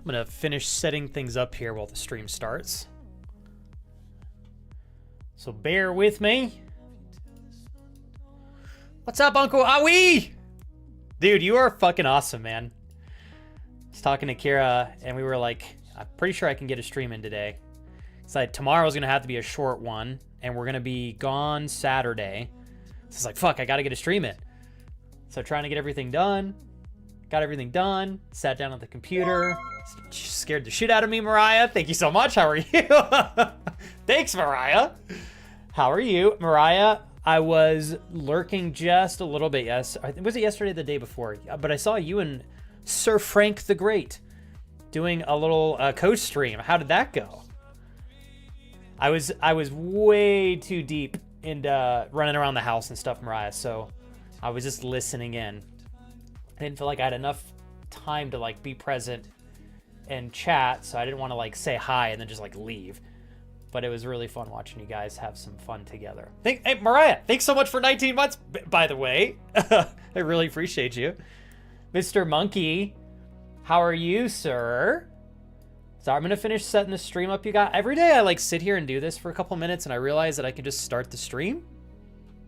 I'm going to finish setting things up here while the stream starts. So bear with me. What's up, Uncle Awi? Dude, you are fucking awesome, man. I was talking to Kira, and we were like, I'm pretty sure I can get a stream in today. It's like tomorrow's going to have to be a short one, and we're going to be gone Saturday. So it's like, fuck, I got to get a stream in. So trying to get everything done. Got everything done. Sat down at the computer. Scared the shit out of me, Mariah. Thank you so much. How are you? Thanks, Mariah. How are you? Mariah, I was lurking just a little bit. Yes. Was it yesterday or the day before? But I saw you and Sir Frank the Great doing a little coach stream. How did that go? I was way too deep into running around the house and stuff, Mariah. So I was just listening in. I didn't feel like I had enough time to like be present and chat, so I didn't want to like say hi and then just like leave. But it was really fun watching you guys have some fun together. Hey, Mariah, thanks so much for 19 months, by the way. I really appreciate you. Mr. Monkey, how are you, sir? So I'm going to finish setting the stream up. You got every day I like sit here and do this for a couple minutes, and I realize that I can just start the stream.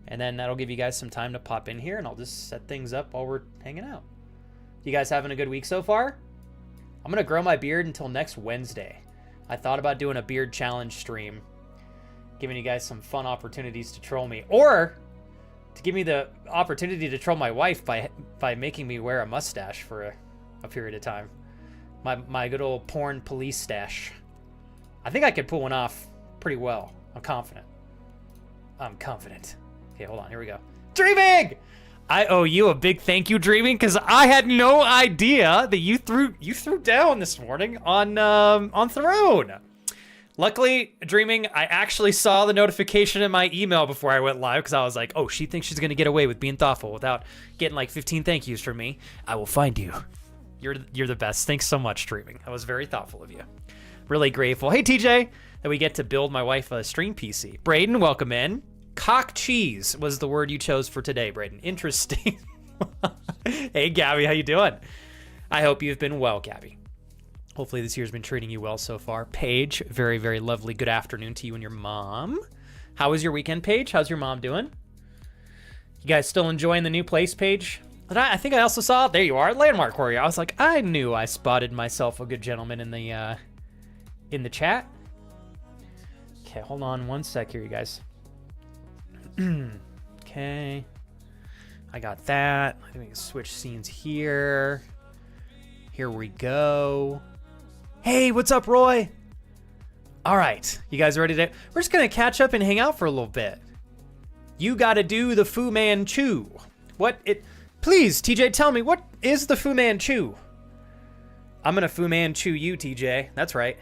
And then that'll give you guys some time to pop in here, and I'll just set things up while we're hanging out. You guys having a good week so far? I'm going to grow my beard until next Wednesday. I thought about doing a beard challenge stream, giving you guys some fun opportunities to troll me, or to give me the opportunity to troll my wife by making me wear a mustache for a period of time. My good old porn police stash. I think I could pull one off pretty well. I'm confident. Okay, hold on. Here we go. Dreaming! I owe you a big thank you, Dreaming, because I had no idea that you threw down this morning on Throne. Luckily, Dreaming, I actually saw the notification in my email before I went live, because I was like, oh, she thinks she's gonna get away with being thoughtful without getting like 15 thank yous from me. I will find you. You're the best. Thanks so much, Dreaming. That was very thoughtful of you. Really grateful. Hey, TJ, that we get to build my wife a stream PC. Braden, welcome in. Cock cheese was the word you chose for today, Braden. Interesting. Hey, Gabby, how you doing? I hope you've been well, Gabby. Hopefully this year's been treating you well so far. Paige, very, very lovely. Good afternoon to you and your mom. How was your weekend, Paige? How's your mom doing? You guys still enjoying the new place, Paige? I think I also saw, there you are, Landmark Warrior. I was like, I knew I spotted myself a good gentleman in the chat. Okay, hold on one sec here, you guys. Okay, I got that. I think we can switch scenes here. Here we go. Hey, what's up, Roy? All right, you guys ready to? We're just gonna catch up and hang out for a little bit. You gotta do the Fu Manchu. Please, TJ, tell me, what is the Fu Manchu? I'm gonna Fu Manchu you, TJ. That's right.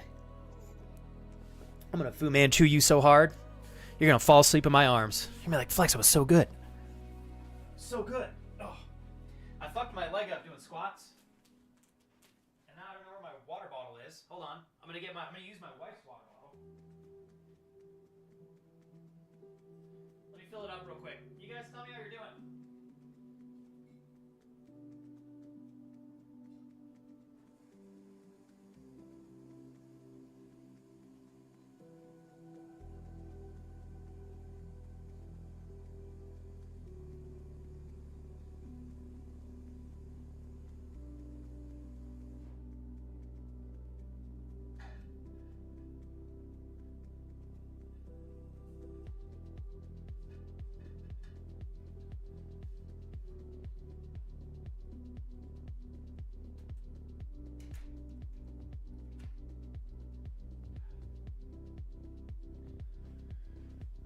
I'm gonna Fu Manchu you so hard, you're gonna fall asleep in my arms. You're gonna be like, Flex, it was so good. So good. Oh. I fucked my leg up doing squats. And now I don't know where my water bottle is. Hold on. I'm gonna use my wife's water bottle. Let me fill it up real quick. You guys tell me how you're doing.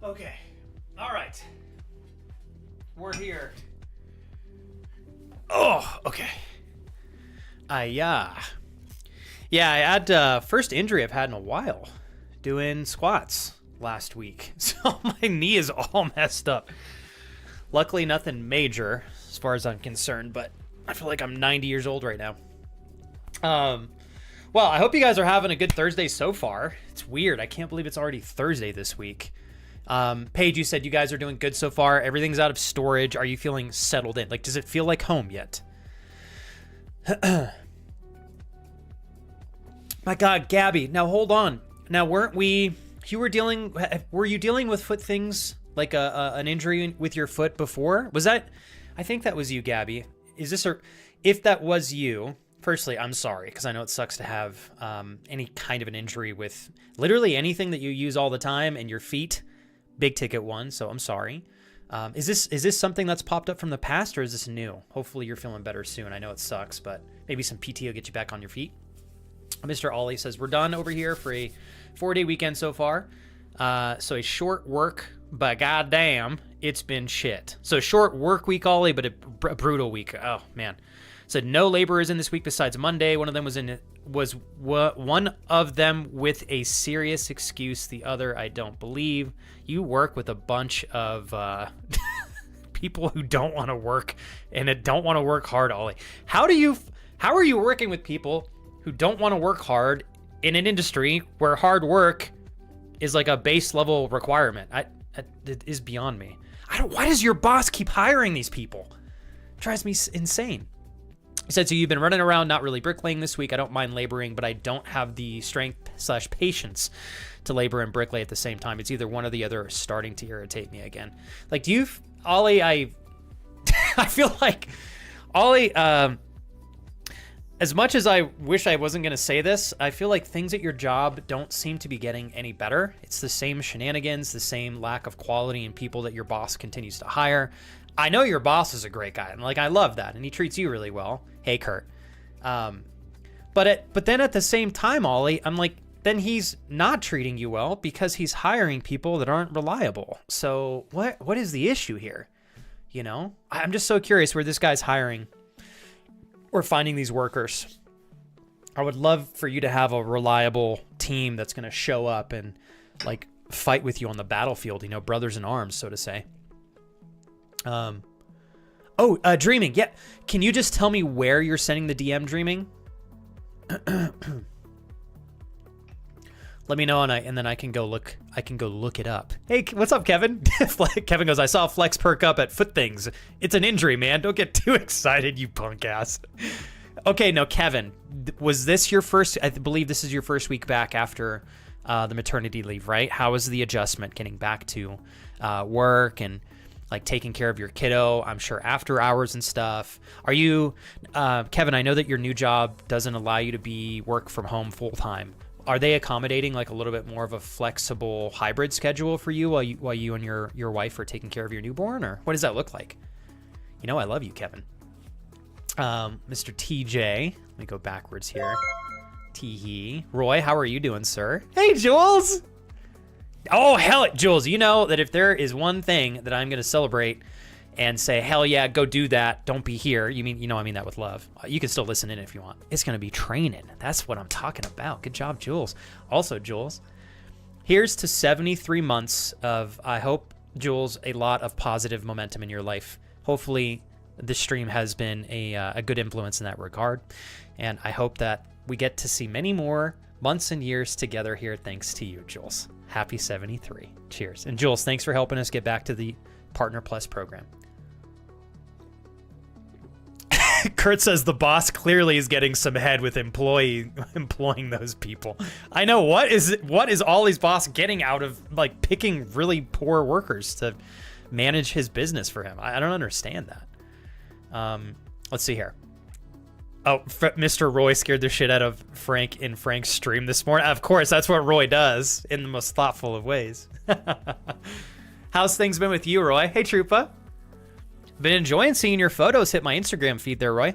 Okay. All right. We're here. Oh, okay. Yeah, I had first injury I've had in a while doing squats last week. So my knee is all messed up. Luckily, nothing major as far as I'm concerned, but I feel like I'm 90 years old right now. Well, I hope you guys are having a good Thursday so far. It's weird. I can't believe it's already Thursday this week. Paige, you said you guys are doing good so far. Everything's out of storage. Are you feeling settled in? Like, does it feel like home yet? My God, Gabby. Now hold on. Now were you dealing with foot things like an injury with your foot before? Was that? I think that was you, Gabby. If that was you, firstly, I'm sorry because I know it sucks to have any kind of an injury with literally anything that you use all the time and your feet, big ticket one. So I'm sorry. Is this something that's popped up from the past or is this new? Hopefully you're feeling better soon. I know it sucks, but maybe some PT will get you back on your feet. Mr. Ollie says, we're done over here for a 4-day weekend so far. So a short work, but goddamn, it's been shit. So short work week, Ollie, but a brutal week. Oh, man. Said no laborers in this week besides Monday. One of them was one of them with a serious excuse. The other, I don't believe. You work with a bunch of people who don't want to work and don't want to work hard, Ollie. How are you working with people who don't want to work hard in an industry where hard work is like a base level requirement? It is beyond me. Why does your boss keep hiring these people? It drives me insane. He said, so you've been running around, not really bricklaying this week. I don't mind laboring, but I don't have the strength/patience to labor and bricklay at the same time. It's either one or the other starting to irritate me again. Like, Ollie, I feel like, Ollie, as much as I wish I wasn't going to say this, I feel like things at your job don't seem to be getting any better. It's the same shenanigans, the same lack of quality in people that your boss continues to hire. I know your boss is a great guy, and like I love that, and he treats you really well. Hey, Kurt. But then at the same time, Ollie, I'm like, then he's not treating you well because he's hiring people that aren't reliable. So what is the issue here? You know, I'm just so curious where this guy's hiring or finding these workers. I would love for you to have a reliable team that's going to show up and like fight with you on the battlefield, you know, brothers in arms, so to say. Dreaming. Yeah. Can you just tell me where you're sending the DM, Dreaming? Let me know, and then I can go look it up. Hey, what's up, Kevin? Kevin goes, I saw Flex perk up at Foot Things. It's an injury, man. Don't get too excited, you punk ass. Okay, no, Kevin, was this your first? I believe this is your first week back after the maternity leave, right? How was the adjustment getting back to work and like taking care of your kiddo? I'm sure after hours and stuff. Are you, Kevin? I know that your new job doesn't allow you to work from home full time. Are they accommodating like a little bit more of a flexible hybrid schedule for you while you and your wife are taking care of your newborn, or what does that look like? You know, I love you, Kevin. Mr. TJ, let me go backwards here. Teehee. Roy, how are you doing, sir? Hey, Jules. Oh, hell, Jules, you know that if there is one thing that I'm going to celebrate and say, hell yeah, go do that, don't be here. I mean that with love. You can still listen in if you want. It's going to be training. That's what I'm talking about. Good job, Jules. Also, Jules, here's to 73 months of, I hope, Jules, a lot of positive momentum in your life. Hopefully, this stream has been a good influence in that regard. And I hope that we get to see many more months and years together here thanks to you, Jules. Happy 73. Cheers. And Jules, thanks for helping us get back to the Partner Plus program. Kurt says the boss clearly is getting some head with employing those people. I know. What is Ollie's boss getting out of like picking really poor workers to manage his business for him? I don't understand that. Let's see here. Oh, Mr. Roy scared the shit out of Frank in Frank's stream this morning. Of course, that's what Roy does in the most thoughtful of ways. How's things been with you, Roy? Hey, Troopa. Been enjoying seeing your photos hit my Instagram feed there, Roy.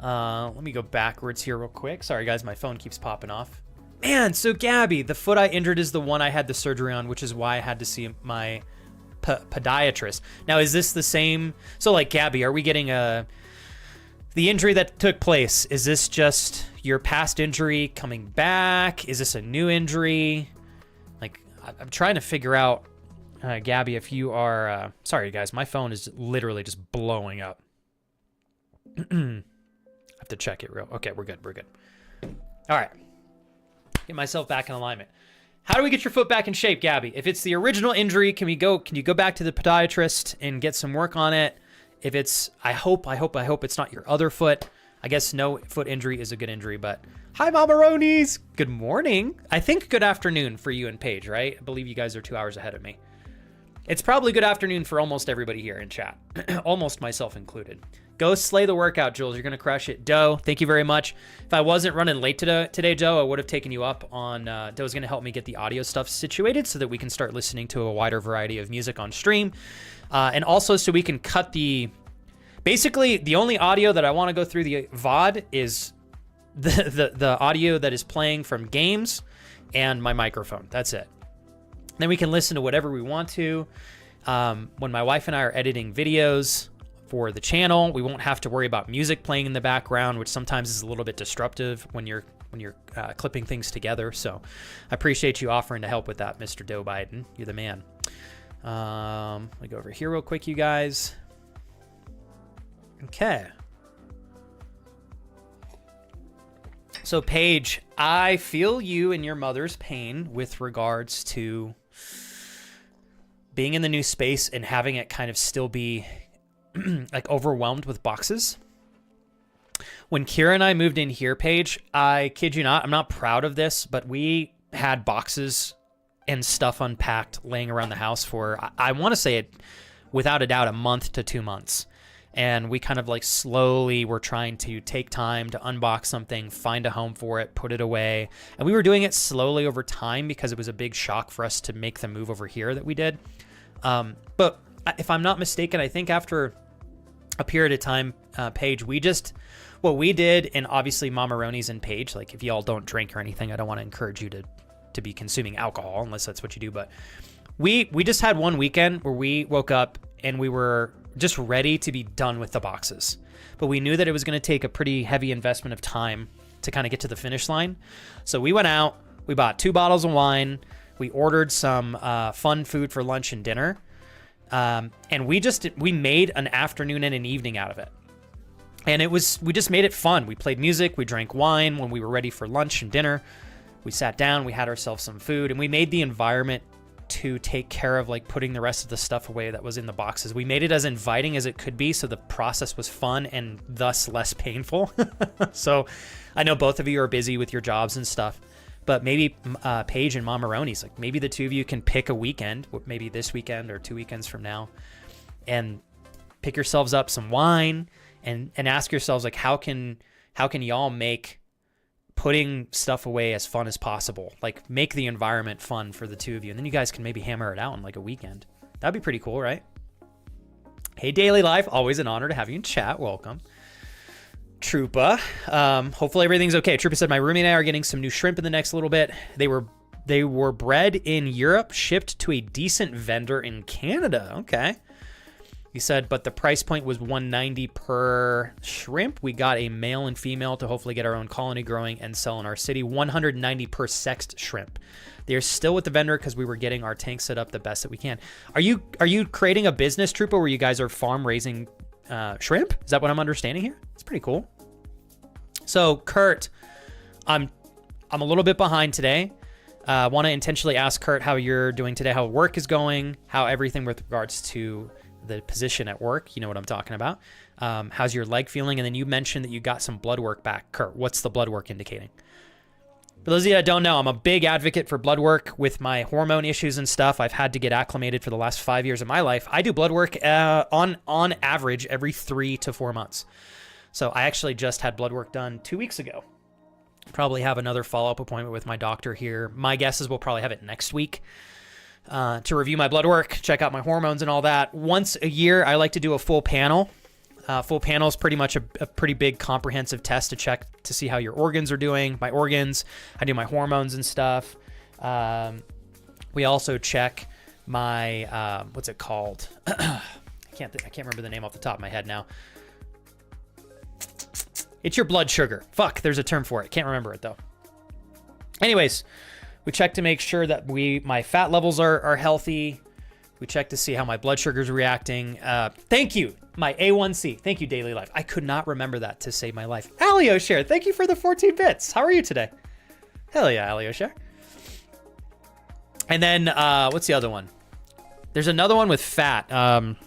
Let me go backwards here real quick. Sorry, guys, my phone keeps popping off. Man, so Gabby, the foot I injured is the one I had the surgery on, which is why I had to see my podiatrist. Now, is this the same? So, like, Gabby, are we getting the injury that took place? Is this just your past injury coming back? Is this a new injury? Like, I'm trying to figure out, Gabby, if you are... sorry, guys, my phone is literally just blowing up. I have to check it real... Okay, we're good. All right. Get myself back in alignment. How do we get your foot back in shape, Gabby? If it's the original injury, can you go back to the podiatrist and get some work on it? If it's... I hope it's not your other foot. I guess no foot injury is a good injury, but hi, Mamaronies. Good morning. I think good afternoon for you and Paige, right? I believe you guys are 2 hours ahead of me. It's probably good afternoon for almost everybody here in chat, almost myself included. Go slay the workout, Jules. You're going to crush it. Doe, thank you very much. If I wasn't running late today, Joe, I would have taken you up on... Doe's going to help me get the audio stuff situated so that we can start listening to a wider variety of music on stream. And also so we can cut the... Basically, the only audio that I want to go through the VOD is the audio that is playing from games and my microphone. That's it. Then we can listen to whatever we want to. When my wife and I are editing videos for the channel, we won't have to worry about music playing in the background, which sometimes is a little bit disruptive when you're clipping things together. So I appreciate you offering to help with that, Mr. Joe Biden. You're the man. Let me go over here real quick, you guys. Okay. So Paige, I feel you and your mother's pain with regards to being in the new space and having it kind of still be like overwhelmed with boxes. When Kira and I moved in here, Paige, I kid you not, I'm not proud of this, but we had boxes and stuff unpacked laying around the house for, I want to say it without a doubt, a month to 2 months. And we kind of like slowly were trying to take time to unbox something, find a home for it, put it away. And we were doing it slowly over time because it was a big shock for us to make the move over here that we did. But if I'm not mistaken, I think after a period of time, Paige, what we did, and obviously Mamaroni's and Paige, like if y'all don't drink or anything, I don't want to encourage you to be consuming alcohol unless that's what you do. But we just had one weekend where we woke up and we were just ready to be done with the boxes. But we knew that it was going to take a pretty heavy investment of time to kind of get to the finish line. So we went out, we bought 2 bottles of wine, we ordered some fun food for lunch and dinner. And we made an afternoon and an evening out of it. And we just made it fun. We played music, we drank wine when we were ready for lunch and dinner. We sat down, we had ourselves some food, and we made the environment to take care of like putting the rest of the stuff away that was in the boxes. We made it as inviting as it could be, so the process was fun and thus less painful. So I know both of you are busy with your jobs and stuff, but maybe Paige and Mamaroni's, like maybe the two of you can pick a weekend, maybe this weekend or 2 weekends from now, and pick yourselves up some wine and ask yourselves like, how can y'all make putting stuff away as fun as possible? Like make the environment fun for the two of you, and then you guys can maybe hammer it out in like a weekend. That'd be pretty cool, right? Hey, Daily Life, always an honor to have you in chat. Welcome. Troopa, hopefully everything's okay. Troopa said, my roommate and I are getting some new shrimp in the next little bit. They were bred in Europe, shipped to a decent vendor in Canada. Okay. He said, but the price point was $190 per shrimp. We got a male and female to hopefully get our own colony growing and sell in our city. $190 per sexed shrimp. They're still with the vendor because we were getting our tank set up the best that we can. Are you creating a business, Troopa, where you guys are farm raising shrimp? Is that what I'm understanding here? It's pretty cool. So Kurt, I'm a little bit behind today. Want to intentionally ask Kurt how you're doing today, how work is going, how everything with regards to the position at work, you know what I'm talking about. How's your leg feeling? And then you mentioned that you got some blood work back. Kurt, what's the blood work indicating? For those of you that don't know, I'm a big advocate for blood work with my hormone issues and stuff. I've had to get acclimated for the last 5 years of my life. I do blood work on average every 3 to 4 months. So I actually just had blood work done 2 weeks ago. Probably have another follow-up appointment with my doctor here. My guess is we'll probably have it next week. To review my blood work, check out my hormones and all that. Once a year, I like to do a full panel. Full panel is pretty much a pretty big comprehensive test to check to see how your organs are doing. My organs, I do my hormones and stuff. We also check my, what's it called? I can't remember the name off the top of my head now. It's your blood sugar. Fuck, there's a term for it. Can't remember it though. Anyways, we check to make sure that my fat levels are healthy. We check to see how my blood sugar is reacting. Thank you, my A1C. Thank you, Daily Life. I could not remember that to save my life. Alio Share, thank you for the 14 bits. How are you today? Hell yeah, Alio Share. And then, what's the other one? There's another one with fat. I'm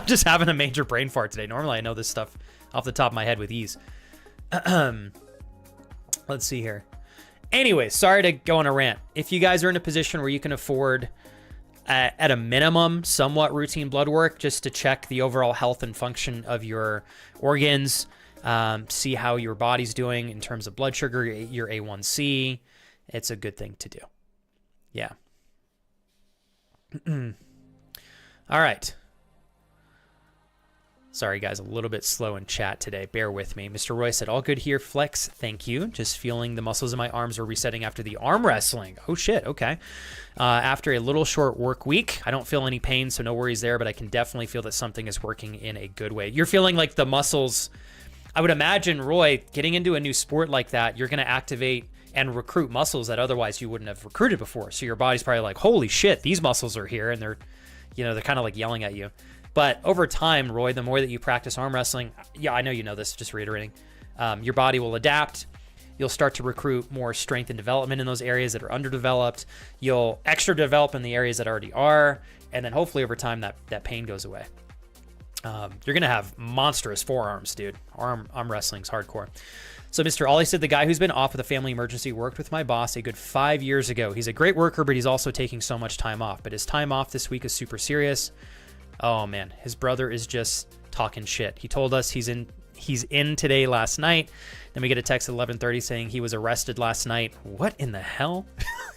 just having a major brain fart today. Normally I know this stuff off the top of my head with ease. Let's see here. Anyway, sorry to go on a rant. If you guys are in a position where you can afford, at a minimum, somewhat routine blood work just to check the overall health and function of your organs, see how your body's doing in terms of blood sugar, your A1C, it's a good thing to do. Yeah. All right. Sorry, guys, a little bit slow in chat today. Bear with me. Mr. Roy said, all good here, Flex. Thank you. Just feeling the muscles in my arms are resetting after the arm wrestling. Oh, shit. Okay. After a little short work week, I don't feel any pain, so no worries there, but I can definitely feel that something is working in a good way. You're feeling like the muscles, I would imagine, Roy, getting into a new sport like that, you're going to activate and recruit muscles that otherwise you wouldn't have recruited before. So your body's probably like, holy shit, these muscles are here, and they're kind of like yelling at you. But over time, Roy, the more that you practice arm wrestling, yeah, I know you know this, just reiterating, your body will adapt. You'll start to recruit more strength and development in those areas that are underdeveloped. You'll extra develop in the areas that already are. And then hopefully over time, that pain goes away. You're going to have monstrous forearms, dude. Arm wrestling's hardcore. So Mr. Ollie said, the guy who's been off with a family emergency worked with my boss a good 5 years ago. He's a great worker, but he's also taking so much time off. But his time off this week is super serious. Oh man, his brother is just talking shit. He told us he's in today last night. Then we get a text at 11:30 saying he was arrested last night. What in the hell?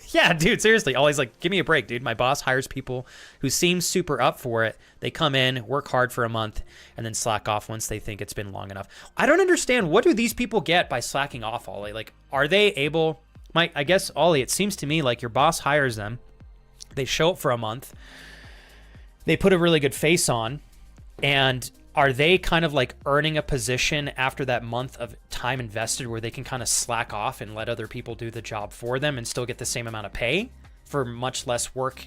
Yeah, dude, seriously. Ollie's like, give me a break, dude. My boss hires people who seem super up for it. They come in, work hard for a month, and then slack off once they think it's been long enough. I don't understand. What do these people get by slacking off, Ollie? Like, are they able... I guess, Ollie, it seems to me like your boss hires them. They show up for a month. They put a really good face on, and are they kind of like earning a position after that month of time invested where they can kind of slack off and let other people do the job for them and still get the same amount of pay for much less work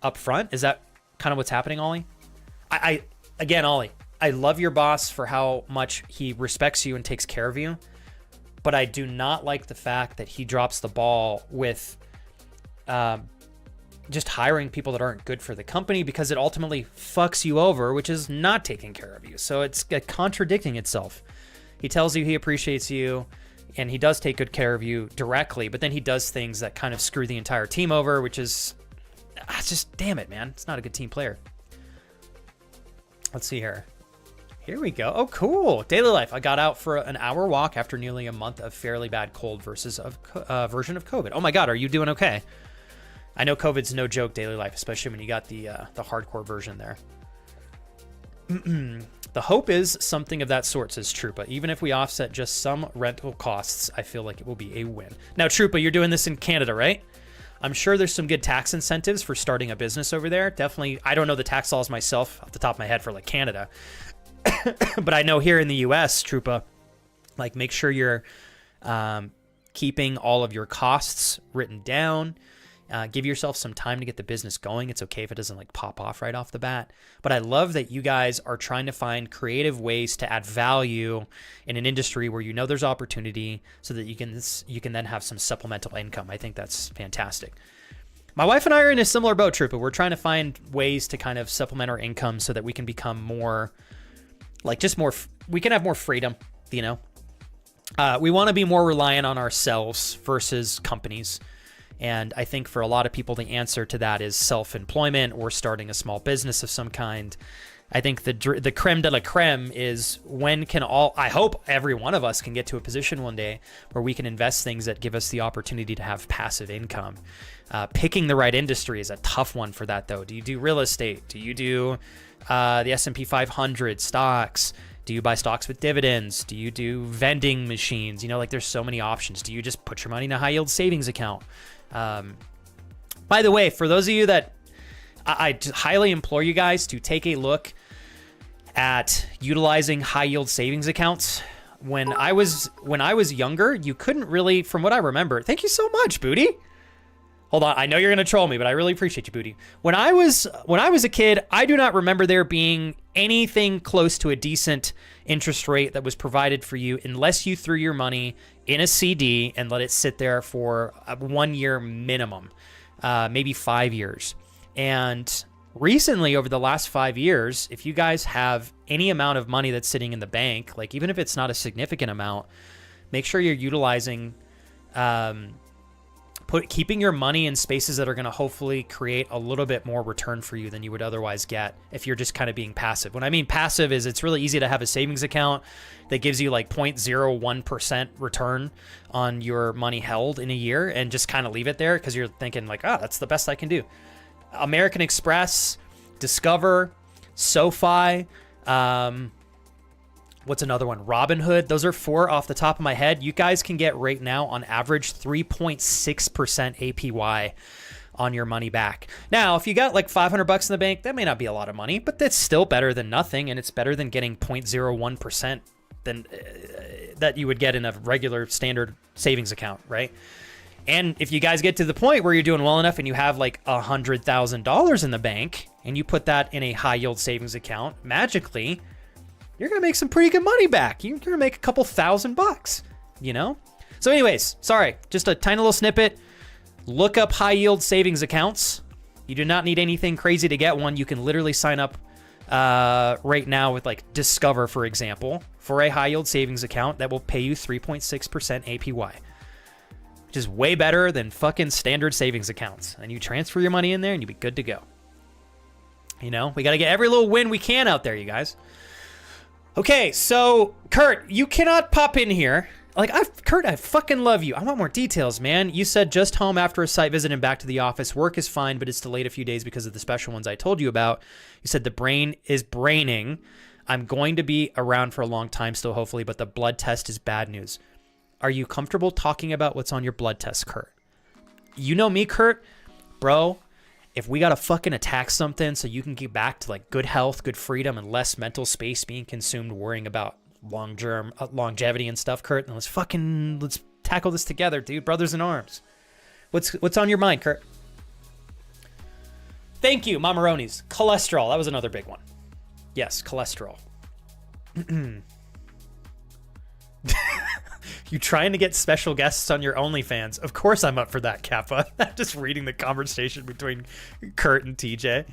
up front? Is that kind of what's happening, Ollie? Again, Ollie, I love your boss for how much he respects you and takes care of you, but I do not like the fact that he drops the ball with just hiring people that aren't good for the company, because it ultimately fucks you over, which is not taking care of you. So it's contradicting itself. He tells you he appreciates you and he does take good care of you directly, but then he does things that kind of screw the entire team over, which is just, damn it, man. It's not a good team player. Let's see here. Here we go. Oh, cool. Daily life. I got out for an hour walk after nearly a month of fairly bad cold version of COVID. Oh my God. Are you doing okay? I know COVID's no joke, daily life, especially when you got the hardcore version there. The hope is something of that sort, says Trupa. Even if we offset just some rental costs, I feel like it will be a win. Now, Trupa, you're doing this in Canada, right? I'm sure there's some good tax incentives for starting a business over there. Definitely, I don't know the tax laws myself off the top of my head for like Canada. But I know here in the US, Trupa, like make sure you're keeping all of your costs written down. Give yourself some time to get the business going. It's okay if it doesn't like pop off right off the bat. But I love that you guys are trying to find creative ways to add value in an industry where you know there's opportunity so that you can then have some supplemental income. I think that's fantastic. My wife and I are in a similar boat, Troopa. We're trying to find ways to kind of supplement our income so that we can become more, like just more, we can have more freedom, you know? We want to be more reliant on ourselves versus companies. And I think for a lot of people, the answer to that is self-employment or starting a small business of some kind. I think the creme de la creme is I hope every one of us can get to a position one day where we can invest things that give us the opportunity to have passive income. Picking the right industry is a tough one for that, though. Do you do real estate? Do you do the S&P 500 stocks? Do you buy stocks with dividends? Do you do vending machines? You know, like there's so many options. Do you just put your money in a high yield savings account? By the way, for those of you that I highly implore you guys to take a look at utilizing high yield savings accounts. When I was younger, you couldn't really, from what I remember, thank you so much, Booty. Hold on, I know you're gonna troll me, but I really appreciate you, Booty. When I was a kid, I do not remember there being anything close to a decent interest rate that was provided for you unless you threw your money in a CD and let it sit there for a 1 year minimum, maybe 5 years. And recently, over the last 5 years, if you guys have any amount of money that's sitting in the bank, like even if it's not a significant amount, make sure you're utilizing, keeping your money in spaces that are going to hopefully create a little bit more return for you than you would otherwise get if you're just kind of being passive. When I mean passive is it's really easy to have a savings account that gives you like 0.01% return on your money held in a year and just kind of leave it there because you're thinking like, oh, that's the best I can do. American Express, Discover, SoFi, what's another one? Robinhood. Those are 4 off the top of my head. You guys can get right now on average 3.6% APY on your money back. Now, if you got like $500 in the bank, that may not be a lot of money, but that's still better than nothing, and it's better than getting 0.01% than that you would get in a regular standard savings account, right? And if you guys get to the point where you're doing well enough and you have like $100,000 in the bank and you put that in a high yield savings account, magically, you're going to make some pretty good money back. You're going to make a couple $1,000, you know? So anyways, sorry, just a tiny little snippet. Look up high yield savings accounts. You do not need anything crazy to get one. You can literally sign up right now with like Discover, for example, for a high yield savings account that will pay you 3.6% APY, which is way better than fucking standard savings accounts. And you transfer your money in there and you'll be good to go. You know, we got to get every little win we can out there, you guys. Okay, so Kurt, you cannot pop in here. Like, Kurt, I fucking love you. I want more details, man. You said just home after a site visit and back to the office. Work is fine, but it's delayed a few days because of the special ones I told you about. You said the brain is braining. I'm going to be around for a long time still, hopefully, but the blood test is bad news. Are you comfortable talking about what's on your blood test, Kurt? You know me, Kurt. Bro, if we got to fucking attack something so you can get back to like good health, good freedom, and less mental space being consumed worrying about longevity and stuff, Kurt, then let's tackle this together, dude. Brothers in arms. What's on your mind, Kurt? Thank you, Mamaronis. Cholesterol. That was another big one. Yes, cholesterol. You trying to get special guests on your OnlyFans? Of course I'm up for that, Kappa. I'm just reading the conversation between Kurt and TJ.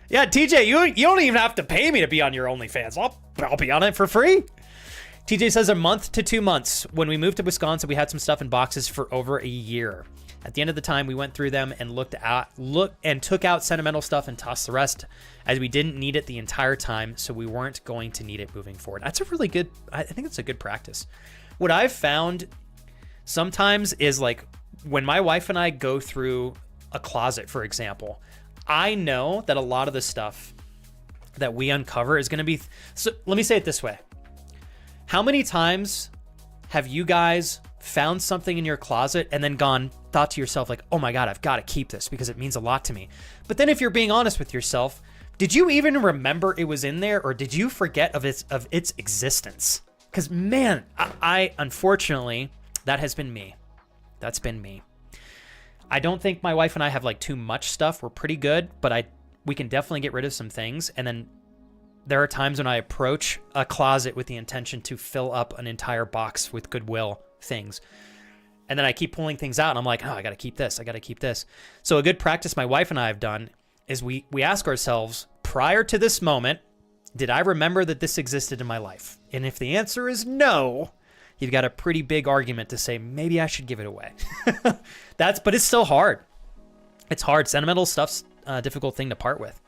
Yeah, TJ, you don't even have to pay me to be on your OnlyFans. I'll be on it for free. TJ says a month to 2 months. When we moved to Wisconsin, we had some stuff in boxes for over a year. At the end of the time, we went through them and took out sentimental stuff and tossed the rest, as we didn't need it the entire time, so we weren't going to need it moving forward. That's a really good, I think it's a good practice. What I've found sometimes is like when my wife and I go through a closet, for example, I know that a lot of the stuff that we uncover is going to be, so let me say it this way. How many times have you guys found something in your closet and then thought to yourself like, oh my God, I've got to keep this because it means a lot to me. But then if you're being honest with yourself, did you even remember it was in there, or did you forget of its existence? Because man, I unfortunately, that has been me. That's been me. I don't think my wife and I have like too much stuff. We're pretty good, but we can definitely get rid of some things. And then there are times when I approach a closet with the intention to fill up an entire box with Goodwill things. And then I keep pulling things out and I'm like, oh, I got to keep this. I got to keep this. So a good practice my wife and I have done is we ask ourselves, prior to this moment, did I remember that this existed in my life? And if the answer is no, you've got a pretty big argument to say, maybe I should give it away. But it's still hard. It's hard. Sentimental stuff's a difficult thing to part with.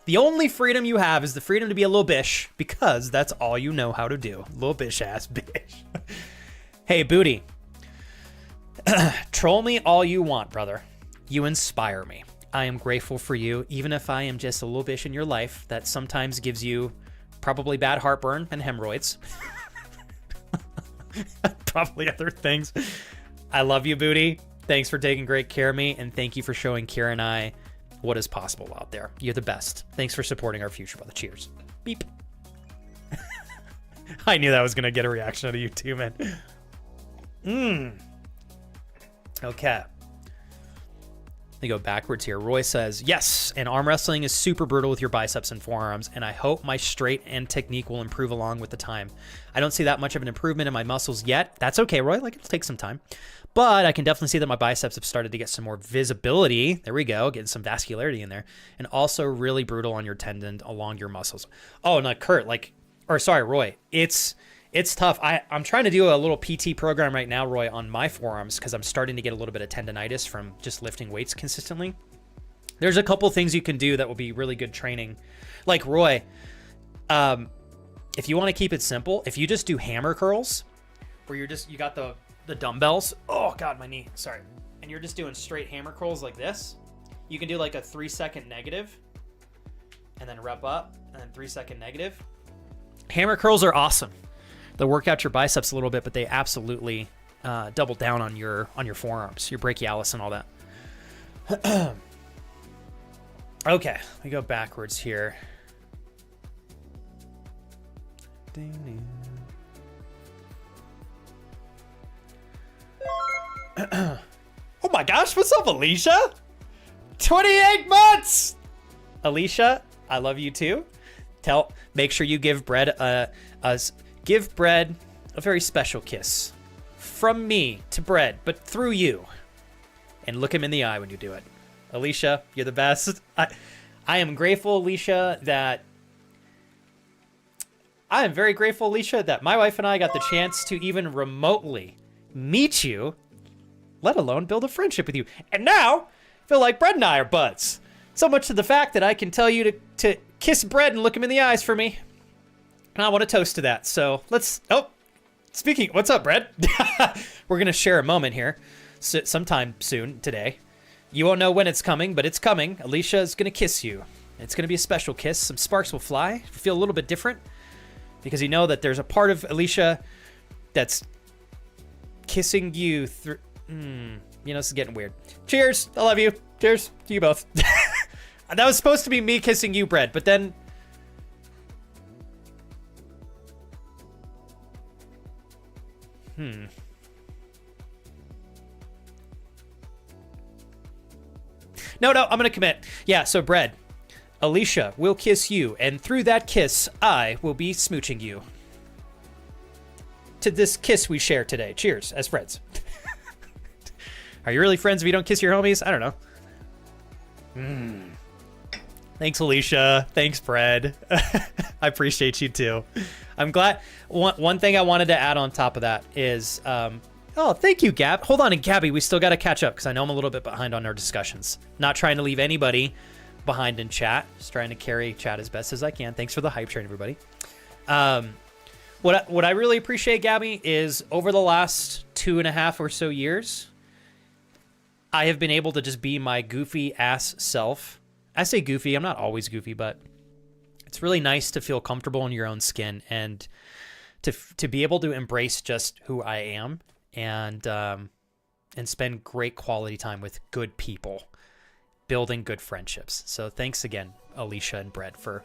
The only freedom you have is the freedom to be a little bish, because that's all you know how to do. Little bish ass bish. Hey, Booty. Troll me all you want, brother. You inspire me. I am grateful for you, even if I am just a little bish in your life that sometimes gives you probably bad heartburn and hemorrhoids. Probably other things. I love you, Booty. Thanks for taking great care of me, and thank you for showing Kira and I what is possible out there. You're the best. Thanks for supporting our future, brother. Cheers. Beep. I knew that was going to get a reaction out of you too, man. Okay. me go backwards here. Roy says, yes, and arm wrestling is super brutal with your biceps and forearms, and I hope my straight and technique will improve along with the time. I don't see that much of an improvement in my muscles yet. That's okay, Roy. Like, it'll take some time. But I can definitely see that my biceps have started to get some more visibility. There we go, getting some vascularity in there. And also really brutal on your tendon along your muscles. Oh, no, Kurt, Roy, it's tough. I'm trying to do a little PT program right now, Roy, on my forearms because I'm starting to get a little bit of tendonitis from just lifting weights consistently. There's a couple things you can do that will be really good training. Like, Roy, if you want to keep it simple, if you just do hammer curls, where you got the dumbbells. Oh, God, my knee. Sorry. And you're just doing straight hammer curls like this. You can do like a 3-second negative and then rep up and then 3-second negative. Hammer curls are awesome. They'll work out your biceps a little bit, but they absolutely double down on your forearms, your brachialis and all that. Okay, we go backwards here. Oh my gosh, what's up, Alicia? 28 months! Alicia, I love you too. Make sure you give Bread a very special kiss. From me to Bread, but through you. And look him in the eye when you do it. Alicia, you're the best. I am grateful, Alicia, I am very grateful, Alicia, that my wife and I got the chance to even remotely meet you, let alone build a friendship with you. And now, I feel like Bread and I are buds. So much to the fact that I can tell you to kiss Bread and look him in the eyes for me. And I want to toast to that. So speaking, what's up, Bread? We're going to share a moment here sometime soon today. You won't know when it's coming, but it's coming. Alicia is going to kiss you. It's going to be a special kiss. Some sparks will fly. Feel a little bit different because you know that there's a part of Alicia that's kissing you through. This is getting weird. Cheers. I love you. Cheers to you both. That was supposed to be me kissing you, Bread, but then. No, I'm going to commit. Yeah, so Bread, Alicia will kiss you, and through that kiss, I will be smooching you. To this kiss we share today. Cheers, as friends. Are you really friends if you don't kiss your homies? I don't know. Thanks, Alicia. Thanks, Bread. I appreciate you, too. I'm glad. One thing I wanted to add on top of that is... oh, thank you, Gab. Hold on, and Gabby, we still got to catch up because I know I'm a little bit behind on our discussions. Not trying to leave anybody behind in chat. Just trying to carry chat as best as I can. Thanks for the hype train, everybody. What I really appreciate, Gabby, is over the last 2.5 or so years, I have been able to just be my goofy ass self. I say goofy. I'm not always goofy, but it's really nice to feel comfortable in your own skin and to be able to embrace just who I am and spend great quality time with good people, building good friendships. So thanks again, Alicia and Brett, for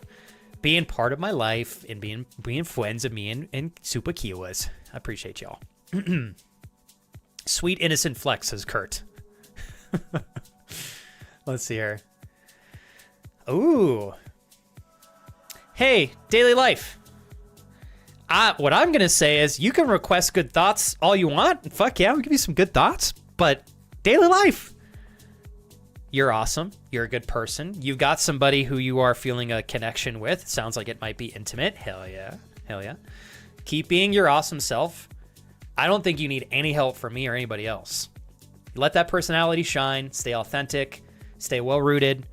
being part of my life and being friends of me and Super Kiwas. I appreciate y'all. Sweet innocent flex, says Kurt. Let's see here. Ooh. Hey, daily life. What I'm going to say is you can request good thoughts all you want. Fuck yeah, I'll give you some good thoughts. But daily life. You're awesome. You're a good person. You've got somebody who you are feeling a connection with. Sounds like it might be intimate. Hell yeah. Hell yeah. Keep being your awesome self. I don't think you need any help from me or anybody else. Let that personality shine. Stay authentic. Stay well-rooted.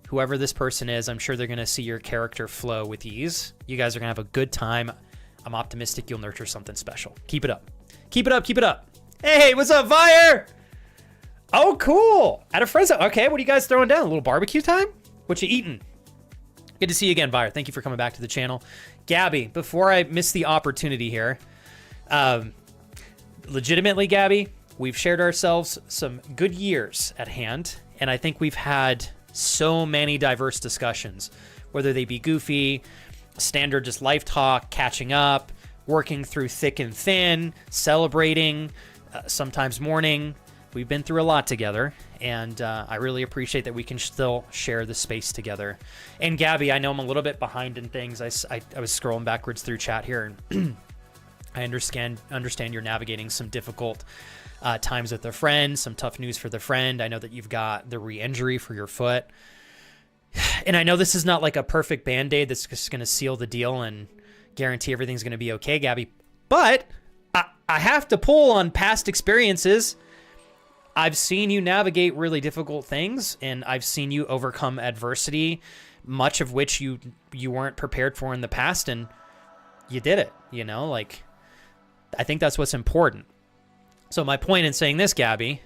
Whoever this person is, I'm sure they're going to see your character flow with ease. You guys are going to have a good time. I'm optimistic you'll nurture something special. Keep it up. Keep it up. Keep it up. Hey, what's up, Fire? Oh, cool. At a friend's house. Okay, what are you guys throwing down? A little barbecue time? What you eating? Good to see you again, Fire. Thank you for coming back to the channel. Gabby, before I miss the opportunity here, legitimately, Gabby, we've shared ourselves some good years at hand, and I think we've had so many diverse discussions, whether they be goofy, standard just life talk, catching up, working through thick and thin, celebrating, sometimes mourning. We've been through a lot together, And I really appreciate that we can still share the space together. And Gabby, I know I'm a little bit behind in things. I was scrolling backwards through chat here, and I understand you're navigating some difficult times with a friend, some tough news for the friend. I know that you've got the re-injury for your foot. And I know this is not like a perfect Band-Aid that's just going to seal the deal and guarantee everything's going to be okay, Gabby. But I have to pull on past experiences. I've seen you navigate really difficult things, and I've seen you overcome adversity, much of which you weren't prepared for in the past, and you did it, you know? Like, I think that's what's important. So my point in saying this, Gabby,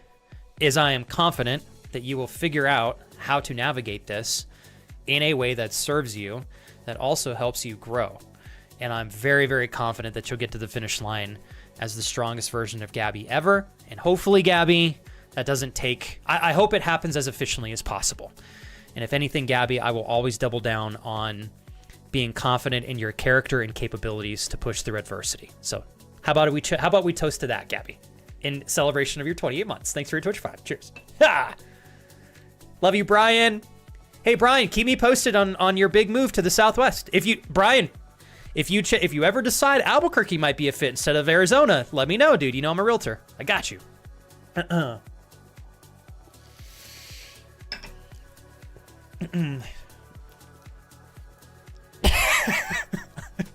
is I am confident that you will figure out how to navigate this in a way that serves you, that also helps you grow. And I'm very, very confident that you'll get to the finish line as the strongest version of Gabby ever. And hopefully, Gabby, that doesn't take... I hope it happens as efficiently as possible. And if anything, Gabby, I will always double down on being confident in your character and capabilities to push through adversity. So how about we toast to that, Gabby, in celebration of your 28 months. Thanks for your Twitch 5. Cheers. Ha! Love you, Brian. Hey, Brian, keep me posted on your big move to the Southwest. If you ever decide Albuquerque might be a fit instead of Arizona, let me know, dude. You know I'm a realtor. I got you.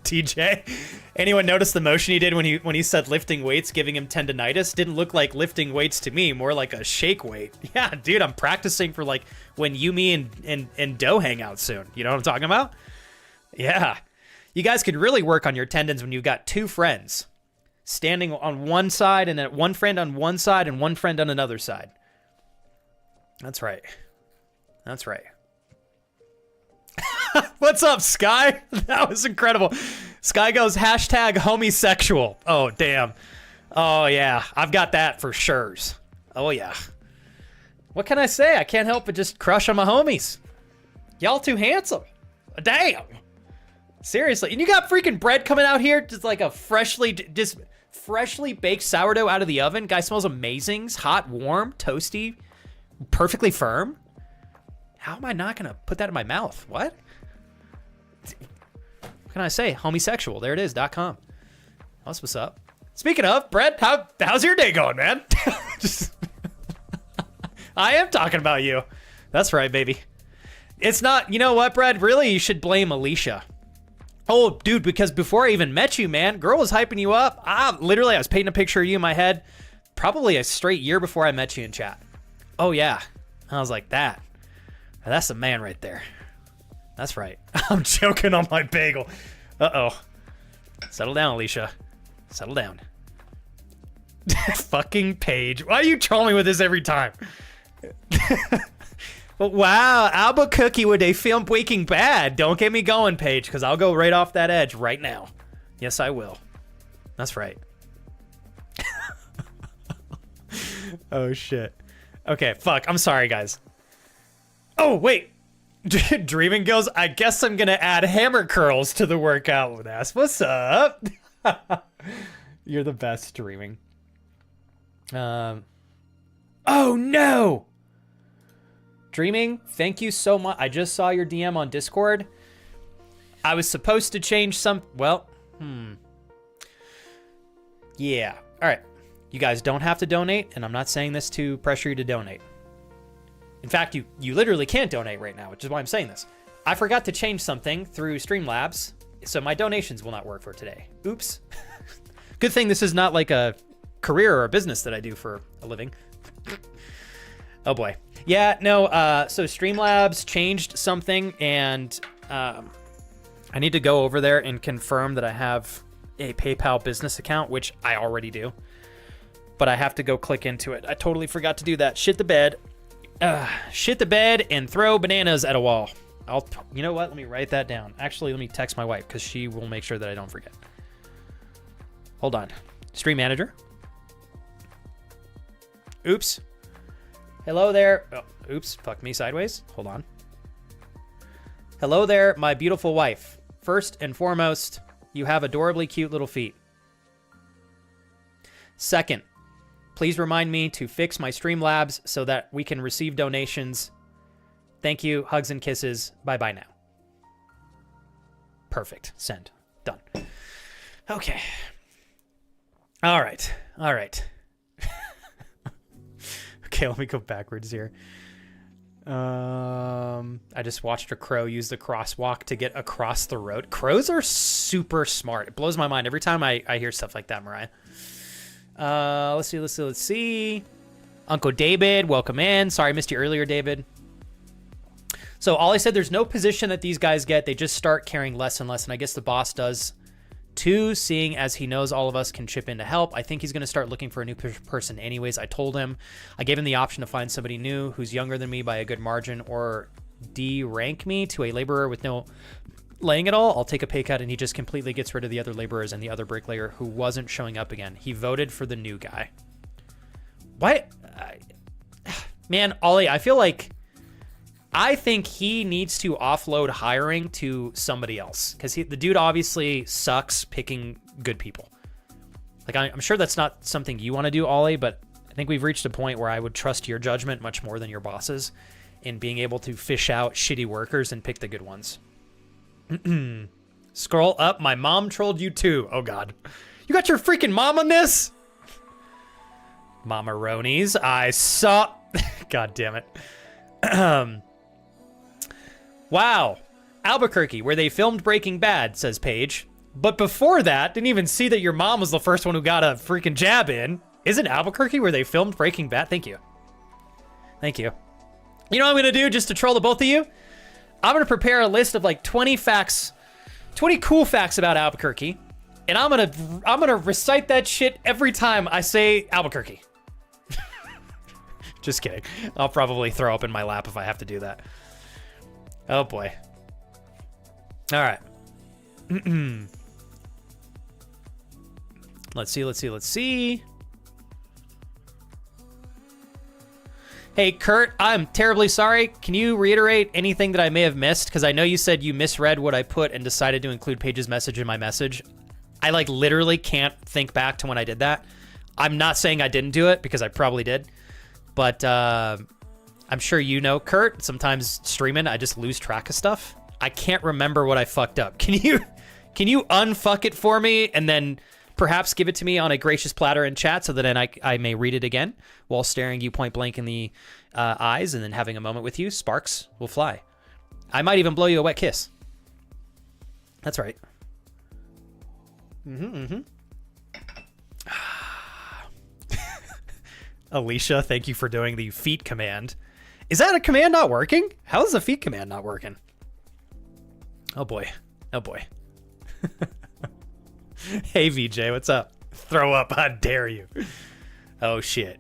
TJ, anyone notice the motion he did when he said lifting weights giving him tendonitis? Didn't look like lifting weights to me, more like a shake weight. Yeah, dude, I'm practicing for like when you, me, and Doe hang out soon. You know what I'm talking about? Yeah. You guys could really work on your tendons when you've got two friends standing on one side, and then one friend on one side and one friend on another side. That's right. That's right. What's up, Sky? That was incredible. Sky goes, #homosexual. Oh, damn. Oh, yeah. I've got that for sure. Oh, yeah. What can I say? I can't help but just crush on my homies. Y'all too handsome. Damn. Seriously. And you got freaking bread coming out here, just like a freshly baked sourdough out of the oven. Guy smells amazing. It's hot, warm, toasty, perfectly firm. How am I not going to put that in my mouth? What? What can I say? Homosexual. There it is. .com. That's what's up. Speaking of, Brett, how's your day going, man? I am talking about you. That's right, baby. It's not, you know what, Brett? Really, you should blame Alicia. Oh, dude, because before I even met you, man, girl was hyping you up. I was painting a picture of you in my head probably a straight year before I met you in chat. Oh, yeah. I was like, that's the man right there. That's right. I'm joking on my bagel. Uh-oh. Settle down, Alicia. Settle down. Fucking Paige. Why are you trolling with this every time? Wow, Albuquerque would they film Breaking Bad? Don't get me going, Paige, because I'll go right off that edge right now. Yes, I will. That's right. Oh, shit. Okay, fuck. I'm sorry, guys. Oh, wait. Dreaming goes, I guess I'm going to add hammer curls to the workout. That's what's up. You're the best, Dreaming. Oh, no. Dreaming, thank you so much. I just saw your DM on Discord. I was supposed to change some... Yeah. All right. You guys don't have to donate, and I'm not saying this to pressure you to donate. In fact, you literally can't donate right now, which is why I'm saying this. I forgot to change something through Streamlabs, so my donations will not work for today. Oops. Good thing this is not like a career or a business that I do for a living. Oh boy. Yeah, no, so Streamlabs changed something, and I need to go over there and confirm that I have a PayPal business account, which I already do. But I have to go click into it. I totally forgot to do that. Shit the bed. Shit the bed and throw bananas at a wall. You know what? Let me write that down. Actually, let me text my wife because she will make sure that I don't forget. Hold on. Stream manager. Oops. Hello there. Oh, oops. Fuck me sideways. Hold on. Hello there, my beautiful wife. First and foremost, you have adorably cute little feet. Second, Please remind me to fix my Streamlabs so that we can receive donations. Thank you. Hugs and kisses. Bye-bye now. Perfect. Send. Done. Okay. All right. All right. Okay, let me go backwards here. I just watched a crow use the crosswalk to get across the road. Crows are super smart. It blows my mind every time I hear stuff like that, Mariah. Let's see. Uncle David, welcome in. Sorry I missed you earlier, David. So Ollie said there's no position that these guys get. They just start caring less and less, and I guess the boss does too, seeing as he knows all of us can chip in to help. I think he's going to start looking for a new person anyways. I told him. I gave him the option to find somebody new who's younger than me by a good margin or de-rank me to a laborer with no laying at all. I'll take a pay cut, and he just completely gets rid of the other laborers and the other bricklayer who wasn't showing up again. He voted for the new guy. What? Man, Ollie, I think he needs to offload hiring to somebody else because the dude obviously sucks picking good people. Like, I'm sure that's not something you want to do, Ollie, but I think we've reached a point where I would trust your judgment much more than your boss's in being able to fish out shitty workers and pick the good ones. Scroll up. My mom trolled you too. Oh, God. You got your freaking mom on this? Mamaronies. I saw... God damn it. Wow. Albuquerque, where they filmed Breaking Bad, says Paige. But before that, didn't even see that your mom was the first one who got a freaking jab in. Isn't Albuquerque where they filmed Breaking Bad? Thank you. Thank you. You know what I'm going to do just to troll the both of you? I'm going to prepare a list of like 20 facts, 20 cool facts about Albuquerque. And I'm going to recite that shit every time I say Albuquerque. Just kidding. I'll probably throw up in my lap if I have to do that. Oh boy. All right. Let's see. Hey, Kurt, I'm terribly sorry. Can you reiterate anything that I may have missed? Because I know you said you misread what I put and decided to include Paige's message in my message. I like literally can't think back to when I did that. I'm not saying I didn't do it because I probably did. But I'm sure you know, Kurt, sometimes streaming, I just lose track of stuff. I can't remember what I fucked up. Can you unfuck it for me and then perhaps give it to me on a gracious platter in chat so that then I may read it again while staring you point blank in the eyes and then having a moment with you? Sparks will fly. I might even blow you a wet kiss. That's right. Alicia, thank you for doing the feet command. Is that a command not working? How is the feet command not working? Oh boy. Oh boy. Hey VJ, what's up? Throw up, how dare you? Oh shit.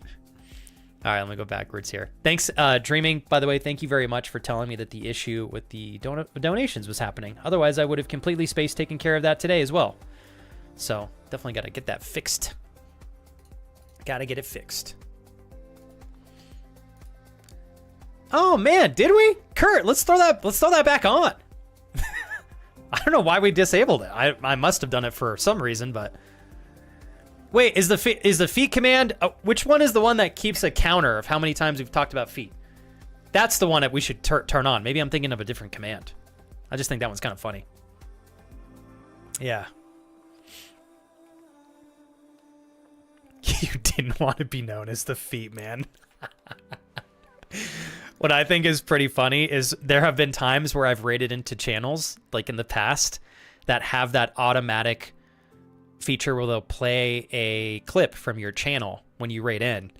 All right, let me go backwards here. Thanks, Dreaming, by the way, thank you very much for telling me that the issue with the donations was happening. Otherwise, I would have completely spaced taking care of that today as well. So, definitely got to get that fixed. Got to get it fixed. Oh man, did we? Kurt, let's throw that back on. I don't know why we disabled it. I must have done it for some reason, but wait, is the feet command? Which one is the one that keeps a counter of how many times we've talked about feet? That's the one that we should turn on. Maybe I'm thinking of a different command. I just think that one's kind of funny. Yeah. You didn't want to be known as the feet man. What I think is pretty funny is there have been times where I've raided into channels, like in the past, that have that automatic feature where they'll play a clip from your channel when you raid in.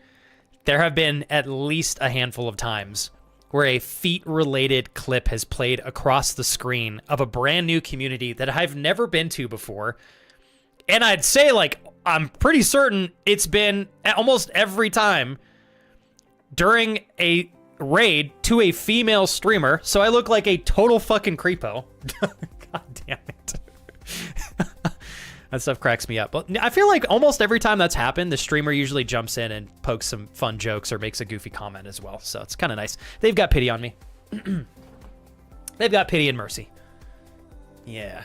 There have been at least a handful of times where a feet-related clip has played across the screen of a brand new community that I've never been to before. And I'd say, like, I'm pretty certain it's been almost every time during a raid to a female streamer, so I look like a total fucking creepo. God damn it. That stuff cracks me up. But I feel like almost every time that's happened, the streamer usually jumps in and pokes some fun jokes or makes a goofy comment as well. So it's kind of nice. They've got pity on me. They've got pity and mercy. Yeah.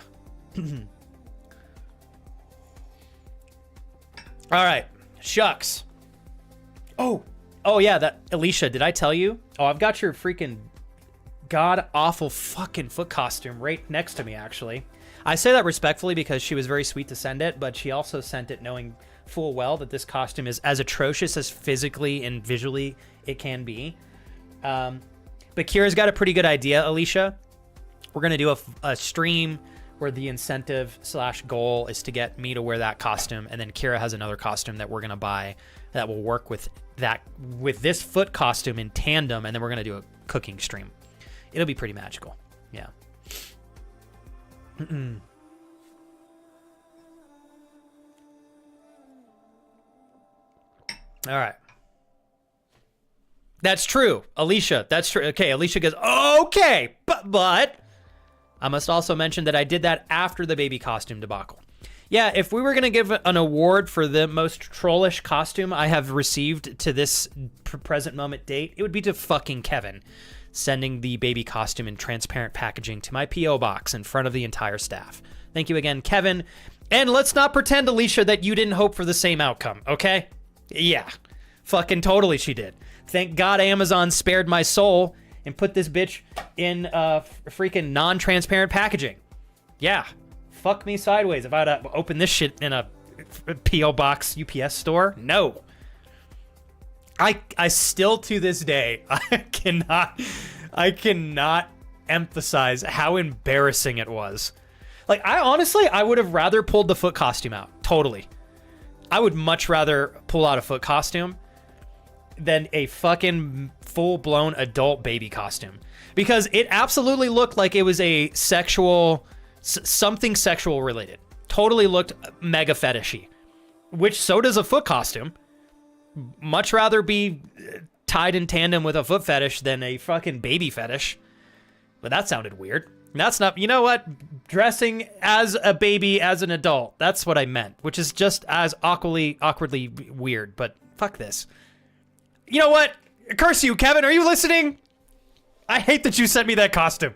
All right. Shucks. Oh yeah, that Alicia, did I tell you? Oh, I've got your freaking god awful fucking foot costume right next to me, actually. I say that respectfully because she was very sweet to send it, but she also sent it knowing full well that this costume is as atrocious as physically and visually it can be. But Kira's got a pretty good idea, Alicia. We're going to do a stream where the incentive / goal is to get me to wear that costume, and then Kira has another costume that we're going to buy that will work with this foot costume in tandem, and then we're going to do a cooking stream. It'll be pretty magical. Yeah. All right. That's true, Alicia. That's true. Okay, Alicia goes, okay, but I must also mention that I did that after the baby costume debacle. Yeah, if we were going to give an award for the most trollish costume I have received to this present moment date, it would be to fucking Kevin sending the baby costume in transparent packaging to my P.O. box in front of the entire staff. Thank you again, Kevin. And let's not pretend, Alicia, that you didn't hope for the same outcome, okay? Yeah, fucking totally she did. Thank God Amazon spared my soul and put this bitch in freaking non-transparent packaging. Yeah. Fuck me sideways if I'd opened this shit in a P.O. box UPS store. No. I still to this day, I cannot emphasize how embarrassing it was. Like, I would have rather pulled the foot costume out. Totally. I would much rather pull out a foot costume than a fucking full-blown adult baby costume. Because it absolutely looked like it was a something sexual related. Totally looked mega fetishy. Which so does a foot costume. Much rather be tied in tandem with a foot fetish than a fucking baby fetish. But that sounded weird. That's not, you know what? Dressing as a baby as an adult. That's what I meant. Which is just as awkwardly weird. But fuck this. You know what? Curse you, Kevin. Are you listening? I hate that you sent me that costume.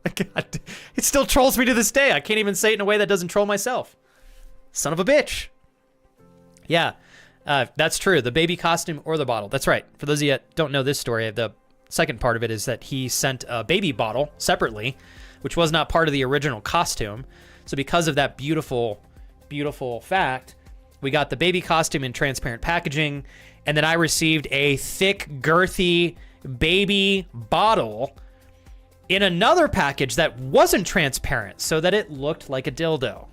God, it still trolls me to this day. I can't even say it in a way that doesn't troll myself. Son of a bitch. Yeah, that's true. The baby costume or the bottle. That's right. For those of you that don't know this story, the second part of it is that he sent a baby bottle separately, which was not part of the original costume. So because of that beautiful, beautiful fact, we got the baby costume in transparent packaging, and then I received a thick, girthy baby bottle in another package that wasn't transparent so that it looked like a dildo.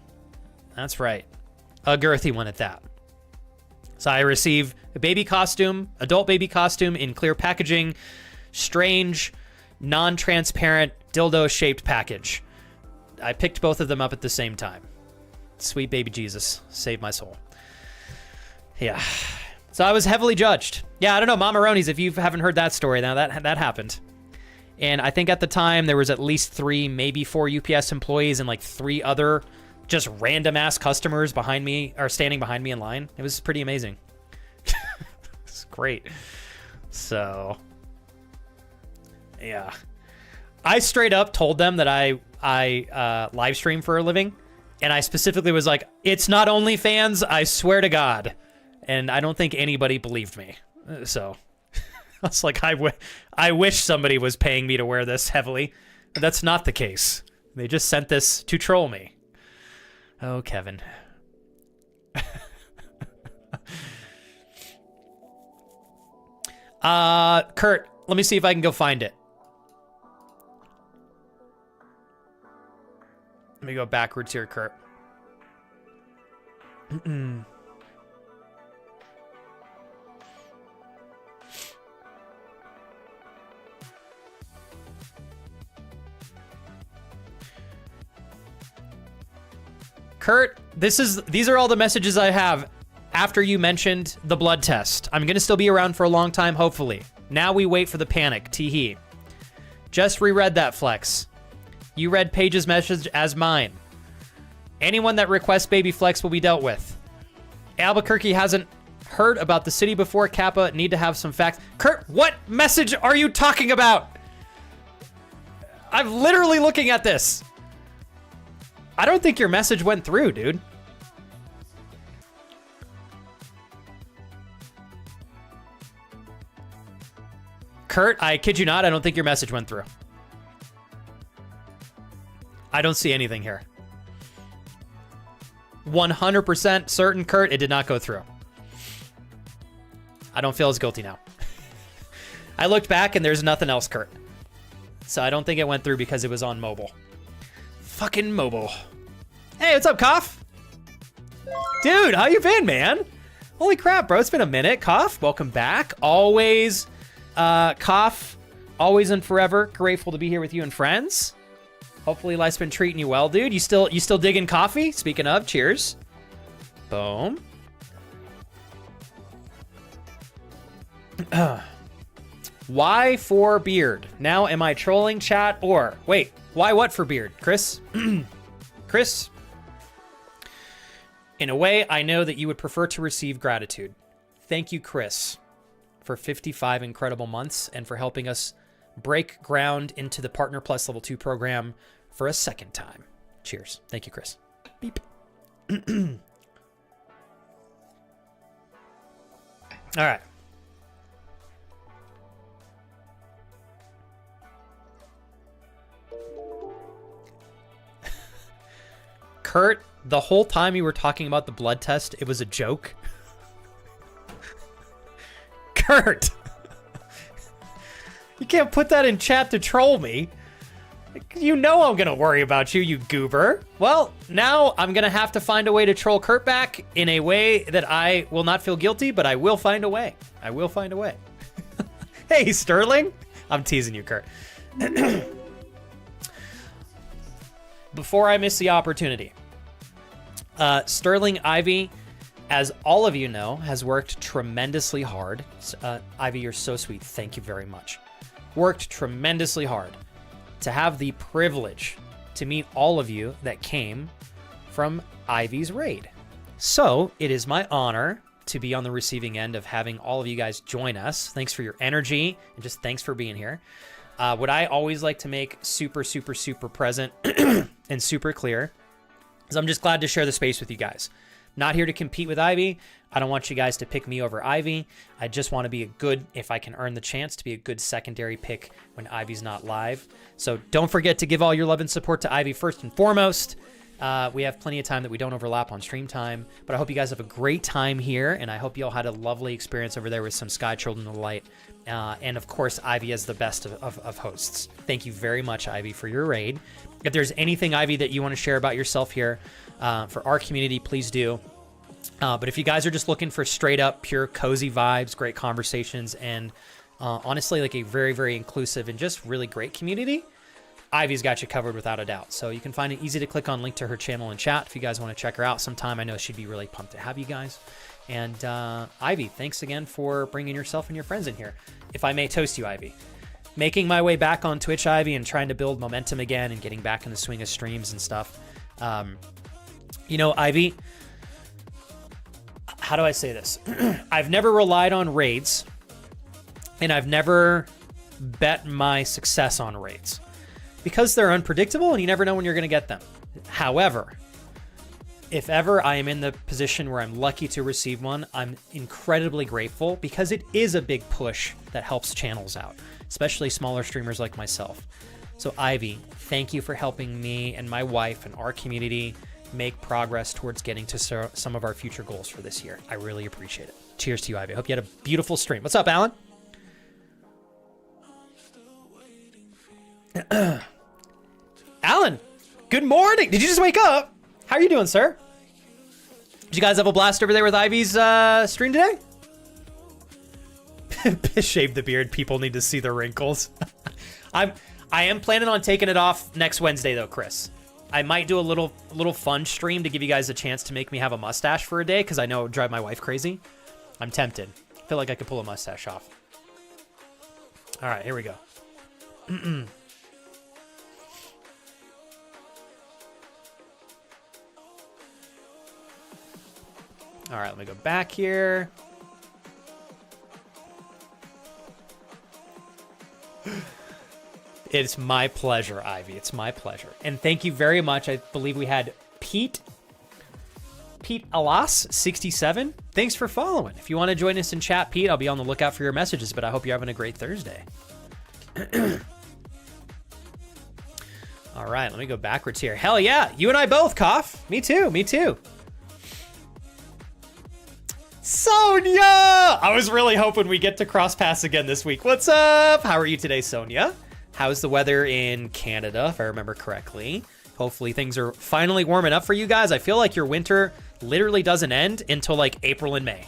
That's right. A girthy one at that. So I receive a baby costume, adult baby costume in clear packaging, strange, non-transparent, dildo-shaped package. I picked both of them up at the same time. Sweet baby Jesus, save my soul. Yeah. So I was heavily judged. Yeah, I don't know, Mamaronis, if you haven't heard that story, now that happened. And I think at the time there was at least 3, maybe 4 UPS employees and like 3 other just random ass customers behind me or standing behind me in line. It was pretty amazing. It's great. So, yeah. I straight up told them that I live stream for a living, and I specifically was like, it's not OnlyFans, I swear to God. And I don't think anybody believed me. So I was like, I wish somebody was paying me to wear this heavily, but that's not the case. They just sent this to troll me. Oh, Kevin. Kurt, let me see if I can go find it. Let me go backwards here, Kurt. Kurt, these are all the messages I have after you mentioned the blood test. I'm going to still be around for a long time, hopefully. Now we wait for the panic. Tee-hee. Just reread that, Flex. You read Paige's message as mine. Anyone that requests Baby Flex will be dealt with. Albuquerque hasn't heard about the city before. Kappa need to have some facts. Kurt, what message are you talking about? I'm literally looking at this. I don't think your message went through, dude. Kurt, I kid you not, I don't think your message went through. I don't see anything here. 100% certain, Kurt, it did not go through. I don't feel as guilty now. I looked back and there's nothing else, Kurt. So I don't think it went through because it was on mobile. Fucking mobile. Hey, what's up, Koff? Dude, how you been, man? Holy crap, bro. It's been a minute. Koff, welcome back. Always, Koff, always and forever grateful to be here with you and friends. Hopefully life's been treating you well, dude. You still digging coffee? Speaking of, cheers. Boom. Why for beard? Now am I trolling chat or... Wait, why what for beard? Chris? Chris? In a way, I know that you would prefer to receive gratitude. Thank you, Chris, for 55 incredible months and for helping us break ground into the Partner Plus Level 2 program for a second time. Cheers. Thank you, Chris. Beep. All right. Kurt, the whole time you were talking about the blood test, it was a joke. Kurt! You can't put that in chat to troll me. You know I'm gonna worry about you, you goober. Well, now I'm gonna have to find a way to troll Kurt back in a way that I will not feel guilty, but I will find a way. I will find a way. Hey, Sterling. I'm teasing you, Kurt. Before I miss the opportunity, Sterling Ivy, as all of you know, has worked tremendously hard. Ivy, you're so sweet. Thank you very much. Worked tremendously hard to have the privilege to meet all of you that came from Ivy's raid. So it is my honor to be on the receiving end of having all of you guys join us. Thanks for your energy and just thanks for being here. What I always like to make super, super, super present and super clear is I'm just glad to share the space with you guys. Not here to compete with Ivy. I don't want you guys to pick me over Ivy. I just want to be a good, if I can earn the chance, to be a good secondary pick when Ivy's not live. So don't forget to give all your love and support to Ivy first and foremost. We have plenty of time that we don't overlap on stream time, but I hope you guys have a great time here, and I hope you all had a lovely experience over there with some Sky Children of the Light. And of course, Ivy is the best of hosts. Thank you very much, Ivy, for your raid. If there's anything, Ivy, that you want to share about yourself here for our community, please do. But if you guys are just looking for straight up, pure, cozy vibes, great conversations, and honestly, like a very, very inclusive and just really great community, Ivy's got you covered without a doubt. So you can find it easy to click on link to her channel in chat if you guys want to check her out sometime. I know she'd be really pumped to have you guys. And Ivy, thanks again for bringing yourself and your friends in here. If I may toast you, Ivy. Making my way back on Twitch, Ivy, and trying to build momentum again and getting back in the swing of streams and stuff. You know, Ivy, how do I say this? I've never relied on raids, and I've never bet my success on raids because they're unpredictable and you never know when you're going to get them. However, if ever I am in the position where I'm lucky to receive one, I'm incredibly grateful because it is a big push that helps channels out, especially smaller streamers like myself. So Ivy, thank you for helping me and my wife and our community make progress towards getting to some of our future goals for this year. I really appreciate it. Cheers to you, Ivy. I hope you had a beautiful stream. What's up, Alan? Alan, good morning. Did you just wake up? How are you doing, sir? Did you guys have a blast over there with Ivy's stream today? Shave the beard. People need to see the wrinkles. I am planning on taking it off next Wednesday, though, Chris. I might do a little fun stream to give you guys a chance to make me have a mustache for a day, because I know it would drive my wife crazy. I'm tempted. I feel like I could pull a mustache off. All right, here we go. All right, let me go back here. It's my pleasure, Ivy. It's my pleasure. And thank you very much. I believe we had Pete, Pete Alas 67. Thanks for following. If you want to join us in chat, Pete, I'll be on the lookout for your messages, but I hope you're having a great Thursday. All right, let me go backwards here. Hell yeah, you and I both, Cough. Me too, me too. Sonia! I was really hoping we get to cross paths again this week. What's up? How are you today, Sonia? How's the weather in Canada, if I remember correctly? Hopefully things are finally warming up for you guys. I feel like your winter literally doesn't end until like April and May.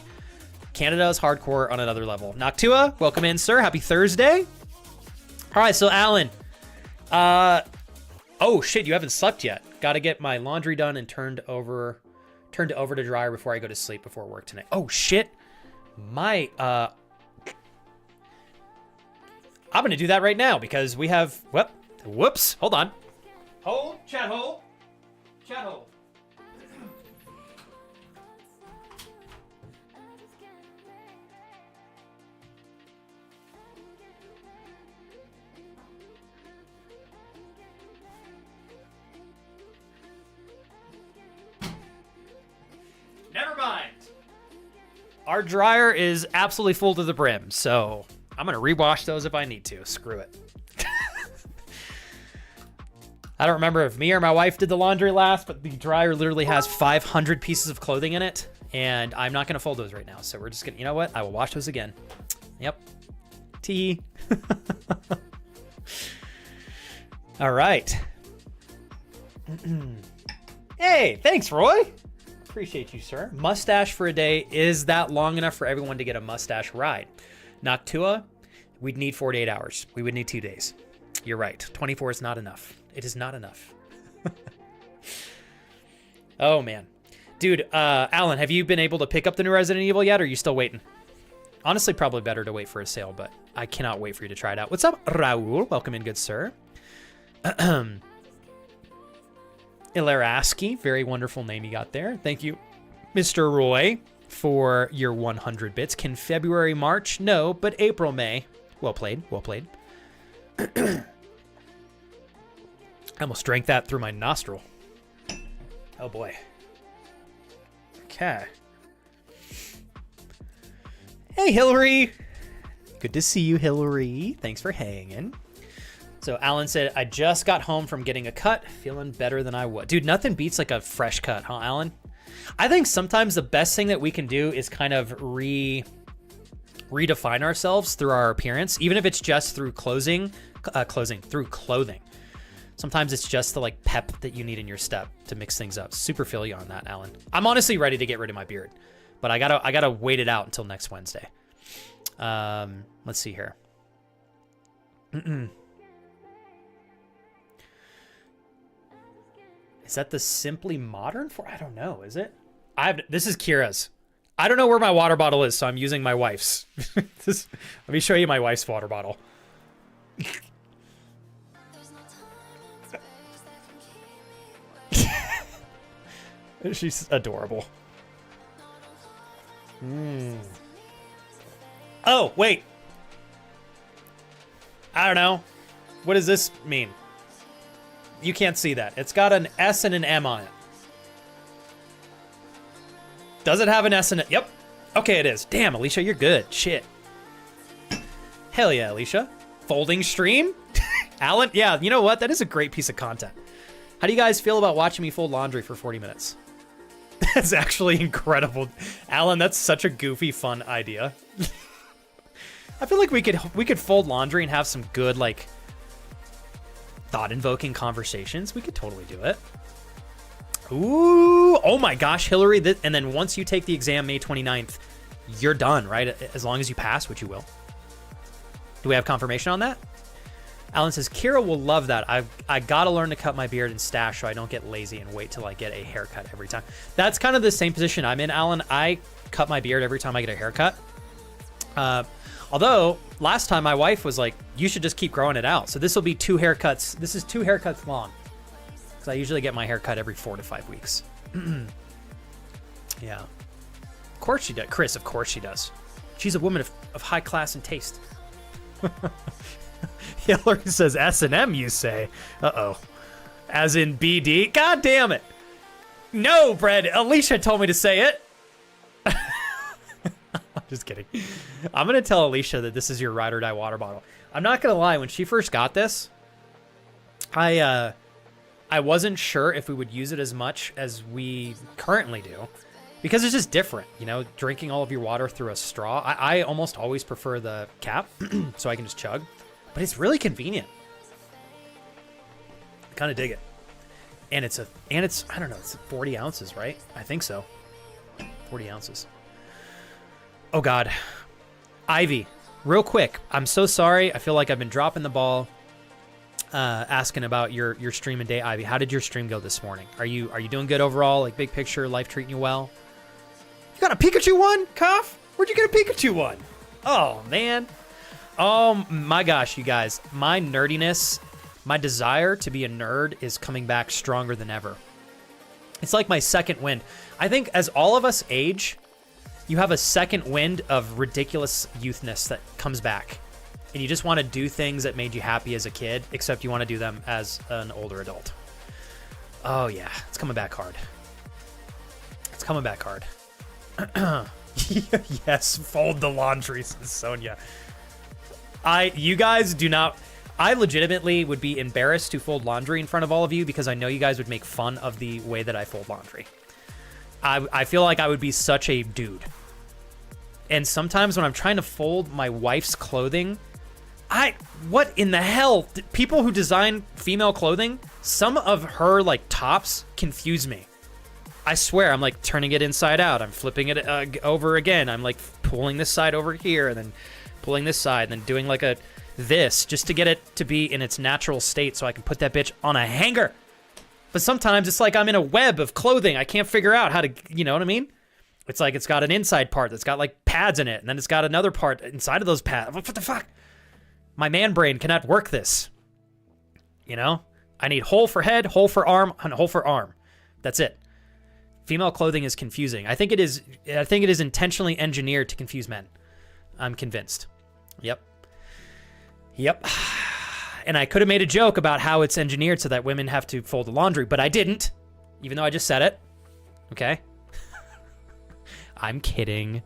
Canada is hardcore on another level. Noctua, welcome in, sir. Happy Thursday. All right, so Alan. Oh shit, you haven't slept yet. Got to get my laundry done and turned over to dryer before I go to sleep before work tonight. Oh shit. My I'm going to do that right now because we have whoops. Hold on. Hold, chat hold. Chat hold. Never mind. Our dryer is absolutely full to the brim, so I'm gonna rewash those if I need to. Screw it. I don't remember if me or my wife did the laundry last, but the dryer literally has 500 pieces of clothing in it, and I'm not gonna fold those right now. So we're just gonna, you know what? I will wash those again. Yep. T. All right. Hey, thanks, Roy. Appreciate you, sir. Mustache for a day. Is that long enough for everyone to get a mustache ride? Noctua, we'd need 48 hours. We would need 2 days. You're right. 24 is not enough. It is not enough. Oh, man. Dude, Alan, have you been able to pick up the new Resident Evil yet, or are you still waiting? Honestly, probably better to wait for a sale, but I cannot wait for you to try it out. What's up, Raul? Welcome in, good sir. Ilaraski, very wonderful name you got there. Thank you, Mr. Roy, for your 100 bits. Can February, March? No, but April, May. Well played, well played. I almost drank that through my nostril. Oh boy. Okay. Hey, Hillary. Good to see you, Hillary. Thanks for hanging. So Alan said, I just got home from getting a cut, feeling better than I was. Dude, nothing beats like a fresh cut, huh, Alan? I think sometimes the best thing that we can do is kind of redefine ourselves through our appearance, even if it's just through through clothing. Sometimes it's just the like pep that you need in your step to mix things up. Super feel you on that, Alan. I'm honestly ready to get rid of my beard, but I gotta wait it out until next Wednesday. Let's see here. Is that the Simply Modern for? I don't know. Is it? This is Kira's. I don't know where my water bottle is, so I'm using my wife's. Let me show you my wife's water bottle. She's adorable. Oh, wait. I don't know. What does this mean? You can't see that. It's got an S and an M on it. Does it have an S in it? Yep. Okay, it is. Damn, Alicia, you're good. Shit. Hell yeah, Alicia. Folding stream? Alan? Yeah, you know what? That is a great piece of content. How do you guys feel about watching me fold laundry for 40 minutes? That's actually incredible. Alan, that's such a goofy, fun idea. I feel like we could fold laundry and have some good, like, thought-invoking conversations. We could totally do it. Ooh, oh my gosh, Hillary. And then once you take the exam May 29th, you're done, right? As long as you pass, which you will. Do we have confirmation on that? Alan says, Kira will love that. I gotta learn to cut my beard and stash so I don't get lazy and wait till I get a haircut every time. That's kind of the same position I'm in, Alan. I cut my beard every time I get a haircut. Although, last time my wife was like, you should just keep growing it out. So this will be 2 haircuts. This is 2 haircuts long. Because I usually get my hair cut every 4 to 5 weeks. Yeah. Of course she does. Chris, of course she does. She's a woman of high class and taste. Hillary says S&M, you say. Uh-oh. As in BD? God damn it. No, Bread. Alicia told me to say it. I'm just kidding. I'm going to tell Alicia that this is your ride or die water bottle. I'm not going to lie. When she first got this, I wasn't sure if we would use it as much as we currently do because it's just different, you know, drinking all of your water through a straw. I almost always prefer the cap so I can just chug, but it's really convenient. I kind of dig it. And it's I don't know, it's 40 ounces, right? I think so. 40 ounces. Oh God. Ivy, real quick. I'm so sorry. I feel like I've been dropping the ball. Asking about your stream and day, Ivy. How did your stream go this morning? Are you doing good overall? Like big picture, life treating you well? You got a Pikachu one, Cough? Where'd you get a Pikachu one? Oh man. Oh my gosh, you guys. My nerdiness, my desire to be a nerd is coming back stronger than ever. It's like my second wind. I think as all of us age, you have a second wind of ridiculous youthness that comes back. And you just want to do things that made you happy as a kid, except you want to do them as an older adult. Oh yeah, it's coming back hard. It's coming back hard. Yes, fold the laundry, says Sonia. You guys do not... I legitimately would be embarrassed to fold laundry in front of all of you because I know you guys would make fun of the way that I fold laundry. I feel like I would be such a dude. And sometimes when I'm trying to fold my wife's clothing... what in the hell? People who design female clothing, some of her like tops confuse me. I swear, I'm like turning it inside out. I'm flipping it over again. I'm like pulling this side over here and then pulling this side and then doing like this just to get it to be in its natural state so I can put that bitch on a hanger. But sometimes it's like I'm in a web of clothing. I can't figure out how to, you know what I mean? It's like it's got an inside part that's got like pads in it and then it's got another part inside of those pads. What the fuck? My man brain cannot work this. You know? I need hole for head, hole for arm, and hole for arm. That's it. Female clothing is confusing. I think it is intentionally engineered to confuse men. I'm convinced. Yep. And I could have made a joke about how it's engineered so that women have to fold the laundry, but I didn't. Even though I just said it. Okay? I'm kidding.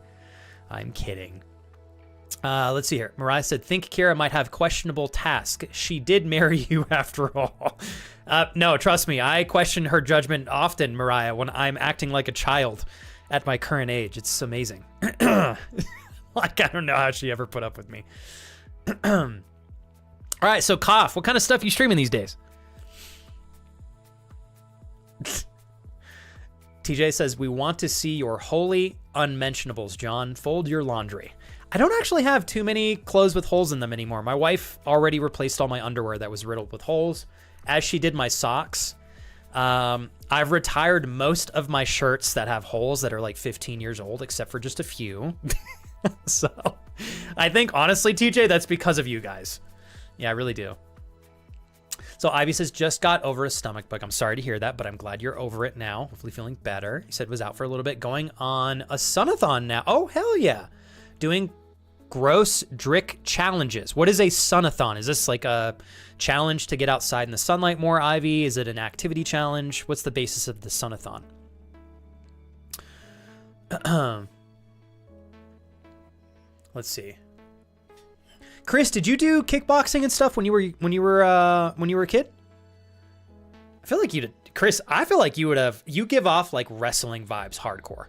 Let's see here. Mariah said, think Kira might have questionable task. She did marry you after all. No, trust me. I question her judgment often, Mariah, when I'm acting like a child at my current age. It's amazing. Like, I don't know how she ever put up with me. All right, so Cough, what kind of stuff you streaming these days? TJ says, we want to see your holy unmentionables, John. Fold your laundry. I don't actually have too many clothes with holes in them anymore. My wife already replaced all my underwear that was riddled with holes, as she did my socks. I've retired most of my shirts that have holes that are like 15 years old, except for just a few. So I think, honestly, TJ, that's because of you guys. Yeah, I really do. So Ivy says, just got over a stomach bug. I'm sorry to hear that, but I'm glad you're over it now. Hopefully feeling better. He said was out for a little bit. Going on a sunathon now. Oh, hell yeah. Doing gross drick challenges. What is a sunathon? Is this like a challenge to get outside in the sunlight more, Ivy? Is it an activity challenge? What's the basis of the sunathon? Let's see. Chris, did you do kickboxing and stuff when you were a kid? I feel like you did. Chris, I feel like you would have. You give off like wrestling vibes, hardcore.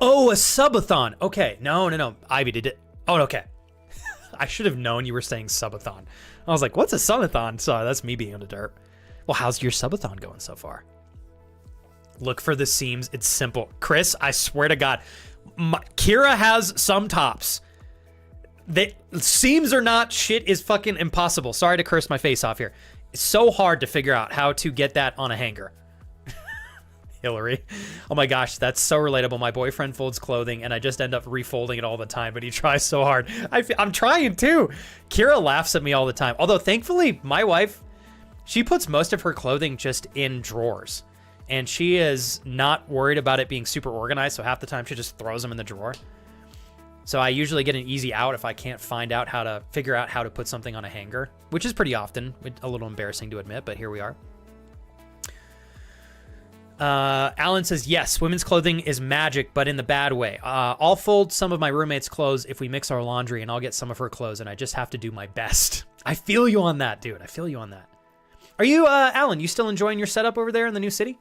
Oh, a subathon. Okay, no. Ivy did it. Oh, okay. I should have known you were saying subathon. I was like, what's a subathon? So that's me being on the dirt. Well, how's your subathon going so far? Look for the seams. It's simple. Chris, I swear to God, Kira has some tops. The seams or not, shit is fucking impossible. Sorry to curse my face off here. It's so hard to figure out how to get that on a hanger. Hillary. Oh my gosh, that's so relatable. My boyfriend folds clothing and I just end up refolding it all the time, but he tries so hard. I'm trying too. Kira laughs at me all the time. Although thankfully, my wife, she puts most of her clothing just in drawers. And she is not worried about it being super organized, so half the time she just throws them in the drawer. So I usually get an easy out if I can't figure out how to put something on a hanger, which is pretty often. A little embarrassing to admit, but here we are. Alan says, yes, women's clothing is magic, but in the bad way. I'll fold some of my roommate's clothes if we mix our laundry, and I'll get some of her clothes, and I just have to do my best. I feel you on that, dude. I feel you on that. Are you, Alan, you still enjoying your setup over there in the new city?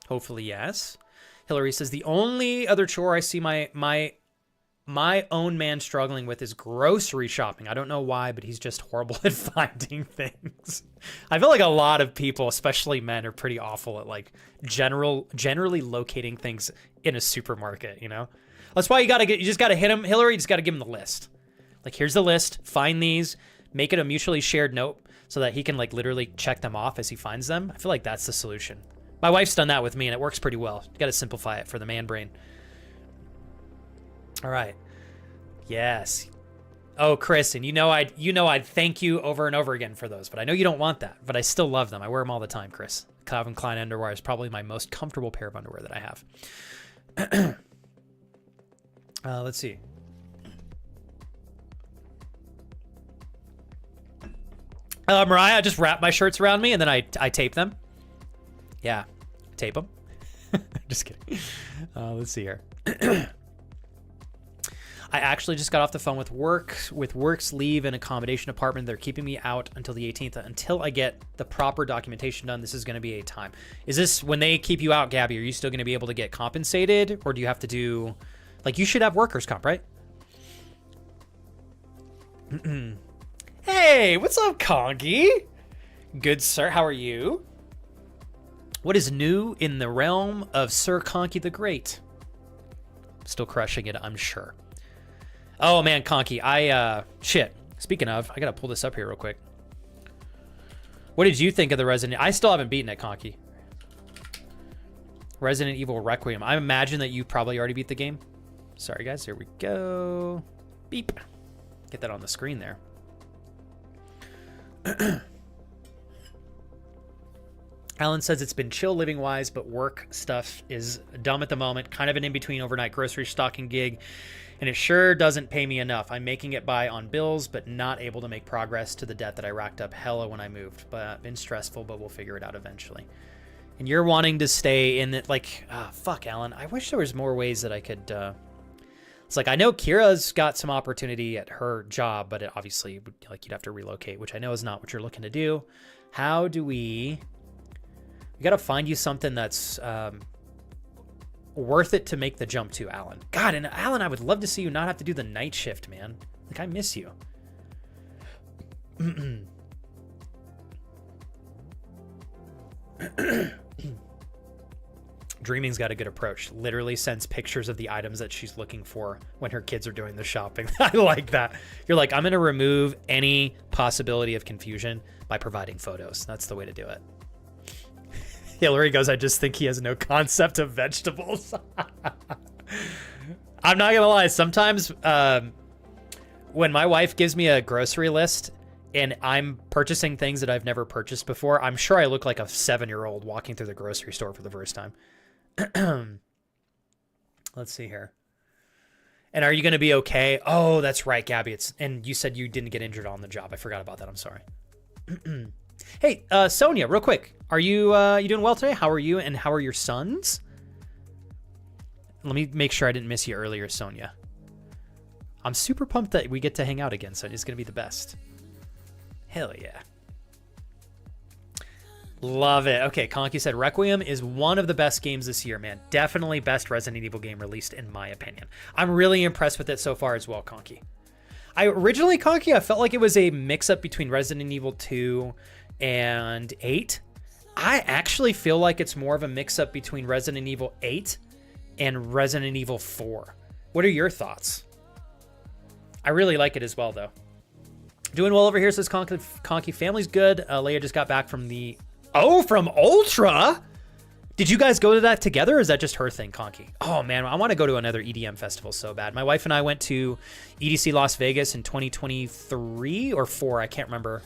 Hopefully, yes. Hillary says, the only other chore I see my own man struggling with is grocery shopping. I don't know why, but he's just horrible at finding things. I feel like a lot of people, especially men, are pretty awful at like generally locating things in a supermarket, you know? That's why you just gotta hit him, Hillary, you just gotta give him the list. Like, here's the list, find these, make it a mutually shared note so that he can like literally check them off as he finds them. I feel like that's the solution. My wife's done that with me and it works pretty well. You gotta simplify it for the man brain. All right. Yes. Oh, Chris, and you know I'd thank you over and over again for those, but I know you don't want that, but I still love them. I wear them all the time, Chris. Calvin Klein underwear is probably my most comfortable pair of underwear that I have. Let's see. Mariah, I just wrap my shirts around me and then I tape them. Yeah, tape them. Just kidding. Let's see here. I actually just got off the phone with work's leave and accommodation department. They're keeping me out until the 18th until I get the proper documentation done. This is going to be a time. Is this when they keep you out, Gabby? Are you still going to be able to get compensated, or do you have to do like you should have workers' comp, right? Hey, what's up, Conky? Good sir, how are you? What is new in the realm of Sir Conky the Great? Still crushing it, I'm sure. Oh man, Conky, shit. Speaking of, I gotta pull this up here real quick. What did you think of the Resident? I still haven't beaten it, Conky. Resident Evil Requiem. I imagine that you probably already beat the game. Sorry guys, here we go. Beep. Get that on the screen there. Alan says it's been chill living wise, but work stuff is dumb at the moment. Kind of an in-between overnight grocery stocking gig, and it sure doesn't pay me enough. I'm making it by on bills, but not able to make progress to the debt that I racked up hella when I moved. But been stressful, but we'll figure it out eventually. And you're wanting to stay in it, like, fuck, Alan. I wish there was more ways that I could. It's like I know Kira's got some opportunity at her job, but it obviously, like, you'd have to relocate, which I know is not what you're looking to do. How do we? We got to find you something that's worth it to make the jump to, Alan. God, and Alan, I would love to see you not have to do the night shift, man. Like, I miss you. Dreaming's got a good approach. Literally sends pictures of the items that she's looking for when her kids are doing the shopping. I like that. You're like, I'm going to remove any possibility of confusion by providing photos. That's the way to do it. Hillary goes, I just think he has no concept of vegetables. I'm not gonna lie, sometimes when my wife gives me a grocery list and I'm purchasing things that I've never purchased before, I'm sure I look like a 7-year-old walking through the grocery store for the first time. Let's see here. And are you gonna be okay? Oh, that's right, Gabby. And you said you didn't get injured on the job. I forgot about that. I'm sorry. Hey, Sonia, real quick. Are you doing well today? How are you, and how are your sons? Let me make sure I didn't miss you earlier, Sonia. I'm super pumped that we get to hang out again, Sonia. It's going to be the best. Hell yeah. Love it. Okay, Conky said Requiem is one of the best games this year, man. Definitely best Resident Evil game released, in my opinion. I'm really impressed with it so far as well, Conky. Originally, Conky, I felt like it was a mix-up between Resident Evil 2 and 8. I actually feel like it's more of a mix-up between Resident Evil 8 and Resident Evil 4. What are your thoughts? I really like it as well, though. Doing well over here, says Conky. Family's good. Leia just got back from the... Oh, from Ultra? Did you guys go to that together, or is that just her thing, Conky? Oh, man, I want to go to another EDM festival so bad. My wife and I went to EDC Las Vegas in 2023 or 4. I can't remember.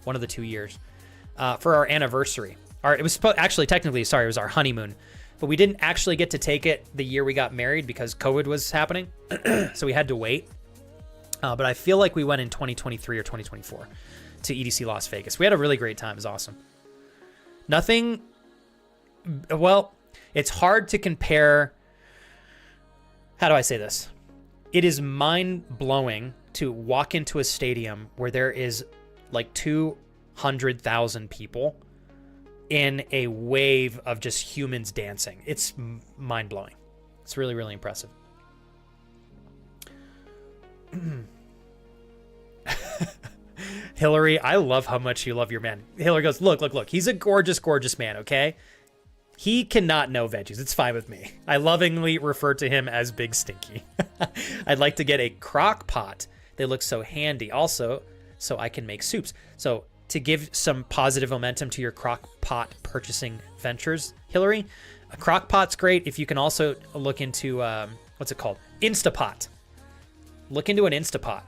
One of the 2 years. For our anniversary. It was actually technically, sorry, it was our honeymoon, but we didn't actually get to take it the year we got married because COVID was happening. So we had to wait. But I feel like we went in 2023 or 2024 to EDC Las Vegas. We had a really great time. It was awesome. Nothing. Well, it's hard to compare. How do I say this? It is mind-blowing to walk into a stadium where there is like 200,000 people in a wave of just humans dancing. It's mind-blowing. It's really, really impressive. Hillary, I love how much you love your man. Hillary goes, look. He's a gorgeous, gorgeous man, okay? He cannot know veggies. It's fine with me. I lovingly refer to him as Big Stinky. I'd like to get a crock pot. They look so handy. Also, so I can make soups. So to give some positive momentum to your crock pot purchasing ventures, Hillary, a crock pot's great. If you can also look into, what's it called? Instapot. Look into an Instapot.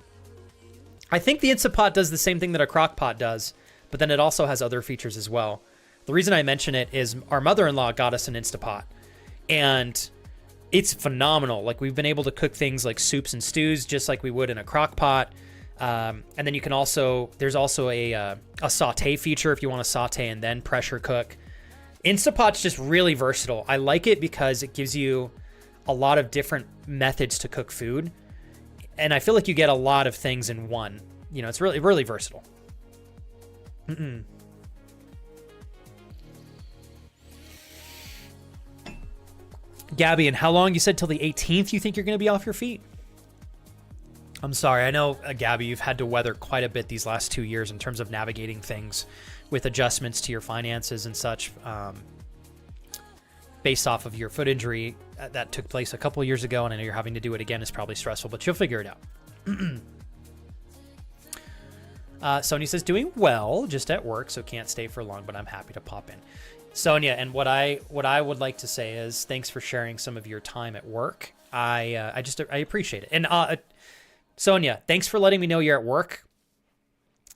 I think the Instapot does the same thing that a crock pot does, but then it also has other features as well. The reason I mention it is our mother-in-law got us an Instapot, and it's phenomenal. Like, we've been able to cook things like soups and stews just like we would in a crock pot. And then you can also, there's also a saute feature if you want to saute and then pressure cook. Instapot's just really versatile. I like it because it gives you a lot of different methods to cook food. And I feel like you get a lot of things in one. You know, it's really, really versatile. Gabby, and how long? You said till the 18th you think you're going to be off your feet? I'm sorry. I know, Gabby, you've had to weather quite a bit these last 2 years in terms of navigating things with adjustments to your finances and such, based off of your foot injury that took place a couple of years ago, and I know you're having to do it again. It's probably stressful, but you'll figure it out. Sonia says, doing well, just at work, so can't stay for long, but I'm happy to pop in. Sonia, and what I would like to say is thanks for sharing some of your time at work. I appreciate it. And Sonia, thanks for letting me know you're at work,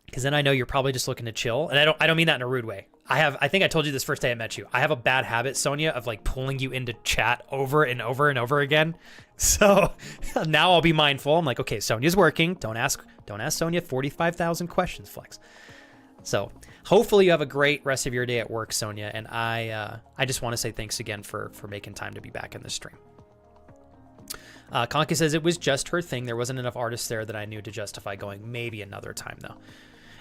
because then I know you're probably just looking to chill. And I don't mean that in a rude way. I think I told you this first day I met you. I have a bad habit, Sonia, of like pulling you into chat over and over and over again. So now I'll be mindful. I'm like, okay, Sonia's working. Don't ask Sonia 45,000 questions, Flex. So hopefully you have a great rest of your day at work, Sonia. And I just want to say thanks again for making time to be back in the stream. Conky says it was just her thing. There wasn't enough artists there that I knew to justify going. Maybe another time though.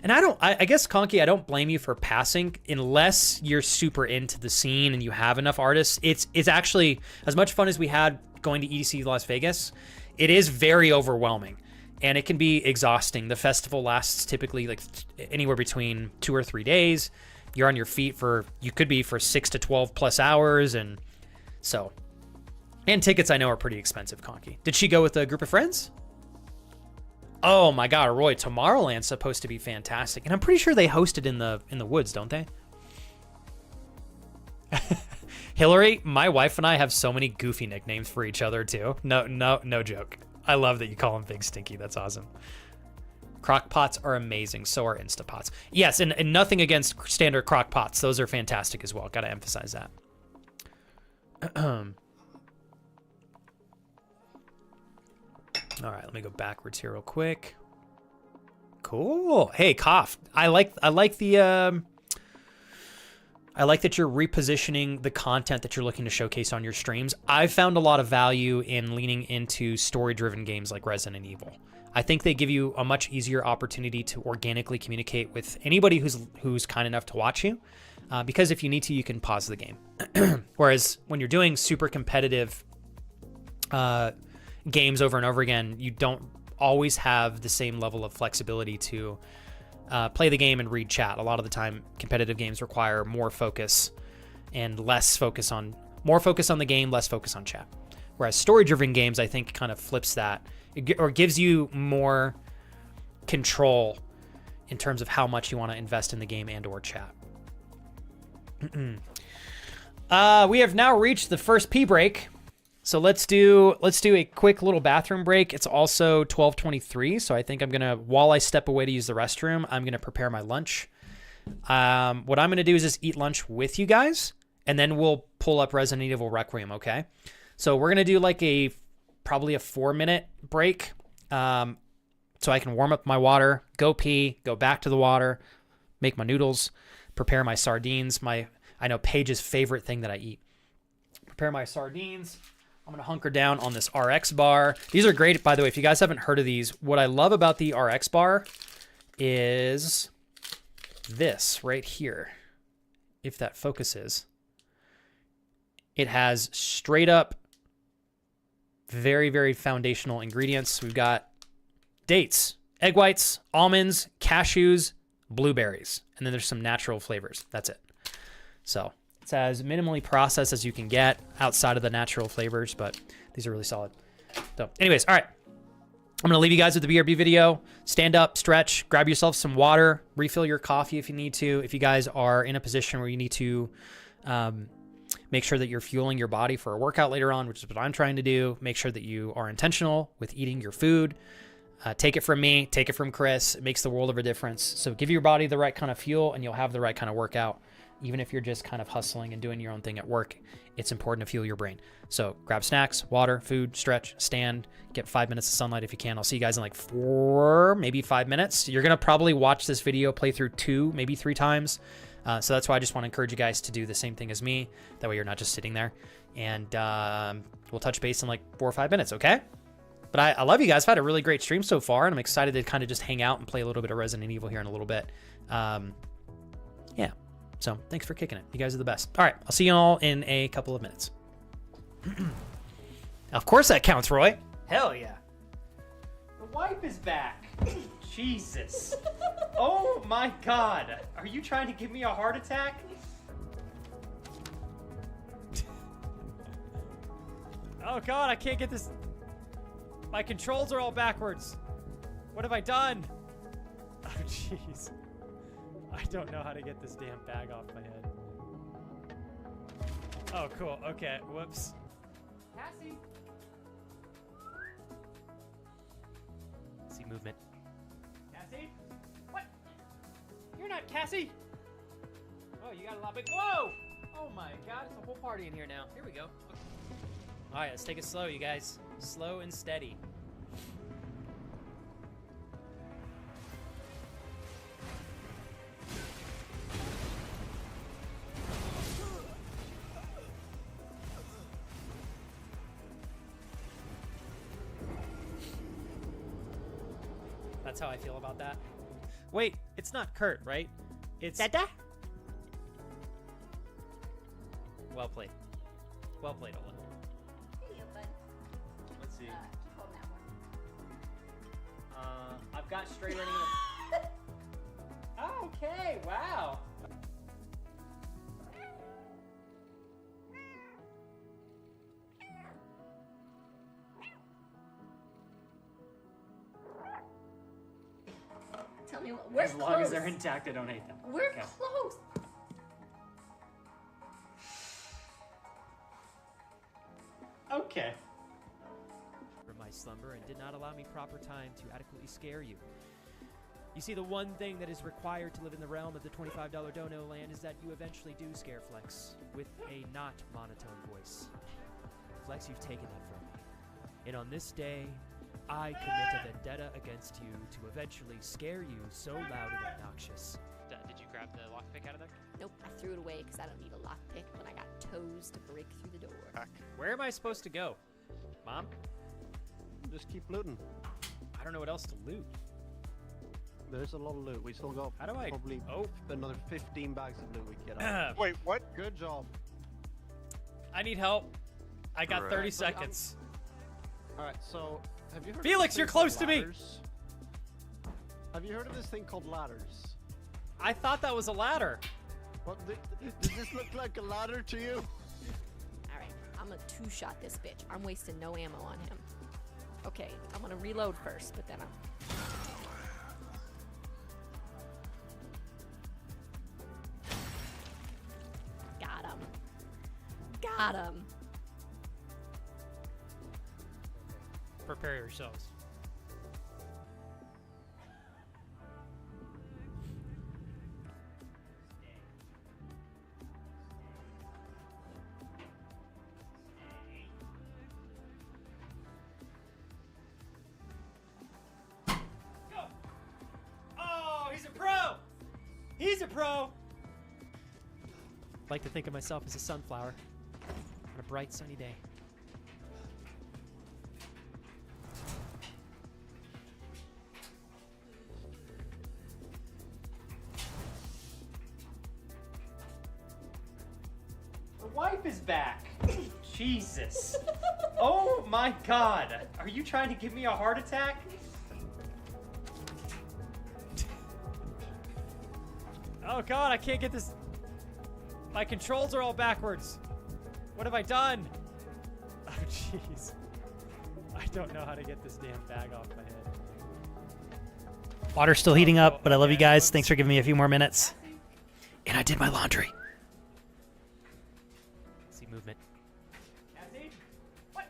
And I guess, Conky, I don't blame you for passing unless you're super into the scene and you have enough artists. It's actually, as much fun as we had going to EDC Las Vegas, it is very overwhelming and it can be exhausting. The festival lasts typically like anywhere between 2 or 3 days. You're on your feet you could be for 6 to 12 plus hours. And so, and tickets I know are pretty expensive, Conky. Did she go with a group of friends? Oh my God, Roy, Tomorrowland's supposed to be fantastic. And I'm pretty sure they host it in the woods, don't they? Hillary, my wife and I have so many goofy nicknames for each other too. No joke. I love that you call him Big Stinky. That's awesome. Crock pots are amazing. So are Instapots. Yes, and nothing against standard crock pots. Those are fantastic as well. Got to emphasize that. All right, let me go backwards here real quick. Cool. Hey, Cough. I like that you're repositioning the content that you're looking to showcase on your streams. I've found a lot of value in leaning into story-driven games like Resident Evil. I think they give you a much easier opportunity to organically communicate with anybody who's kind enough to watch you, because if you need to, you can pause the game. Whereas when you're doing super competitive games over and over again, you don't always have the same level of flexibility to play the game and read chat. A lot of the time, competitive games require more focus and more focus on the game, less focus on chat. Whereas story-driven games, I think, kind of flips that, or gives you more control in terms of how much you want to invest in the game and/or chat. We have now reached the first pee break. So let's do a quick little bathroom break. It's also 12:23, so I think while I step away to use the restroom, I'm gonna prepare my lunch. What I'm gonna do is just eat lunch with you guys, and then we'll pull up Resident Evil Requiem, okay? So we're gonna do like probably a 4-minute break, so I can warm up my water, go pee, go back to the water, make my noodles, prepare my sardines. I know Paige's favorite thing that I eat. Prepare my sardines. I'm going to hunker down on this RX bar. These are great, by the way. If you guys haven't heard of these, what I love about the RX bar is this right here. If that focuses. It has straight up very, very foundational ingredients. We've got dates, egg whites, almonds, cashews, blueberries, and then there's some natural flavors. That's it. So it's as minimally processed as you can get outside of the natural flavors, but these are really solid. So anyways, all right. I'm going to leave you guys with the BRB video. Stand up, stretch, grab yourself some water, refill your coffee if you need to. If you guys are in a position where you need to make sure that you're fueling your body for a workout later on, which is what I'm trying to do. Make sure that you are intentional with eating your food. Take it from me, take it from Chris. It makes the world of a difference. So give your body the right kind of fuel and you'll have the right kind of workout. Even if you're just kind of hustling and doing your own thing at work, it's important to fuel your brain. So grab snacks, water, food, stretch, stand, get 5 minutes of sunlight if you can. I'll see you guys in like 4, maybe 5 minutes. You're going to probably watch this video play through 2, maybe 3 times. So that's why I just want to encourage you guys to do the same thing as me. That way you're not just sitting there. And we'll touch base in like 4 or 5 minutes, okay? But I love you guys. I've had a really great stream so far, and I'm excited to kind of just hang out and play a little bit of Resident Evil here in a little bit. Yeah. So thanks for kicking it. You guys are the best. All right. I'll see you all in a couple of minutes. Of course that counts, Roy. Hell yeah. The wife is back. Jesus. Oh my God. Are you trying to give me a heart attack? Oh God, I can't get this. My controls are all backwards. What have I done? Oh jeez. I don't know how to get this damn bag off my head. Oh cool, okay, whoops. Cassie! See movement. Cassie? What? You're not Cassie! Oh, you got a lot big. Whoa! Oh my God, it's a whole party in here now. Here we go. Okay. All right, let's take it slow, you guys. Slow and steady. That's how I feel about that. Wait, it's not Kurt, right? It's Dada. Well played. Well played, Ola. Let's see. I've got straight running. Okay, wow. Tell me what. We're As long close. as they're intact, I don't hate them. We're Okay. close. Okay. From my slumber and did not allow me proper time to adequately scare you. You see, the one thing that is required to live in the realm of the $25 dono land is that you eventually do scare Flex with a not monotone voice. Flex, you've taken that from me. And on this day, I commit a vendetta against you to eventually scare you so loud and obnoxious. Did you grab the lockpick out of there? Nope, I threw it away because I don't need a lockpick when I got toes to break through the door. Where am I supposed to go? Mom? Just keep looting. I don't know what else to loot. There's a lot of loot. We still got How do I- probably Oh. another 15 bags of loot we can get out. Wait, what? Good job. I need help. I got Correct. 30 seconds. Alright, so have you heard Felix, of this you're thing called close to me. ladders? Have you heard of this thing called ladders? I thought that was a ladder. What, does this look like a ladder to you? Alright, I'm gonna two-shot this bitch. I'm wasting no ammo on him. Okay, I'm gonna reload first, but then I'm... Got him. Got him. Prepare yourselves. Go. Oh, he's a pro! He's pro! Like to think of myself as a sunflower on a bright sunny day. The wife is back. Jesus. Oh my God. Are you trying to give me a heart attack? Oh God, I can't get this. My controls are all backwards. What have I done? Oh jeez. I don't know how to get this damn bag off my head. Water's still heating up, but I love you guys. Thanks for giving me a few more minutes. And I did my laundry. See movement. Cassie? What?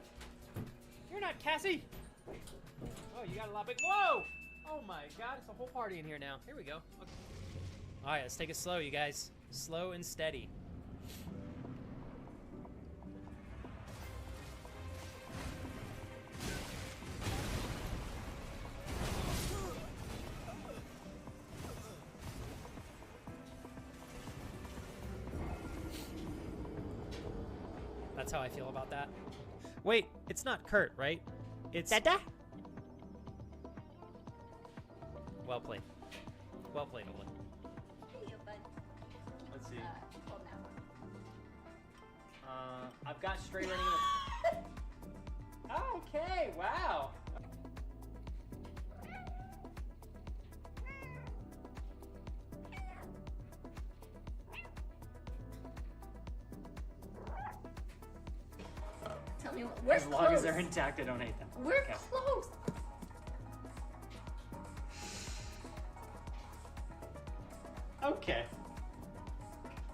You're not Cassie. Oh, you got a lot big. Whoa! Oh my God, it's a whole party in here now. Here we go. Okay. All right, let's take it slow, you guys. Slow and steady. That's how I feel about that. Wait, it's not Kurt, right? It's Dada? Well played. Well played, Olin. Let's see. I've got straight running in the... Okay, wow. Tell me, we're As long as they're intact, I don't hate them. We're Okay. close. Okay.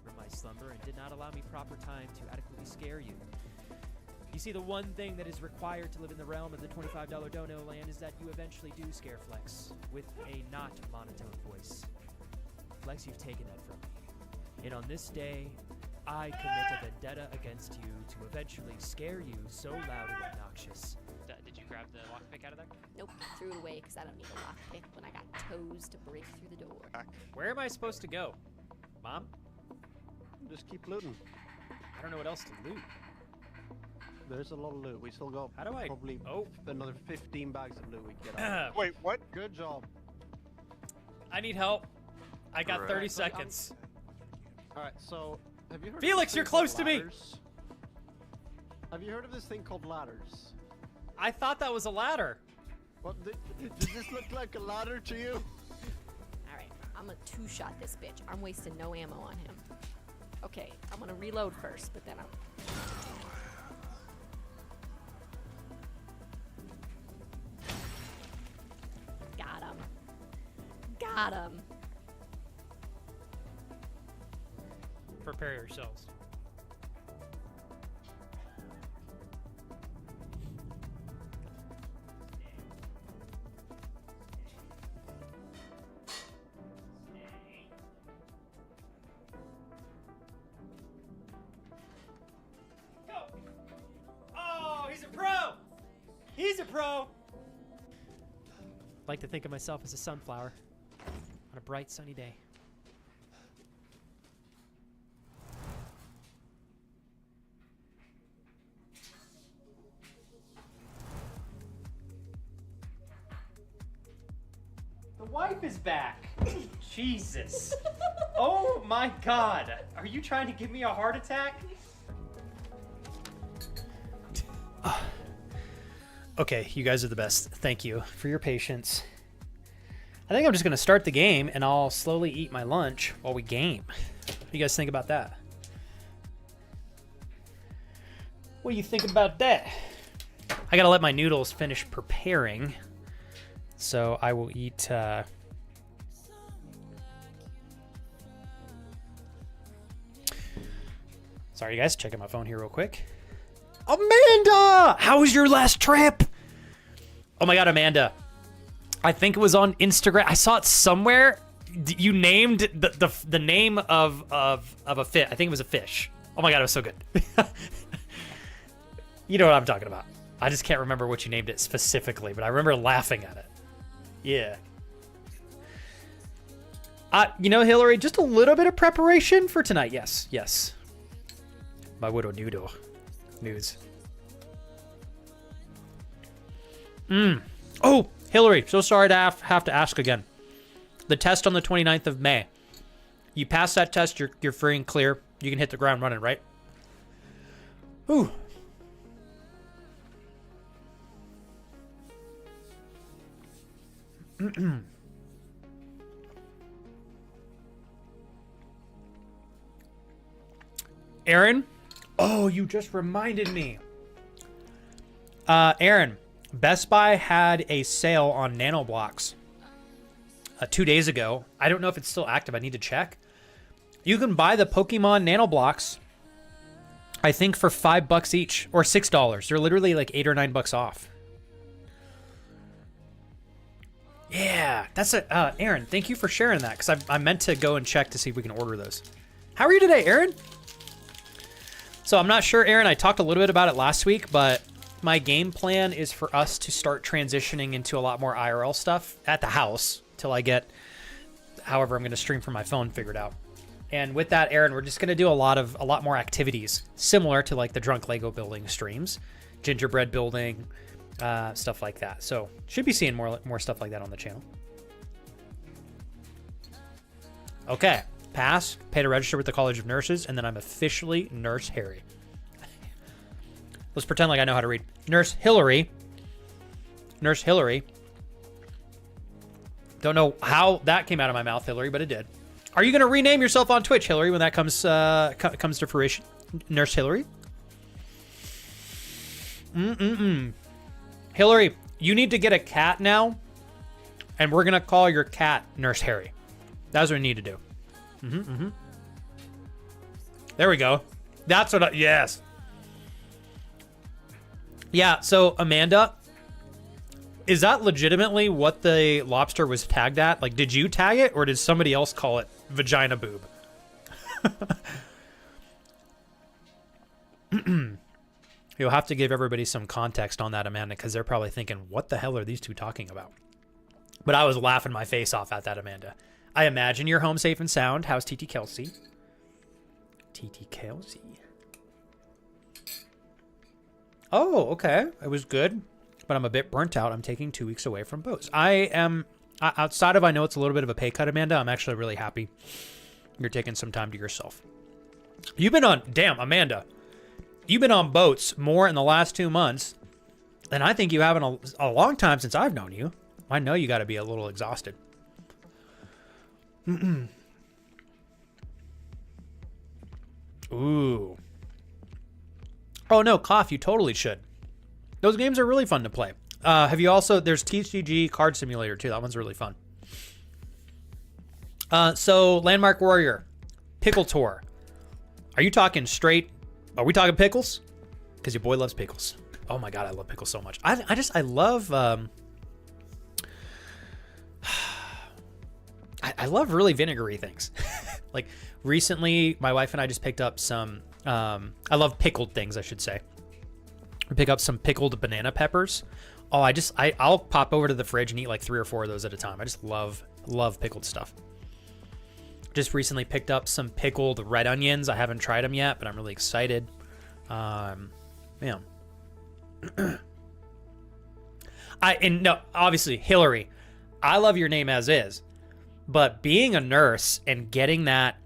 from my slumber and did not allow me proper time to adequately scare you. You see, the one thing that is required to live in the realm of the $25 dono land is that you eventually do scare Flex with a not monotone voice. Flex, you've taken that from me. And on this day, I commit a vendetta against you to eventually scare you so loud and obnoxious. Did you grab the lockpick out of there? Nope, threw it away because I don't need a lockpick when I got toes to break through the door. Where am I supposed to go? Mom? Just keep looting. I don't know what else to loot. There's a lot of loot. We still got How do I... probably Oh. another 15 bags of loot we can get out. Wait, what? Good job. I need help. I got Alright. 30 seconds. Alright, so have you heard Felix, of this you're thing called close to me. ladders? Have you heard of this thing called ladders? I thought that was a ladder. What does this look like a ladder to you? Alright, I'm gonna two-shot this bitch. I'm wasting no ammo on him. Okay, I'm gonna reload first, but then I'm... Got him. Got him. Prepare yourselves. Go! Oh, he's a pro! He's a pro! Like to think of myself as a sunflower on a bright sunny day. The wife is back. Jesus. Oh my God. Are you trying to give me a heart attack? Okay, you guys are the best. Thank you for your patience. I think I'm just going to start the game and I'll slowly eat my lunch while we game. What do you guys think about that? What do you think about that? I got to let my noodles finish preparing. So I will eat... Sorry, you guys. Checking my phone here real quick. Amanda! How was your last trip? Oh my God, Amanda. I think it was on Instagram. I saw it somewhere. You named the name of a fish. I think it was a fish. Oh my God, it was so good. You know what I'm talking about. I just can't remember what you named it specifically, but I remember laughing at it. Yeah. You know, Hillary, just a little bit of preparation for tonight. Yes, yes. My widow noodle news. Oh, Hillary, so sorry to have to ask again. The test on the 29th of May. You pass that test, you're free and clear. You can hit the ground running, right? Ooh. Aaron? Oh, you just reminded me. Aaron, Best Buy had a sale on nano blocks 2 days ago. I don't know if it's still active. I need to check. You can buy the Pokemon nano blocks, I think, for $5 each or $6. They're literally like $8 or $9 off. Yeah, that's it. Aaron, thank you for sharing that, because I meant to go and check to see if we can order those. How are you today, Aaron? So I'm not sure, Aaron. I talked a little bit about it last week, but my game plan is for us to start transitioning into a lot more IRL stuff at the house till I get however I'm going to stream from my phone figured out. And with that, Aaron, we're just going to do a lot more activities similar to like the drunk Lego building streams, gingerbread building, stuff like that. So should be seeing more stuff like that on the channel. Okay, pass, pay to register with the College of Nurses, and then I'm officially Nurse Harry. Let's pretend like I know how to read. Nurse Hillary. Nurse Hillary. Don't know how that came out of my mouth, Hillary, but it did. Are you going to rename yourself on Twitch, Hillary, when that comes to fruition? Nurse Hillary? Hillary, you need to get a cat now, and we're going to call your cat Nurse Harry. That's what we need to do. There we go. That's what yes. Yeah, so Amanda, is that legitimately what the lobster was tagged at? Like, did you tag it, or did somebody else call it vagina boob? You'll have to give everybody some context on that, Amanda, because they're probably thinking, what the hell are these two talking about? But I was laughing my face off at that, Amanda. I imagine you're home safe and sound. How's TT Kelsey? TT Kelsey. Oh, okay. It was good, but I'm a bit burnt out. I'm taking 2 weeks away from boats. I am, outside of I know it's a little bit of a pay cut, Amanda, I'm actually really happy you're taking some time to yourself. You've been on, damn, Amanda, you've been on boats more in the last 2 months than I think you have in a long time since I've known you. I know you got to be a little exhausted. Ooh. Oh no, Cough, you totally should. Those games are really fun to play. Have you also, there's TCG Card Simulator too. That one's really fun. So Landmark Warrior, Pickle Tour. Are you talking straight? Are we talking pickles? Because your boy loves pickles. Oh my God, I love pickles so much. I love, I love really vinegary things. Like recently, my wife and I just picked up some, I love pickled things, I should say. Pick up some pickled banana peppers. Oh, I'll pop over to the fridge and eat like 3 or 4 of those at a time. I just love pickled stuff. Just recently picked up some pickled red onions. I haven't tried them yet, but I'm really excited. Yeah. No, obviously, Hillary, I love your name as is, but being a nurse and getting that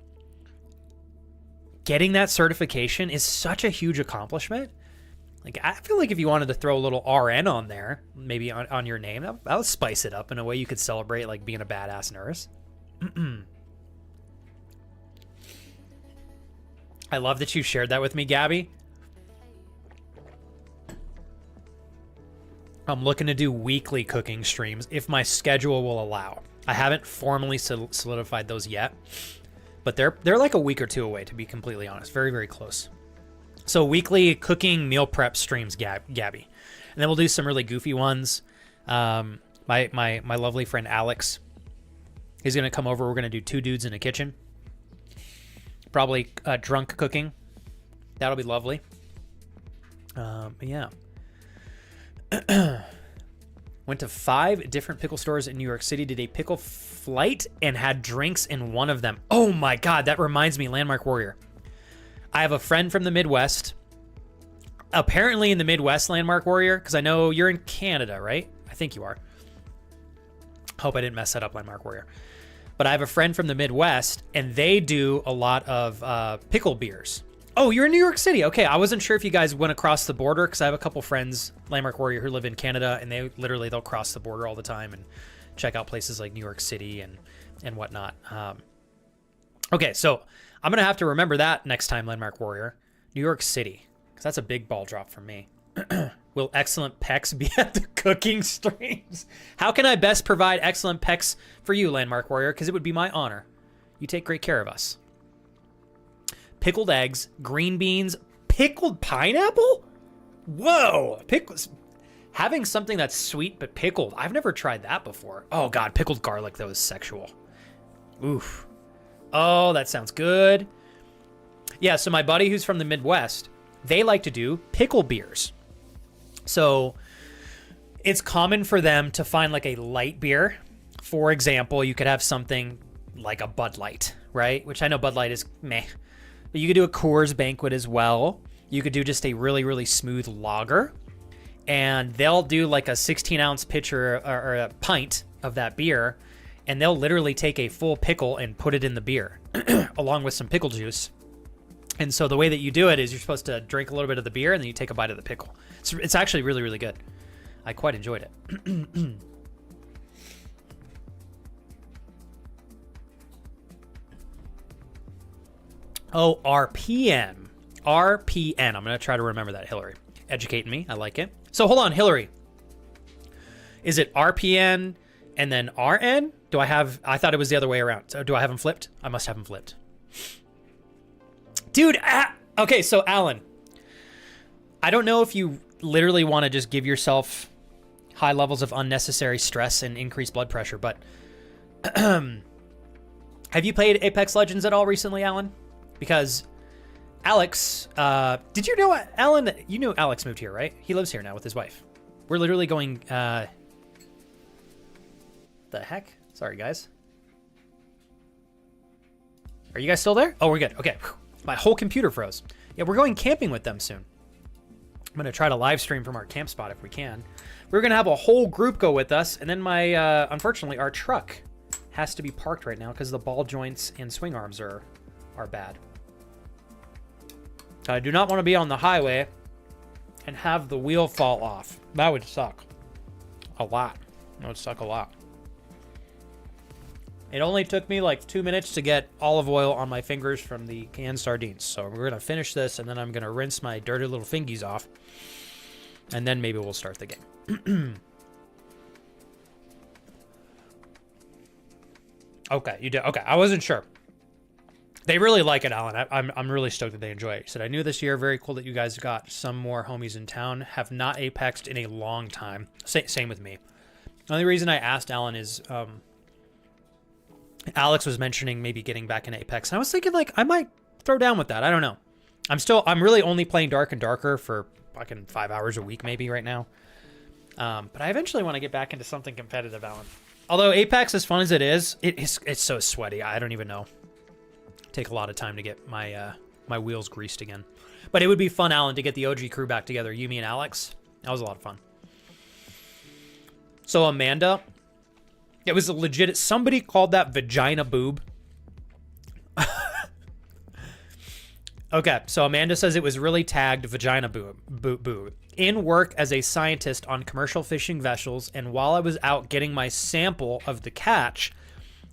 certification is such a huge accomplishment. Like, I feel like if you wanted to throw a little RN on there, maybe on your name, that would spice it up in a way you could celebrate, like, being a badass nurse. I love that you shared that with me, Gabby. I'm looking to do weekly cooking streams if my schedule will allow. I haven't formally solidified those yet, but they're like a week or 2 away, to be completely honest. Very, very close. So weekly cooking meal prep streams, Gabby. And then we'll do some really goofy ones. My lovely friend Alex, he's going to come over. We're going to do 2 dudes in a kitchen. Probably drunk cooking. That'll be lovely. But yeah. Went to 5 different pickle stores in New York City, did a pickle flight, and had drinks in one of them. Oh my God, that reminds me, Landmark Warrior. I have a friend from the Midwest. Apparently in the Midwest, Landmark Warrior, because I know you're in Canada, right? I think you are. Hope I didn't mess that up, Landmark Warrior. But I have a friend from the Midwest, and they do a lot of pickle beers. Oh, you're in New York City. Okay, I wasn't sure if you guys went across the border, because I have a couple friends, Landmark Warrior, who live in Canada, and they'll cross the border all the time and check out places like New York City and whatnot. Okay, so I'm going to have to remember that next time, Landmark Warrior. New York City, because that's a big ball drop for me. Will excellent pecs be at the cooking streams? How can I best provide excellent pecs for you, Landmark Warrior? Because it would be my honor. You take great care of us. Pickled eggs, green beans, pickled pineapple? Whoa! Pickles. Having something that's sweet but pickled. I've never tried that before. Oh God, pickled garlic though is sexual. Oof. Oh, that sounds good. Yeah, so my buddy who's from the Midwest, they like to do pickle beers. So it's common for them to find like a light beer. For example, you could have something like a Bud Light, right? Which I know Bud Light is meh. But you could do a Coors Banquet as well. You could do just a really, really smooth lager. And they'll do like a 16-ounce pitcher or a pint of that beer. And they'll literally take a full pickle and put it in the beer along with some pickle juice. And so the way that you do it is you're supposed to drink a little bit of the beer and then you take a bite of the pickle. It's actually really, really good. I quite enjoyed it. Oh, RPN. RPN. I'm going to try to remember that, Hillary. Educating me. I like it. So hold on, Hillary. Is it RPN and then RN? I thought it was the other way around. So do I have them flipped? I must have them flipped. Dude, okay, so Alan, I don't know if you literally want to just give yourself high levels of unnecessary stress and increased blood pressure, but have you played Apex Legends at all recently, Alan? Because Alex, did you know, Alan, you knew Alex moved here, right? He lives here now with his wife. We're literally going, the heck? Sorry, guys. Are you guys still there? Oh, we're good. Okay. My whole computer froze. Yeah, we're going camping with them soon. I'm going to try to live stream from our camp spot if we can. We're going to have a whole group go with us. And then unfortunately, our truck has to be parked right now because the ball joints and swing arms are bad. I do not want to be on the highway and have the wheel fall off. That would suck a lot. That would suck a lot. It only took me like 2 minutes to get olive oil on my fingers from the canned sardines. So we're going to finish this, and then I'm going to rinse my dirty little fingies off. And then maybe we'll start the game. Okay, you did. Okay, I wasn't sure. They really like it, Alan. I'm really stoked that they enjoy it. He said, I knew this year. Very cool that you guys got some more homies in town. Have not apexed in a long time. Same with me. The only reason I asked Alan is... Alex was mentioning maybe getting back in Apex. And I was thinking, like, I might throw down with that. I don't know. I'm really only playing Dark and Darker for fucking 5 hours a week maybe right now. But I eventually want to get back into something competitive, Alan. Although Apex, as fun as it is, it's so sweaty. I don't even know. Take a lot of time to get my my wheels greased again. But it would be fun, Alan, to get the OG crew back together. You, me, and Alex. That was a lot of fun. So Amanda... It was a legit... Somebody called that vagina boob. Okay, so Amanda says it was really tagged vagina boob. In work as a scientist on commercial fishing vessels, and while I was out getting my sample of the catch,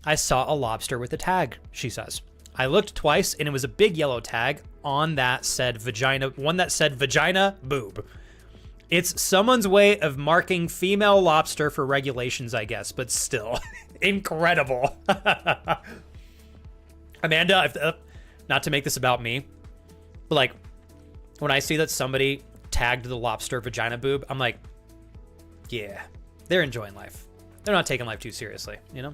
I saw a lobster with a tag, she says. I looked twice, and it was a big yellow tag on that said vagina... One that said vagina boob. It's someone's way of marking female lobster for regulations, I guess, but still. Incredible. Amanda, not to make this about me, but like, when I see that somebody tagged the lobster vagina boob, I'm like, yeah, they're enjoying life. They're not taking life too seriously, you know?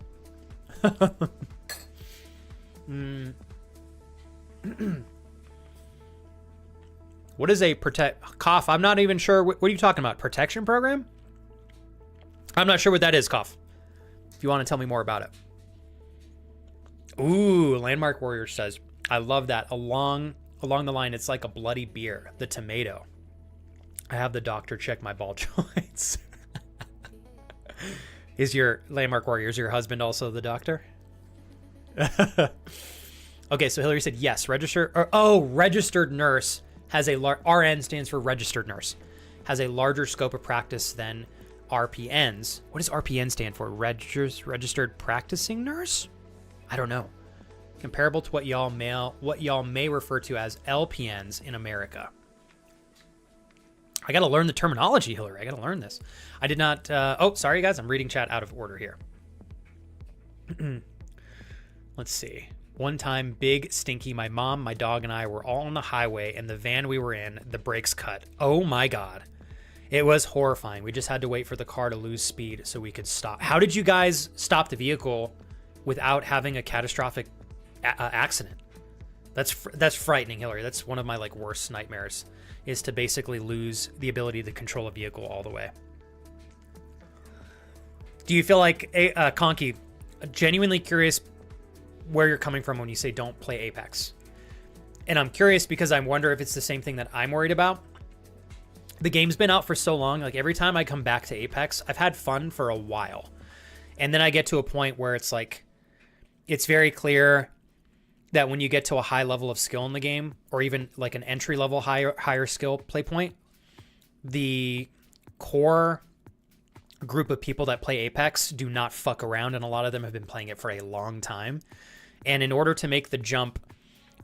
What is a cough? I'm not even sure. What are you talking about? Protection program? I'm not sure what that is, Cough. If you want to tell me more about it. Ooh, Landmark Warrior says, I love that. Along the line, it's like a bloody beer. The tomato. I have the doctor check my ball joints. Is your Landmark Warrior, is your husband also the doctor? Okay, so Hillary said yes. Registered nurse has a RN stands for registered nurse. Has a larger scope of practice than RPNs. What does RPN stand for? Registered practicing nurse? I don't know. Comparable to what y'all may refer to as LPNs in America. I got to learn the terminology, Hillary. I got to learn this. I did not. Sorry, guys. I'm reading chat out of order here. Let's see. One time, Big Stinky, my mom, my dog, and I were all on the highway, and the van we were in, the brakes cut. Oh my God. It was horrifying. We just had to wait for the car to lose speed so we could stop. How did you guys stop the vehicle without having a catastrophic accident? That's frightening, Hillary. That's one of my worst nightmares, is to basically lose the ability to control a vehicle all the way. Do you feel like, Conky, genuinely curious where you're coming from when you say don't play Apex? And I'm curious because I wonder if it's the same thing that I'm worried about. The game's been out for so long. Every time I come back to Apex, I've had fun for a while. And then I get to a point where it's it's very clear that when you get to a high level of skill in the game, or even an entry level higher skill play point, the core group of people that play Apex do not fuck around, and a lot of them have been playing it for a long time. And in order to make the jump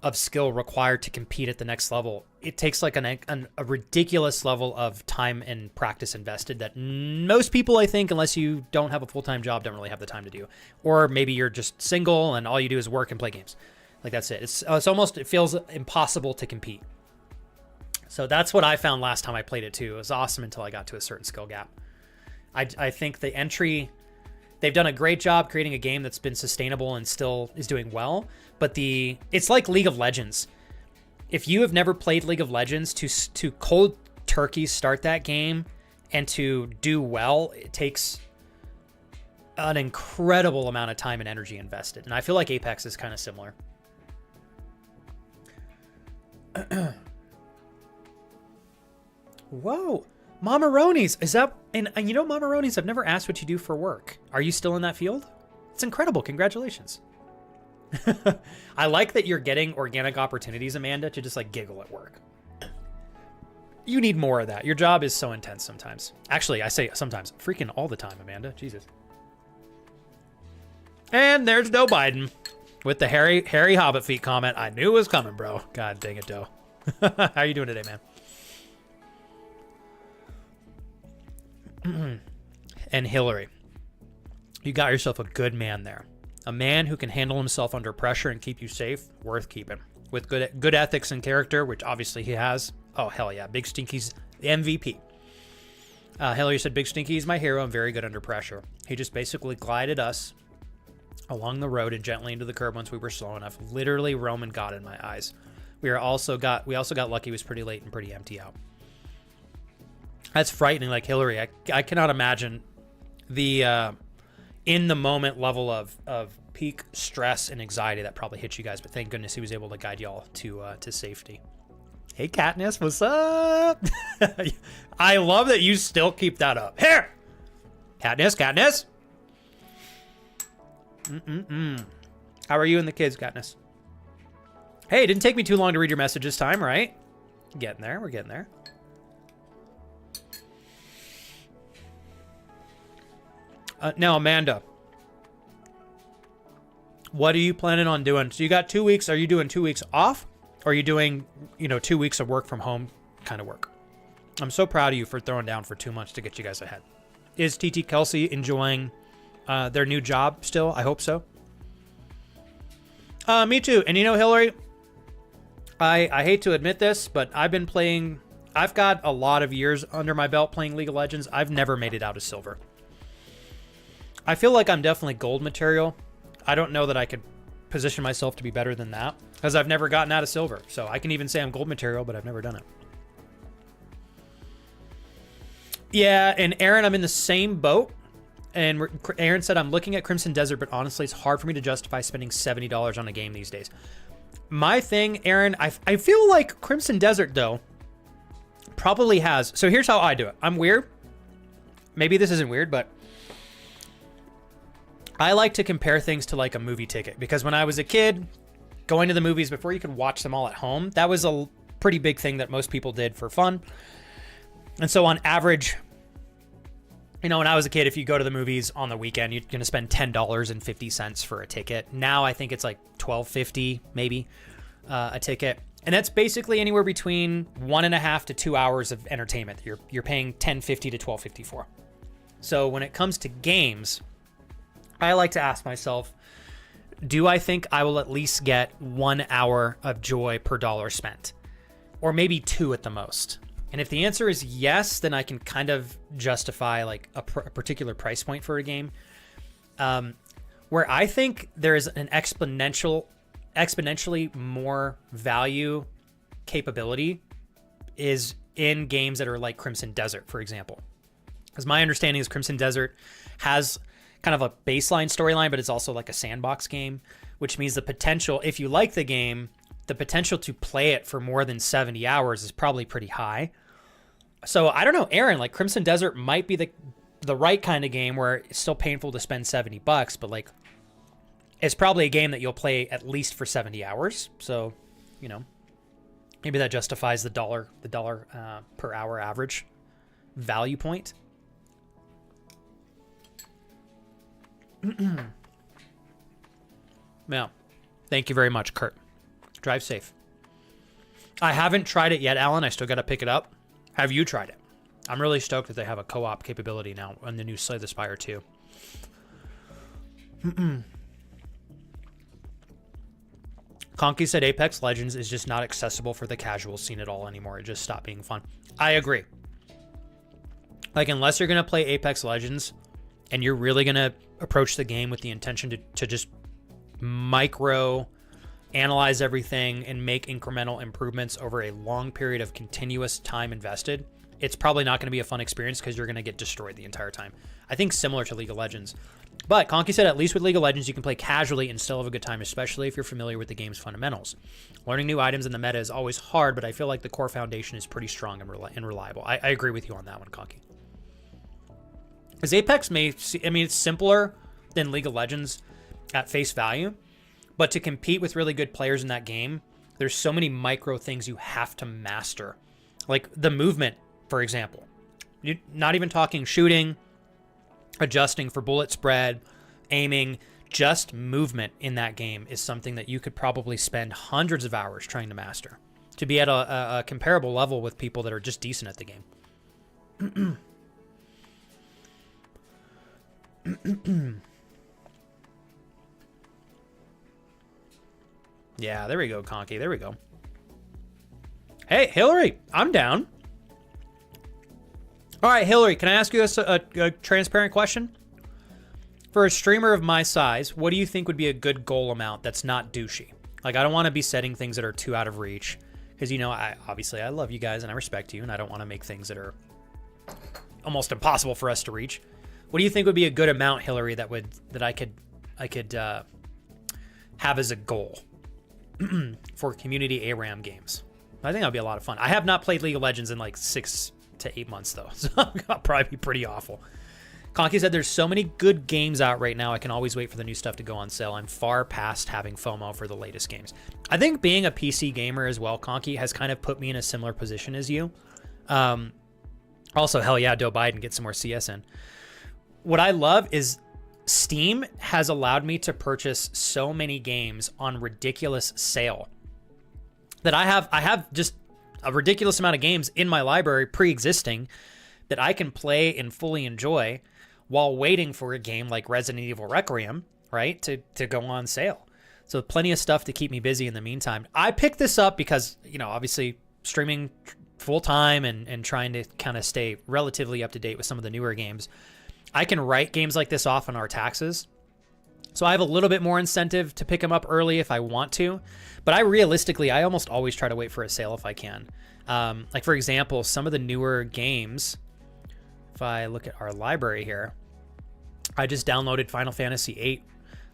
of skill required to compete at the next level, it takes a ridiculous level of time and practice invested that most people, I think, unless you don't have a full-time job, don't really have the time to do. Or maybe you're just single and all you do is work and play games. That's it. It feels impossible to compete. So that's what I found last time I played it too. It was awesome until I got to a certain skill gap. I think the entry, they've done a great job creating a game that's been sustainable and still is doing well. But it's like League of Legends. If you have never played League of Legends, to cold turkey start that game and to do well, it takes an incredible amount of time and energy invested. And I feel like Apex is kind of similar. Whoa. Mamaronis, is that, and Mamaronis, I've never asked what you do for work. Are you still in that field? It's incredible. Congratulations. I like that you're getting organic opportunities, Amanda, to just giggle at work. You need more of that. Your job is so intense sometimes. Actually, I say sometimes, freaking all the time, Amanda. Jesus. And there's Doe Biden with the hairy Hobbit feet comment. I knew it was coming, bro. God dang it, Doe. How are you doing today, man? And Hillary, you got yourself a good man there. A man who can handle himself under pressure and keep you safe, worth keeping. With good ethics and character, which obviously he has. Oh, hell yeah. Big Stinky's the MVP. Hillary said, Big Stinky's my hero and very good under pressure. He just basically glided us along the road and gently into the curb once we were slow enough. Literally Roman God in my eyes. We also got lucky. It was pretty late and pretty empty out. That's frightening. Hillary, I cannot imagine the in the moment level of peak stress and anxiety that probably hit you guys, but thank goodness he was able to guide y'all to safety. Hey, Katniss, what's up? I love that you still keep that up. Here! Katniss! How are you and the kids, Katniss? Hey, it didn't take me too long to read your message this time, right? Getting there. We're getting there. Now, Amanda, what are you planning on doing? So you got 2 weeks. Are you doing 2 weeks off? Or are you doing, 2 weeks of work from home kind of work? I'm so proud of you for throwing down for 2 months to get you guys ahead. Is TT Kelsey enjoying their new job still? I hope so. Me too. And Hillary, I hate to admit this, but I've got a lot of years under my belt playing League of Legends. I've never made it out of silver. I feel like I'm definitely gold material. I don't know that I could position myself to be better than that because I've never gotten out of silver. So I can even say I'm gold material, but I've never done it. Yeah, and Aaron, I'm in the same boat. And Aaron said, I'm looking at Crimson Desert, but honestly, it's hard for me to justify spending $70 on a game these days. My thing, Aaron, I feel like Crimson Desert, though, probably has... So here's how I do it. I'm weird. Maybe this isn't weird, but I like to compare things to like a movie ticket. Because when I was a kid, going to the movies before you could watch them all at home, that was a pretty big thing that most people did for fun. And so on average... You know, when I was a kid, if you go to the movies on the weekend, you're going to spend $10.50 for a ticket. Now I think it's like $12.50 maybe a ticket. And that's basically anywhere between 1.5 to 2 hours of entertainment. You're paying $10.50 to $12.50 for. So when it comes to games, I like to ask myself, do I think I will at least get 1 hour of joy per dollar spent? Or maybe 2 at the most. And if the answer is yes, then I can kind of justify like a particular price point for a game. Where I think there is an exponentially more value capability is in games that are like Crimson Desert, for example. Because my understanding is Crimson Desert has kind of a baseline storyline, but it's also like a sandbox game, which means the potential, if you like the game, the potential to play it for more than 70 hours is probably pretty high. So I don't know, Aaron, like Crimson Desert might be the right kind of game where it's still painful to spend $70, but like it's probably a game that you'll play at least for 70 hours. So, you know, maybe that justifies the dollar per hour average value point. Now, thank you very much, Kurt. Drive safe. I haven't tried it yet, Alan. I still got to pick it up. Have you tried it? I'm really stoked that they have a co-op capability now on the new Slay the Spire 2. Conky said Apex Legends is just not accessible for the casual scene at all anymore. It just stopped being fun. I agree. Like, unless you're going to play Apex Legends and you're really going to approach the game with the intention to just micro analyze everything and make incremental improvements over a long period of continuous time invested, it's probably not going to be a fun experience because you're going to get destroyed the entire time. I think similar to League of Legends. But Conky said at least with League of Legends, you can play casually and still have a good time, especially if you're familiar with the game's fundamentals. Learning new items in the meta is always hard, but I feel like the core foundation is pretty strong and reliable. I agree with you on that one, Conky. Because Apex it's simpler than League of Legends at face value, but to compete with really good players in that game, there's so many micro things you have to master. Like the movement, for example. You're not even talking shooting, adjusting for bullet spread, aiming, just movement in that game is something that you could probably spend hundreds of hours trying to master to be at a comparable level with people that are just decent at the game. Yeah, there we go, Conky. There we go. Hey, Hillary, I'm down. All right, Hillary, can I ask you a transparent question? For a streamer of my size, what do you think would be a good goal amount that's not douchey? Like, I don't want to be setting things that are too out of reach. Because, you know, I love you guys and I respect you, and I don't want to make things that are almost impossible for us to reach. What do you think would be a good amount, Hillary, that I could have as a goal for community ARAM games? I think that'd be a lot of fun. I have not played League of Legends in like 6 to 8 months though, so I'll probably be pretty awful. Conky said there's so many good games out right now, I can always wait for the new stuff to go on sale. I'm far past having FOMO for the latest games. I think being a PC gamer as well, Conky, has kind of put me in a similar position as you. Also, hell yeah, Joe Biden, get some more CS in. What I love is Steam has allowed me to purchase so many games on ridiculous sale that I have just a ridiculous amount of games in my library pre-existing that I can play and fully enjoy while waiting for a game like Resident Evil Requiem, right, to go on sale. So plenty of stuff to keep me busy in the meantime. I picked this up because, you know, obviously streaming full-time and trying to kind of stay relatively up to date with some of the newer games. I can write games like this off on our taxes. So I have a little bit more incentive to pick them up early if I want to. But I almost always try to wait for a sale if I can. Like, for example, some of the newer games, if I look at our library here, I just downloaded Final Fantasy VIII,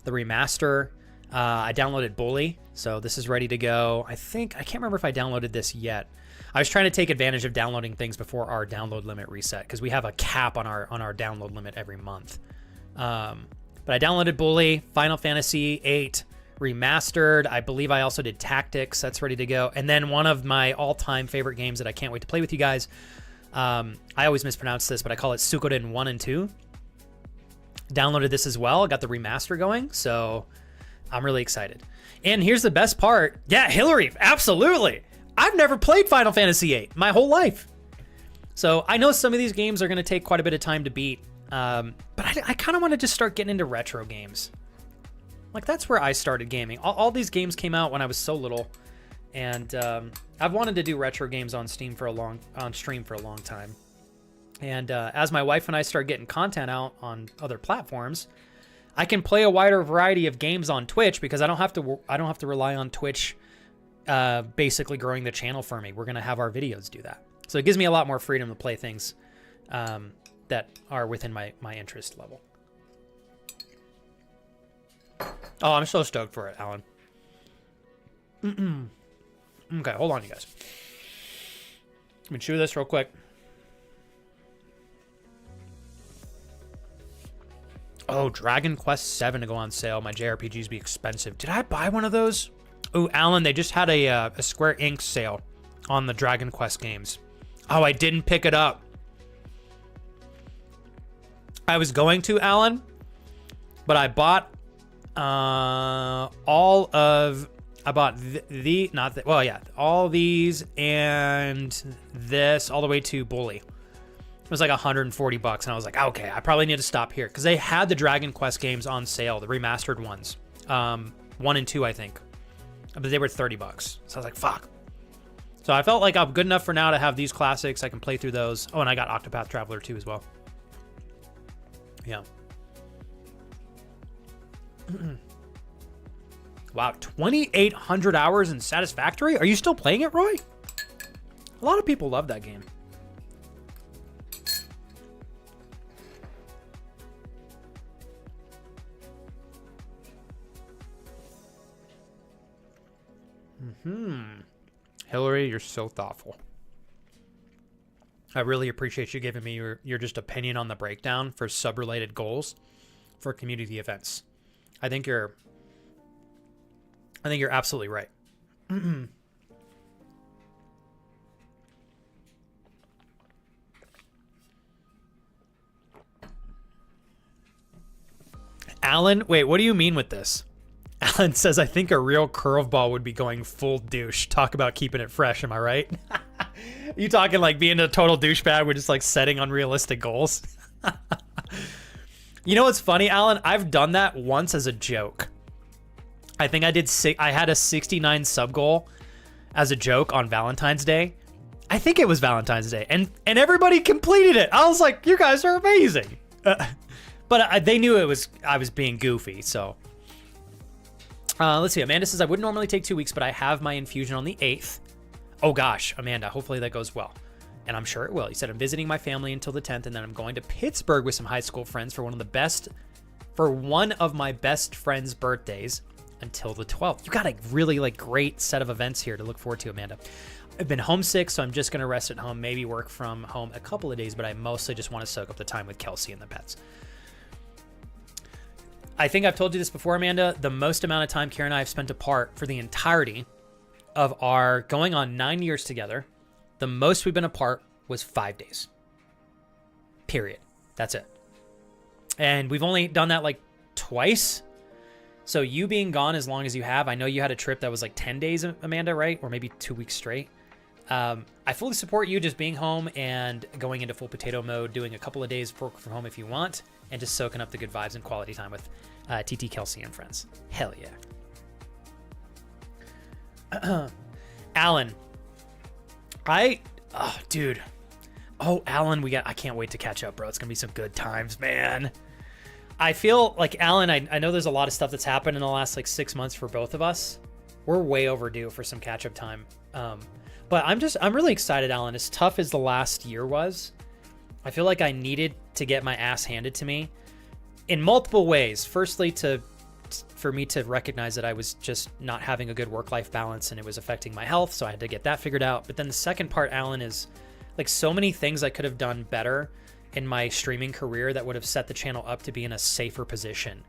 the remaster. I downloaded Bully, so this is ready to go. I can't remember if I downloaded this yet. I was trying to take advantage of downloading things before our download limit reset, because we have a cap on our download limit every month. But I downloaded Bully, Final Fantasy VIII remastered. I believe I also did Tactics. That's ready to go. And then one of my all-time favorite games that I can't wait to play with you guys. I always mispronounce this, but I call it Suikoden 1 and 2. Downloaded this as well. Got the remaster going, so I'm really excited. And here's the best part. Yeah, Hillary, absolutely. I've never played Final Fantasy VIII my whole life. So I know some of these games are going to take quite a bit of time to beat, but I kind of want to just start getting into retro games. Like, that's where I started gaming. All these games came out when I was so little, and I've wanted to do retro games on stream for a long time. And as my wife and I start getting content out on other platforms, I can play a wider variety of games on Twitch, because I don't have to rely on Twitch basically growing the channel for me. We're gonna have our videos do that, so it gives me a lot more freedom to play things that are within my interest level. Oh, I'm so stoked for it, Alan. Okay, hold on, you guys. Let me chew this real quick. Oh, Dragon Quest VII to go on sale. My JRPGs be expensive. Did I buy one of those? Oh, Alan, they just had a Square Enix sale on the Dragon Quest games. Oh, I didn't pick it up. I was going to, Alan, but I bought all these and this all the way to Bully. It was like $140, and I was like, okay, I probably need to stop here, because they had the Dragon Quest games on sale, the remastered ones, 1 and 2, I think, but they were $30. So I was like, fuck. So I felt like I'm good enough for now to have these classics. I can play through those. Oh, and I got Octopath Traveler 2 as well. Yeah. Wow, 2,800 hours in Satisfactory? Are you still playing it, Roy? A lot of people love that game. Hillary, you're so thoughtful. I really appreciate you giving me your just opinion on the breakdown for sub-related goals for community events. I think you're absolutely right. Alan, wait, what do you mean with this? Alan says, I think a real curveball would be going full douche. Talk about keeping it fresh, am I right? You talking like being a total douchebag with just like setting unrealistic goals? You know what's funny, Alan? I've done that once as a joke. I think I had a 69 sub goal as a joke on Valentine's Day. I think it was Valentine's Day, and everybody completed it. I was like, you guys are amazing. But they knew I was being goofy, so. Let's see. Amanda says, I would normally take 2 weeks, but I have my infusion on the 8th. Oh gosh, Amanda, hopefully that goes well. And I'm sure it will. He said, I'm visiting my family until the 10th, and then I'm going to Pittsburgh with some high school friends for one of my best friends' birthdays until the 12th. You got a really great set of events here to look forward to, Amanda. I've been homesick, so I'm just going to rest at home, maybe work from home a couple of days, but I mostly just want to soak up the time with Kelsey and the pets. I think I've told you this before, Amanda. The most amount of time Kara and I have spent apart for the entirety of our going on 9 years together, the most we've been apart was 5 days. Period. That's it. And we've only done that like twice. So you being gone as long as you have, I know you had a trip that was like 10 days, Amanda, right? Or maybe 2 weeks straight. I fully support you just being home and going into full potato mode, doing a couple of days of work from home if you want, and just soaking up the good vibes and quality time with TT, Kelsey, and friends. Hell yeah. Alan, dude. Oh, Alan, I can't wait to catch up, bro. It's gonna be some good times, man. I feel like, Alan, I know there's a lot of stuff that's happened in the last like 6 months for both of us. We're way overdue for some catch-up time. But I'm really excited, Alan. As tough as the last year was, I feel like I needed to get my ass handed to me in multiple ways. Firstly, for me to recognize that I was just not having a good work-life balance and it was affecting my health, so I had to get that figured out. But then the second part, Alan, is like so many things I could have done better in my streaming career that would have set the channel up to be in a safer position.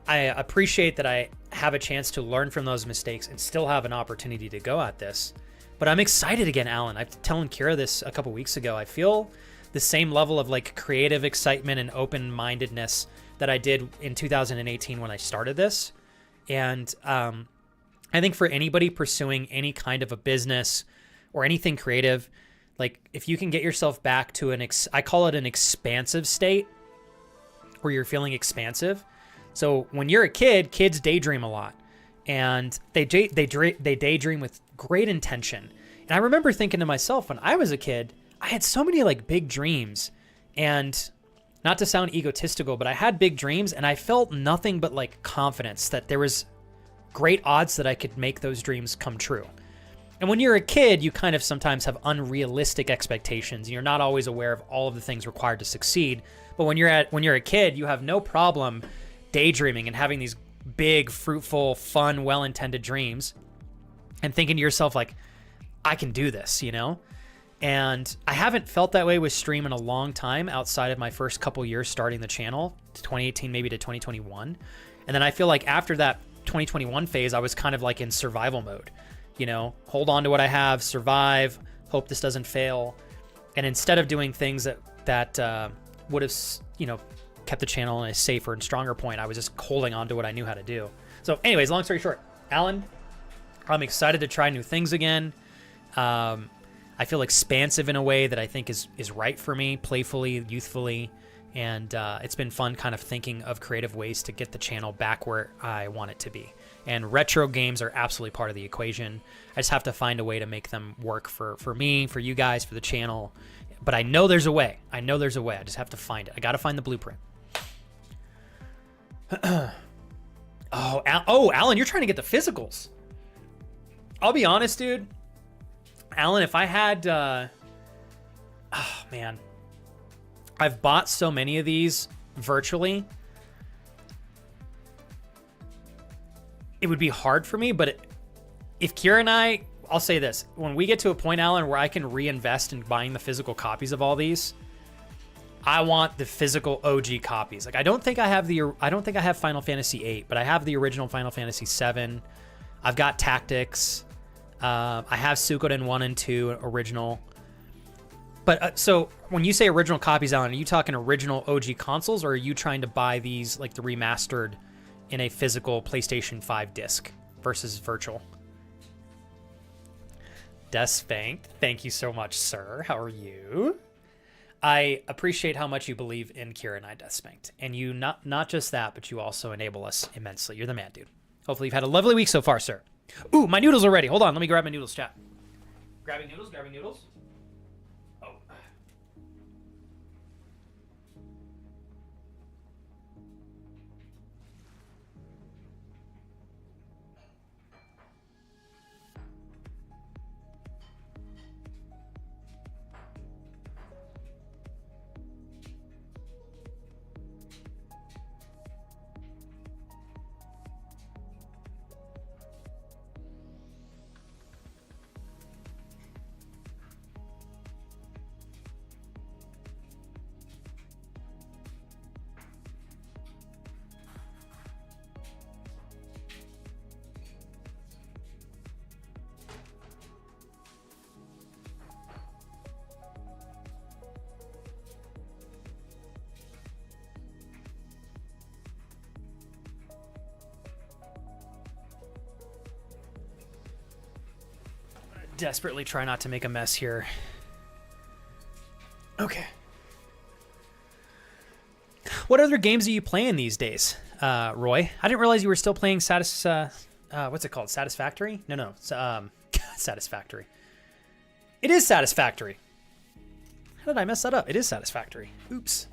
I appreciate that I have a chance to learn from those mistakes and still have an opportunity to go at this. But I'm excited again, Alan. I was telling Kira this a couple weeks ago. I feel the same level of like creative excitement and open-mindedness that I did in 2018 when I started this. And I think for anybody pursuing any kind of a business or anything creative, like if you can get yourself back to I call it an expansive state where you're feeling expansive. So when you're a kid, kids daydream a lot, and they daydream with great intention. And I remember thinking to myself when I was a kid, I had so many like big dreams, and not to sound egotistical, but I had big dreams and I felt nothing but like confidence that there was great odds that I could make those dreams come true. And when you're a kid, you kind of sometimes have unrealistic expectations. You're not always aware of all of the things required to succeed. But when you're a kid, you have no problem daydreaming and having these big, fruitful, fun, well-intended dreams and thinking to yourself like, I can do this, you know? And I haven't felt that way with stream in a long time outside of my first couple years starting the channel, 2018 maybe to 2021. And then I feel like after that 2021 phase, I was kind of like in survival mode, you know, hold on to what I have, survive, hope this doesn't fail. And instead of doing things that would have, you know, kept the channel in a safer and stronger point, I was just holding on to what I knew how to do. So anyways, long story short, Alan, I'm excited to try new things again. I feel expansive in a way that I think is right for me, playfully, youthfully, and it's been fun kind of thinking of creative ways to get the channel back where I want it to be. And retro games are absolutely part of the equation. I just have to find a way to make them work for me, for you guys, for the channel. But I know there's a way. I just have to find it. I got to find the blueprint. Alan, you're trying to get the physicals. I'll be honest, dude. Alan, if I had, oh man, I've bought so many of these virtually. It would be hard for me, but if Kira and I'll say this, when we get to a point, Alan, where I can reinvest in buying the physical copies of all these, I want the physical OG copies. Like, I don't think I have Final Fantasy VIII, but I have the original Final Fantasy VII. I've got Tactics. I have Suikoden 1 and 2 original. But so when you say original copies, Alan, are you talking original OG consoles, or are you trying to buy these like the remastered in a physical PlayStation 5 disc versus virtual? Despanked, thank you so much, sir. How are you? I appreciate how much you believe in Kira and I, Despanked. And you not just that, but you also enable us immensely. You're the man, dude. Hopefully you've had a lovely week so far, sir. Ooh, my noodles are ready. Hold on, let me grab my noodles, chat. Grabbing noodles. Oh. Desperately try not to make a mess here. Okay. What other games are you playing these days, Roy? I didn't realize you were still playing what's it called? Satisfactory? No. Satisfactory. It is Satisfactory. How did I mess that up? It is Satisfactory. Oops.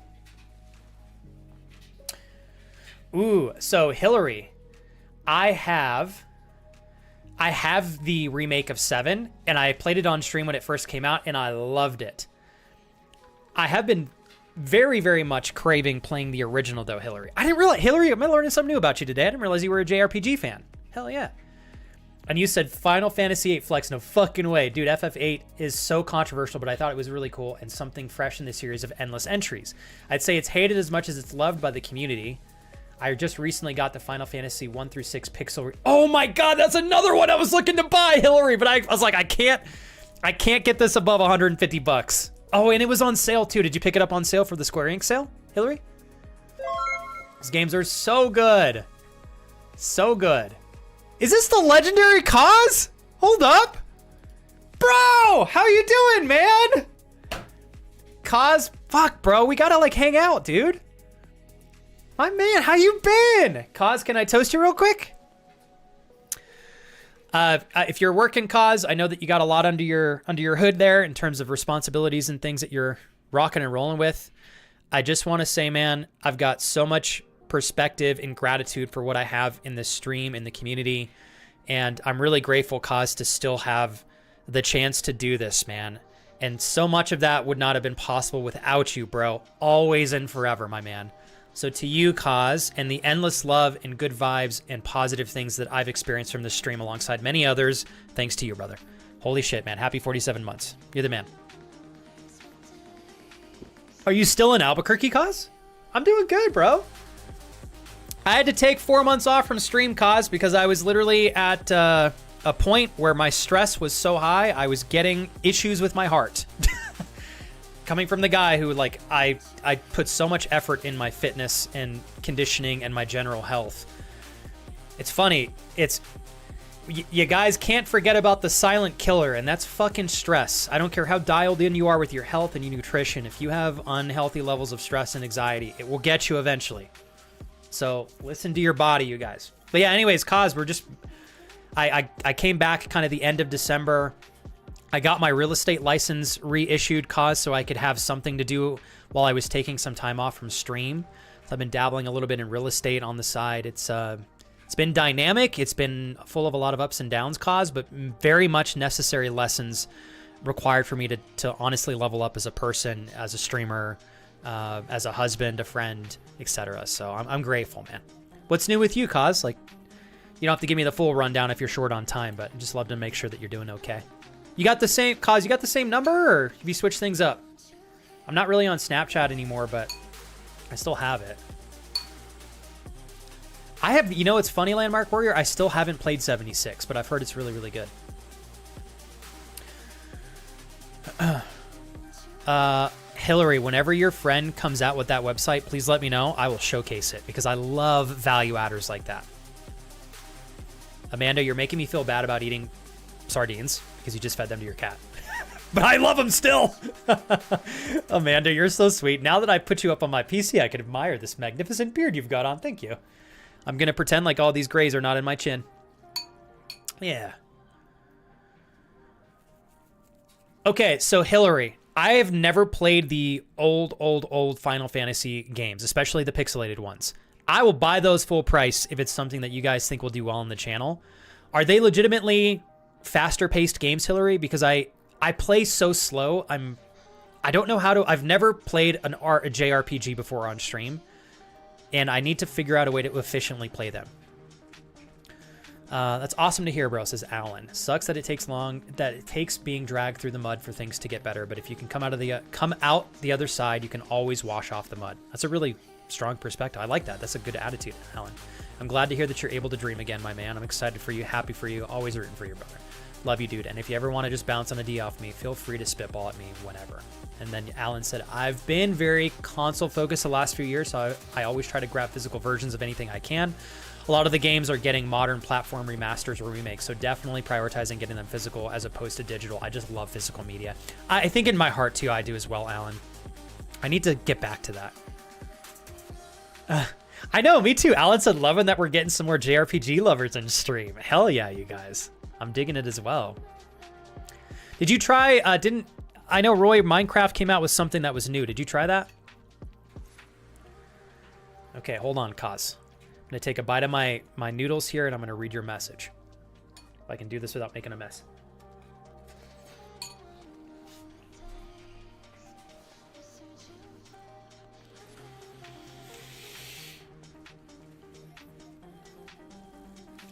Ooh, so Hillary, I have the remake of 7, and I played it on stream when it first came out, and I loved it. I have been very, very much craving playing the original, though, Hillary. I didn't realize, Hillary, I'm learning something new about you today. I didn't realize you were a JRPG fan. Hell yeah. And you said Final Fantasy VIII Flex. No fucking way. Dude, FF8 is so controversial, but I thought it was really cool and something fresh in the series of endless entries. I'd say it's hated as much as it's loved by the community. I just recently got the Final Fantasy 1 through 6 pixel. Oh my god, that's another one I was looking to buy, Hillary, but I was like, I can't get this above 150 bucks. Oh, and it was on sale too. Did you pick it up on sale for the Square Enix sale, Hillary? These games are so good. So good. Is this the legendary Kaz? Hold up. Bro, how you doing, man? Kaz, fuck, bro. We gotta, like, hang out, dude. My man, how you been? Kaz, can I toast you real quick? If you're working, Kaz, I know that you got a lot under your hood there in terms of responsibilities and things that you're rocking and rolling with. I just want to say, man, I've got so much perspective and gratitude for what I have in this stream, in the community, and I'm really grateful, Kaz, to still have the chance to do this, man. And so much of that would not have been possible without you, bro. Always and forever, my man. So to you, Kaz, and the endless love and good vibes and positive things that I've experienced from this stream alongside many others, thanks to you, brother. Holy shit, man. Happy 47 months. You're the man. Are you still in Albuquerque, Kaz? I'm doing good, bro. I had to take 4 months off from stream, Kaz, because I was literally at a point where my stress was so high, I was getting issues with my heart. Coming from the guy who, like, I put so much effort in my fitness and conditioning and my general health. It's funny. You guys can't forget about the silent killer, and that's fucking stress. I don't care how dialed in you are with your health and your nutrition. If you have unhealthy levels of stress and anxiety, it will get you eventually. So listen to your body, you guys. But yeah, anyways, Kaz, I came back kind of the end of December. I got my real estate license reissued, Kaz, so I could have something to do while I was taking some time off from stream. So I've been dabbling a little bit in real estate on the side. It's been dynamic. It's been full of a lot of ups and downs, Kaz, but very much necessary lessons required for me to honestly level up as a person, as a streamer, as a husband, a friend, etc. So I'm grateful, man. What's new with you, Kaz? Like, you don't have to give me the full rundown if you're short on time, but I'd just love to make sure that you're doing okay. You got the same, Kaz, you got the same number, or have you switched things up? I'm not really on Snapchat anymore, but I still have it. I have, you know, it's funny, Landmark Warrior, I still haven't played 76, but I've heard it's really, really good. Hillary, whenever your friend comes out with that website, please let me know. I will showcase it because I love value adders like that. Amanda, you're making me feel bad about eating sardines because you just fed them to your cat. But I love them still. Amanda, you're so sweet. Now that I put you up on my PC, I can admire this magnificent beard you've got on. Thank you. I'm going to pretend like all these grays are not in my chin. Yeah. Okay, so Hillary, I have never played the old Final Fantasy games, especially the pixelated ones. I will buy those full price if it's something that you guys think will do well on the channel. Are they legitimately faster paced games, Hillary? Because I play so slow. I don't know how to. I've never played a JRPG before on stream, and I need to figure out a way to efficiently play them. That's awesome to hear, bro, says Alan. Sucks that it takes being dragged through the mud for things to get better, but if you can come out the other side, you can always wash off the mud. That's a really strong perspective. I like that. That's a good attitude, Alan. I'm glad to hear that you're able to dream again, my man. I'm excited for you, happy for you, always rooting for your brother. Love you, dude. And if you ever want to just bounce on a D off me, feel free to spitball at me whenever. And then Alan said, I've been very console focused the last few years, so I always try to grab physical versions of anything I can. A lot of the games are getting modern platform remasters or remakes, so definitely prioritizing getting them physical as opposed to digital. I just love physical media. I think in my heart, too, I do as well, Alan. I need to get back to that. I know, me too. Alan said, loving that we're getting some more JRPG lovers in stream. Hell yeah, you guys. I'm digging it as well. Did you try, I know, Roy, Minecraft came out with something that was new. Did you try that? Okay, hold on, Kaz. I'm going to take a bite of my noodles here, and I'm going to read your message. If I can do this without making a mess.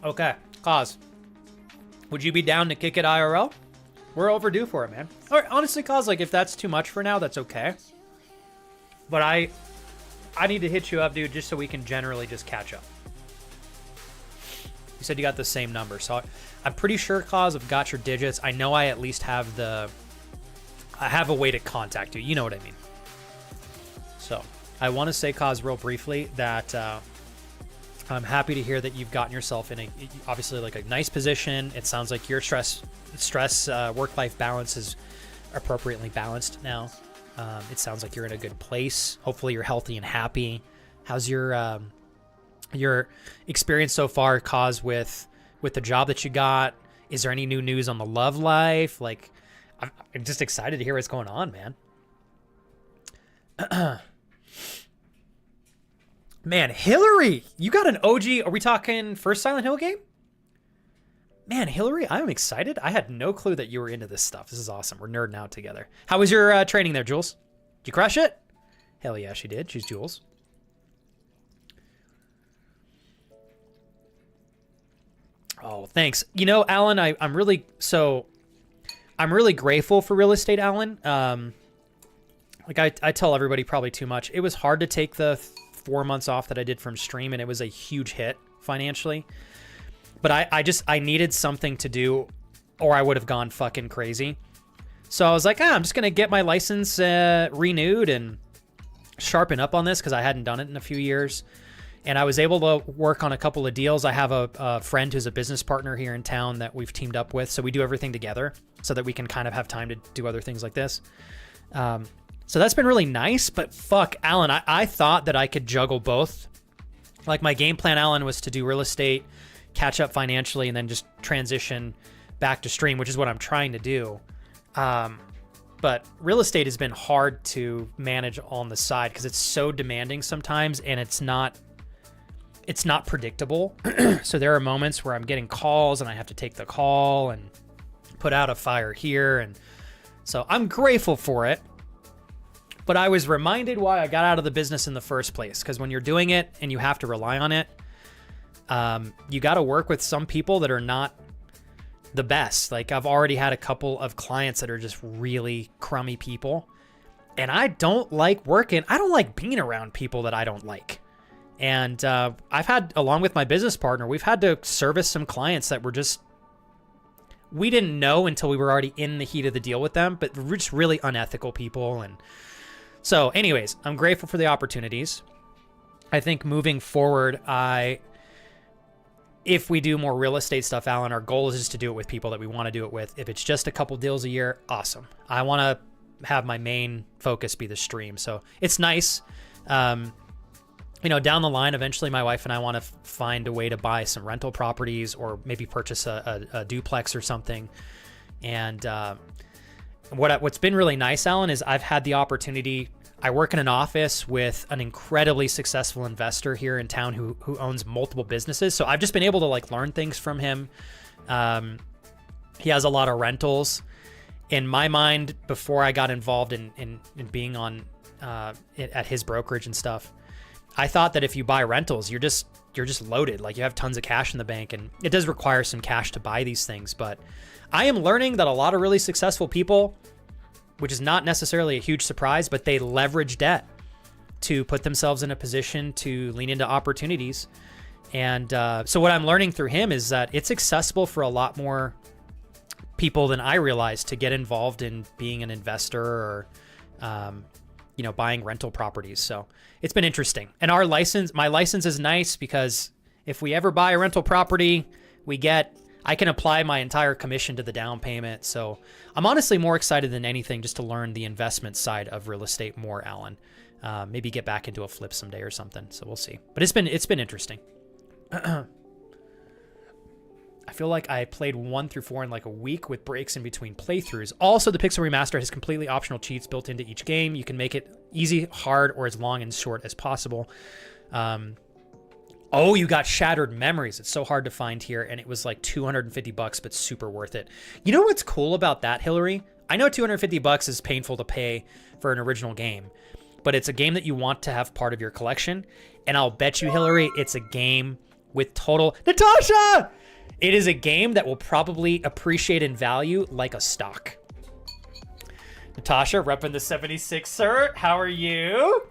Okay, Cause. Would you be down to kick it IRL? We're overdue for it, man. All right, honestly, Cause, like, if that's too much for now, that's okay. But I need to hit you up, dude, just so we can generally just catch up. You said you got the same number, so I'm pretty sure, Cause, I've got your digits. I know I at least have I have a way to contact you. You know what I mean. So I want to say, Cause, real briefly that I'm happy to hear that you've gotten yourself in obviously like a nice position. It sounds like your stress work-life balance is appropriately balanced now. It sounds like you're in a good place. Hopefully you're healthy and happy. How's your experience so far, Cause, with the job that you got? Is there any new news on the love life? Like, I'm just excited to hear what's going on, man. Man, Hillary, you got an OG. Are we talking first Silent Hill game? Man, Hillary, I'm excited. I had no clue that you were into this stuff. This is awesome. We're nerding out together. How was your training there, Jules? Did you crush it? Hell yeah, she did. She's Jules. Oh, thanks. You know, Alan, I'm really grateful for real estate, Alan. Like I tell everybody probably too much. It was hard to take the 4 months off that I did from stream, and it was a huge hit financially. But I needed something to do, or I would have gone fucking crazy. So I was like, I'm just gonna get my license renewed and sharpen up on this because I hadn't done it in a few years. And I was able to work on a couple of deals. I have a friend who's a business partner here in town that we've teamed up with, so we do everything together so that we can kind of have time to do other things like this. So that's been really nice, but fuck, Alan, I thought that I could juggle both. Like my game plan, Alan, was to do real estate, catch up financially, and then just transition back to stream, which is what I'm trying to do. But real estate has been hard to manage on the side because it's so demanding sometimes, and it's not predictable. So there are moments where I'm getting calls and I have to take the call and put out a fire here. And so I'm grateful for it. But I was reminded why I got out of the business in the first place. Because when you're doing it and you have to rely on it, you got to work with some people that are not the best. Like I've already had a couple of clients that are just really crummy people. And I don't like being around people that I don't like. And I've had, along with my business partner, we've had to service some clients that were just, we didn't know until we were already in the heat of the deal with them, but we're just really unethical people. And so anyways, I'm grateful for the opportunities. I think moving forward, if we do more real estate stuff, Alan, our goal is just to do it with people that we want to do it with. If it's just a couple deals a year, awesome. I want to have my main focus be the stream. So it's nice. You know, down the line, eventually my wife and I want to find a way to buy some rental properties or maybe purchase a duplex or something. And what's been really nice, Alan, is I've had the opportunity. I work in an office with an incredibly successful investor here in town who owns multiple businesses. So I've just been able to like learn things from him. He has a lot of rentals. In my mind, before I got involved in being on at his brokerage and stuff, I thought that if you buy rentals, you're just loaded. Like you have tons of cash in the bank, and it does require some cash to buy these things. But I am learning that a lot of really successful people, which is not necessarily a huge surprise, but they leverage debt to put themselves in a position to lean into opportunities. And so what I'm learning through him is that it's accessible for a lot more people than I realized to get involved in being an investor or, buying rental properties. So it's been interesting. And my license is nice because if we ever buy a rental property, I can apply my entire commission to the down payment. So I'm honestly more excited than anything just to learn the investment side of real estate more, Alan. Maybe get back into a flip someday or something. So we'll see. But it's been interesting. I feel like I played 1 through 4 in like a week with breaks in between playthroughs. Also, the Pixel Remaster has completely optional cheats built into each game. You can make it easy, hard, or as long and short as possible. Oh, you got Shattered Memories. It's so hard to find here, and it was like $250, but super worth it. You know what's cool about that, Hillary? I know $250 is painful to pay for an original game, but it's a game that you want to have part of your collection. And I'll bet you, Hillary, it's a game with total... Natasha! It is a game that will probably appreciate in value like a stock. Natasha, repping the 76, sir. How are you?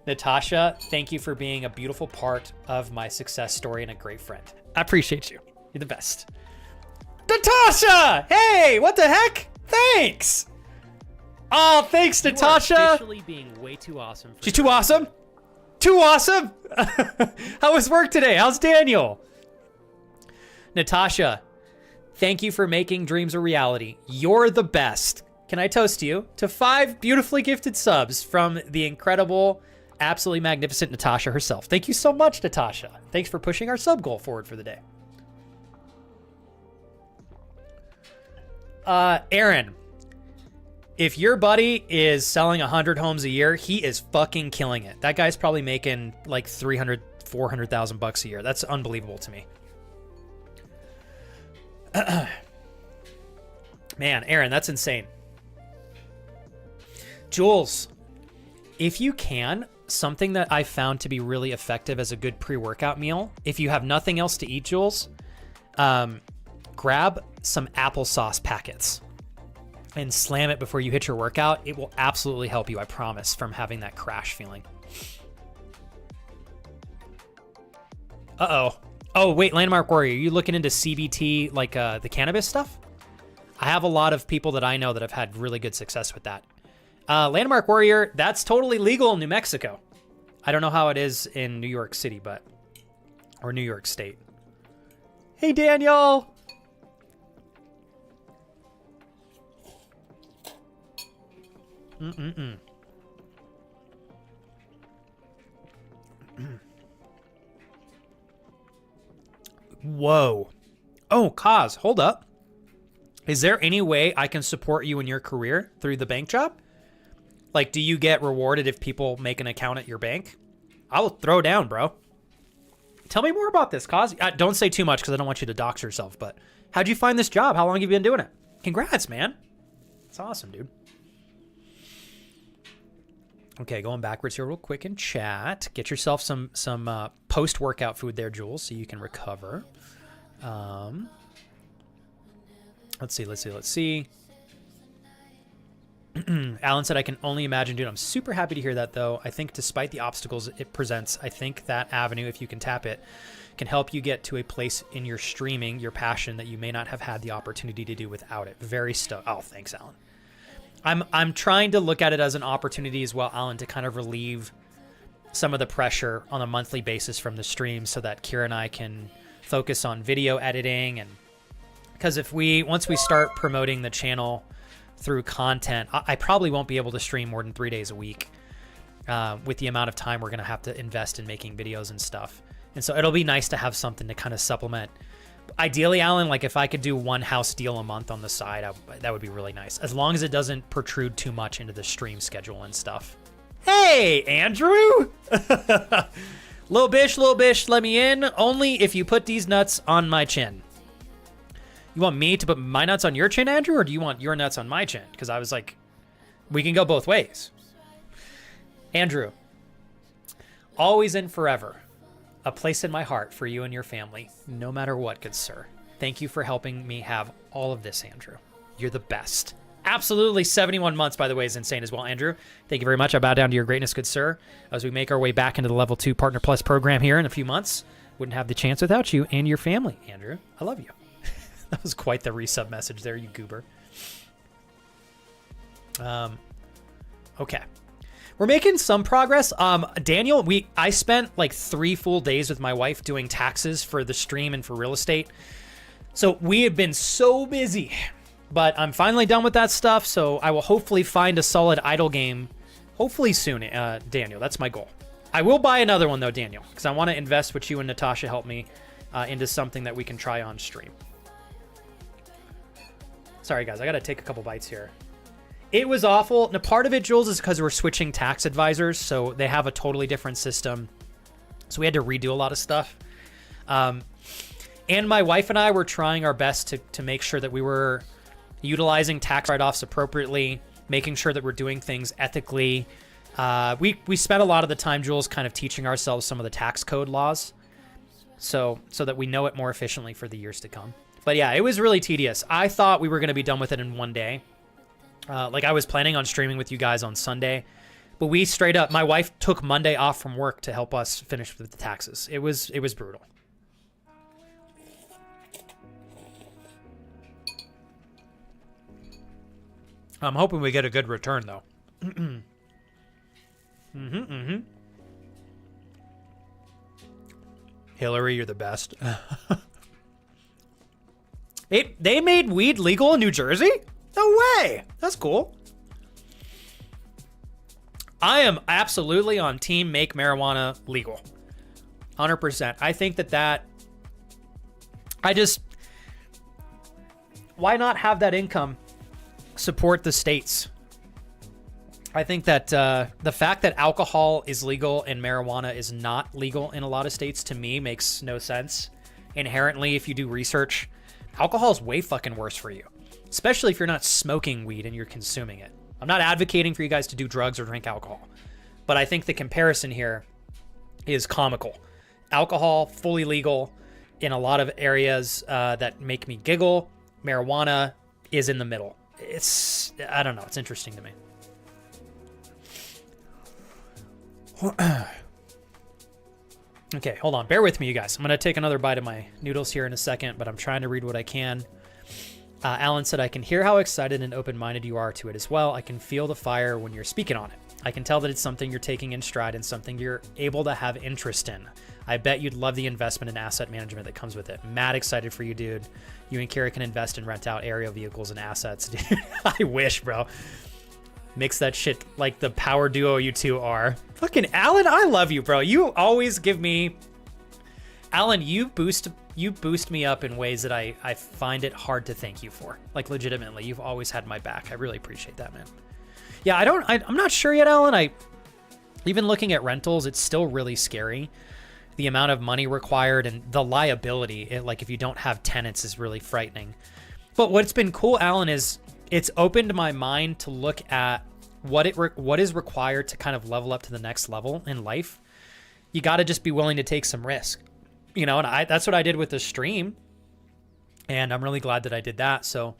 Natasha, thank you for being a beautiful part of my success story and a great friend. I appreciate you. You're the best. Natasha! Hey, what the heck? Thanks! Oh, thanks, Natasha. You are officially being way too awesome. She's too awesome? Too awesome? How was work today? How's Daniel? Natasha, thank you for making dreams a reality. You're the best. Can I toast you to 5 beautifully gifted subs from the incredible, absolutely magnificent Natasha herself. Thank you so much, Natasha. Thanks for pushing our sub goal forward for the day. Aaron, if your buddy is selling 100 homes a year, he is fucking killing it. That guy's probably making like 300, 400,000 bucks a year. That's unbelievable to me. Man, Aaron, that's insane. Jules, if you can, something that I found to be really effective as a good pre-workout meal, if you have nothing else to eat, Jules, grab some applesauce packets and slam it before you hit your workout. It will absolutely help you, I promise, from having that crash feeling. Uh-oh. Oh, wait, Landmark Warrior, are you looking into CBT, like the cannabis stuff? I have a lot of people that I know that have had really good success with that. Landmark Warrior, that's totally legal in New Mexico. I don't know how it is in New York City, or New York State. Hey, Daniel. Whoa. Oh, Kaz, hold up. Is there any way I can support you in your career through the bank job? Like, do you get rewarded if people make an account at your bank? I'll throw down, bro. Tell me more about this, Kaz. Don't say too much because I don't want you to dox yourself, but how'd you find this job? How long have you been doing it? Congrats, man. That's awesome, dude. Okay, going backwards here real quick in chat. Get yourself some post-workout food there, Jules, so you can recover. Let's see. Alan said, I can only imagine, dude. I'm super happy to hear that, though. I think despite the obstacles it presents, I think that avenue, if you can tap it, can help you get to a place in your streaming, your passion, that you may not have had the opportunity to do without it. Very stoked. Oh, thanks, Alan. I'm trying to look at it as an opportunity as well, Alan, to kind of relieve some of the pressure on a monthly basis from the stream so that Kira and I can focus on video editing. And because once we start promoting the channel through content, I probably won't be able to stream more than 3 days a week with the amount of time we're going to have to invest in making videos and stuff. And so it'll be nice to have something to kind of supplement. Ideally, Alan, like if I could do one house deal a month on the side, that would be really nice. As long as it doesn't protrude too much into the stream schedule and stuff. Hey, Andrew! Little bish, let me in. Only if you put these nuts on my chin. You want me to put my nuts on your chin, Andrew, or do you want your nuts on my chin? Because I was like, we can go both ways. Andrew, always and forever, a place in my heart for you and your family, no matter what, good sir. Thank you for helping me have all of this, Andrew. You're the best. Absolutely. 71 months, by the way, is insane as well, Andrew. Thank you very much. I bow down to your greatness, good sir, as we make our way back into the Level 2 Partner Plus program here in a few months. Wouldn't have the chance without you and your family, Andrew. I love you. That was quite the resub message there, you goober. Okay. We're making some progress. Daniel, I spent like 3 full days with my wife doing taxes for the stream and for real estate. So we have been so busy, but I'm finally done with that stuff. So I will hopefully find a solid idle game, hopefully soon, Daniel. That's my goal. I will buy another one though, Daniel, because I want to invest what you and Natasha help me into something that we can try on stream. Sorry guys, I got to take a couple bites here. It was awful. Now, part of it, Jules, is because we're switching tax advisors, so they have a totally different system. So we had to redo a lot of stuff. And my wife and I were trying our best to make sure that we were utilizing tax write-offs appropriately, making sure that we're doing things ethically. We spent a lot of the time, Jules, kind of teaching ourselves some of the tax code laws. so that we know it more efficiently for the years to come. But yeah, it was really tedious. I thought we were going to be done with it in one day. Like I was planning on streaming with you guys on Sunday, but we straight up, my wife took Monday off from work to help us finish with the taxes. It was brutal. I'm hoping we get a good return though. Hillary, you're the best. They made weed legal in New Jersey? No way. That's cool. I am absolutely on team make marijuana legal. 100%. I think that why not have that income support the states? I think that the fact that alcohol is legal and marijuana is not legal in a lot of states, to me, makes no sense. Inherently, if you do research, alcohol is way fucking worse for you, especially if you're not smoking weed and you're consuming it. I'm not advocating for you guys to do drugs or drink alcohol, but I think the comparison here is comical. Alcohol, fully legal in a lot of areas that make me giggle. Marijuana is in the middle. I don't know. It's interesting to me. Okay, hold on. Bear with me, you guys. I'm going to take another bite of my noodles here in a second, but I'm trying to read what I can. Alan said, I can hear how excited and open-minded you are to it as well. I can feel the fire when you're speaking on it. I can tell that it's something you're taking in stride and something you're able to have interest in. I bet you'd love the investment and asset management that comes with it. Mad excited for you, dude. You and Kira can invest and rent out aerial vehicles and assets, dude. I wish, bro. Mix that shit like the power duo you two are. Fucking Alan, I love you, bro. You always give me... Alan, you boost me up in ways that I find it hard to thank you for. Like, legitimately, you've always had my back. I really appreciate that, man. Yeah, I'm not sure yet, Alan. Even looking at rentals, it's still really scary. The amount of money required and the liability, like if you don't have tenants, is really frightening. But what's been cool, Alan, is it's opened my mind to look at what is required to kind of level up to the next level in life. You got to just be willing to take some risk, you know, and that's what I did with the stream. And I'm really glad that I did that. So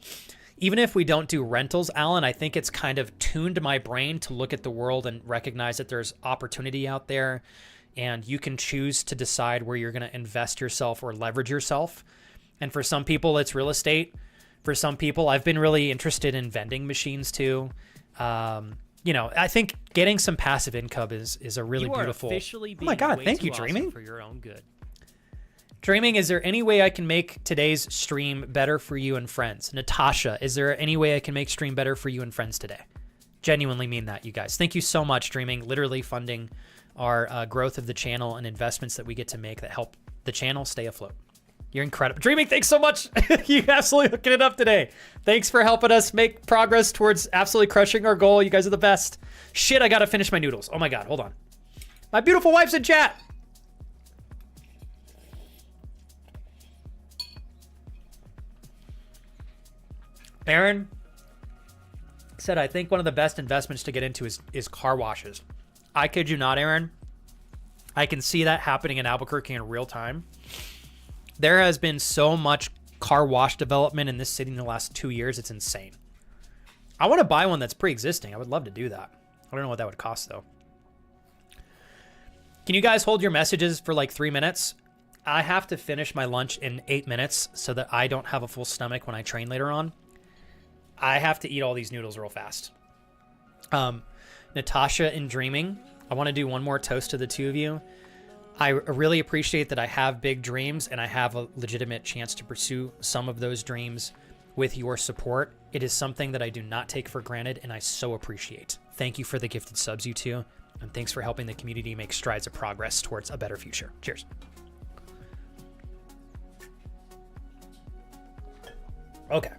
even if we don't do rentals, Alan, I think it's kind of tuned my brain to look at the world and recognize that there's opportunity out there, and you can choose to decide where you're going to invest yourself or leverage yourself. And for some people, it's real estate. For some people, I've been really interested in vending machines too. You know, I think getting some passive income is a really beautiful. Officially being oh my God, way thank too you, awesome Dreaming. for your own good. Dreaming, is there any way I can make today's stream better for you and friends? Natasha, is there any way I can make stream better for you and friends today? Genuinely mean that, you guys. Thank you so much, Dreaming. Literally funding our growth of the channel and investments that we get to make that help the channel stay afloat. You're incredible. Dreaming, thanks so much. You absolutely hooking it up today. Thanks for helping us make progress towards absolutely crushing our goal. You guys are the best. Shit, I gotta finish my noodles. Oh my God, hold on. My beautiful wife's in chat. Aaron said, I think one of the best investments to get into is car washes. I kid you not, Aaron. I can see that happening in Albuquerque in real time. There has been so much car wash development in this city in the last 2 years. It's insane. I want to buy one that's pre-existing. I would love to do that. I don't know what that would cost, though. Can you guys hold your messages for like 3 minutes? I have to finish my lunch in 8 minutes so that I don't have a full stomach when I train later on. I have to eat all these noodles real fast. Natasha in Dreaming, I want to do one more toast to the two of you. I really appreciate that I have big dreams and I have a legitimate chance to pursue some of those dreams with your support. It is something that I do not take for granted and I so appreciate. Thank you for the gifted subs, you two, and thanks for helping the community make strides of progress towards a better future. Cheers. Okay.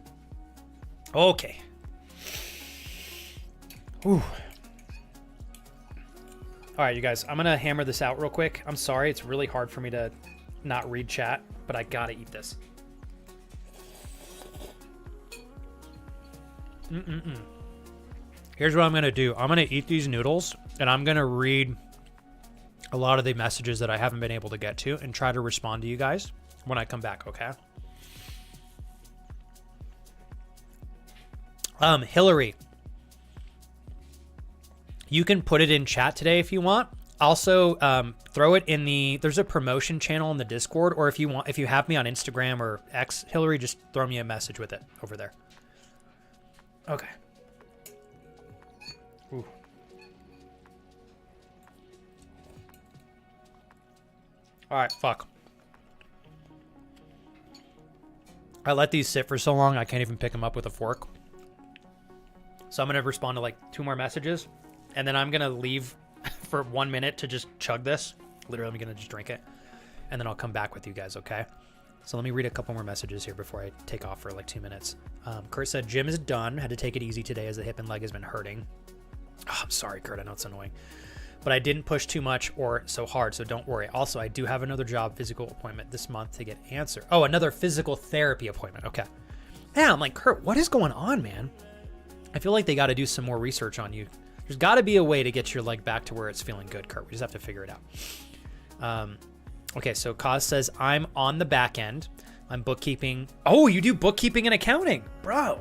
Ooh. All right, you guys, I'm going to hammer this out real quick. I'm sorry. It's really hard for me to not read chat, but I got to eat this. Here's what I'm going to do. I'm going to eat these noodles, and I'm going to read a lot of the messages that I haven't been able to get to and try to respond to you guys when I come back, okay? Hillary, you can put it in chat today if you want. Also, throw it in there's a promotion channel in the Discord, or if you have me on Instagram or X, Hillary, just throw me a message with it over there. Okay. Ooh. All right, fuck. I let these sit for so long, I can't even pick them up with a fork. So I'm going to respond to like 2 more messages, and then I'm going to leave for 1 minute to just chug this. Literally, I'm going to just drink it, and then I'll come back with you guys, okay? So let me read a couple more messages here before I take off for like 2 minutes. Kurt said, gym is done. Had to take it easy today as the hip and leg has been hurting. Oh, I'm sorry, Kurt. I know it's annoying. But I didn't push too much or so hard, so don't worry. Also, I do have another job physical appointment this month to get answer. Oh, another physical therapy appointment. Okay. Yeah, I'm like, Kurt, what is going on, man? I feel like they got to do some more research on you. There's got to be a way to get your leg back to where it's feeling good, Kurt. We just have to figure it out. Okay, so Kaz says, I'm on the back end. I'm bookkeeping. Oh, you do bookkeeping and accounting. Bro.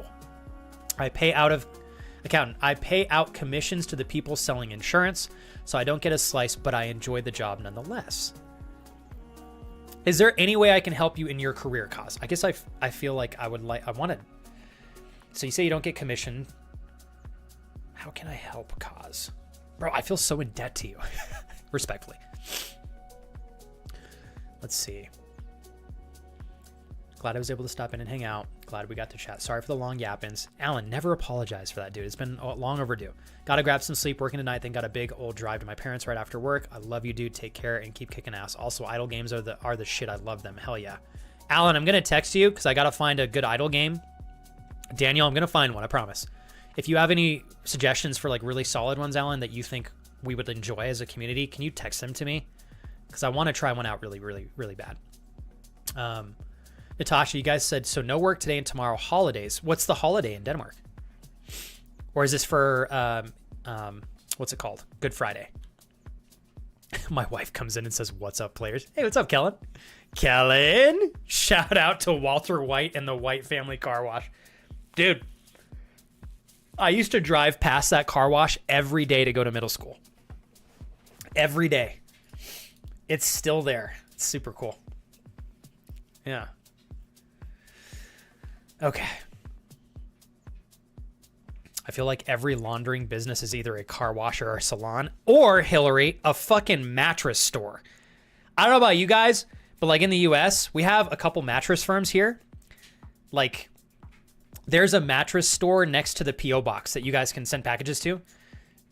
I pay out commissions to the people selling insurance, so I don't get a slice, but I enjoy the job nonetheless. Is there any way I can help you in your career, Kaz? I guess I feel like I want to. So you say you don't get commission. How can I help, Kaz? Bro, I feel so in debt to you. Respectfully. Let's see. Glad I was able to stop in and hang out. Glad we got to chat. Sorry for the long yappins. Alan, never apologize for that, dude. It's been long overdue. Gotta grab some sleep working tonight, then got a big old drive to my parents right after work. I love you, dude. Take care and keep kicking ass. Also, idle games are the shit. I love them. Hell yeah. Alan, I'm gonna text you because I gotta find a good idle game. Daniel, I'm gonna find one, I promise. If you have any suggestions for like really solid ones, Alan, that you think we would enjoy as a community, can you text them to me? Because I want to try one out really, really, really bad. Natasha, you guys said, so no work today and tomorrow, holidays. What's the holiday in Denmark? Or is this for, what's it called? Good Friday. My wife comes in and says, what's up, players? Hey, what's up, Kellen? Kellen? Shout out to Walter White and the White Family Car Wash. Dude, I used to drive past that car wash every day to go to middle school. Every day. It's still there. It's super cool. Yeah. Okay. I feel like every laundering business is either a car wash or a salon, or, Hillary, a fucking mattress store. I don't know about you guys, but like in the US, we have a couple mattress firms here. Like, there's a mattress store next to the P.O. box that you guys can send packages to.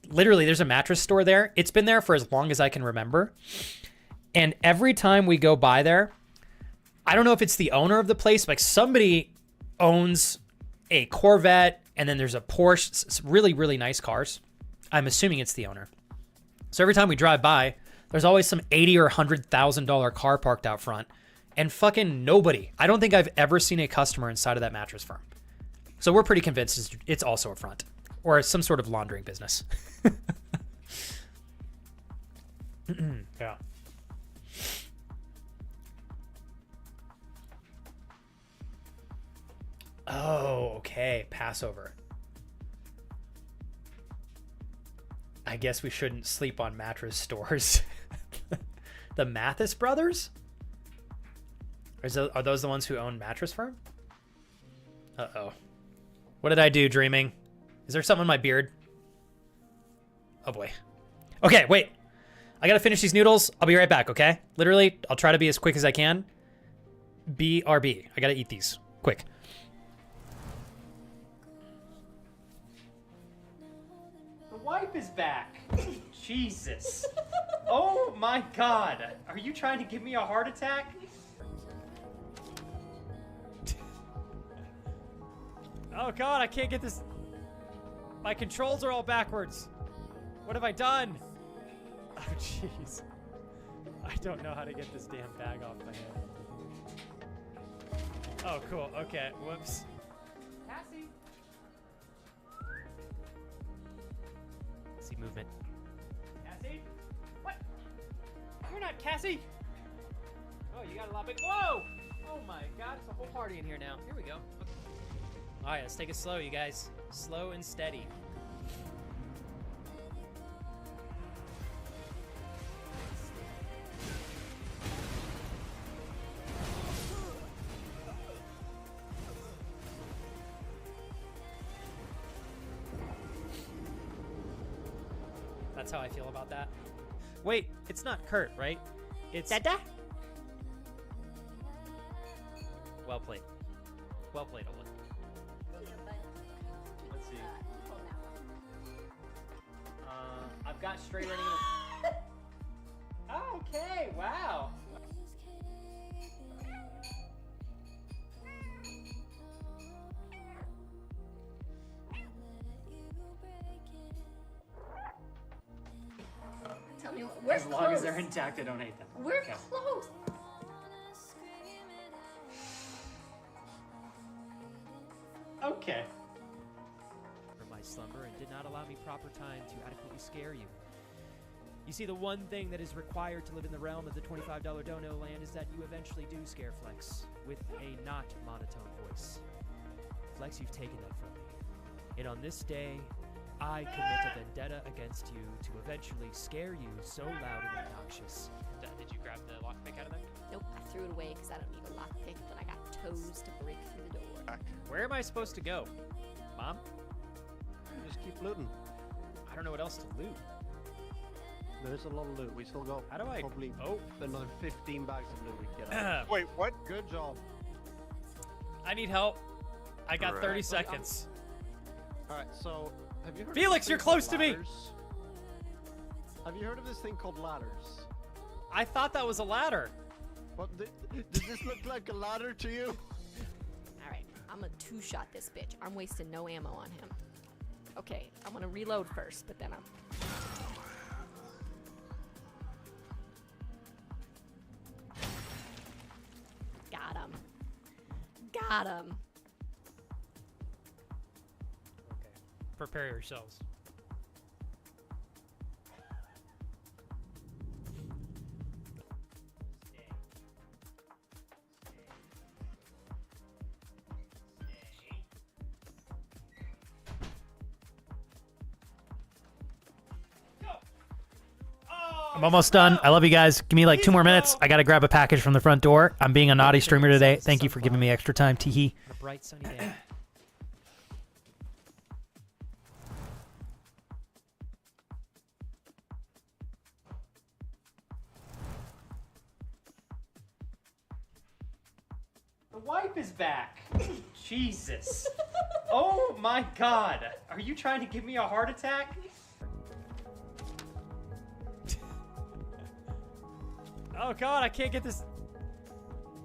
Literally, there's a mattress store there. It's been there for as long as I can remember. And every time we go by there, I don't know if it's the owner of the place, like somebody owns a Corvette, and then there's a Porsche. It's really, really nice cars. I'm assuming it's the owner. So every time we drive by, there's always some $80,000 or $100,000 car parked out front, and fucking nobody. I don't think I've ever seen a customer inside of that mattress firm. So we're pretty convinced it's also a front or some sort of laundering business. Yeah. Oh, okay. Passover. I guess we shouldn't sleep on mattress stores. The Mathis brothers? Are those the ones who own Mattress Firm? Uh-oh. What did I do, dreaming? Is there something in my beard? Oh, boy. Okay, wait. I gotta finish these noodles. I'll be right back, okay? Literally, I'll try to be as quick as I can. BRB. I gotta eat these. Quick. The wife is back. Jesus. Oh, my God. Are you trying to give me a heart attack? Oh god, I can't get this. My controls are all backwards. What have I done? Oh jeez. I don't know how to get this damn bag off my head. Oh cool, okay, whoops. Cassie. See movement. Cassie? What? You're not Cassie. Oh, you got a lot big. Whoa! Oh my God, it's a whole party in here now. Here we go. Okay. All right, let's take it slow, you guys. Slow and steady. That's how I feel about that. Wait, it's not Kurt, right? It's Dada. Well played. Well played, Ola. Let's see. I've got straight running. Okay, wow. Tell me, we're As long as they're intact, I don't hate them. We're Okay. close. Okay. From my slumber and did not allow me proper time to adequately scare you. You see, the one thing that is required to live in the realm of the $25 dono land is that you eventually do scare Flex with a not monotone voice. Flex, you've taken that from me. And on this day, I commit a vendetta against you to eventually scare you so loud and obnoxious. Did you grab the lockpick out of there? Nope, I threw it away because I don't need a lockpick, but I got toes to break through the door. Where am I supposed to go? Mom? Just keep looting. I don't know what else to loot. There's a lot of loot. We still got How do I... probably Oh. another 15 bags of loot we can get out. Wait, what? Good job. I need help. I got Alright. 30 seconds. Alright, so have you heard Felix, of this you're thing called close to me. ladders? Have you heard of this thing called ladders? I thought that was a ladder. What does this look like a ladder to you? Alright, I'm gonna two-shot this bitch. I'm wasting no ammo on him. Okay, I'm gonna reload first, but then I'm... Got him. Got him. Okay. Prepare yourselves. I'm almost done. I love you guys. Give me like 2 more minutes. I gotta grab a package from the front door. I'm being a naughty streamer today. Thank you for giving me extra time, Teehee. On a bright sunny day. The wife is back. Jesus. Oh my God. Are you trying to give me a heart attack? Oh God, I can't get this.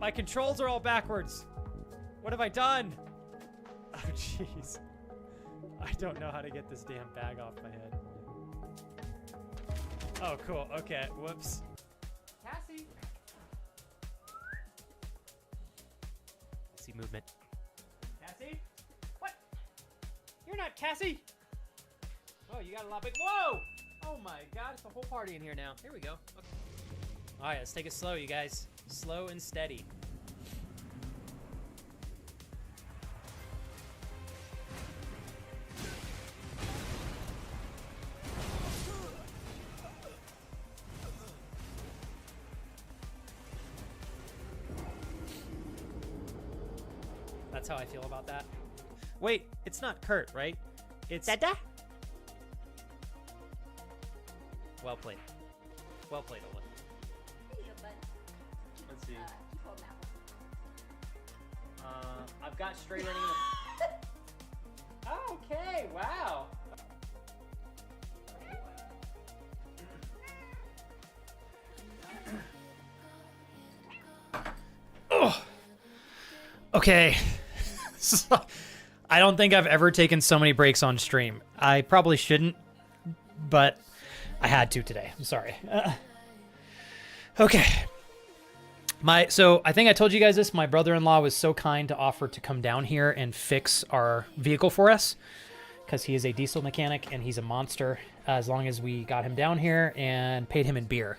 My controls are all backwards. What have I done? Oh jeez. I don't know how to get this damn bag off my head. Oh cool, okay, whoops. Cassie! I see movement. Cassie? What? You're not Cassie! Oh, you got a lot big. Whoa! Oh my God, it's a whole party in here now. Here we go. Okay. All right, let's take it slow, you guys. Slow and steady. That's how I feel about that. Wait, it's not Kurt, right? It's Dada. Well played. Well played, Ola. Let's see. I've got straight running. Okay, wow. Oh. Okay. I don't think I've ever taken so many breaks on stream. I probably shouldn't, but I had to today. I'm sorry. Okay. So I think I told you guys this. My brother-in-law was so kind to offer to come down here and fix our vehicle for us because he is a diesel mechanic and he's a monster. As long as we got him down here and paid him in beer.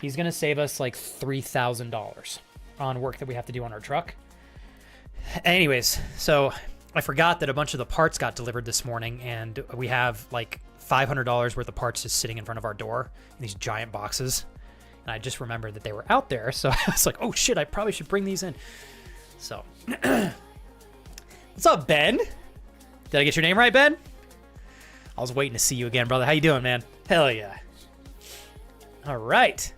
He's going to save us like $3,000 on work that we have to do on our truck. Anyways, so I forgot that a bunch of the parts got delivered this morning, and we have like $500 worth of parts just sitting in front of our door in these giant boxes. And I just remembered that they were out there, so I was like, oh shit, I probably should bring these in. So, what's up, Ben? Did I get your name right, Ben? I was waiting to see you again, brother. How you doing, man? Hell yeah. All right.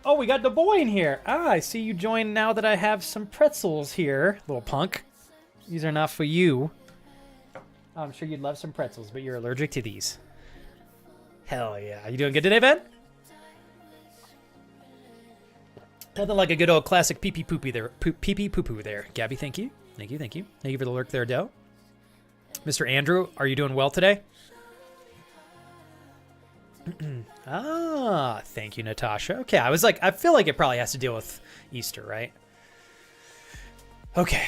Oh, we got the boy in here. Ah, I see you joined now that I have some pretzels here, little punk. These are not for you. I'm sure you'd love some pretzels, but you're allergic to these. Hell yeah. You doing good today, Ben? Nothing like a good old classic pee-pee poopy there. Pee-pee poo-poo there. Gabby, thank you. Thank you, thank you. Thank you for the lurk there, Dell. Mr. Andrew, are you doing well today? Ah, thank you, Natasha. Okay, I was like, I feel like it probably has to deal with Easter, right? Okay.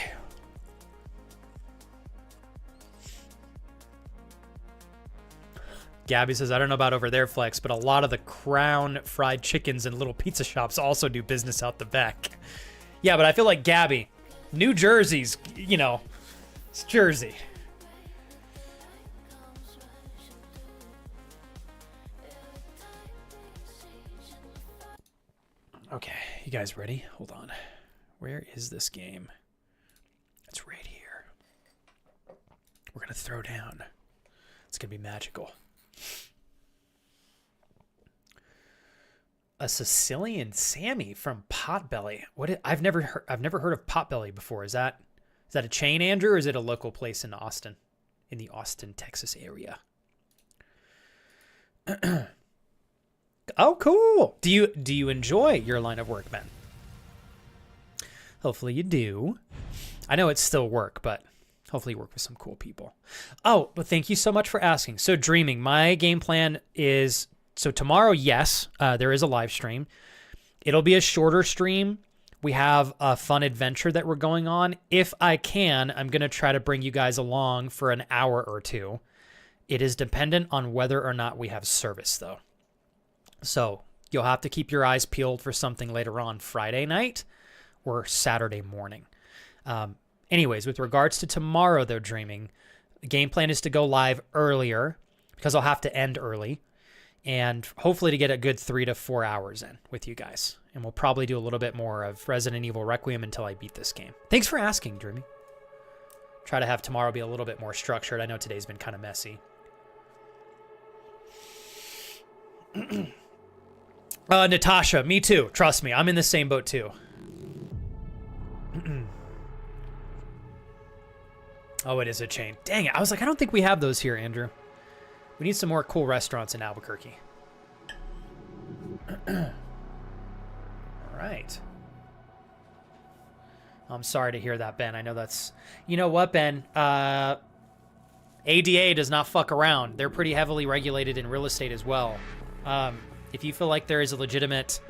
Gabby says, I don't know about over there, Flex, but a lot of the Crown fried chickens and little pizza shops also do business out the back. Yeah, but I feel like Gabby, New Jersey's, you know, it's Jersey. Okay, you guys ready? Hold on. Where is this game? It's right here. We're going to throw down. It's going to be magical. A Sicilian Sammy from Potbelly. I've never heard of Potbelly before. Is that a chain, Andrew, or is it a local place in Austin? In the Austin, Texas area. Oh, cool. Do you enjoy your line of work, Ben? Hopefully you do. I know it's still work, but hopefully you work with some cool people. Oh, but thank you so much for asking. So Dreaming, my game plan is, so tomorrow, yes, there is a live stream. It'll be a shorter stream. We have a fun adventure that we're going on. If I can, I'm going to try to bring you guys along for an hour or two. It is dependent on whether or not we have service, though. So you'll have to keep your eyes peeled for something later on Friday night or Saturday morning. Anyways, with regards to tomorrow, though, Dreaming, the game plan is to go live earlier because I'll have to end early and hopefully to get a good 3 to 4 hours in with you guys. And we'll probably do a little bit more of Resident Evil Requiem until I beat this game. Thanks for asking, Dreaming. Try to have tomorrow be a little bit more structured. I know today's been kind of messy. Natasha, me too. Trust me, I'm in the same boat too. Oh, it is a chain. Dang it. I was like, I don't think we have those here, Andrew. We need some more cool restaurants in Albuquerque. All right. I'm sorry to hear that, Ben. I know that's... You know what, Ben? ADA does not fuck around. They're pretty heavily regulated in real estate as well. If you feel like there is a legitimate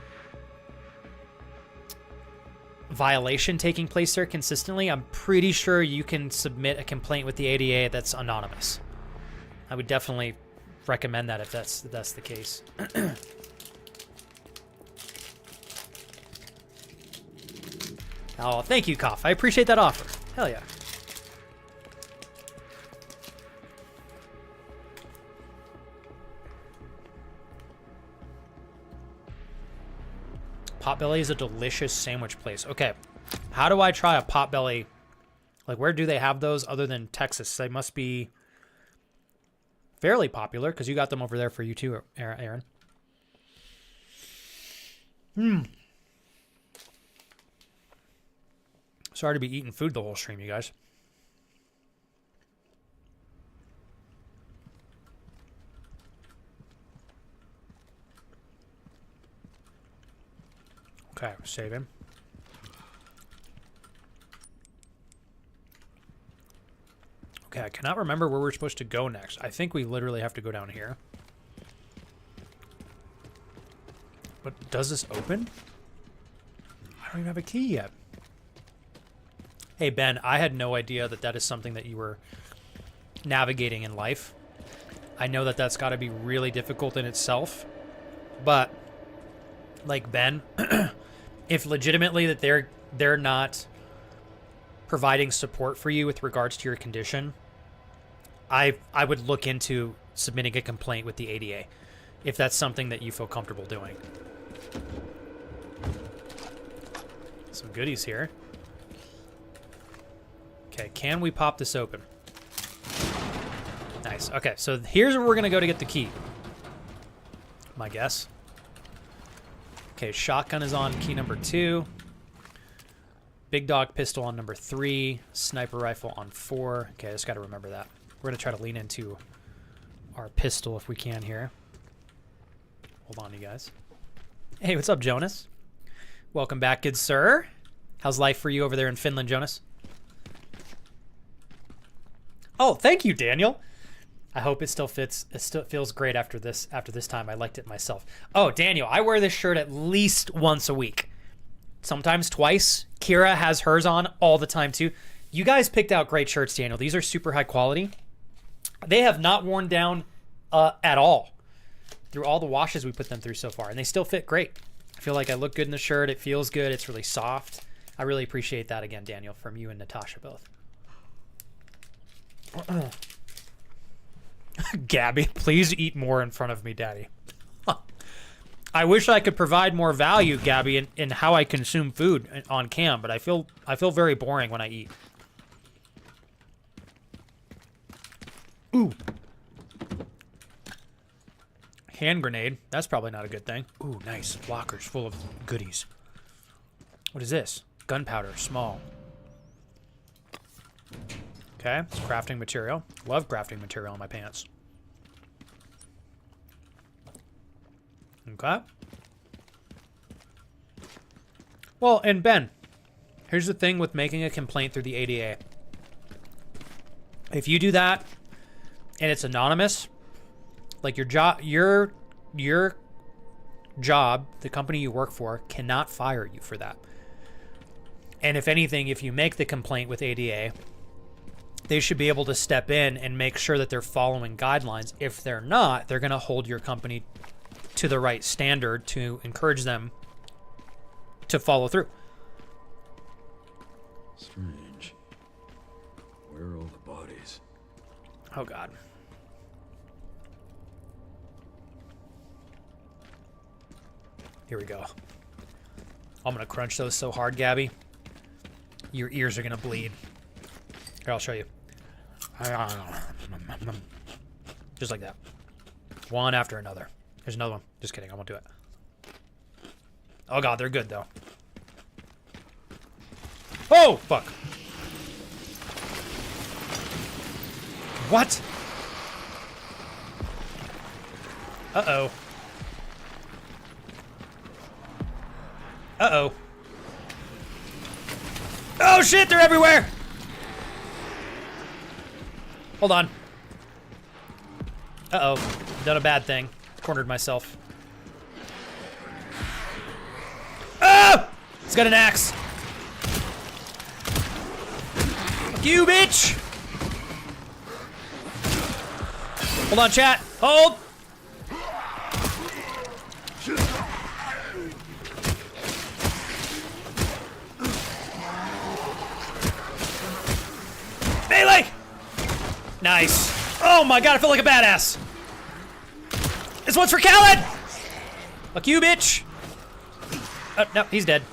violation taking place there consistently, I'm pretty sure you can submit a complaint with the ADA that's anonymous. I would definitely recommend that if that's the case. Oh, thank you, Koff. I appreciate that offer. Hell yeah. Potbelly is a delicious sandwich place. Okay, how do I try a Potbelly? Like, where do they have those other than Texas? They must be fairly popular because you got them over there for you too, Aaron. Sorry to be eating food the whole stream, you guys. Okay, saving. Okay, I cannot remember where we're supposed to go next. I think we literally have to go down here. But does this open? I don't even have a key yet. Hey, Ben, I had no idea that that is something that you were navigating in life. I know that that's got to be really difficult in itself. But, like Ben, if legitimately that they're not providing support for you with regards to your condition, I would look into submitting a complaint with the ADA if that's something that you feel comfortable doing. Some goodies here. Okay, can we pop this open? Nice. Okay, so here's where we're going to go to get the key. My guess. Okay, shotgun is on key number 2. Big dog pistol on number 3. Sniper rifle on 4. Okay, I just got to remember that. We're going to try to lean into our pistol if we can here. Hold on, you guys. Hey, what's up, Jonas? Welcome back, good sir. How's life for you over there in Finland, Jonas? Oh, thank you, Daniel. I hope it still fits. It still feels great after this time. I liked it myself. Oh, Daniel, I wear this shirt at least once a week. Sometimes twice. Kira has hers on all the time too. You guys picked out great shirts, Daniel. These are super high quality. They have not worn down at all through all the washes we put them through so far, and they still fit great. I feel like I look good in the shirt. It feels good. It's really soft. I really appreciate that again, Daniel, from you and Natasha both. Gabby, please eat more in front of me, Daddy. I wish I could provide more value, Gabby, in how I consume food on cam, but I feel very boring when I eat. Ooh. Hand grenade. That's probably not a good thing. Ooh, nice. Lockers full of goodies. What is this? Gunpowder. Small. Okay, it's crafting material. Love crafting material in my pants. Okay. Well, and Ben, here's the thing with making a complaint through the ADA. If you do that and it's anonymous, like your job, the company you work for, cannot fire you for that. And if anything, if you make the complaint with ADA, they should be able to step in and make sure that they're following guidelines. If they're not, they're going to hold your company to the right standard to encourage them to follow through. Strange. Where are all the bodies? Oh, God. Here we go. I'm going to crunch those so hard, Gabby. Your ears are going to bleed. Here, I'll show you. Just like that. One after another. There's another one. Just kidding. I won't do it. Oh, God. They're good, though. Oh, fuck. What? Uh-oh. Uh-oh. Oh, shit. They're everywhere. Hold on. Uh-oh. Done a bad thing. Cornered myself. Oh! It's got an axe. Fuck you, bitch! Hold on, chat. Hold! Melee! Nice. Oh my God, I feel like a badass. This one's for Khaled! Fuck you, bitch! Oh, no, he's dead.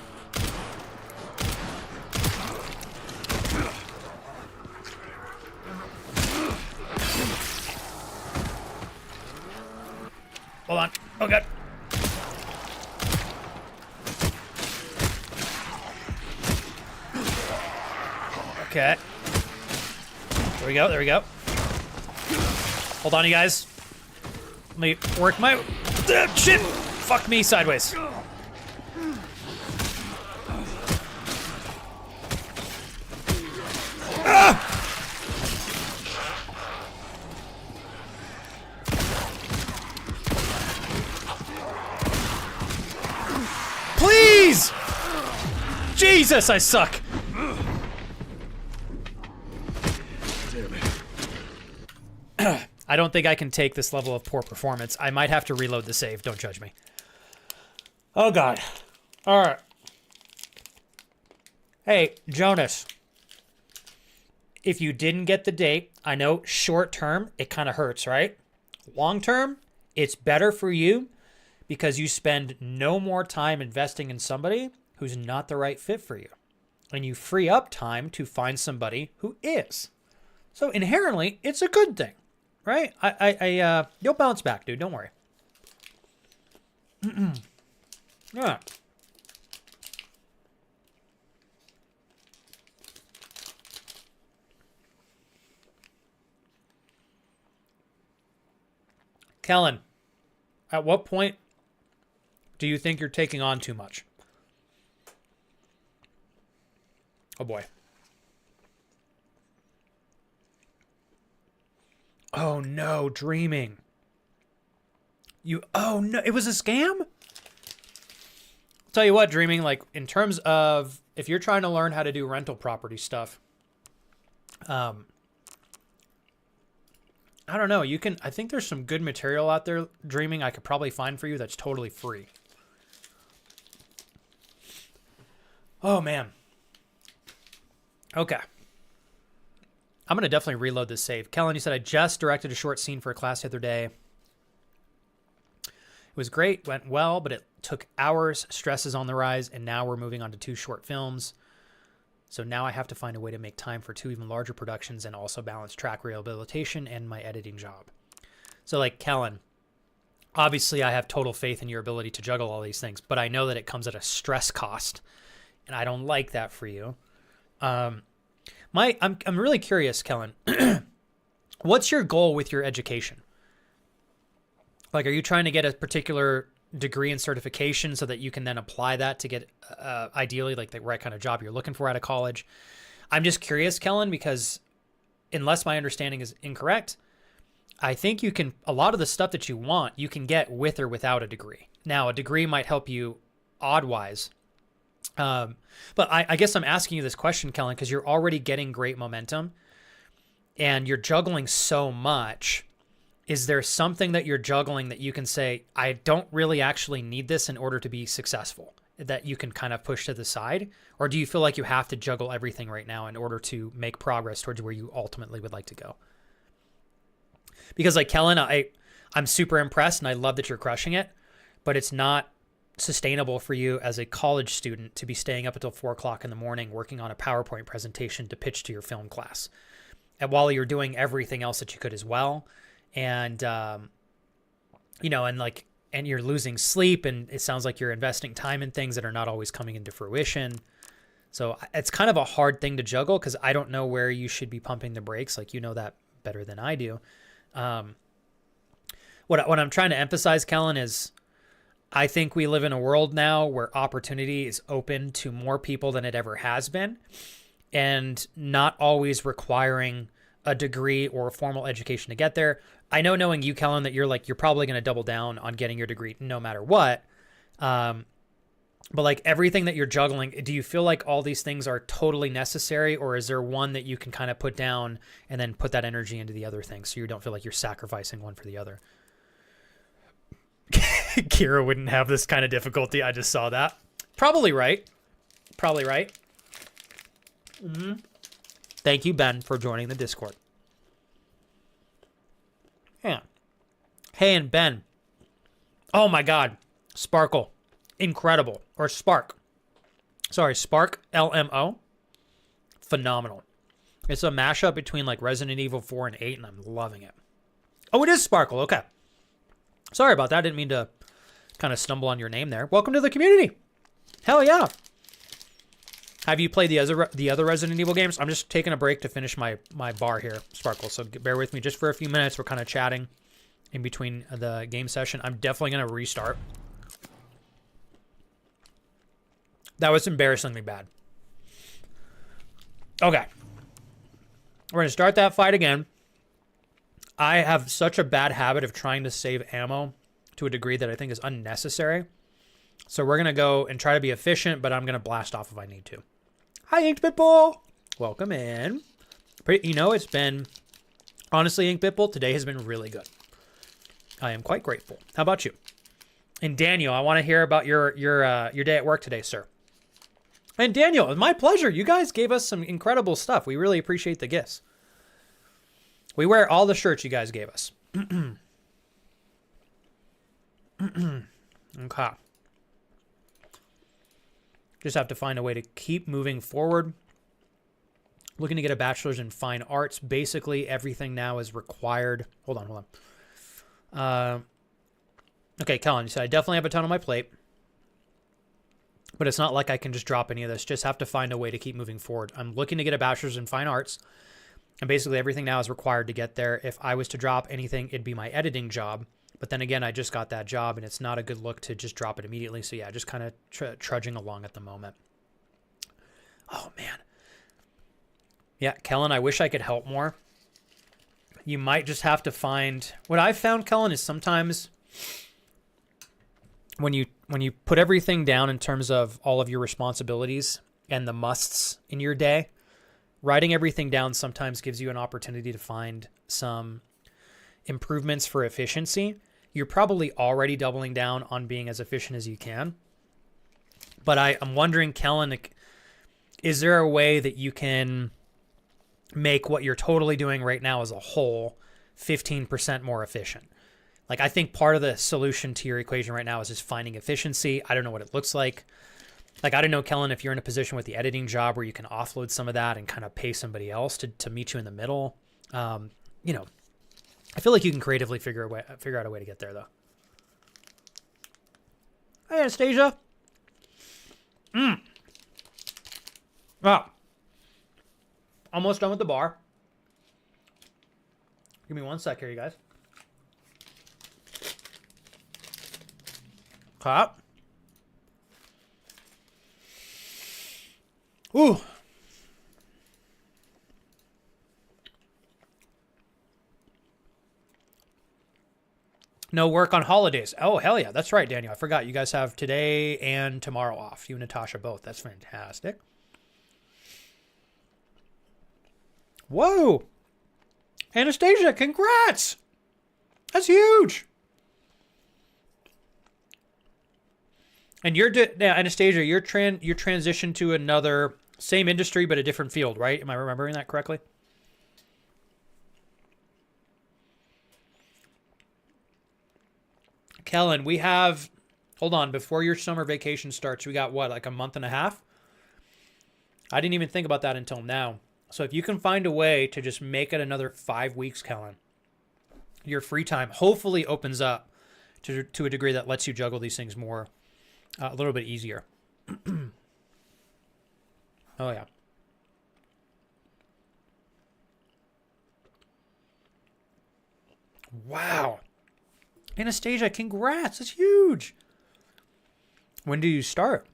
Hold on. Oh, God. Okay. There we go, there we go. Hold on, you guys. Let me work my... shit! Fuck me sideways. Ah! Please! Jesus, I suck. I don't think I can take this level of poor performance. I might have to reload the save. Don't judge me. Oh, God. All right. Hey, Jonas. If you didn't get the date, I know short term, it kind of hurts, right? Long term, it's better for you because you spend no more time investing in somebody who's not the right fit for you. And you free up time to find somebody who is. So inherently, it's a good thing, right? You'll bounce back, dude. Don't worry. Yeah. Kellen, at what point do you think you're taking on too much? Oh boy. Oh no, dreaming. Oh no, it was a scam? Tell you what, dreaming, like in terms of if you're trying to learn how to do rental property stuff, I don't know. I think there's some good material out there, dreaming, I could probably find for you that's totally free. Oh, man. Okay. I'm going to definitely reload this save. Kellen, you said I just directed a short scene for a class the other day. It was great, went well, but it took hours, stress is on the rise, and now we're moving on to 2 short films. So now I have to find a way to make time for 2 even larger productions and also balance track rehabilitation and my editing job. So like Kellen, obviously I have total faith in your ability to juggle all these things, but I know that it comes at a stress cost, and I don't like that for you. I'm really curious, Kellen. What's your goal with your education? Like, are you trying to get a particular degree and certification so that you can then apply that to get ideally like the right kind of job you're looking for out of college? I'm just curious, Kellen, because unless my understanding is incorrect, I think you can, a lot of the stuff that you want, you can get with or without a degree. Now, a degree might help you odd-wise. But I guess I'm asking you this question, Kellen, because you're already getting great momentum and you're juggling so much. Is there something that you're juggling that you can say, I don't really actually need this in order to be successful, that you can kind of push to the side? Or do you feel like you have to juggle everything right now in order to make progress towards where you ultimately would like to go? Because like Kellen, I'm super impressed and I love that you're crushing it, but it's not sustainable for you as a college student to be staying up until 4 o'clock in the morning working on a PowerPoint presentation to pitch to your film class. And while you're doing everything else that you could as well. And, and you're losing sleep, and it sounds like you're investing time in things that are not always coming into fruition. So it's kind of a hard thing to juggle because I don't know where you should be pumping the brakes. Like, you know that better than I do. What I'm trying to emphasize, Kellen, is I think we live in a world now where opportunity is open to more people than it ever has been, and not always requiring a degree or a formal education to get there. I know, knowing you, Kellen, that you're probably going to double down on getting your degree no matter what. But like everything that you're juggling, do you feel like all these things are totally necessary, or is there one that you can kind of put down and then put that energy into the other thing so you don't feel like you're sacrificing one for the other? Kira wouldn't have this kind of difficulty. I just saw that. Probably right. Probably right. Mm-hmm. Thank you, Ben, for joining the Discord. Yeah. Hey, and Ben. Oh my God. Sparkle. Incredible. Or Spark. Sorry, Spark. LMO. Phenomenal. It's a mashup between like Resident Evil 4 and 8, and I'm loving it. Oh, it is Sparkle. Okay. Sorry about that. I didn't mean to kind of stumble on your name there. Welcome to the community. Hell yeah. Have you played the other Resident Evil games? I'm just taking a break to finish my bar here, Sparkle. So bear with me just for a few minutes. We're kind of chatting in between the game session. I'm definitely going to restart. That was embarrassingly bad. Okay. We're going to start that fight again. I have such a bad habit of trying to save ammo to a degree that I think is unnecessary. So we're going to go and try to be efficient, but I'm going to blast off if I need to. Hi, Inked Pitbull. Welcome in. It's been Honestly, Ink Pitbull, today has been really good. I am quite grateful. How about you? And Daniel, I want to hear about your day at work today, sir. And Daniel, it's my pleasure. You guys gave us some incredible stuff. We really appreciate the gifts. We wear all the shirts you guys gave us. Okay. Just have to find a way to keep moving forward. Looking to get a bachelor's in fine arts. Basically, everything now is required. Hold on. Okay, Kellen, you said I definitely have a ton on my plate. But it's not like I can just drop any of this. Just have to find a way to keep moving forward. I'm looking to get a bachelor's in fine arts. And basically everything now is required to get there. If I was to drop anything, it'd be my editing job. But then again, I just got that job, and it's not a good look to just drop it immediately. So yeah, just kind of trudging along at the moment. Oh, man. Yeah, Kellen, I wish I could help more. You might just have to find... What I've found, Kellen, is sometimes when you put everything down in terms of all of your responsibilities and the musts in your day, writing everything down sometimes gives you an opportunity to find some improvements for efficiency. You're probably already doubling down on being as efficient as you can. But I'm wondering, Kellen, is there a way that you can make what you're totally doing right now as a whole 15% more efficient? Like, I think part of the solution to your equation right now is just finding efficiency. I don't know what it looks like. Like, I don't know, Kellen, if you're in a position with the editing job where you can offload some of that and kind of pay somebody else to meet you in the middle. You know, I feel like you can creatively figure out a way to get there, though. Hey, Anastasia. Ah. Almost done with the bar. Give me 1 sec here, you guys. Cop. Ooh. No work on holidays. Oh, hell yeah. That's right, Daniel. I forgot. You guys have today and tomorrow off. You and Natasha both. That's fantastic. Whoa. Anastasia, congrats. That's huge. And Anastasia, you're transitioned to another same industry but a different field, right? Am I remembering that correctly? Kellen, we have, hold on, before your summer vacation starts, we got what, like a month and a half? I didn't even think about that until now. So if you can find a way to just make it another 5 weeks, Kellen, your free time hopefully opens up to a degree that lets you juggle these things more, a little bit easier. Oh, yeah. Wow. Anastasia, congrats. That's huge. When do you start?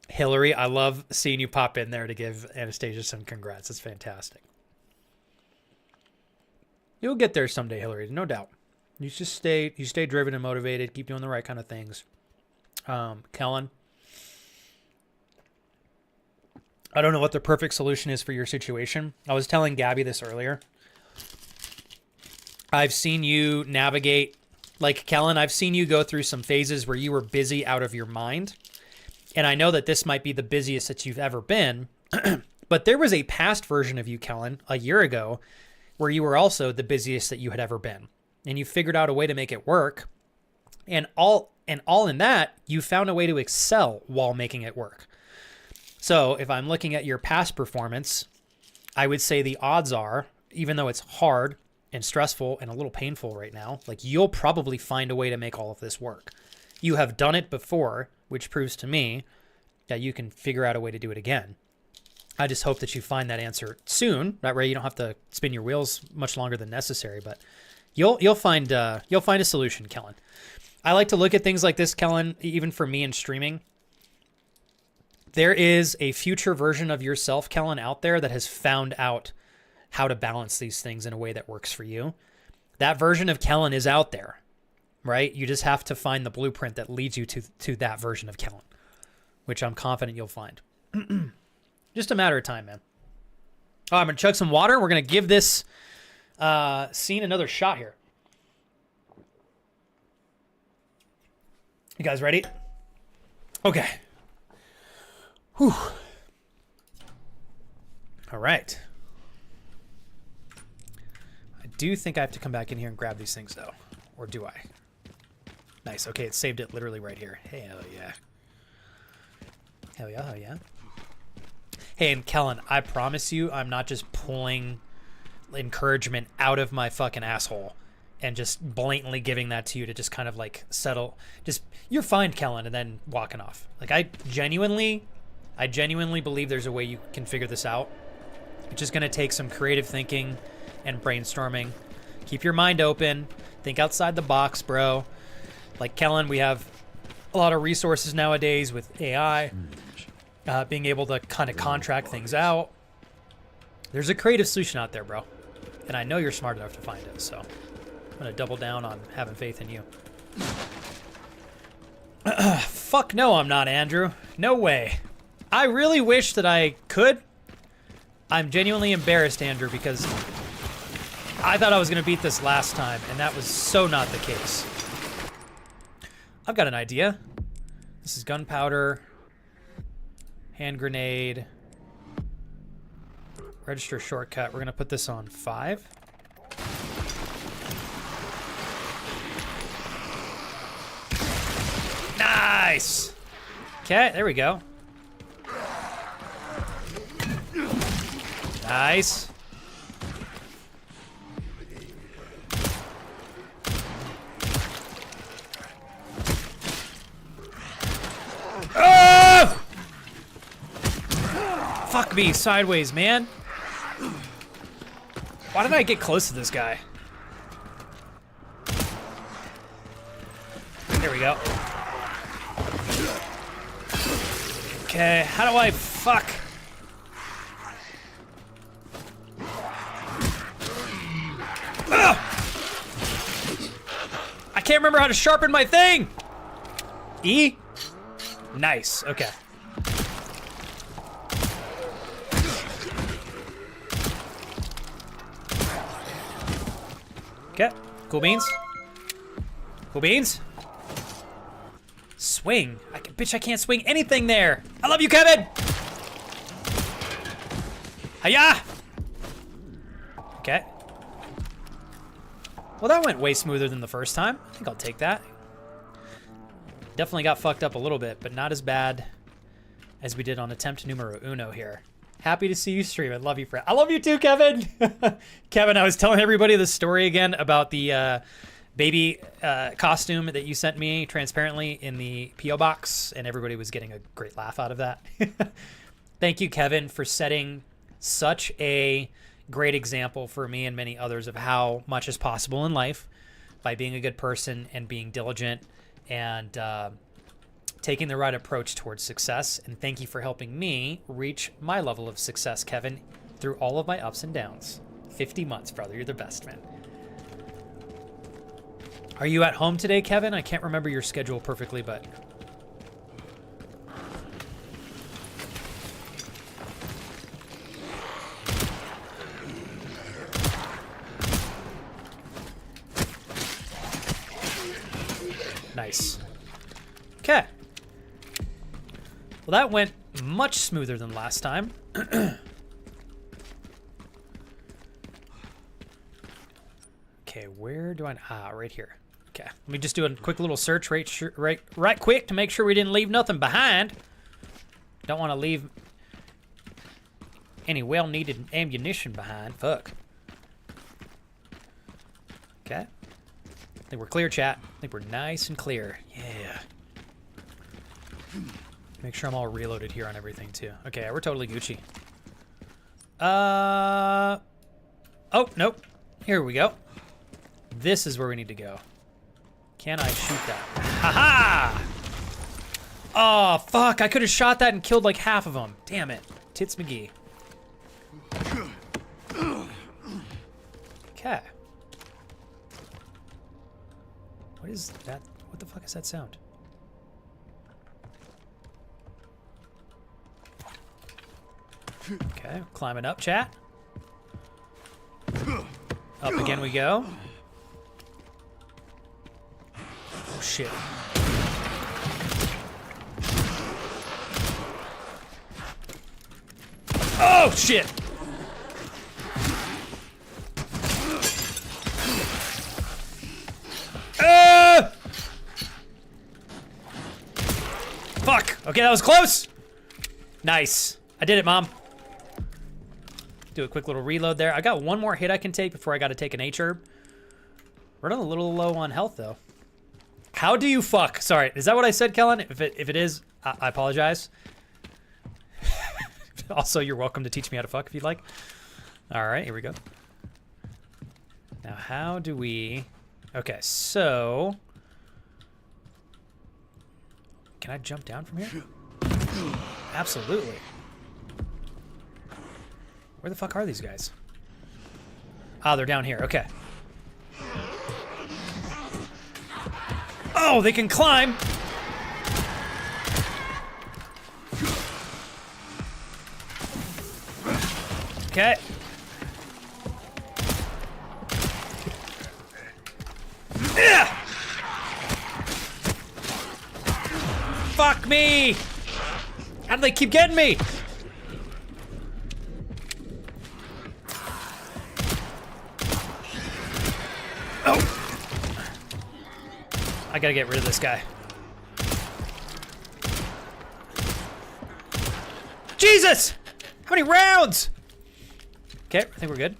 Hillary, I love seeing you pop in there to give Anastasia some congrats. It's fantastic. You'll get there someday, Hillary, no doubt. You just stay driven and motivated, keep doing the right kind of things. Kellen, I don't know what the perfect solution is for your situation. I was telling Gabby this earlier. I've seen you navigate, like Kellen, I've seen you go through some phases where you were busy out of your mind. And I know that this might be the busiest that you've ever been, but there was a past version of you, Kellen, a year ago, where you were also the busiest that you had ever been. And you figured out a way to make it work. And all in that, you found a way to excel while making it work. So if I'm looking at your past performance, I would say the odds are, even though it's hard and stressful and a little painful right now, like you'll probably find a way to make all of this work. You have done it before, which proves to me that you can figure out a way to do it again. I just hope that you find that answer soon. That way you don't have to spin your wheels much longer than necessary, but you'll find a solution, Kellen. I like to look at things like this, Kellen, even for me in streaming. There is a future version of yourself, Kellen, out there that has found out how to balance these things in a way that works for you. That version of Kellen is out there, right? You just have to find the blueprint that leads you to that version of Kellen, which I'm confident you'll find. Just a matter of time, man. Oh, I'm gonna chug some water. We're gonna give this scene another shot here. You guys ready? Okay. Whew. All right. I do think I have to come back in here and grab these things, though. Or do I? Nice. Okay, it saved it literally right here. Hell yeah. Hell yeah, hell yeah. Hey, and Kellen, I promise you I'm not just pulling encouragement out of my fucking asshole and just blatantly giving that to you to just kind of like settle. Just, you're fine, Kellen, and then walking off. Like, I genuinely believe there's a way you can figure this out. It's just going to take some creative thinking and brainstorming. Keep your mind open. Think outside the box, bro. Like Kellen, we have a lot of resources nowadays with AI, being able to kind of contract things out. There's a creative solution out there, bro. And I know you're smart enough to find it, so I'm going to double down on having faith in you. Fuck no, I'm not, Andrew. No way. I really wish that I could. I'm genuinely embarrassed, Andrew, because I thought I was going to beat this last time, and that was so not the case. I've got an idea. This is gunpowder, hand grenade, register shortcut. We're going to put this on 5. Nice! Okay, there we go. Nice. Oh! Fuck me sideways, man. Why did I get close to this guy? There we go. Okay, how do I fuck? Ugh! I can't remember how to sharpen my thing. E? Nice, okay. Okay, cool beans. Cool beans. Swing. Bitch, I can't swing anything there. I love you, Kevin. Hiya. Okay. Well, that went way smoother than the first time. I think I'll take that. Definitely got fucked up a little bit, but not as bad as we did on attempt numero uno here. Happy to see you stream. I love you, friend. I love you too, Kevin. Kevin, I was telling everybody the story again about the baby costume that you sent me transparently in the P.O. box, and everybody was getting a great laugh out of that. Thank you, Kevin, for setting such a great example for me and many others of how much is possible in life by being a good person and being diligent and taking the right approach towards success. And thank you for helping me reach my level of success, Kevin, through all of my ups and downs. 50 months, brother. You're the best, man. Are you at home today, Kevin? I can't remember your schedule perfectly, but... Nice. Okay. Well, that went much smoother than last time. Okay, where do I... Ah, right here. Okay, let me just do a quick little search right quick to make sure we didn't leave nothing behind. Don't want to leave any well-needed ammunition behind. Fuck. Okay. I think we're clear, chat. I think we're nice and clear. Yeah. Make sure I'm all reloaded here on everything, too. Okay, we're totally Gucci. Oh, nope. Here we go. This is where we need to go. Can I shoot that? Ha-ha! Oh, fuck. I could have shot that and killed like half of them. Damn it. Tits McGee. Okay. What is that? What the fuck is that sound? Okay, climbing up, chat. Up again we go. Oh, shit. Oh, shit! Fuck! Okay, that was close! Nice. I did it, Mom. Do a quick little reload there. I got one more hit I can take before I gotta take an H-herb. Running a little low on health, though. How do you fuck? Sorry, is that what I said, Kellen? If it is, I apologize. Also, you're welcome to teach me how to fuck if you'd like. Alright, here we go. Now, how do we... Okay, so... Can I jump down from here? Absolutely. Where the fuck are these guys? Ah, they're down here. Okay. Oh, they can climb! Okay. Yeah! Fuck me! How do they keep getting me? Oh! I gotta get rid of this guy. Jesus! How many rounds? Okay, I think we're good.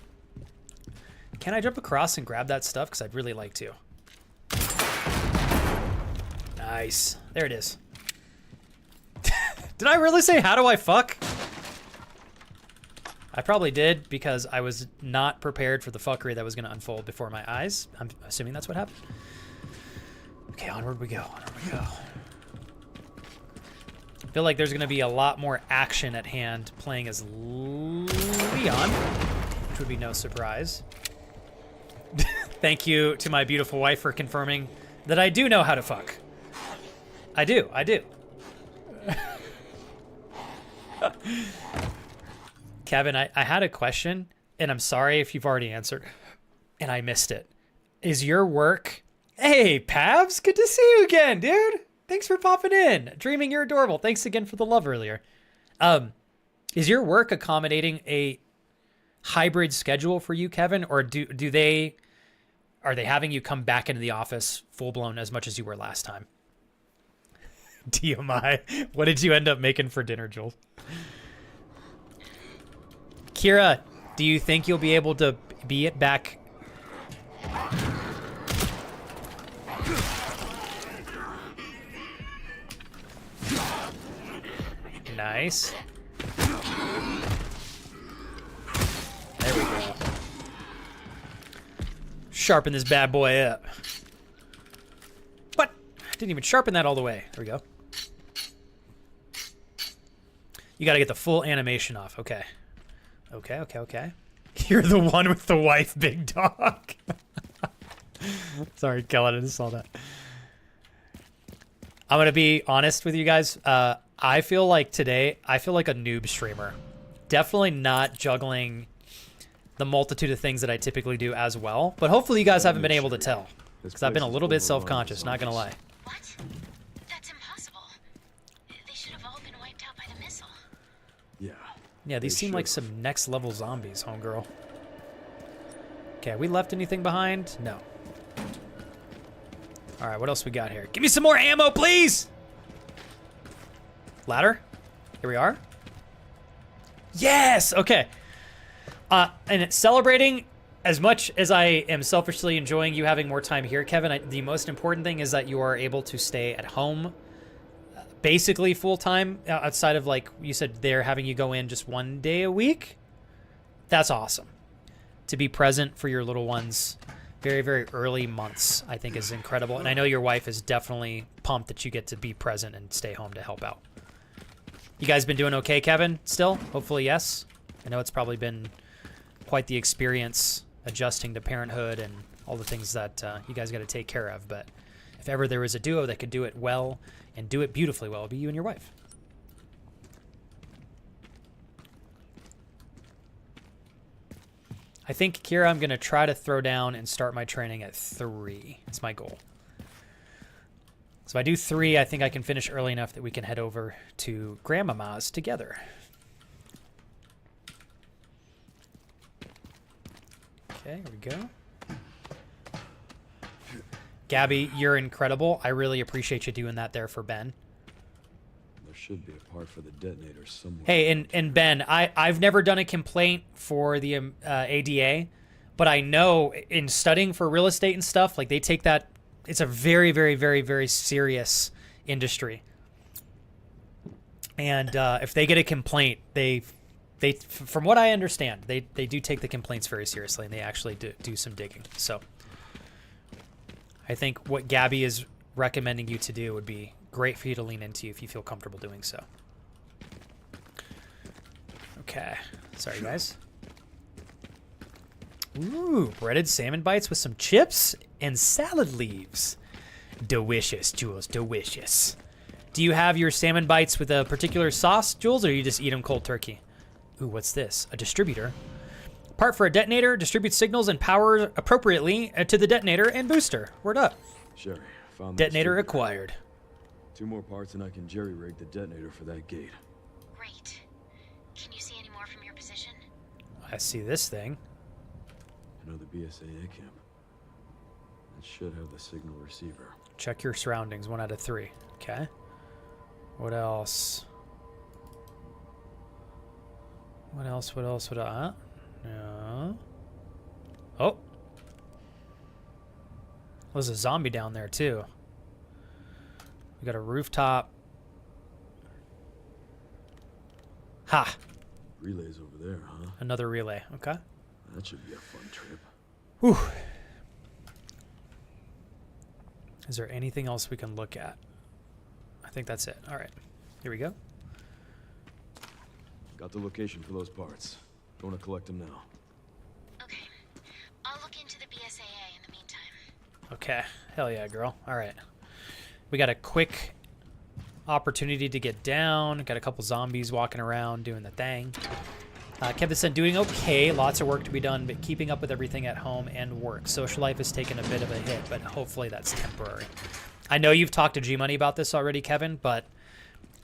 Can I jump across and grab that stuff? Because I'd really like to. Nice. There it is. Did I really say, how do I fuck? I probably did because I was not prepared for the fuckery that was going to unfold before my eyes. I'm assuming that's what happened. Okay, onward we go. Onward we go. I feel like there's going to be a lot more action at hand playing as Leon, which would be no surprise. Thank you to my beautiful wife for confirming that I do know how to fuck. I do. Kevin, I had a question, and I'm sorry if you've already answered, and I missed it. Is your work... Hey, Pabs, good to see you again, dude. Thanks for popping in. Dreaming you're adorable. Thanks again for the love earlier. Is your work accommodating a hybrid schedule for you, Kevin, or are they having you come back into the office full blown as much as you were last time? DMI. What did you end up making for dinner, Joel? Kira, do you think you'll be able to be it back? Nice. There we go. Sharpen this bad boy up. What? Didn't even sharpen that all the way. There we go. You gotta get the full animation off. Okay. Okay. You're the one with the wife, big dog. Sorry, Kellen, I just saw that. I'm gonna be honest with you guys. I feel like today, I feel like a noob streamer. Definitely not juggling the multitude of things that I typically do as well. But hopefully you guys haven't been able to tell. Because I've been a little bit self-conscious, not gonna lie. What? That's impossible. They should have all been wiped out by the missile. Yeah, these seem like some next level zombies, homegirl. Okay, we left anything behind? No. Alright, what else we got here? Give me some more ammo, please! Ladder? Here we are. Yes! Okay. And it's celebrating, as much as I am selfishly enjoying you having more time here, Kevin, the most important thing is that you are able to stay at home basically full-time, outside of, like, you said they're having you go in just 1 day a week. That's awesome. To be present for your little ones very, very early months, I think is incredible. And I know your wife is definitely pumped that you get to be present and stay home to help out. You guys been doing okay, Kevin, still? Hopefully, yes. I know it's probably been quite the experience adjusting to parenthood and all the things that you guys got to take care of. But if ever there was a duo that could do it well and do it beautifully well, it'd be you and your wife. I think, Kira, I'm going to try to throw down and start my training at 3. That's my goal. So if I do 3, I think I can finish early enough that we can head over to Grandmama's together. Okay, here we go. Gabby, you're incredible. I really appreciate you doing that there for Ben. There should be a part for the detonator somewhere. Hey, and Ben, I've never done a complaint for the ADA, but I know in studying for real estate and stuff, like they take that, it's a very, very, very, very serious industry. And if they get a complaint, they, from what I understand, they do take the complaints very seriously, and they actually do some digging. So I think what Gabby is recommending you to do would be great for you to lean into if you feel comfortable doing so. Okay. Sorry, guys. Ooh, breaded salmon bites with some chips and salad leaves. Delicious, Jules, delicious. Do you have your salmon bites with a particular sauce, Jules, or you just eat them cold turkey? Ooh, what's this? A distributor. Part for a detonator, distributes signals and power appropriately to the detonator and booster. Word up. Sherry, found the Detonator distributor. acquired. 2 more parts and I can jerry-rig the detonator for that gate. Great. Can you see any more from your position? I see this thing. Another BSAA camp. That should have the signal receiver. Check your surroundings. 1 out of 3. Okay. What else? What else? What else? What else? No. Oh. There's a zombie down there too. We got a rooftop. Ha! Relays over there, huh? Another relay. Okay. That should be a fun trip. Whew. Is there anything else we can look at? I think that's it. All right. Here we go. Got the location for those parts. Going to collect them now. Okay. I'll look into the BSAA in the meantime. Okay. Hell yeah, girl. All right. We got a quick opportunity to get down. Got a couple zombies walking around doing the thing. Kevin said, doing okay. Lots of work to be done, but keeping up with everything at home and work. Social life has taken a bit of a hit, but hopefully that's temporary. I know you've talked to G-Money about this already, Kevin, but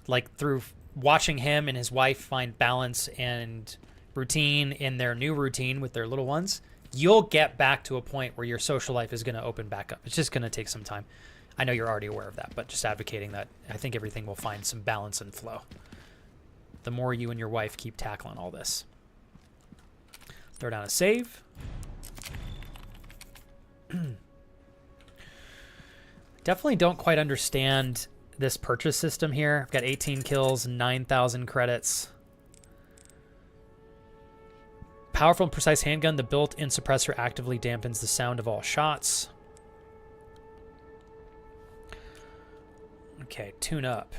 like through watching him and his wife find balance and routine in their new routine with their little ones, you'll get back to a point where your social life is going to open back up. It's just going to take some time. I know you're already aware of that, but just advocating that I think everything will find some balance and flow the more you and your wife keep tackling all this. Throw down a save. Definitely don't quite understand this purchase system here. I've got 18 kills, 9,000 credits. Powerful and precise handgun. The built-in suppressor actively dampens the sound of all shots. Okay, tune up.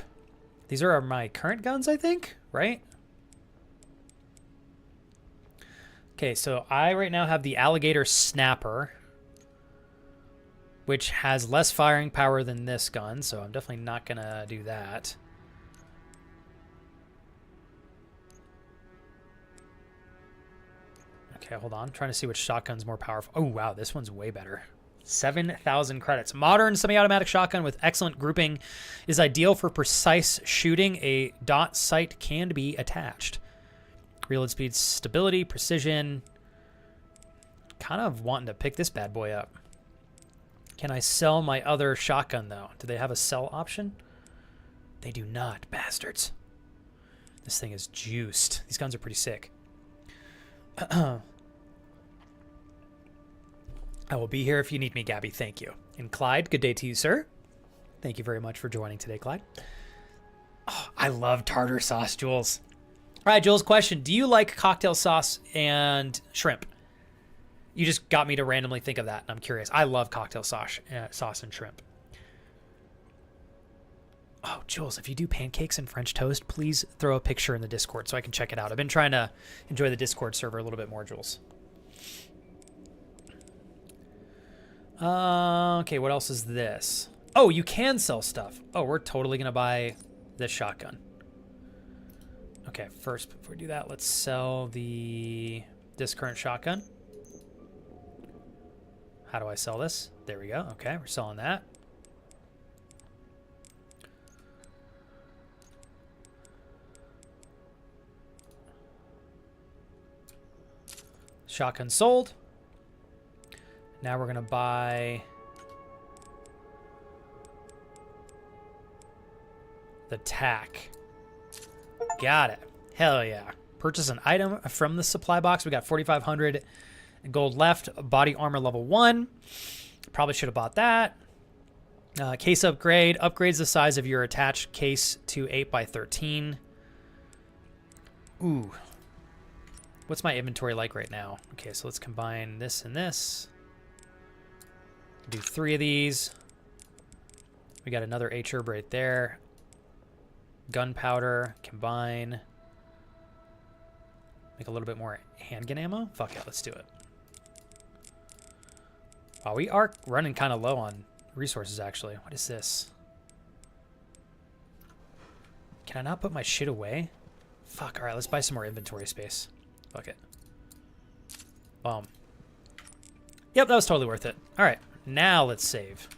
These are my current guns, I think, right? Okay, so I right now have the Alligator Snapper, which has less firing power than this gun, so I'm definitely not going to do that. Okay, hold on. I'm trying to see which shotgun's more powerful. Oh, wow, this one's way better. 7,000 credits. Modern semi-automatic shotgun with excellent grouping is ideal for precise shooting. A dot sight can be attached. Reload speed, stability, precision. Kind of wanting to pick this bad boy up. Can I sell my other shotgun, though? Do they have a sell option? They do not, bastards. This thing is juiced. These guns are pretty sick. I will be here if you need me, Gabby. Thank you. And Clyde, good day to you, sir. Thank you very much for joining today, Clyde. Oh, I love tartar sauce, Jules. All right, Jules, question. Do you like cocktail sauce and shrimp? You just got me to randomly think of that, and I'm curious. I love cocktail sauce and shrimp. Oh, Jules, if you do pancakes and French toast, please throw a picture in the Discord so I can check it out. I've been trying to enjoy the Discord server a little bit more, Jules. Okay, what else is this? Oh, you can sell stuff. Oh, we're totally going to buy this shotgun. Okay, first, before we do that, let's sell this current shotgun. How do I sell this? There we go. Okay, we're selling that. Shotgun sold. Now we're going to buy the tack. Got it. Hell yeah. Purchase an item from the supply box. We got 4,500 gold left. Body armor level 1. Probably should have bought that. Case upgrade. Upgrades the size of your attached case to 8x13. Ooh. What's my inventory like right now? Okay, so let's combine this and this. Do 3 of these. We got another H-herb right there. Gunpowder. Combine. Make a little bit more handgun ammo? Fuck it, let's do it. Wow, we are running kind of low on resources, actually. What is this? Can I not put my shit away? Fuck, alright, let's buy some more inventory space. Fuck it. Boom. Yep, that was totally worth it. Alright, now let's save.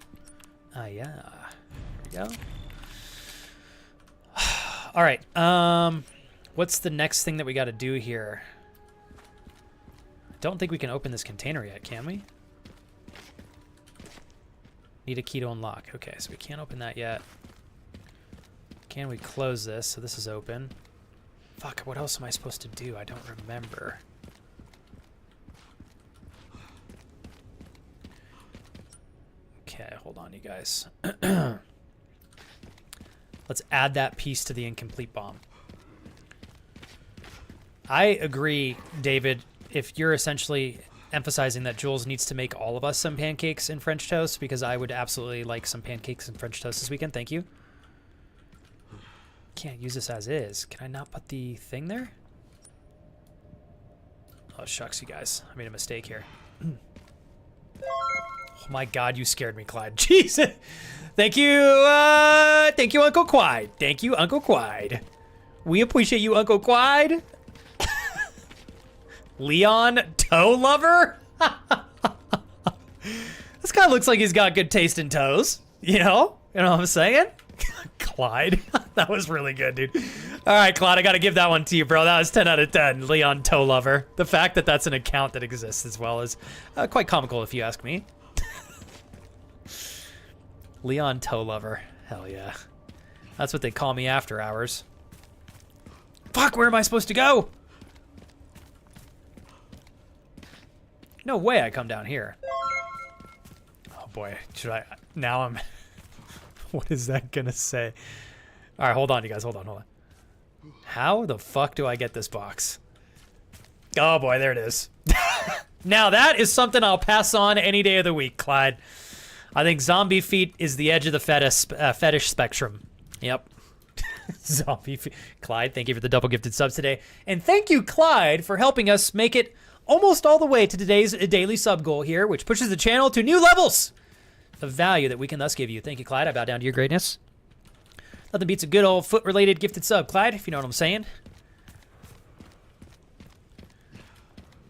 Yeah. There we go. Alright, what's the next thing that we gotta do here? I don't think we can open this container yet, can we? Need a key to unlock. Okay, so we can't open that yet. Can we close this? So this is open. Fuck, what else am I supposed to do? I don't remember. Okay, hold on, you guys. Let's add that piece to the incomplete bomb. I agree, David, if you're essentially emphasizing that Jules needs to make all of us some pancakes and French toast, because I would absolutely like some pancakes and French toast this weekend. Thank you. Can't use this as is. Can I not put the thing there? Oh, shucks, you guys. I made a mistake here. Oh my God, you scared me, Clyde. Jesus. Thank you, Uncle Clyde. Thank you, Uncle Clyde. We appreciate you, Uncle Clyde. Leon toe lover? This guy looks like he's got good taste in toes. You know what I'm saying? Clyde. That was really good, dude. All right, Clyde, I got to give that one to you, bro. That was 10 out of 10. Leon toe lover. The fact that that's an account that exists as well is quite comical, if you ask me. Leon toe lover. Hell yeah. That's what they call me after hours. Fuck, where am I supposed to go? No way I come down here. Oh boy, should I? Now I'm... What is that gonna say? All right, hold on, you guys. Hold on. How the fuck do I get this box? Oh boy, there it is. Now that is something I'll pass on any day of the week, Clyde. I think zombie feet is the edge of the fetish spectrum. Yep. Zombie feet. Clyde, thank you for the double gifted subs today. And thank you, Clyde, for helping us make it almost all the way to today's daily sub goal here, which pushes the channel to new levels of value that we can thus give you. Thank you, Clyde. I bow down to your greatness. Nothing beats a good old foot-related gifted sub, Clyde, if you know what I'm saying.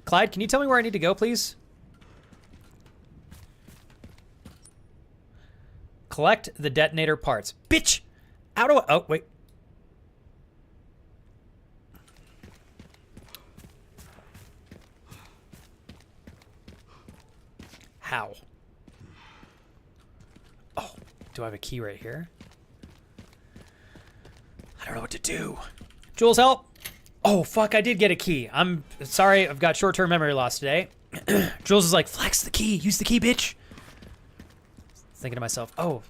Clyde, can you tell me where I need to go, please? Collect the detonator parts. Bitch! How do I... Oh, wait. How? Oh, do I have a key right here? I don't know what to do. Jules, help! Oh, fuck, I did get a key. I'm sorry, I've got short-term memory loss today. Jules is like, flex the key. Use the key, bitch. Thinking to myself, oh,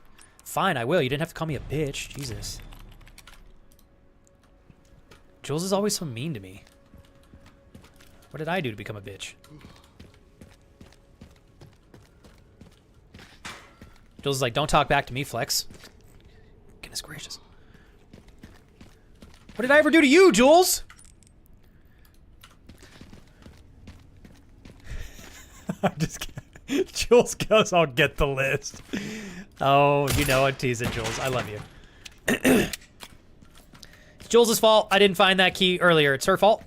fine, I will. You didn't have to call me a bitch. Jesus. Jules is always so mean to me. What did I do to become a bitch? Jules is like, don't talk back to me, Flex. Goodness gracious. What did I ever do to you, Jules? I'm just kidding. Jules goes, I'll get the list. Oh, you know I'm teasing, Jules. I love you. It's Jules' fault. I didn't find that key earlier. It's her fault.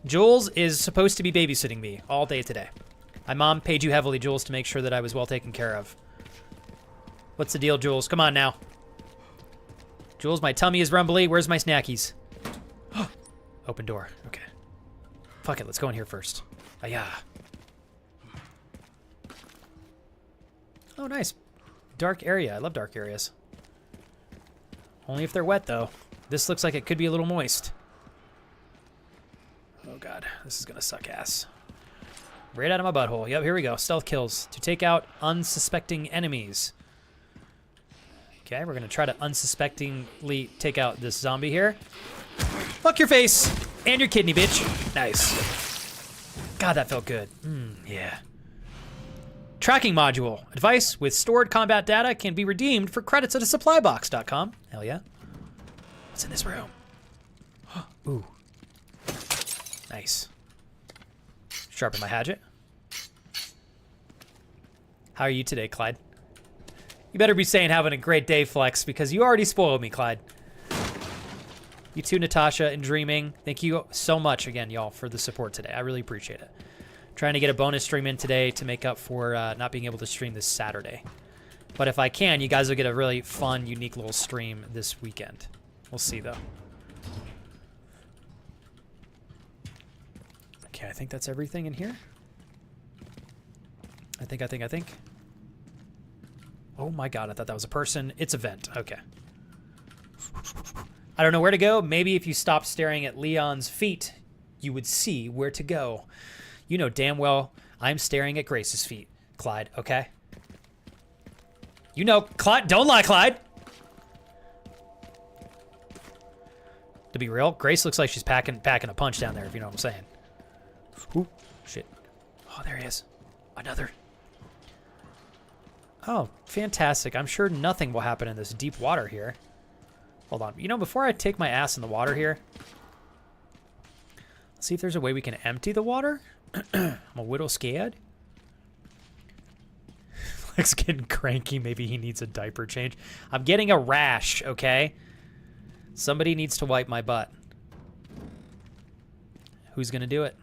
Jules is supposed to be babysitting me all day today. My mom paid you heavily, Jules, to make sure that I was well taken care of. What's the deal, Jules? Come on now. Jules, my tummy is rumbly. Where's my snackies? Open door. Okay. Fuck it. Let's go in here first. Yeah. Oh, nice. Dark area. I love dark areas. Only if they're wet, though. This looks like it could be a little moist. Oh, God. This is going to suck ass. Right out of my butthole. Yep, here we go. Stealth kills to take out unsuspecting enemies. Okay, we're going to try to unsuspectingly take out this zombie here. Fuck your face and your kidney, bitch. Nice. God, that felt good. Yeah. Tracking module. Advice with stored combat data can be redeemed for credits at a supplybox.com. Hell yeah. What's in this room? Ooh. Nice. Sharpen my hatchet. How are you today, Clyde? You better be saying having a great day, Flex, because you already spoiled me, Clyde. You too, Natasha and Dreaming. Thank you so much again, y'all, for the support today. I really appreciate it. Trying to get a bonus stream in today to make up for not being able to stream this Saturday. But if I can, you guys will get a really fun, unique little stream this weekend. We'll see, though. Okay, I think that's everything in here. I think. Oh my God, I thought that was a person. It's a vent. Okay. I don't know where to go. Maybe if you stopped staring at Leon's feet, you would see where to go. You know damn well I'm staring at Grace's feet, Clyde, okay? You know, Clyde, don't lie, Clyde! To be real, Grace looks like she's packing a punch down there, if you know what I'm saying. Ooh, shit. Oh, there he is. Another. Oh, fantastic. I'm sure nothing will happen in this deep water here. Hold on. You know, before I take my ass in the water here, let's see if there's a way we can empty the water. I'm a little scared. Lex getting cranky. Maybe he needs a diaper change. I'm getting a rash, okay? Somebody needs to wipe my butt. Who's going to do it?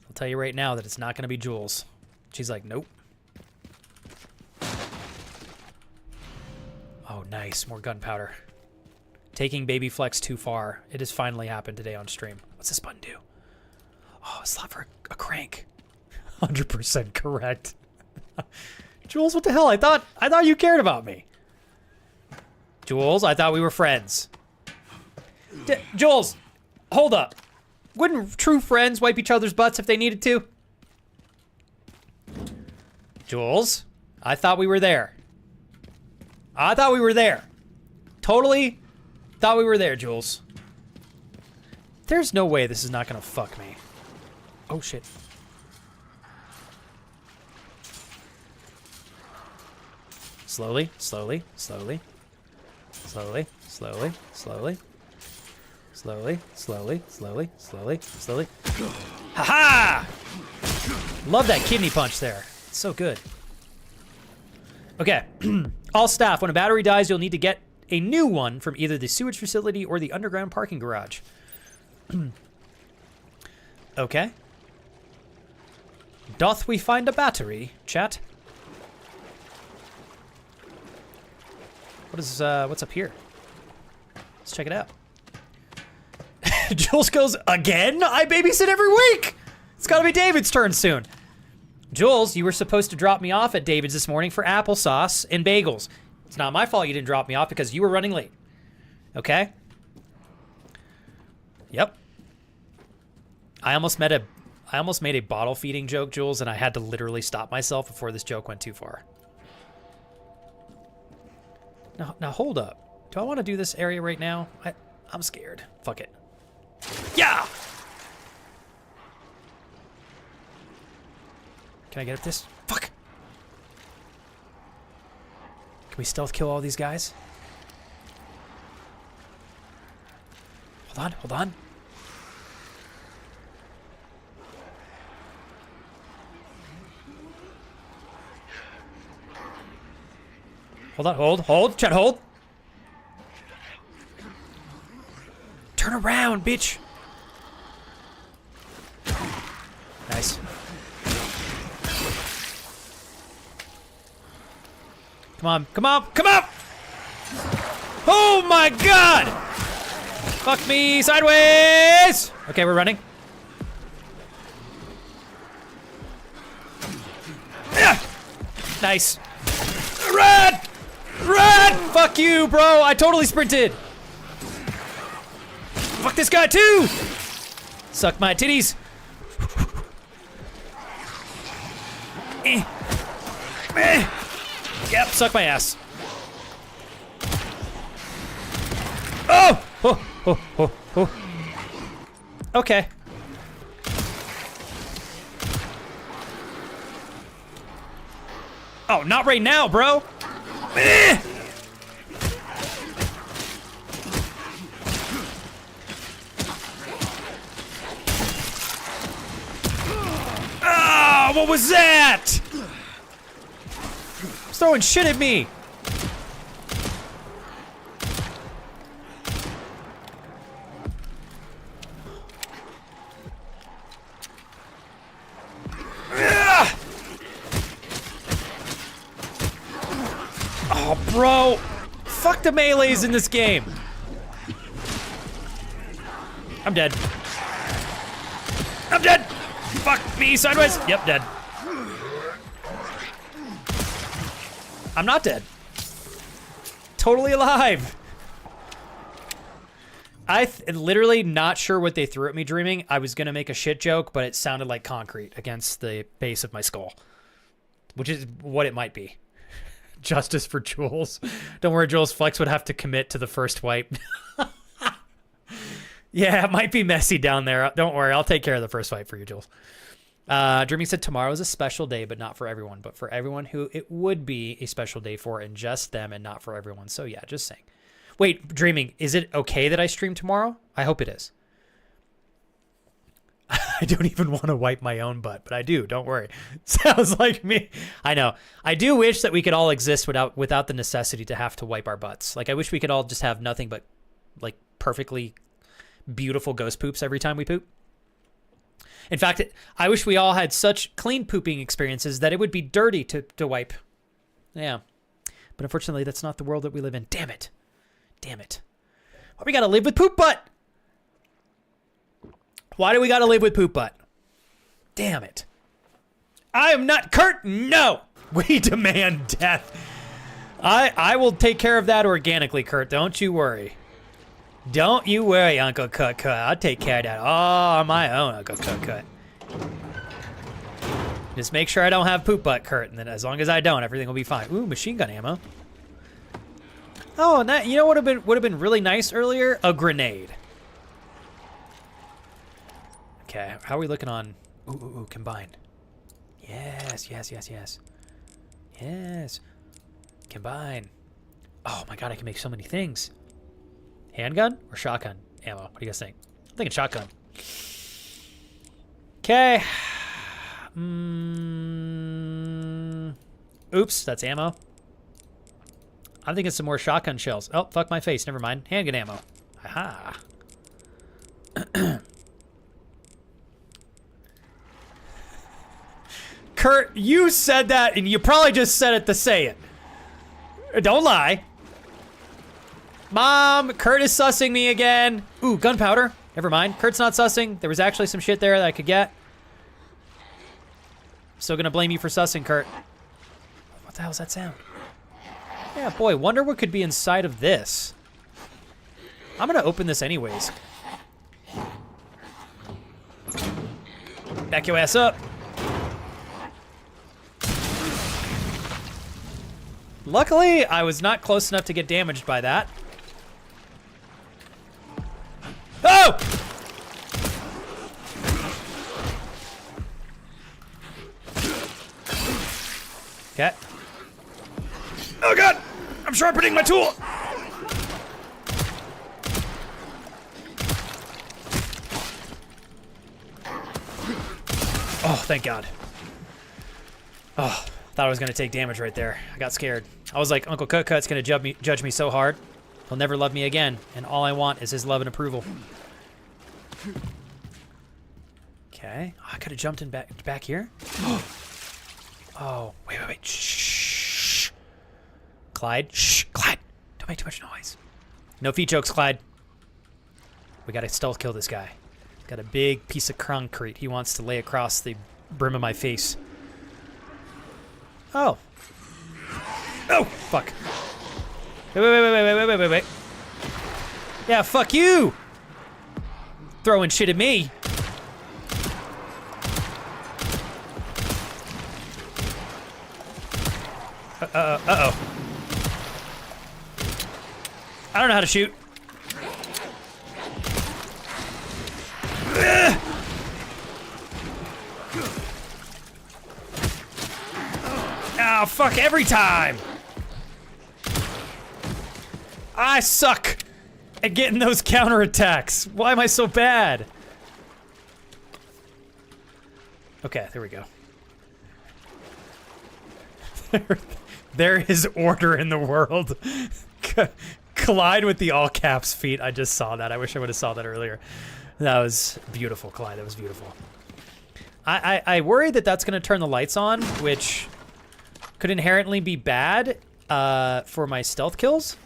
I'll tell you right now that it's not going to be Jules. She's like, nope. Oh, nice. More gunpowder. Taking Baby Flex too far. It has finally happened today on stream. What's this button do? Oh, a slot for a crank. 100% correct. Jules, what the hell? I thought you cared about me. Jules, I thought we were friends. Jules, hold up. Wouldn't true friends wipe each other's butts if they needed to? Jules, I thought we were there. I thought we were there. Totally thought we were there, Jules. There's no way this is not gonna fuck me. Oh, shit. Slowly, slowly, slowly. Slowly, slowly, slowly. Slowly, slowly, slowly, slowly, slowly. Ha-ha! Love that kidney punch there. It's so good. Okay. All staff, when a battery dies, you'll need to get a new one from either the sewage facility or the underground parking garage. Okay. Doth we find a battery, chat? What's up here? Let's check it out. Jules goes, again? I babysit every week! It's gotta be David's turn soon. Jules, you were supposed to drop me off at David's this morning for applesauce and bagels. It's not my fault you didn't drop me off because you were running late. Okay? Yep. I almost made a bottle feeding joke, Jules, and I had to literally stop myself before this joke went too far. Now hold up. Do I want to do this area right now? I'm scared. Fuck it. Yeah! Can I get up this? Fuck! Can we stealth kill all these guys? Hold on, hold on. Hold on, hold, Chet, hold. Turn around, bitch. Nice. Come on, come on, come on! Oh my god! Fuck me sideways! Okay, we're running. Yeah! Nice. Run! Run! Fuck you, bro! I totally sprinted! Fuck this guy too! Suck my titties. Yep, suck my ass. Oh! Oh, oh, oh, oh. Okay. Oh, not right now, bro. Ah, what was that? He's throwing shit at me. Oh, bro. Fuck the melees in this game. I'm dead. I'm dead. Fuck me sideways. Yep, dead. I'm not dead. Totally alive. Literally not sure what they threw at me dreaming. I was gonna make a shit joke, but it sounded like concrete against the base of my skull. Which is what it might be. Justice for Jules. Don't worry, Jules. Flex would have to commit to the first wipe. Yeah, it might be messy down there. Don't worry, I'll take care of the first wipe for you, Jules. Dreaming said tomorrow is a special day, but not for everyone. But for everyone who it would be a special day for, and just them, and not for everyone. So yeah, just saying. Wait, Dreaming, is it okay that I stream tomorrow? I hope it is. I don't even want to wipe my own butt, but I do. Don't worry. Sounds like me. I know. I do wish that we could all exist without the necessity to have to wipe our butts. Like, I wish we could all just have nothing but, like, perfectly beautiful ghost poops every time we poop. In fact, I wish we all had such clean pooping experiences that it would be dirty to wipe. Yeah. But unfortunately, that's not the world that we live in. Damn it. Damn it. Why we gotta live with poop butt? Why do we gotta live with poop butt? Damn it. I am not Kurt. No. We demand death. I will take care of that organically, Kurt. Don't you worry. Don't you worry, Uncle Cut Cut. I'll take care of that all on my own, Uncle Cut Cut. Just make sure I don't have poop butt, Kurt, and then as long as I don't, everything will be fine. Ooh, machine gun ammo. Oh, and that, you know what would have been really nice earlier? A grenade. Okay, how are we looking on? Ooh, combine. Yes, yes, yes, yes. Yes. Combine. Oh my god, I can make so many things. Handgun or shotgun ammo? What do you guys think? I'm thinking shotgun. Okay. Oops, that's ammo. I'm thinking some more shotgun shells. Oh, fuck my face. Never mind. Handgun ammo. Aha. Kurt, you said that, and you probably just said it to say it. Don't lie. Mom, Kurt is sussing me again. Ooh, gunpowder. Never mind. Kurt's not sussing. There was actually some shit there that I could get. Still gonna blame you for sussing, Kurt. What the hell's that sound? Yeah, boy, wonder what could be inside of this. I'm gonna open this anyways. Back your ass up. Luckily, I was not close enough to get damaged by that. Oh! Okay. Oh god! I'm sharpening my tool! Oh, thank god. Oh, thought I was gonna take damage right there. I got scared. I was like, Uncle Cut Cut's gonna judge me so hard. He'll never love me again, and all I want is his love and approval. Okay. Oh, I could have jumped in back here. Oh, wait. Shh. Clyde. Shh. Clyde. Don't make too much noise. No feet jokes, Clyde. We gotta stealth kill this guy. He's got a big piece of concrete he wants to lay across the brim of my face. Oh. Oh, fuck. Wait. Yeah, fuck you! Throwing shit at me. Uh-oh. I don't know how to shoot. Oh, fuck, every time! I suck at getting those counterattacks. Why am I so bad? Okay, there we go. There is order in the world. Clyde with the all caps feet. I just saw that. I wish I would have saw that earlier. That was beautiful, Clyde. That was beautiful. I worry that that's going to turn the lights on, which could inherently be bad for my stealth kills.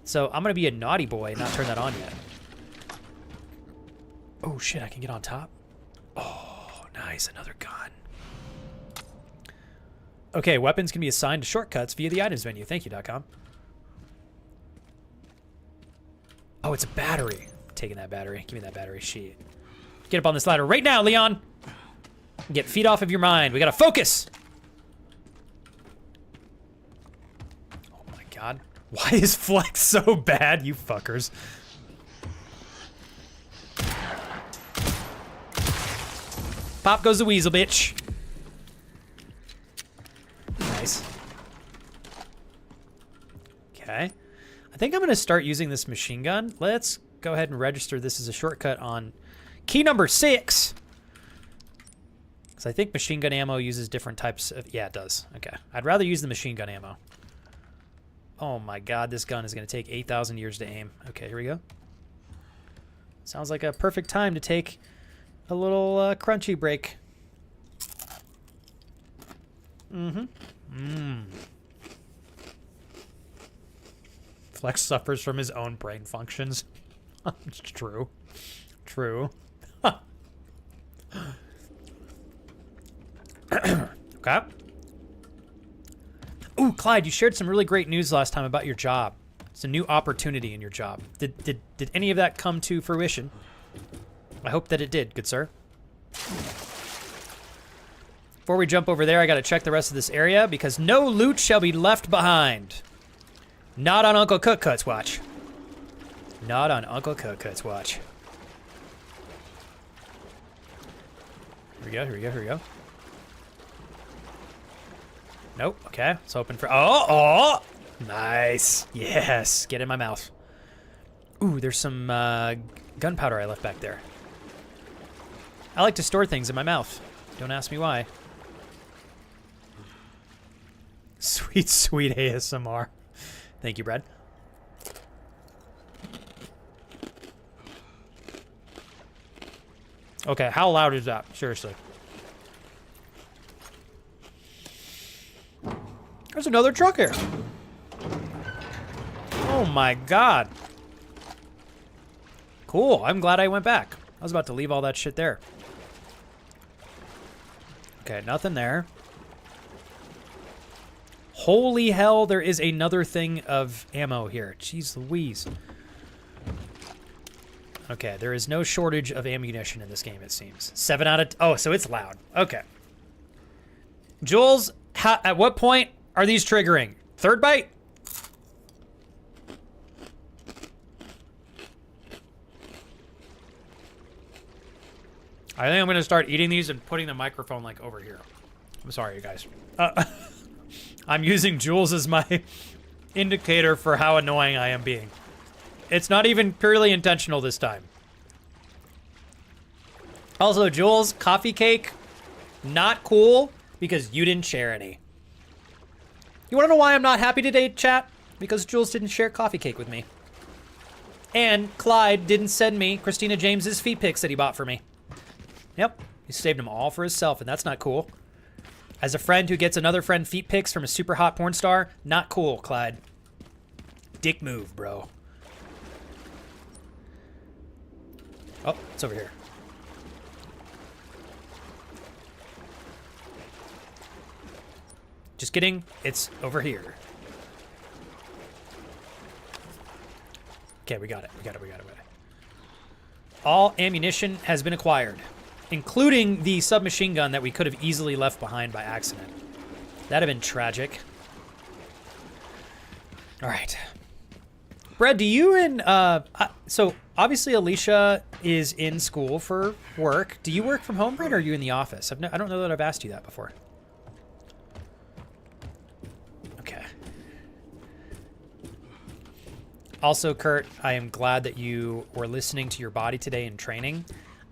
So I'm going to be a naughty boy and not turn that on yet. Oh, shit. I can get on top. Oh, nice. Another gun. Okay, weapons can be assigned to shortcuts via the items menu. Thank you, .com. Oh, it's a battery. I'm taking that battery. Give me that battery sheet. Get up on this ladder right now, Leon. Get feet off of your mind. We gotta focus. Oh my god. Why is Flex so bad, you fuckers? Pop goes the weasel, bitch. Nice. Okay. I think I'm going to start using this machine gun. Let's go ahead and register this as a shortcut on key number 6. Because I think machine gun ammo uses different types of... Yeah, it does. Okay. I'd rather use the machine gun ammo. Oh my god, this gun is going to take 8,000 years to aim. Okay, here we go. Sounds like a perfect time to take a little crunchy break. Flex suffers from his own brain functions. It's true. True. Okay. Ooh, Clyde, you shared some really great news last time about your job. It's a new opportunity in your job. Did any of that come to fruition? I hope that it did, good sir. Before we jump over there, I gotta check the rest of this area because no loot shall be left behind. Not on Uncle Cookcut's watch. Not on Uncle Cookcut's watch. Here we go. Nope, okay. Let's open for... Oh! Nice. Yes. Get in my mouth. Ooh, there's some gunpowder I left back there. I like to store things in my mouth. Don't ask me why. Sweet, sweet ASMR. Thank you, Brad. Okay, how loud is that? Seriously. There's another truck here. Oh my god. Cool, I'm glad I went back. I was about to leave all that shit there. Okay, nothing there. Holy hell, there is another thing of ammo here. Jeez Louise. Okay, there is no shortage of ammunition in this game, it seems. 7 out of... Oh, so it's loud. Okay. Jules, at what point are these triggering? Third bite? I think I'm going to start eating these and putting the microphone, like, over here. I'm sorry, you guys. I'm using Jules as my indicator for how annoying I am being. It's not even purely intentional this time. Also, Jules, coffee cake, not cool because you didn't share any. You want to know why I'm not happy today, chat? Because Jules didn't share coffee cake with me. And Clyde didn't send me Christina James's feet pics that he bought for me. Yep. He saved them all for himself, and that's not cool. As a friend who gets another friend feet pics from a super hot porn star, not cool, Clyde. Dick move, bro. Oh, it's over here. Just kidding. It's over here. Okay, we got it. We got it. All ammunition has been acquired, including the submachine gun that we could have easily left behind by accident. That'd have been tragic. All right. Brad, do you and... so, obviously Alicia is in school for work. Do you work from home, Brad, or are you in the office? I don't know that I've asked you that before. Okay. Also, Kurt, I am glad that you were listening to your body today in training.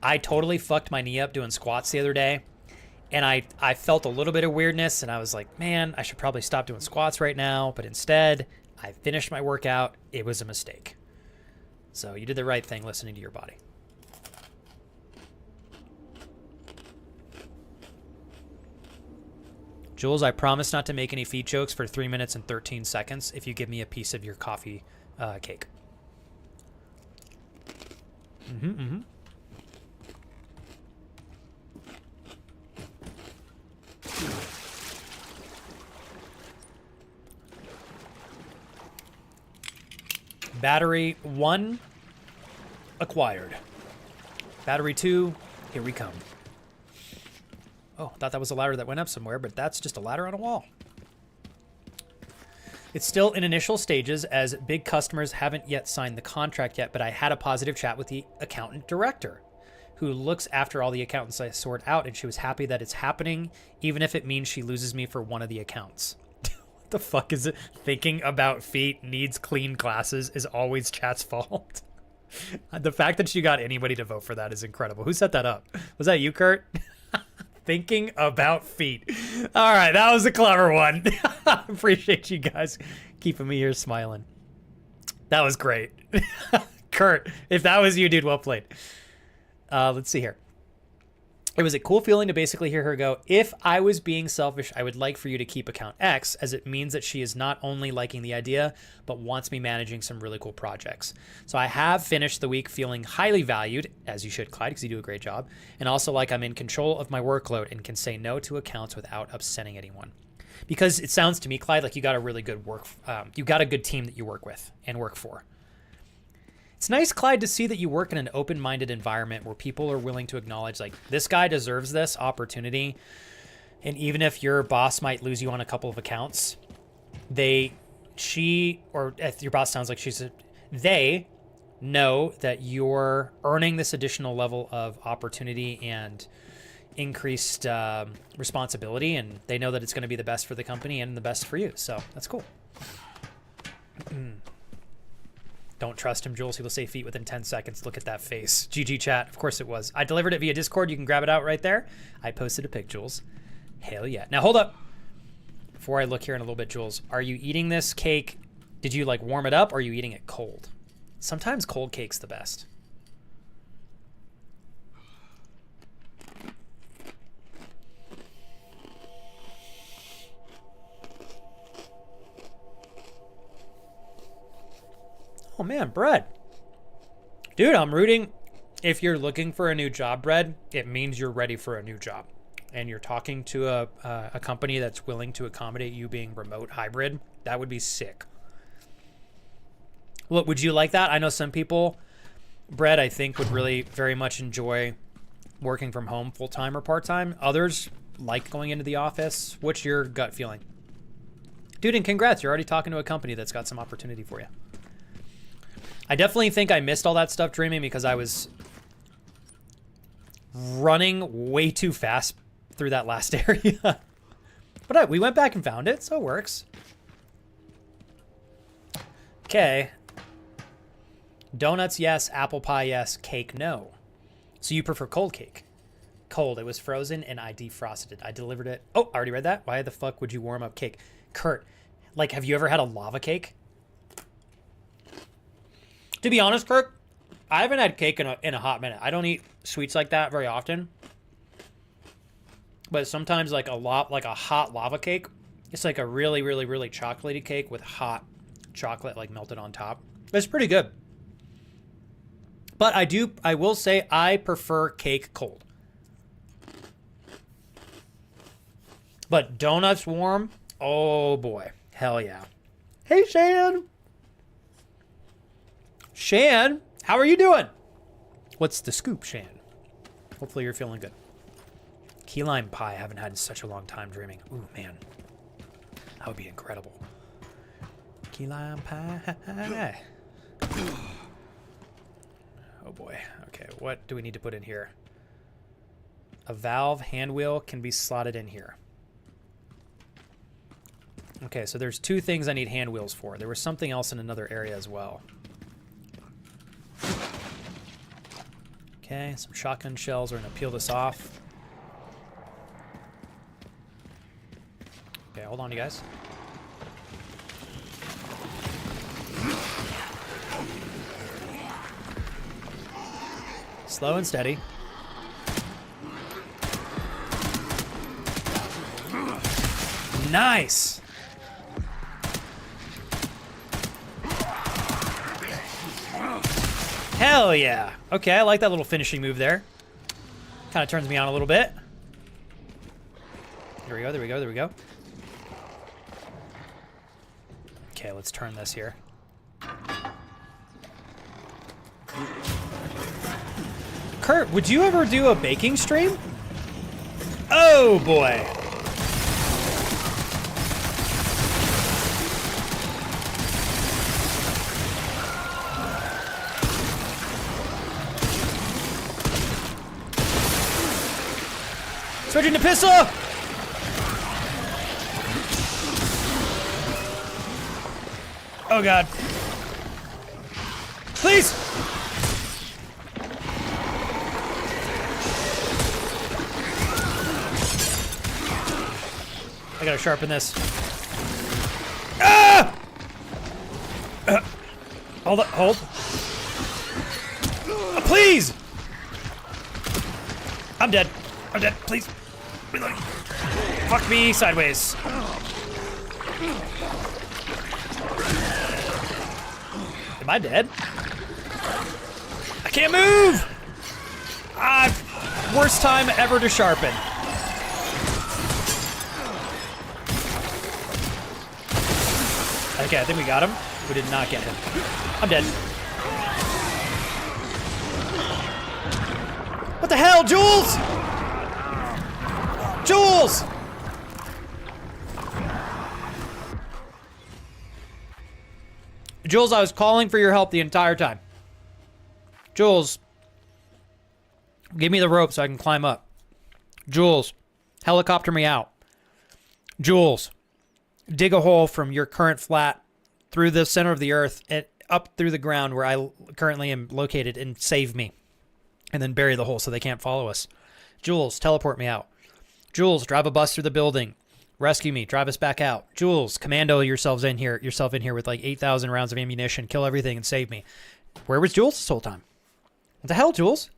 I totally fucked my knee up doing squats the other day, and I felt a little bit of weirdness, and I was like, man, I should probably stop doing squats right now, but instead, I finished my workout. It was a mistake. So you did the right thing listening to your body. Jules, I promise not to make any feet jokes for 3 minutes and 13 seconds if you give me a piece of your coffee cake. Battery 1 acquired. Battery 2, here we come. Oh, I thought that was a ladder that went up somewhere, but that's just a ladder on a wall. It's still in initial stages as big customers haven't yet signed the contract yet, but I had a positive chat with the accountant director who looks after all the accountants I sort out, and she was happy that it's happening, even if it means she loses me for one of the accounts. What the fuck is it? Thinking about feet needs clean glasses is always chat's fault. The fact that she got anybody to vote for that is incredible. Who set that up? Was that you, Kurt? Thinking about feet. All right, that was a clever one. Appreciate you guys keeping me here smiling. That was great. Kurt, if that was you, dude, well played. Let's see here. It was a cool feeling to basically hear her go, if I was being selfish, I would like for you to keep account X, as it means that she is not only liking the idea, but wants me managing some really cool projects. So I have finished the week feeling highly valued, as you should, Clyde, because you do a great job, and also like I'm in control of my workload and can say no to accounts without upsetting anyone. Because it sounds to me, Clyde, like you got a really good you got a good team that you work with and work for. It's nice, Clyde, to see that you work in an open-minded environment where people are willing to acknowledge, like, this guy deserves this opportunity. And even if your boss might lose you on a couple of accounts, they know that you're earning this additional level of opportunity and increased responsibility, and they know that it's going to be the best for the company and the best for you. So that's cool. Don't trust him, Jules. He will say feet within 10 seconds. Look at that face. GG chat. Of course it was. I delivered it via Discord. You can grab it out right there. I posted a pic, Jules. Hell yeah. Now, hold up. Before I look here in a little bit, Jules, are you eating this cake? Did you, like, warm it up, or are you eating it cold? Sometimes cold cake's the best. Oh man, Brett. Dude, I'm rooting. If you're looking for a new job, Brett, it means you're ready for a new job. And you're talking to a company that's willing to accommodate you being remote hybrid. That would be sick. Look, would you like that? I know some people, Brett, I think would really very much enjoy working from home full-time or part-time. Others like going into the office. What's your gut feeling? Dude, and congrats. You're already talking to a company that's got some opportunity for you. I definitely think I missed all that stuff dreaming because I was running way too fast through that last area. But we went back and found it, so it works. Okay. Donuts, yes. Apple pie, yes. Cake, no. So you prefer cold cake? Cold. It was frozen and I defrosted it. I delivered it. Oh, I already read that. Why the fuck would you warm up cake? Kurt, like, have you ever had a lava cake? To be honest, Kirk, I haven't had cake in a hot minute. I don't eat sweets like that very often. but sometimes like a hot lava cake. It's like a really, really, really chocolatey cake with hot chocolate like melted on top. It's pretty good. But I will say I prefer cake cold. But donuts warm, oh boy, hell yeah. Hey Shan! Shan, how are you doing? What's the scoop, Shan? Hopefully you're feeling good. Key lime pie I haven't had in such a long time dreaming. Ooh, man. That would be incredible. Key lime pie. Oh boy. Okay, what do we need to put in here? A valve hand wheel can be slotted in here. Okay, so there's 2 things I need hand wheels for. There was something else in another area as well. Okay, some shotgun shells. We're gonna peel this off. Okay, hold on, you guys. Slow and steady. Nice! Hell yeah! Okay, I like that little finishing move there. Kind of turns me on a little bit. There we go, there we go, there we go. Okay, let's turn this here. Kurt, would you ever do a baking stream? Oh boy! Switching to pistol! Oh god. Please! I gotta sharpen this. Ah! Hold up, hold. Please! I'm dead. I'm dead, please. Reload. Fuck me sideways. Am I dead? I can't move! Worst time ever to sharpen. Okay, I think we got him. We did not get him. I'm dead. What the hell, Jules? Jules! Jules, I was calling for your help the entire time. Jules, give me the rope so I can climb up. Jules, helicopter me out. Jules, dig a hole from your current flat through the center of the earth and up through the ground where I currently am located and save me. And then bury the hole so they can't follow us. Jules, teleport me out. Jules, drive a bus through the building. Rescue me, drive us back out. Jules, commando yourself in here with like 8,000 rounds of ammunition, kill everything and save me. Where was Jules this whole time? What the hell, Jules?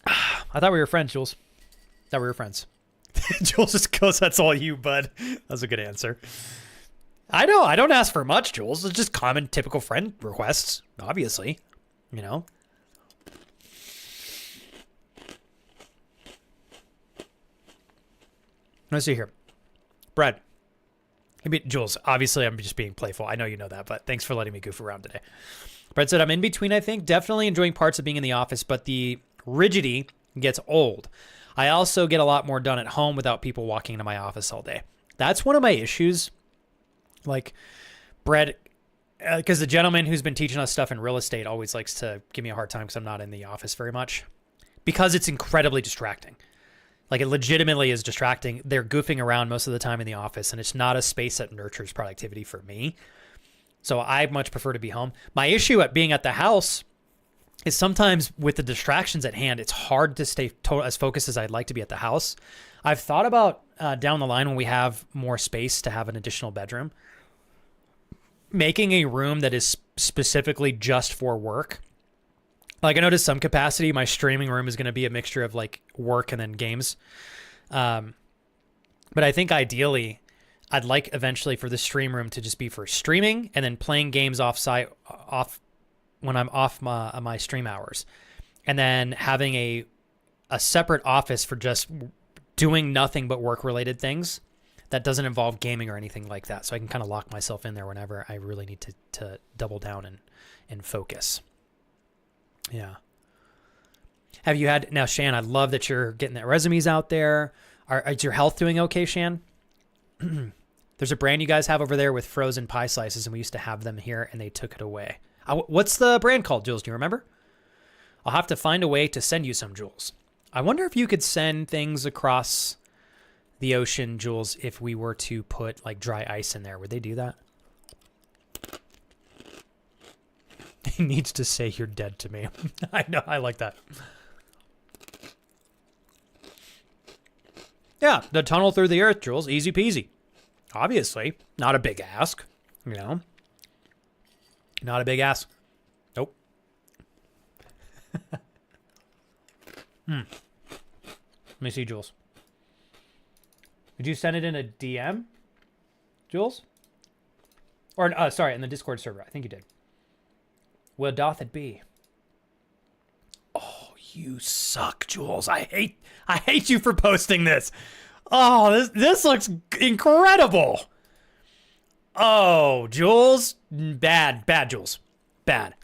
I thought we were friends, Jules. Thought we were friends. Jules just goes, that's all you, bud. That's a good answer. I know, I don't ask for much, Jules. It's just common, typical friend requests, obviously. You know? Let's see here. Brad. Jules, obviously I'm just being playful. I know you know that, but thanks for letting me goof around today. Brad said, I'm in between, I think. Definitely enjoying parts of being in the office, but the rigidity gets old. I also get a lot more done at home without people walking into my office all day. That's one of my issues. Like, Brad, because the gentleman who's been teaching us stuff in real estate always likes to give me a hard time because I'm not in the office very much. Because it's incredibly distracting. Like, it legitimately is distracting. They're goofing around most of the time in the office, and it's not a space that nurtures productivity for me. So I much prefer to be home. My issue at being at the house is sometimes with the distractions at hand, it's hard to stay as focused as I'd like to be at the house. I've thought about down the line when we have more space to have an additional bedroom, making a room that is specifically just for work. Like, I know to some capacity, my streaming room is going to be a mixture of like work and then games. But I think ideally, I'd like eventually for the stream room to just be for streaming and then playing games off when I'm off my stream hours, and then having a separate office for just doing nothing but work related things that doesn't involve gaming or anything like that. So I can kind of lock myself in there whenever I really need to double down and focus. Yeah. Have you had, now Shan, I love that you're getting the resumes out there. Is your health doing okay, Shan? There's a brand you guys have over there with frozen pie slices, and we used to have them here, and they took it away. What's the brand called, Jules? Do you remember? I'll have to find a way to send you some, Jules. I wonder if you could send things across the ocean, Jules, if we were to put like dry ice in there. Would they do that? He needs to say you're dead to me. I know, I like that. Yeah, the tunnel through the earth, Jules. Easy peasy. Obviously, not a big ask, you know. Not a big ask. Nope. Let me see, Jules. Did you send it in a DM, Jules? Or, sorry, in the Discord server. I think you did. Where doth it be? Oh, you suck, Jules. I hate you for posting this. Oh, this looks incredible. Oh, Jules. Bad, Jules. Bad.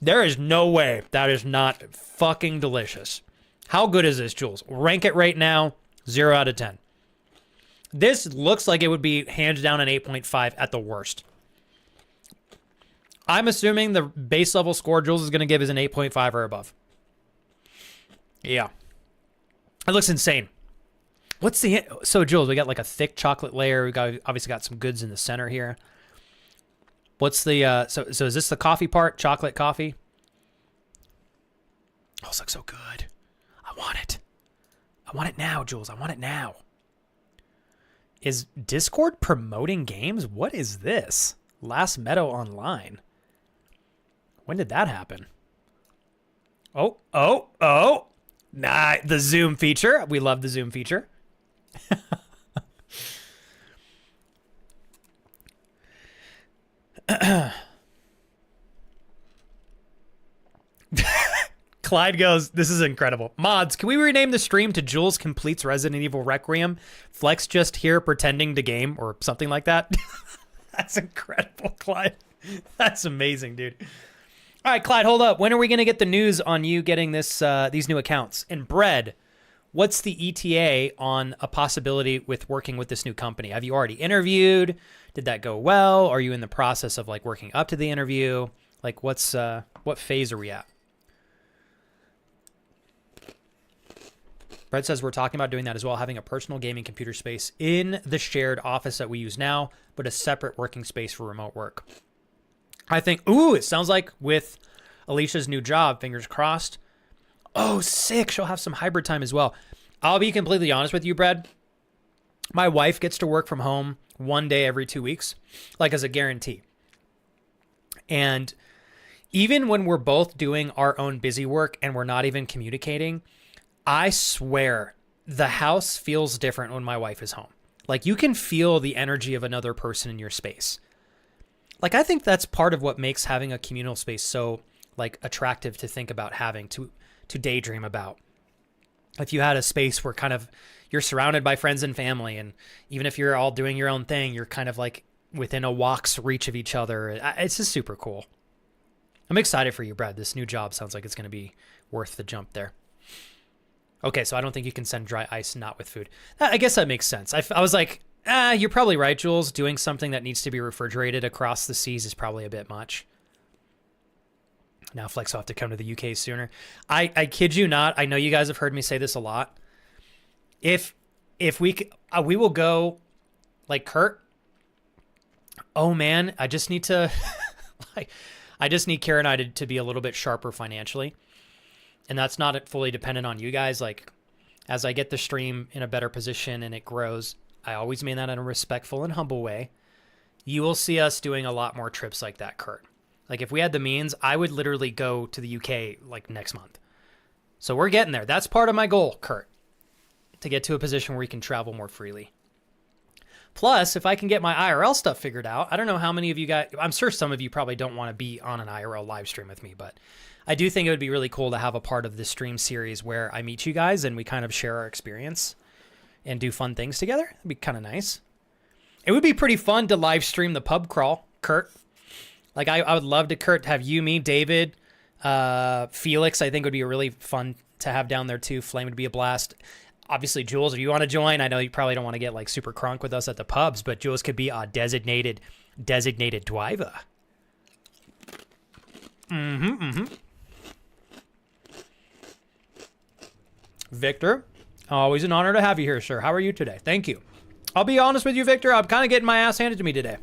There is no way that is not fucking delicious. How good is this, Jules? Rank it right now, 0 out of 10. This looks like it would be hands down an 8.5 at the worst. I'm assuming the base level score Jules is going to give is an 8.5 or above. Yeah. It looks insane. So Jules, we got like a thick chocolate layer. We obviously got some goods in the center here. What's the, so is this the coffee part? Chocolate coffee? Oh, this looks so good. I want it. I want it now, Jules. I want it now. Is Discord promoting games? What is this? Last Meadow Online. When did that happen? Oh. Nah, the Zoom feature. We love the Zoom feature. Clyde goes, this is incredible. Mods, can we rename the stream to Jules Completes Resident Evil Requiem? Flex just here pretending to game or something like that. That's incredible, Clyde. That's amazing, dude. All right, Clyde, hold up. When are we going to get the news on you getting this these new accounts? And Bread, what's the ETA on a possibility with working with this new company? Have you already interviewed? Did that go well? Are you in the process of like working up to the interview? Like what phase are we at? Brett says we're talking about doing that as well, having a personal gaming computer space in the shared office that we use now, but a separate working space for remote work. I think, it sounds like with Alicia's new job, fingers crossed. Oh, sick. She'll have some hybrid time as well. I'll be completely honest with you, Brad. My wife gets to work from home 1 day every 2 weeks, like as a guarantee. And even when we're both doing our own busy work and we're not even communicating, I swear the house feels different when my wife is home. Like you can feel the energy of another person in your space. Like I think that's part of what makes having a communal space so like attractive to think about having, to daydream about. If you had a space where kind of you're surrounded by friends and family, and even if you're all doing your own thing, you're kind of like within a walk's reach of each other. It's just super cool. I'm excited for you, Brad. This new job sounds like it's going to be worth the jump there. Okay, so I don't think you can send dry ice not with food. I guess that makes sense. I was like, you're probably right, Jules. Doing something that needs to be refrigerated across the seas is probably a bit much. Now Flex will have to come to the UK sooner. I kid you not. I know you guys have heard me say this a lot. If we will go like Kurt. Oh man, I just need to I just need Kara and I to be a little bit sharper financially. And that's not fully dependent on you guys. Like, as I get the stream in a better position and it grows, I always mean that in a respectful and humble way. You will see us doing a lot more trips like that, Kurt. Like if we had the means, I would literally go to the UK like next month. So we're getting there. That's part of my goal, Kurt, to get to a position where we can travel more freely. Plus, if I can get my IRL stuff figured out, I don't know how many of you guys, I'm sure some of you probably don't want to be on an IRL live stream with me, but I do think it would be really cool to have a part of this stream series where I meet you guys and we kind of share our experience and do fun things together. It'd be kind of nice. It would be pretty fun to live stream the pub crawl, Kurt. Like I would love to, Kurt, have you, me, David, Felix, I think would be really fun to have down there too. Flame would be a blast. Obviously, Jules, if you want to join, I know you probably don't want to get like super crunk with us at the pubs, but Jules could be a designated driver. Victor, always an honor to have you here, sir. How are you today? Thank you. I'll be honest with you, Victor. I'm kind of getting my ass handed to me today.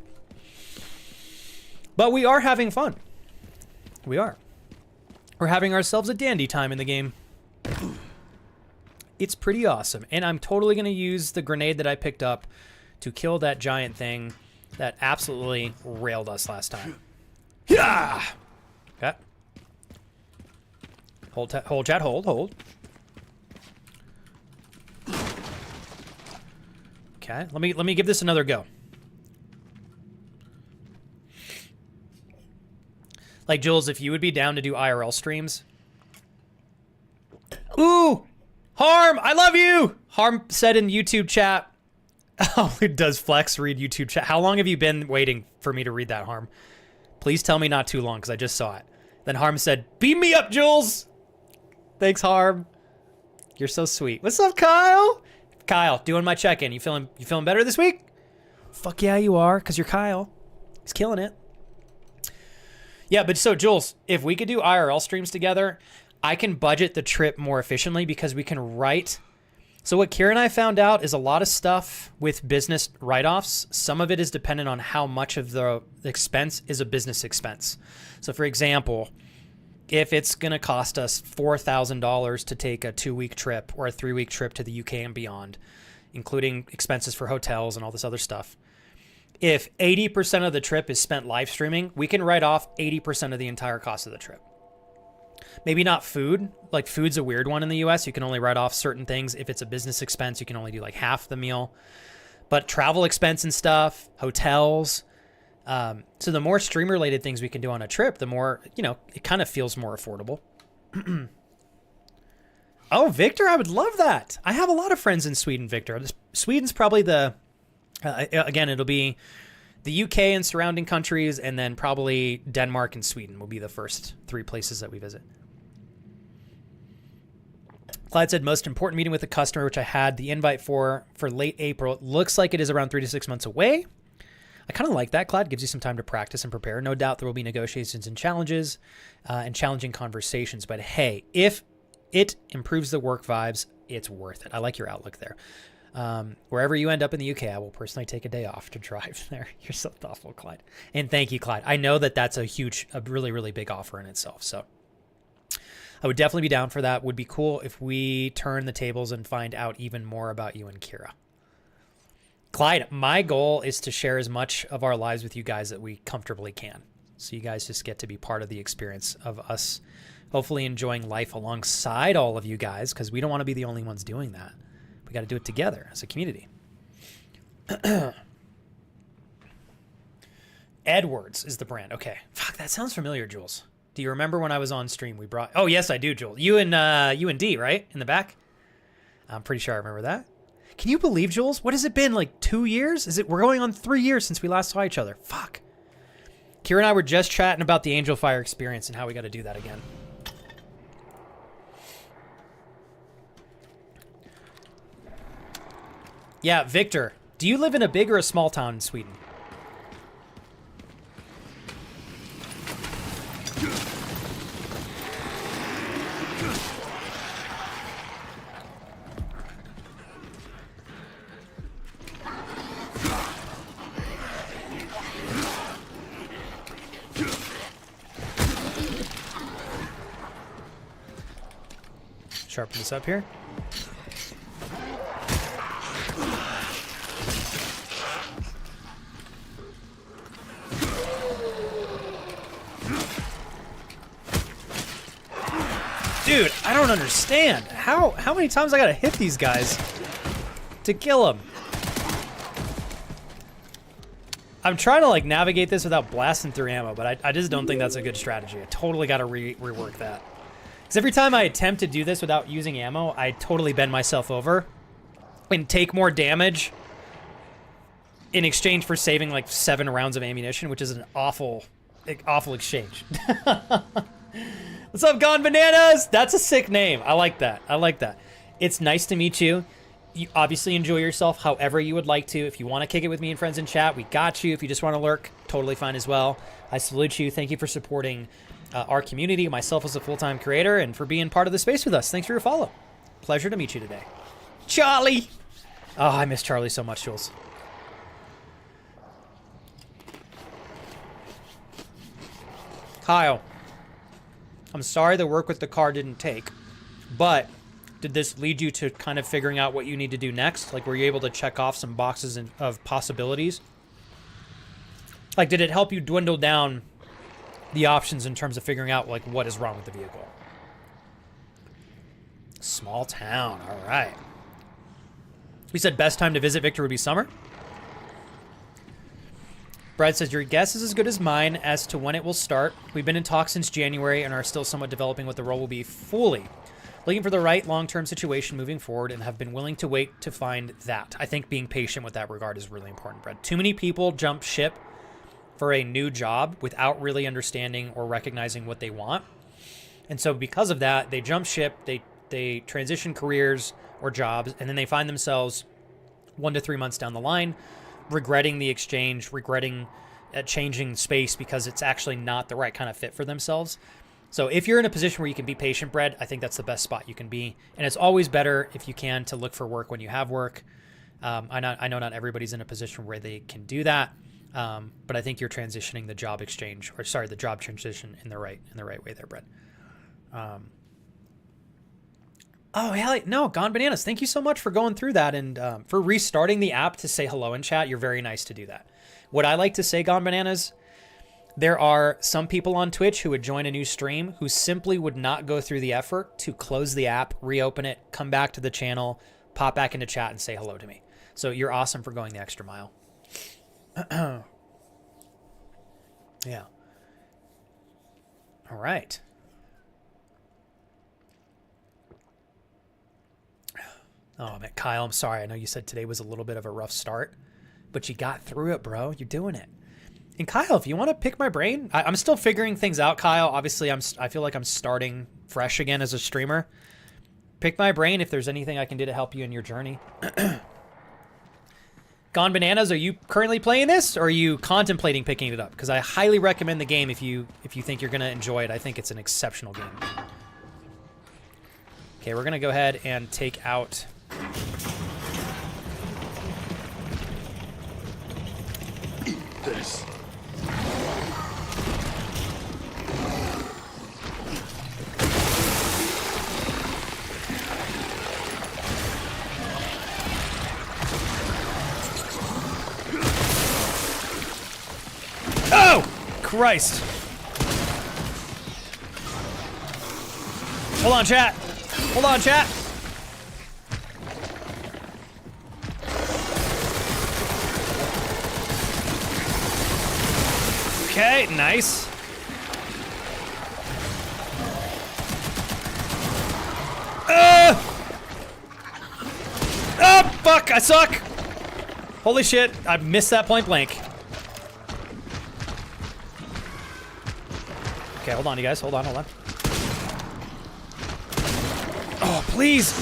But we are having fun. We are. We're having ourselves a dandy time in the game. It's pretty awesome. And I'm totally going to use the grenade that I picked up to kill that giant thing that absolutely railed us last time. Yeah. Okay. Hold, chat, hold. Okay, let me give this another go. Like, Jules, if you would be down to do IRL streams. Ooh! Harm, I love you! Harm said in YouTube chat. Oh, does Flex read YouTube chat? How long have you been waiting for me to read that, Harm? Please tell me not too long, because I just saw it. Then Harm said, beam me up, Jules! Thanks, Harm. You're so sweet. What's up, Kyle? Kyle, doing my check-in. You feeling better this week? Fuck yeah, you are, because you're Kyle. He's killing it. Yeah, but so, Jules, if we could do IRL streams together, I can budget the trip more efficiently because we can write. So what Kira and I found out is a lot of stuff with business write-offs. Some of it is dependent on how much of the expense is a business expense. So for example, if it's going to cost us $4,000 to take a 2-week trip or a 3-week trip to the UK and beyond, including expenses for hotels and all this other stuff, if 80% of the trip is spent live streaming, we can write off 80% of the entire cost of the trip. Maybe not food. Like, food's a weird one in the US. You can only write off certain things. If it's a business expense, you can only do like half the meal. But travel expense and stuff, hotels. So the more stream-related things we can do on a trip, the more, it kind of feels more affordable. Oh, Victor, I would love that. I have a lot of friends in Sweden, Victor. Sweden's probably again, it'll be the UK and surrounding countries, and then probably Denmark and Sweden will be the first 3 places that we visit. Clyde said, most important meeting with the customer, which I had the invite for late April. It looks like it is around 3 to 6 months away. I kind of like that, Clyde. Gives you some time to practice and prepare. No doubt there will be negotiations and challenges and challenging conversations. But hey, if it improves the work vibes, it's worth it. I like your outlook there. Wherever you end up in the UK, I will personally take a day off to drive there. You're so thoughtful, Clyde. And thank you, Clyde. I know that that's a really, really big offer in itself. So I would definitely be down for that. Would be cool if we turn the tables and find out even more about you and Kira. Clyde, my goal is to share as much of our lives with you guys that we comfortably can. So you guys just get to be part of the experience of us hopefully enjoying life alongside all of you guys, because we don't want to be the only ones doing that. We got to do it together as a community. Edwards is the brand. Okay. Fuck, that sounds familiar, Jules. Do you remember when I was on stream we brought... Oh, yes, I do, Jules. You and D, right? In the back? I'm pretty sure I remember that. Can you believe, Jules? What has it been, like 2 years? We're going on 3 years since we last saw each other. Fuck. Kira and I were just chatting about the Angel Fire experience and how we got to do that again. Yeah, Victor, do you live in a big or a small town in Sweden? Sharpen this up here. Dude, I don't understand. How many times I gotta hit these guys to kill them? I'm trying to like navigate this without blasting through ammo, but I just don't think that's a good strategy. I totally gotta rework that. Because every time I attempt to do this without using ammo, I totally bend myself over and take more damage in exchange for saving like 7 rounds of ammunition, which is an awful exchange. What's up, Gone Bananas? That's a sick name. I like that. I like that. It's nice to meet you. You obviously enjoy yourself however you would like to. If you want to kick it with me and friends in chat, we got you. If you just want to lurk, totally fine as well. I salute you. Thank you for supporting our community, myself as a full-time creator, and for being part of the space with us. Thanks for your follow. Pleasure to meet you today. Charlie! Oh, I miss Charlie so much, Jules. Kyle, I'm sorry the work with the car didn't take, but did this lead you to kind of figuring out what you need to do next? Like, were you able to check off some boxes of possibilities? Like, did it help you dwindle down the options in terms of figuring out, like, what is wrong with the vehicle? Small town, all right. We said best time to visit Victor would be summer. Brad says, your guess is as good as mine as to when it will start. We've been in talks since January and are still somewhat developing what the role will be fully. Looking for the right long-term situation moving forward and have been willing to wait to find that. I think being patient with that regard is really important, Brad. Too many people jump ship for a new job without really understanding or recognizing what they want. And so because of that, they jump ship, they transition careers or jobs, and then they find themselves 1 to 3 months down the line regretting the exchange, regretting changing space because it's actually not the right kind of fit for themselves. So if you're in a position where you can be patient, Brad, I think that's the best spot you can be. And it's always better if you can to look for work when you have work. I know not everybody's in a position where they can do that, but I think you're transitioning the job exchange, or sorry, the job transition in the right way there, Brad. Oh, hell no, Gone Bananas. Thank you so much for going through that and for restarting the app to say hello in chat. You're very nice to do that. What I like to say, Gone Bananas, there are some people on Twitch who would join a new stream who simply would not go through the effort to close the app, reopen it, come back to the channel, pop back into chat and say hello to me. So you're awesome for going the extra mile. Yeah. All right. Oh, man, Kyle, I'm sorry. I know you said today was a little bit of a rough start, but you got through it, bro. You're doing it. And Kyle, if you want to pick my brain, I'm still figuring things out, Kyle. Obviously, I feel like I'm starting fresh again as a streamer. Pick my brain if there's anything I can do to help you in your journey. Gone Bananas, are you currently playing this, or are you contemplating picking it up? Because I highly recommend the game if you think you're going to enjoy it. I think it's an exceptional game. Okay, we're going to go ahead and take out... This. Oh! Christ. Hold on, chat. Hold on, chat. Okay, nice. Oh, fuck, I suck. Holy shit, I missed that point blank. Okay, hold on, you guys. Hold on, hold on. Oh, please.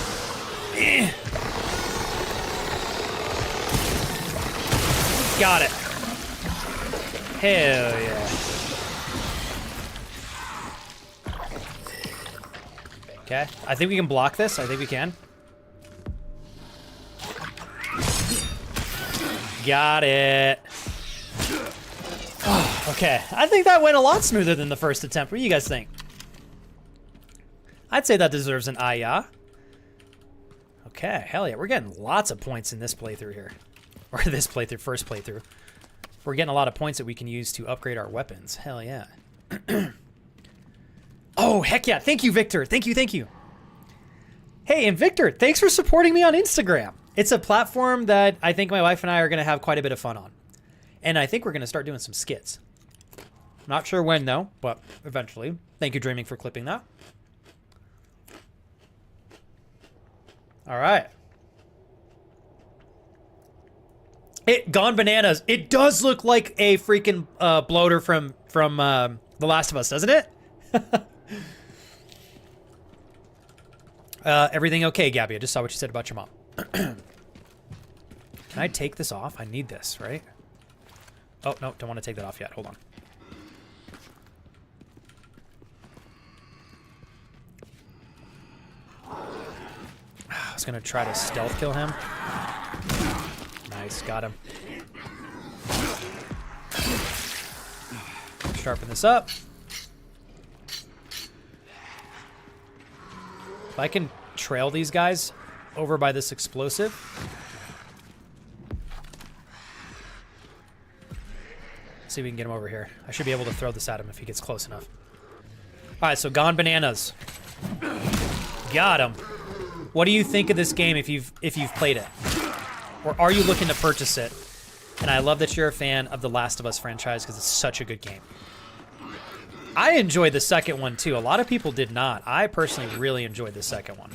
Got it. Hell yeah. Okay, I think we can block this. I think we can. Got it. Oh, okay, I think that went a lot smoother than the first attempt. What do you guys think? I'd say that deserves an yeah. Okay, hell yeah. We're getting lots of points in this playthrough here. Or this playthrough, first playthrough. We're getting a lot of points that we can use to upgrade our weapons. Hell yeah. Oh, heck yeah. Thank you, Victor. Thank you, thank you. Hey, and Victor, thanks for supporting me on Instagram. It's a platform that I think my wife and I are going to have quite a bit of fun on. And I think we're going to start doing some skits. Not sure when, though, but eventually. Thank you, Dreaming, for clipping that. All right. It gone bananas. It does look like a freaking bloater from The Last of Us, doesn't it? Everything okay, Gabby? I just saw what you said about your mom. Can I take this off? I need this, right? Oh, no, don't want to take that off yet. Hold on. I was going to try to stealth kill him. Nice, got him. Sharpen this up. If I can trail these guys over by this explosive. Let's see if we can get him over here. I should be able to throw this at him if he gets close enough. All right, so gone bananas. Got him. What do you think of this game if you've played it? Or are you looking to purchase it? And I love that you're a fan of the Last of Us franchise because it's such a good game. I enjoyed the second one too. A lot of people did not. I personally really enjoyed the second one.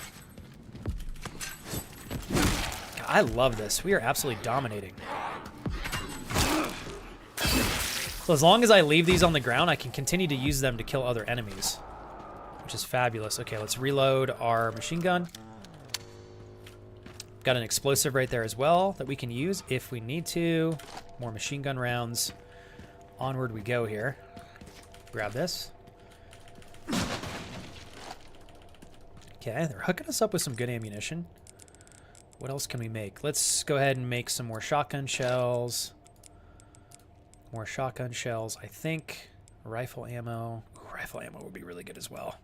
God, I love this. We are absolutely dominating. So as long as I leave these on the ground, I can continue to use them to kill other enemies, which is fabulous. Okay, let's reload our machine gun. Got an explosive right there as well that we can use if we need to. More machine gun rounds. Onward we go here. Grab this. Okay, they're hooking us up with some good ammunition. What else can we make? Let's go ahead and make some more shotgun shells. More shotgun shells, I think. Rifle ammo. Ooh, rifle ammo would be really good as well.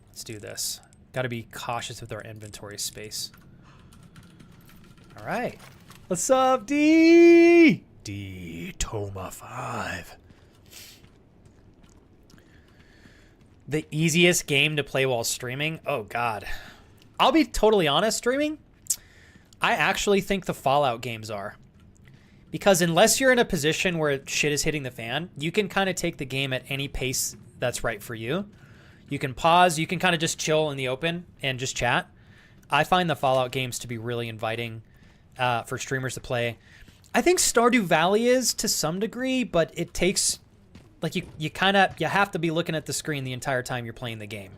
Let's do this. Got to be cautious with our inventory space. All right. What's up, D? D Toma 5. The easiest game to play while streaming? Oh, God. I'll be totally honest, streaming. I actually think the Fallout games are. Because unless you're in a position where shit is hitting the fan, you can kind of take the game at any pace that's right for you. You can pause, you can kind of just chill in the open and just chat. I find the Fallout games to be really inviting for streamers to play. I think Stardew Valley is to some degree, but it takes, like, you have to be looking at the screen the entire time you're playing the game.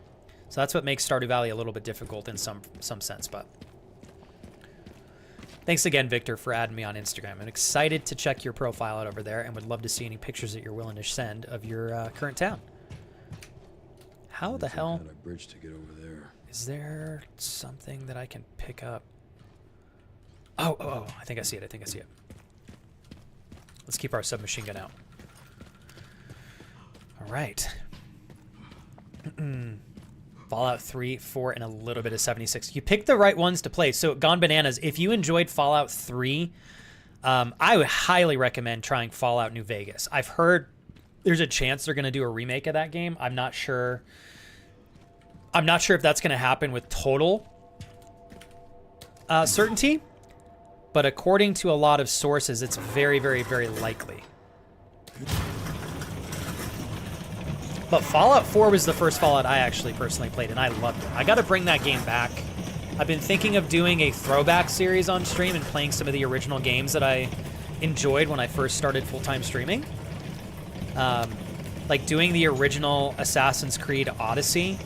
So that's what makes Stardew Valley a little bit difficult in some sense, but thanks again, Victor, for adding me on Instagram. I'm excited to check your profile out over there and would love to see any pictures that you're willing to send of your current town. How the hell? Had a bridge to get over there. Is there something that I can pick up? Oh, I think I see it. Let's keep our submachine gun out. All right. Fallout 3, 4, and a little bit of 76. You picked the right ones to play. So, Gone Bananas, if you enjoyed Fallout 3, I would highly recommend trying Fallout New Vegas. I've heard there's a chance they're going to do a remake of that game. I'm not sure if that's going to happen with total certainty, but according to a lot of sources, it's very, very, very likely. But Fallout 4 was the first Fallout I actually personally played, and I loved it. I got to bring that game back. I've been thinking of doing a throwback series on stream and playing some of the original games that I enjoyed when I first started full-time streaming. Like doing the original Assassin's Creed Odyssey,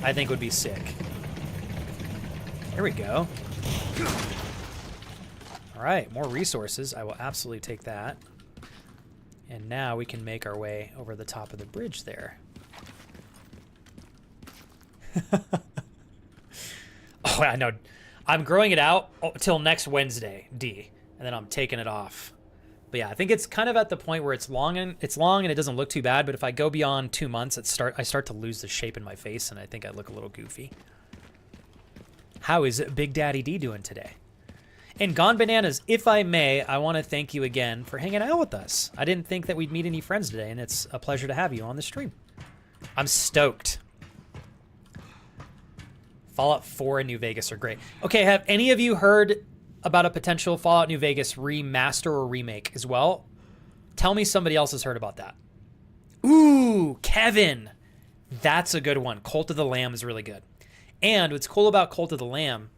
I think would be sick. There we go. All right, more resources. I will absolutely take that. And now we can make our way over the top of the bridge there. Oh, I know. I'm growing it out till next Wednesday, D, and then I'm taking it off. But yeah, I think it's kind of at the point where it's long and it doesn't look too bad. But if I go beyond 2 months, I start to lose the shape in my face, and I think I look a little goofy. How is Big Daddy D doing today? And Gone Bananas, if I may, I want to thank you again for hanging out with us. I didn't think that we'd meet any friends today, and it's a pleasure to have you on the stream. I'm stoked. Fallout 4 and New Vegas are great. Okay, have any of you heard about a potential Fallout New Vegas remaster or remake as well? Tell me somebody else has heard about that. Ooh, Kevin. That's a good one. Cult of the Lamb is really good. And what's cool about Cult of the Lamb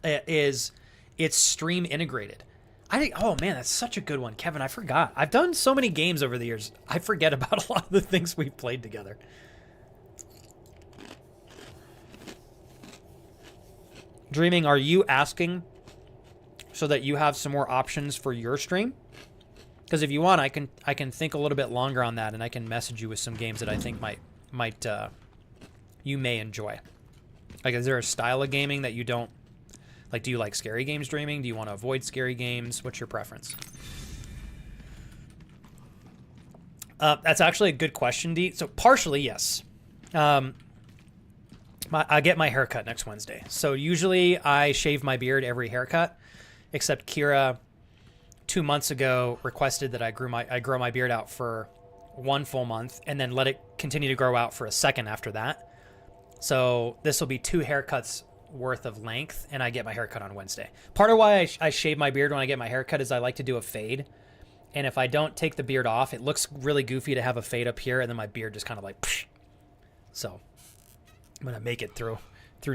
is it's stream integrated. I think, oh man, that's such a good one. Kevin, I forgot. I've done so many games over the years. I forget about a lot of the things we've played together. Dreaming, are you asking so that you have some more options for your stream? Because if you want, I can think a little bit longer on that, and I can message you with some games that I think might you may enjoy. Like, is there a style of gaming that you don't like? Do you like scary games dreaming? Do you want to avoid scary games? What's your preference? That's actually a good question, Dee. So partially, yes. I get my haircut next Wednesday. So usually I shave my beard every haircut, except Kira 2 months ago requested that I grow my beard out for 1 full month and then let it continue to grow out for a second after that. So this will be 2 haircuts worth of length, and I get my haircut on Wednesday. Part of why I shave my beard when I get my haircut is I like to do a fade. And if I don't take the beard off, it looks really goofy to have a fade up here, and then my beard just kind of like, psh. So I'm going to make it through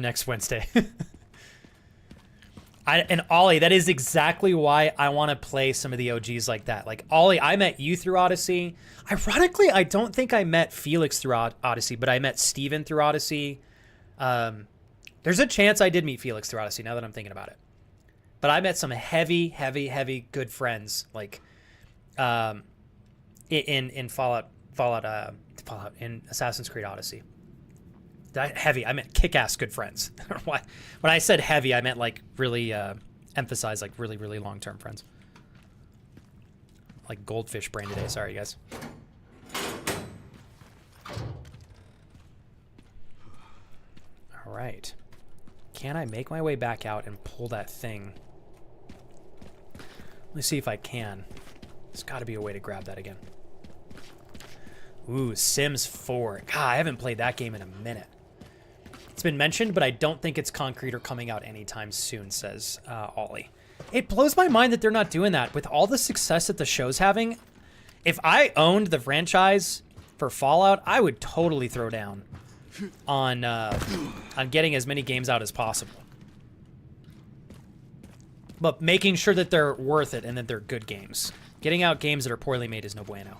next Wednesday. And Ollie, that is exactly why I want to play some of the OGs like that. Like, Ollie, I met you through Odyssey. Ironically, I don't think I met Felix through Odyssey, but I met Steven through Odyssey. There's a chance I did meet Felix through Odyssey, now that I'm thinking about it. But I met some heavy good friends, like in Fallout, in Assassin's Creed Odyssey. I meant kick-ass good friends. When I said heavy, I meant like really emphasize like really long-term friends. Like goldfish brain today. Sorry, guys. All right. Can I make my way back out and pull that thing? Let me see if I can. There's got to be a way to grab that again. Ooh, Sims 4. God, I haven't played that game in a minute. It's been mentioned, but I don't think it's concrete or coming out anytime soon, says Ollie. It blows my mind that they're not doing that. With all the success that the show's having, if I owned the franchise for Fallout, I would totally throw down on getting as many games out as possible. But making sure that they're worth it and that they're good games. Getting out games that are poorly made is no bueno.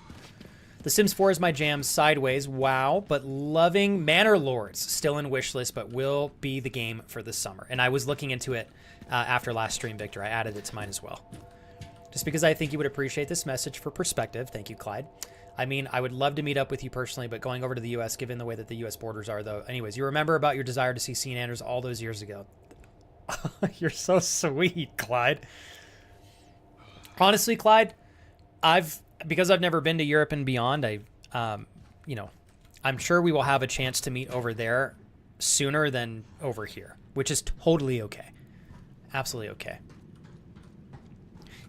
The Sims 4 is my jam. Sideways, wow. But loving Manor Lords, still in wishlist, but will be the game for the summer. And I was looking into it after last stream, Victor. I added it to mine as well. Just because I think you would appreciate this message for perspective. Thank you, Clyde. I mean, I would love to meet up with you personally, but going over to the U.S., given the way that the U.S. borders are, though. Anyways, you remember about your desire to see St. Andrews all those years ago. You're so sweet, Clyde. Honestly, Clyde, because I've never been to Europe and beyond, I'm sure we will have a chance to meet over there sooner than over here, which is totally okay. Absolutely okay.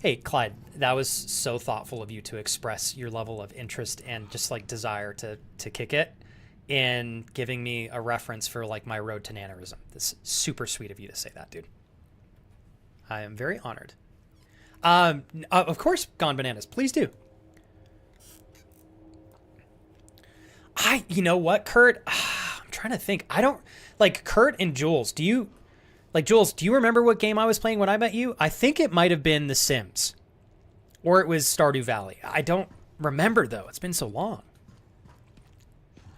Hey, Clyde, that was so thoughtful of you to express your level of interest and just like desire to kick it in giving me a reference for like my road to nanorism. That's super sweet of you to say that, dude. I am very honored. Of course, Gone Bananas. Please do. You know what, Kurt? I'm trying to think. I don't like Kurt and Jules. Jules, do you remember what game I was playing when I met you? I think it might have been The Sims, or it was Stardew Valley. I don't remember though. It's been so long.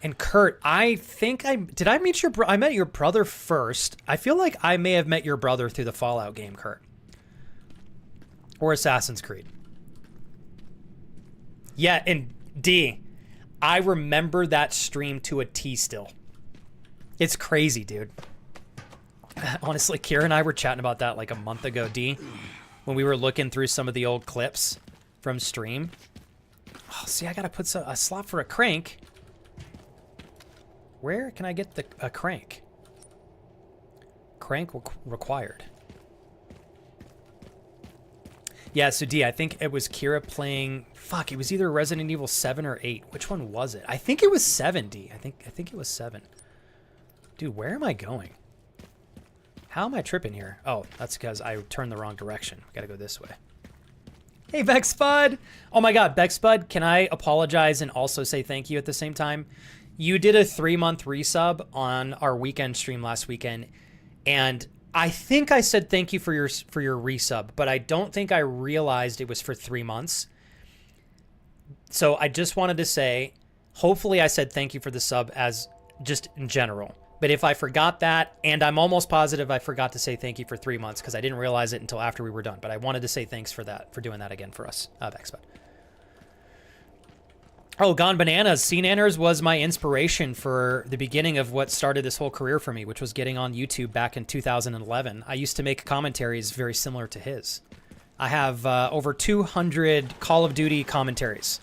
And Kurt, I think I met your brother first. I feel like I may have met your brother through the Fallout game, Kurt, or Assassin's Creed. Yeah, and D. I remember that stream to a T still. It's crazy, dude. Honestly, Kira and I were chatting about that like a month ago, D, when we were looking through some of the old clips from stream. Oh, see, I gotta put a slot for a crank. Where can I get a crank? Crank required. Yeah, so D, I think it was Kira playing. Fuck, it was either Resident Evil 7 or 8. Which one was it? I think it was 7, D. I think it was 7. Dude, where am I going? How am I tripping here? Oh, that's because I turned the wrong direction. We gotta go this way. Hey, Bexbud! Oh my god, Bexbud, can I apologize and also say thank you at the same time? You did a 3-month resub on our weekend stream last weekend, and I think I said thank you for your resub, but I don't think I realized it was for 3 months. So I just wanted to say, hopefully I said thank you for the sub as just in general. But if I forgot that, and I'm almost positive I forgot to say thank you for 3 months because I didn't realize it until after we were done. But I wanted to say thanks for that, for doing that again for us, Bexbud. Oh, Gone Bananas. Nanners was my inspiration for the beginning of what started this whole career for me, which was getting on YouTube back in 2011. I used to make commentaries very similar to his. I have over 200 Call of Duty commentaries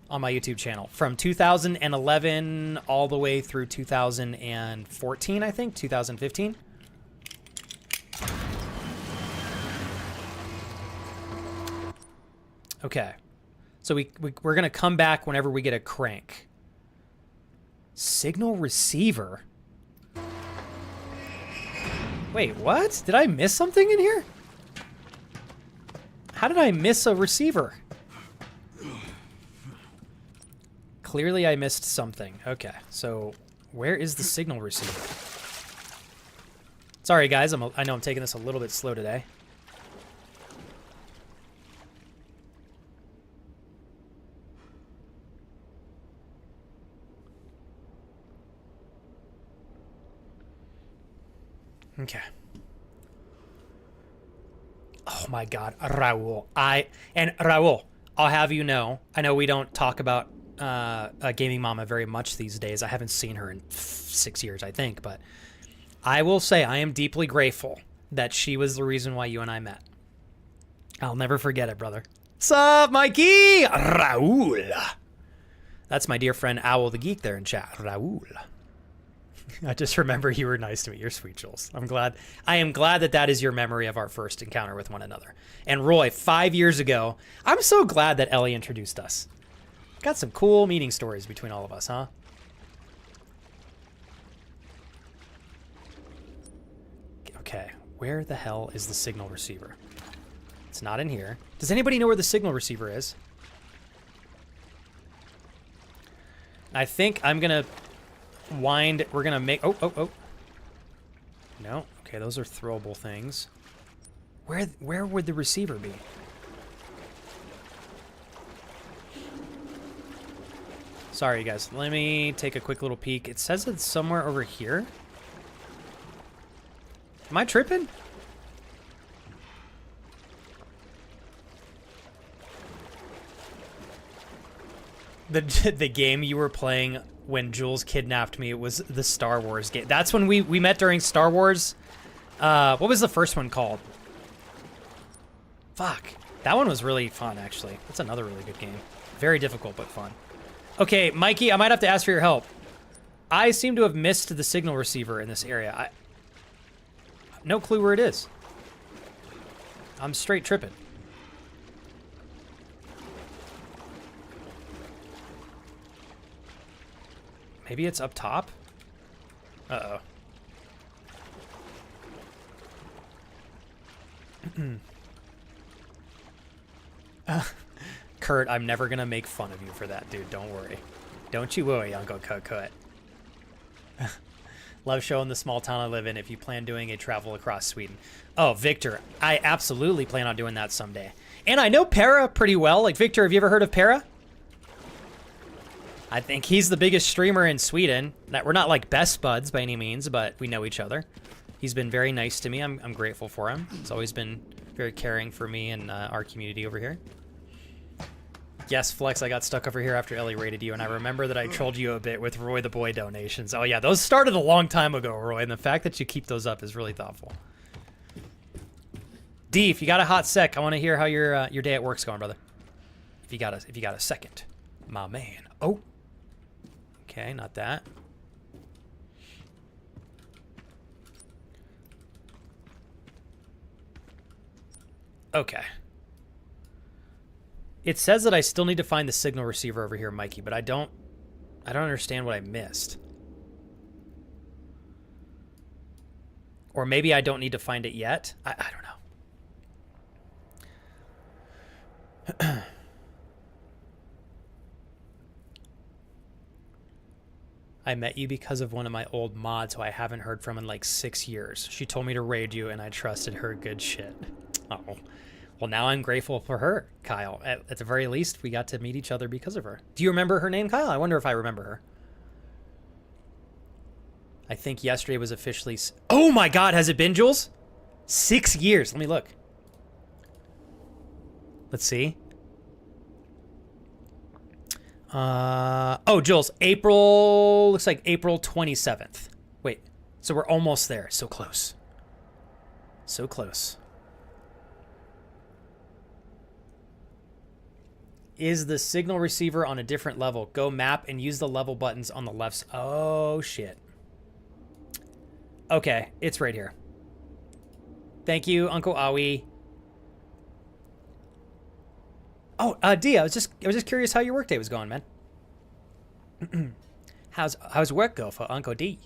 on my YouTube channel from 2011 all the way through 2014, I think, 2015. Okay. So we're going to come back whenever we get a crank. Signal receiver? Wait, what? Did I miss something in here? How did I miss a receiver? Clearly I missed something. Okay, so where is the signal receiver? Sorry guys, I know I'm taking this a little bit slow today. Okay. Oh my god, Raul. Raul, I'll have you know, I know we don't talk about Gaming Mama very much these days. I haven't seen her in 6 years, I think, but I will say I am deeply grateful that she was the reason why you and I met. I'll never forget it, brother. Sup, Mikey? Raul. That's my dear friend Owl the Geek there in chat. Raul. I just remember you were nice to me. You're sweet, Jules. I am glad that that is your memory of our first encounter with one another. And Roy, 5 years ago, I'm so glad that Ellie introduced us. Got some cool meeting stories between all of us, huh? Okay, where the hell is the signal receiver? It's not in here. Does anybody know where the signal receiver is? I think I'm gonna we're gonna make, oh. No, okay, those are throwable things. Where would the receiver be? Sorry, guys. Let me take a quick little peek. It says it's somewhere over here. Am I tripping? The game you were playing when Jules kidnapped me, it was the Star Wars game. That's when we met during Star Wars. What was the first one called? Fuck. That one was really fun, actually. That's another really good game. Very difficult, but fun. Okay, Mikey, I might have to ask for your help. I seem to have missed the signal receiver in this area. No clue where it is. I'm straight tripping. Maybe it's up top? Uh-oh. Kurt, I'm never gonna make fun of you for that, dude. Don't worry. Don't you worry, Uncle Kurt. Love showing the small town I live in if you plan doing a travel across Sweden. Oh, Victor, I absolutely plan on doing that someday. And I know Para pretty well. Like, Victor, have you ever heard of Para? I think he's the biggest streamer in Sweden. We're not like best buds by any means, but we know each other. He's been very nice to me. I'm grateful for him. He's always been very caring for me and our community over here. Yes, Flex, I got stuck over here after Ellie raided you, and I remember that I trolled you a bit with Roy the Boy donations. Oh yeah, those started a long time ago, Roy, and the fact that you keep those up is really thoughtful. D, if you got a hot sec, I want to hear how your day at work's going, brother. If you got a second, my man. Oh, okay, not that. Okay. It says that I still need to find the signal receiver over here, Mikey, but I don't understand what I missed. Or maybe I don't need to find it yet. I don't know. I met you because of one of my old mods who I haven't heard from in like 6 years. She told me to raid you and I trusted her good shit. Oh. Well, now I'm grateful for her, Kyle. At the very least, we got to meet each other because of her. Do you remember her name, Kyle? I wonder if I remember her. I think yesterday was officially... Oh my god, has it been, Jules? 6 years. Let me look. Let's see. Oh, Jules, April... Looks like April 27th. Wait, so we're almost there. So close. So close. Is the signal receiver on a different level? Go map and use the level buttons on the left. Oh, shit. Okay, it's right here. Thank you, Uncle Awi. Oh, D, I was just curious how your workday was going, man. How's work go for Uncle D?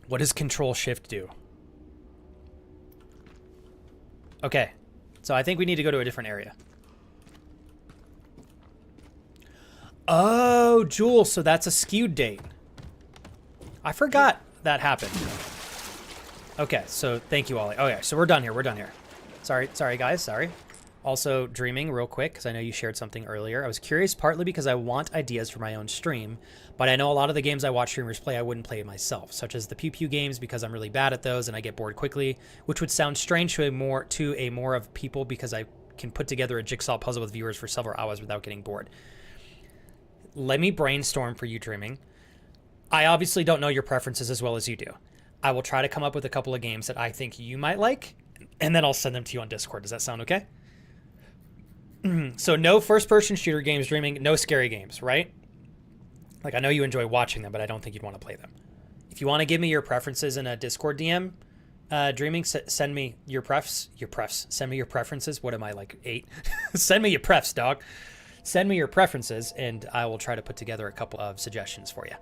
What does Control Shift do? Okay. So I think we need to go to a different area. Oh, Jules, so that's a skewed date. I forgot that happened. Okay, so thank you, Ollie. Okay, so we're done here. We're done here. Sorry, guys. Sorry. Also, dreaming real quick, because I know you shared something earlier. I was curious partly because I want ideas for my own stream, but I know a lot of the games I watch streamers play I wouldn't play myself, such as the Pew Pew games because I'm really bad at those and I get bored quickly, which would sound strange to a more of people because I can put together a jigsaw puzzle with viewers for several hours without getting bored. Let me brainstorm for you, dreaming. I obviously don't know your preferences as well as you do. I will try to come up with a couple of games that I think you might like, and then I'll send them to you on Discord. Does that sound okay? So no first-person shooter games, dreaming, no scary games, right? Like, I know you enjoy watching them, but I don't think you'd want to play them. If you want to give me your preferences in a Discord DM, dreaming, send me your prefs. Send me your preferences. What am I, like 8? Send me your prefs, dog. Send me your preferences, and I will try to put together a couple of suggestions for you.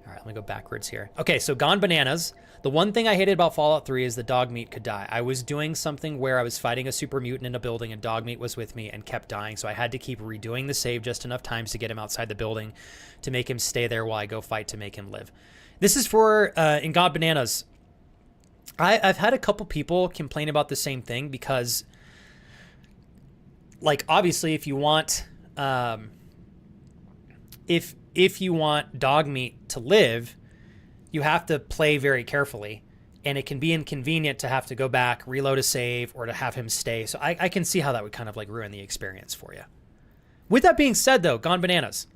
All right, let me go backwards here. Okay, so Gone Bananas. The one thing I hated about Fallout 3 is the dog meat could die. I was doing something where I was fighting a super mutant in a building and dog meat was with me and kept dying, so I had to keep redoing the save just enough times to get him outside the building to make him stay there while I go fight to make him live. This is for in Gone Bananas. I've had a couple people complain about the same thing because, like, obviously if you want if you want dog meat to live, you have to play very carefully, and it can be inconvenient to have to go back, reload a save, or to have him stay. So I can see how that would kind of like ruin the experience for you. With that being said, though, Gone Bananas,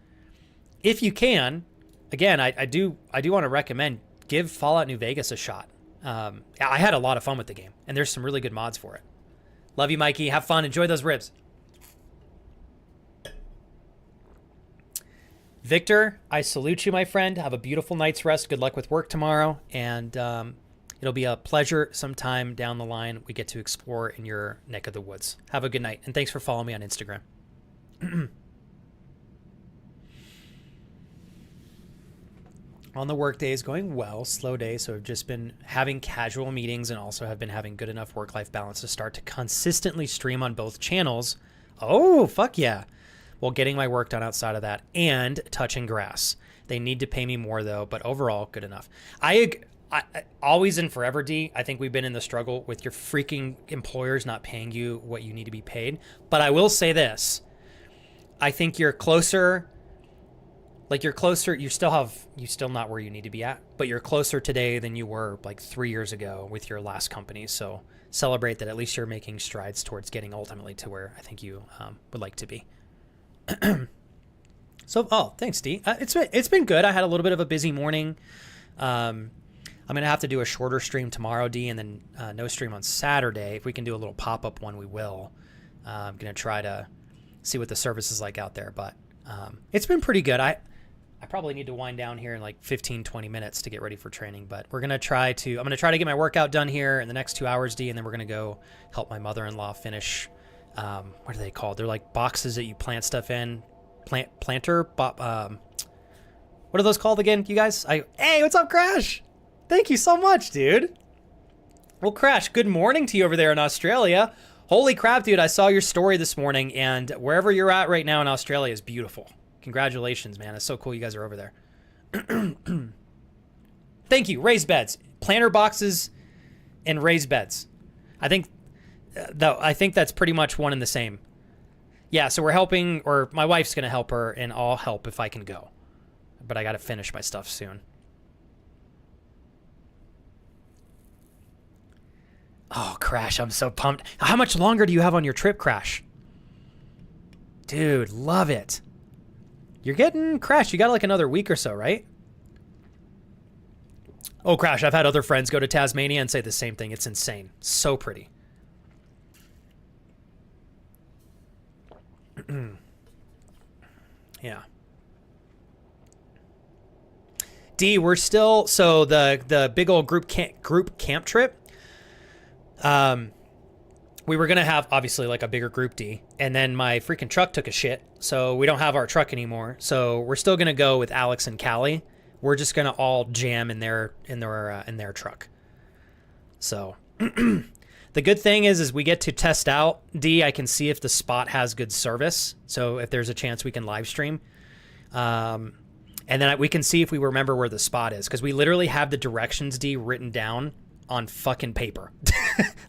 if you can, again, I do want to recommend give Fallout New Vegas a shot. I had a lot of fun with the game, and there's some really good mods for it. Love you, Mikey. Have fun. Enjoy those ribs. Victor, I salute you, my friend. Have a beautiful night's rest. Good luck with work tomorrow. And it'll be a pleasure sometime down the line we get to explore in your neck of the woods. Have a good night. And thanks for following me on Instagram. On the work day is going well. Slow day. So I've just been having casual meetings and also have been having good enough work-life balance to start to consistently stream on both channels. Oh, fuck yeah. While getting my work done outside of that and touching grass. They need to pay me more though, but overall good enough. I always and forever, D, I think we've been in the struggle with your freaking employers not paying you what you need to be paid. But I will say this. I think you're closer, you're still not where you need to be at, but you're closer today than you were like 3 years ago with your last company. So celebrate that at least you're making strides towards getting ultimately to where I think you would like to be. So, thanks, D. It's been good. I had a little bit of a busy morning. I'm gonna have to do a shorter stream tomorrow, D, and then no stream on Saturday. If we can do a little pop-up one, we will. I'm gonna try to see what the service is like out there, but it's been pretty good. I I probably need to wind down here in like 15, 20 minutes to get ready for training, but I'm going to try to get my workout done here in the next 2 hours, D, and then we're going to go help my mother-in-law finish, what are they called? They're like boxes that you plant stuff in. Planter? What are those called again, you guys? Hey, what's up, Crash? Thank you so much, dude. Well, Crash, good morning to you over there in Australia. Holy crap, dude, I saw your story this morning, and wherever you're at right now in Australia is beautiful. Congratulations, man. It's so cool you guys are over there. Thank you. Raised beds. Planter boxes and raised beds. I think that's pretty much one and the same. Yeah, so we're helping, or my wife's going to help her, and I'll help if I can go. But I got to finish my stuff soon. Oh, Crash, I'm so pumped. How much longer do you have on your trip, Crash? Dude, love it. You're getting, Crash, you got like another week or so, right? Oh, Crash, I've had other friends go to Tasmania and say the same thing. It's insane. So pretty. Yeah. D, we're still, so the big old group camp trip, we were going to have, obviously, like a bigger group, D. And then my freaking truck took a shit, so we don't have our truck anymore. So we're still going to go with Alex and Callie. We're just going to all jam in their truck. So the good thing is we get to test out, D. I can see if the spot has good service. So if there's a chance we can live stream. And then we can see if we remember where the spot is. Because we literally have the directions, D, written down on fucking paper.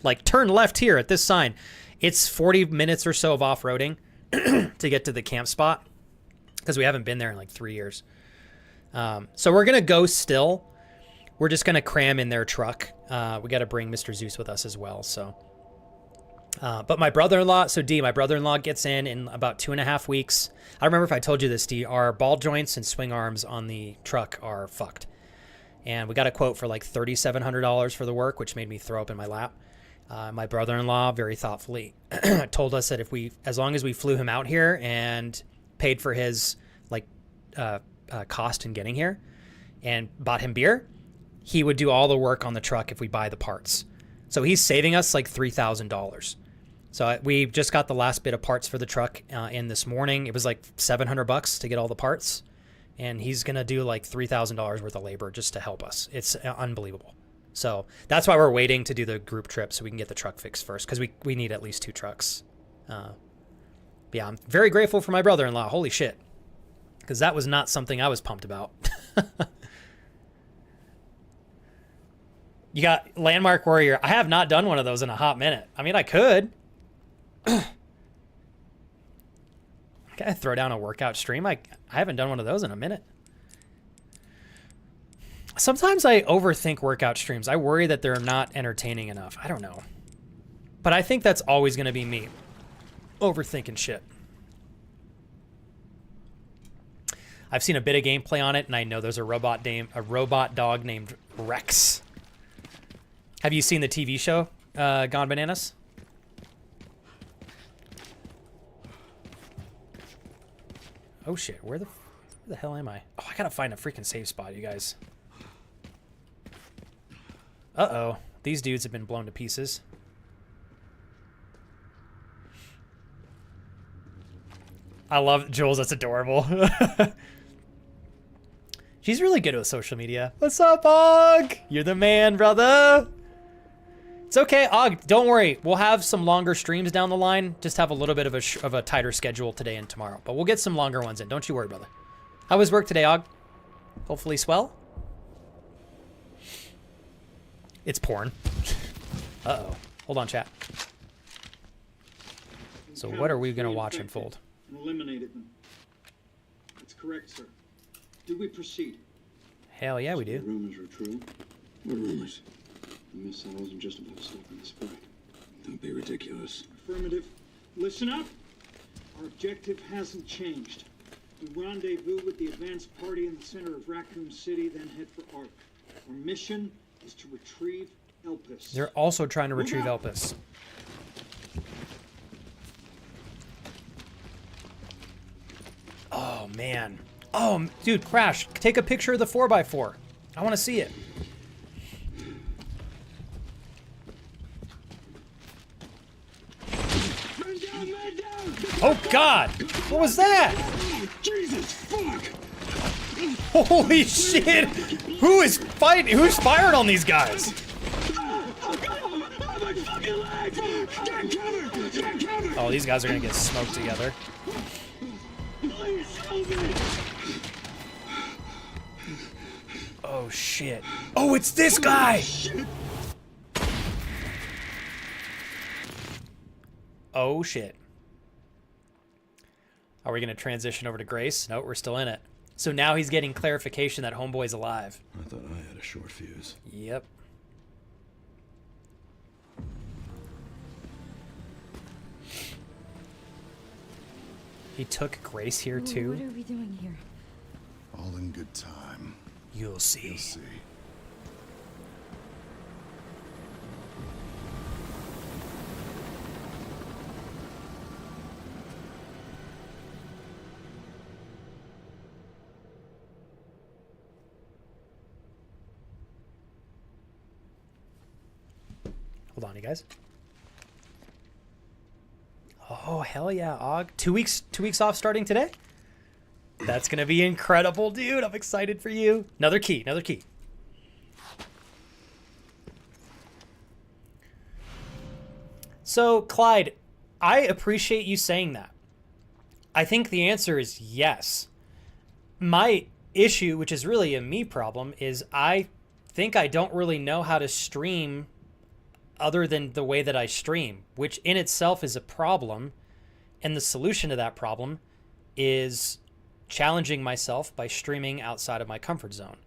Like, turn left here at this sign. It's 40 minutes or so of off-roading to get to the camp spot because we haven't been there in like 3 years. So we're going to go still. We're just going to cram in their truck. We got to bring Mr. Zeus with us as well. So, but my brother-in-law, so D, my brother-in-law gets in about 2.5 weeks. I don't remember if I told you this, D. Our ball joints and swing arms on the truck are fucked. And we got a quote for like $3,700 for the work, which made me throw up in my lap. My brother-in-law very thoughtfully told us that as long as we flew him out here and paid for his like cost in getting here and bought him beer, he would do all the work on the truck if we buy the parts. So he's saving us like $3,000. So we just got the last bit of parts for the truck in this morning. It was like $700 to get all the parts. And he's going to do like $3,000 worth of labor just to help us. It's unbelievable. So that's why we're waiting to do the group trip so we can get the truck fixed first because we need at least 2 trucks. Yeah, I'm very grateful for my brother-in-law. Holy shit. Because that was not something I was pumped about. You got Landmark Warrior. I have not done one of those in a hot minute. I mean, I could. Can I throw down a workout stream? I haven't done one of those in a minute. Sometimes I overthink workout streams. I worry that they're not entertaining enough. I don't know. But I think that's always going to be me. Overthinking shit. I've seen a bit of gameplay on it, and I know there's a robot dog named Rex. Have you seen the TV show, Gone Bananas? Oh shit, where the hell am I? Oh, I gotta find a freaking safe spot, you guys. Uh-oh. These dudes have been blown to pieces. I love Jules. That's adorable. She's really good with social media. What's up, Og? You're the man, brother. It's okay, Og. Don't worry. We'll have some longer streams down the line. Just have a little bit of a tighter schedule today and tomorrow. But we'll get some longer ones in. Don't you worry, brother. How was work today, Og? Hopefully swell. It's porn. Uh-oh. Hold on, chat. So what are we going to watch unfold? Eliminated them. That's correct, sir. Do we proceed? Hell yeah, we do. The rumors are true. What rumors? The missile wasn't just about stopping the spread. Don't be ridiculous. Affirmative. Listen up. Our objective hasn't changed. We rendezvous with the advanced party in the center of Raccoon City, then head for Ark. Our mission is to retrieve Elpis. They're also trying to retrieve Elpis. Oh, man. Oh, dude, Crash, take a picture of the 4x4. I want to see it. Oh, God. What was that? Jesus, fuck! Holy shit. Who is fighting? Who's firing on these guys? Oh, these guys are going to get smoked together. Oh, shit. Oh, it's this guy! Oh, shit. Are we going to transition over to Grace? No, we're still in it. So now he's getting clarification that Homeboy's alive. I thought I had a short fuse. Yep. He took Grace here, too? What are we doing here? All in good time. You'll see. You'll see. Hold on, you guys. Oh, hell yeah, Og. 2 weeks off starting today? That's gonna be incredible, dude. I'm excited for you. Another key, another key. So, Clyde, I appreciate you saying that. I think the answer is yes. My issue, which is really a me problem, is I think I don't really know how to stream other than the way that I stream, which in itself is a problem. And the solution to that problem is challenging myself by streaming outside of my comfort zone.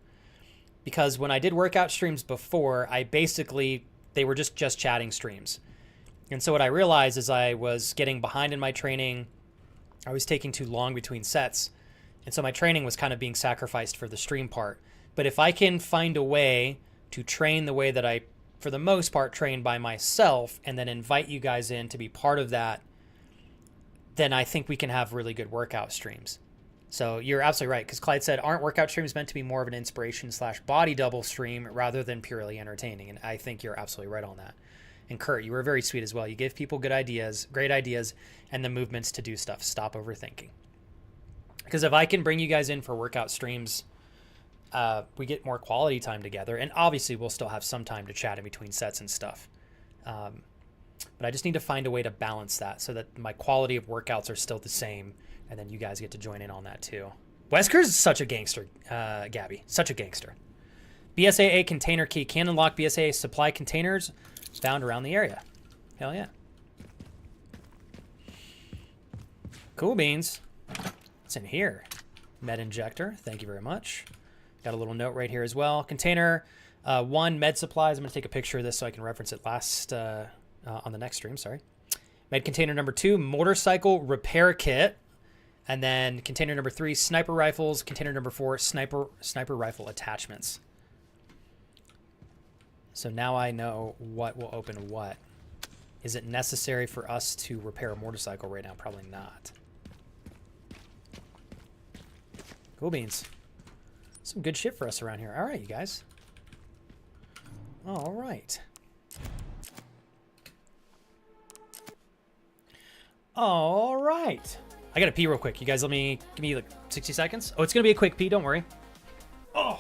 Because when I did workout streams before, they were just chatting streams. And so what I realized is I was getting behind in my training. I was taking too long between sets. And so my training was kind of being sacrificed for the stream part. But if I can find a way to train the way that I, for the most part, train by myself and then invite you guys in to be part of that, then I think we can have really good workout streams. So you're absolutely right, because Clyde said, aren't workout streams meant to be more of an inspiration/body double stream rather than purely entertaining? And I think you're absolutely right on that. And Kurt, you were very sweet as well. You give people good ideas, great ideas, and the movements to do stuff. Stop overthinking. Because if I can bring you guys in for workout streams, we get more quality time together. And obviously we'll still have some time to chat in between sets and stuff. But I just need to find a way to balance that so that my quality of workouts are still the same. And then you guys get to join in on that too. Wesker's such a gangster, Gabby. Such a gangster. BSAA container key can unlock BSAA supply containers found around the area. Hell yeah. Cool beans. What's in here? Med injector. Thank you very much. Got a little note right here as well. Container 1, med supplies. I'm going to take a picture of this so I can reference it on the next stream. Sorry. Med container number 2, motorcycle repair kit. And then container number 3, sniper rifles. Container number 4, sniper rifle attachments. So now I know what will open what. Is it necessary for us to repair a motorcycle right now? Probably not. Cool beans. Some good shit for us around here. All right, you guys. All right. All right. I gotta pee real quick. You guys give me like 60 seconds. Oh, it's gonna be a quick pee. Don't worry. Oh.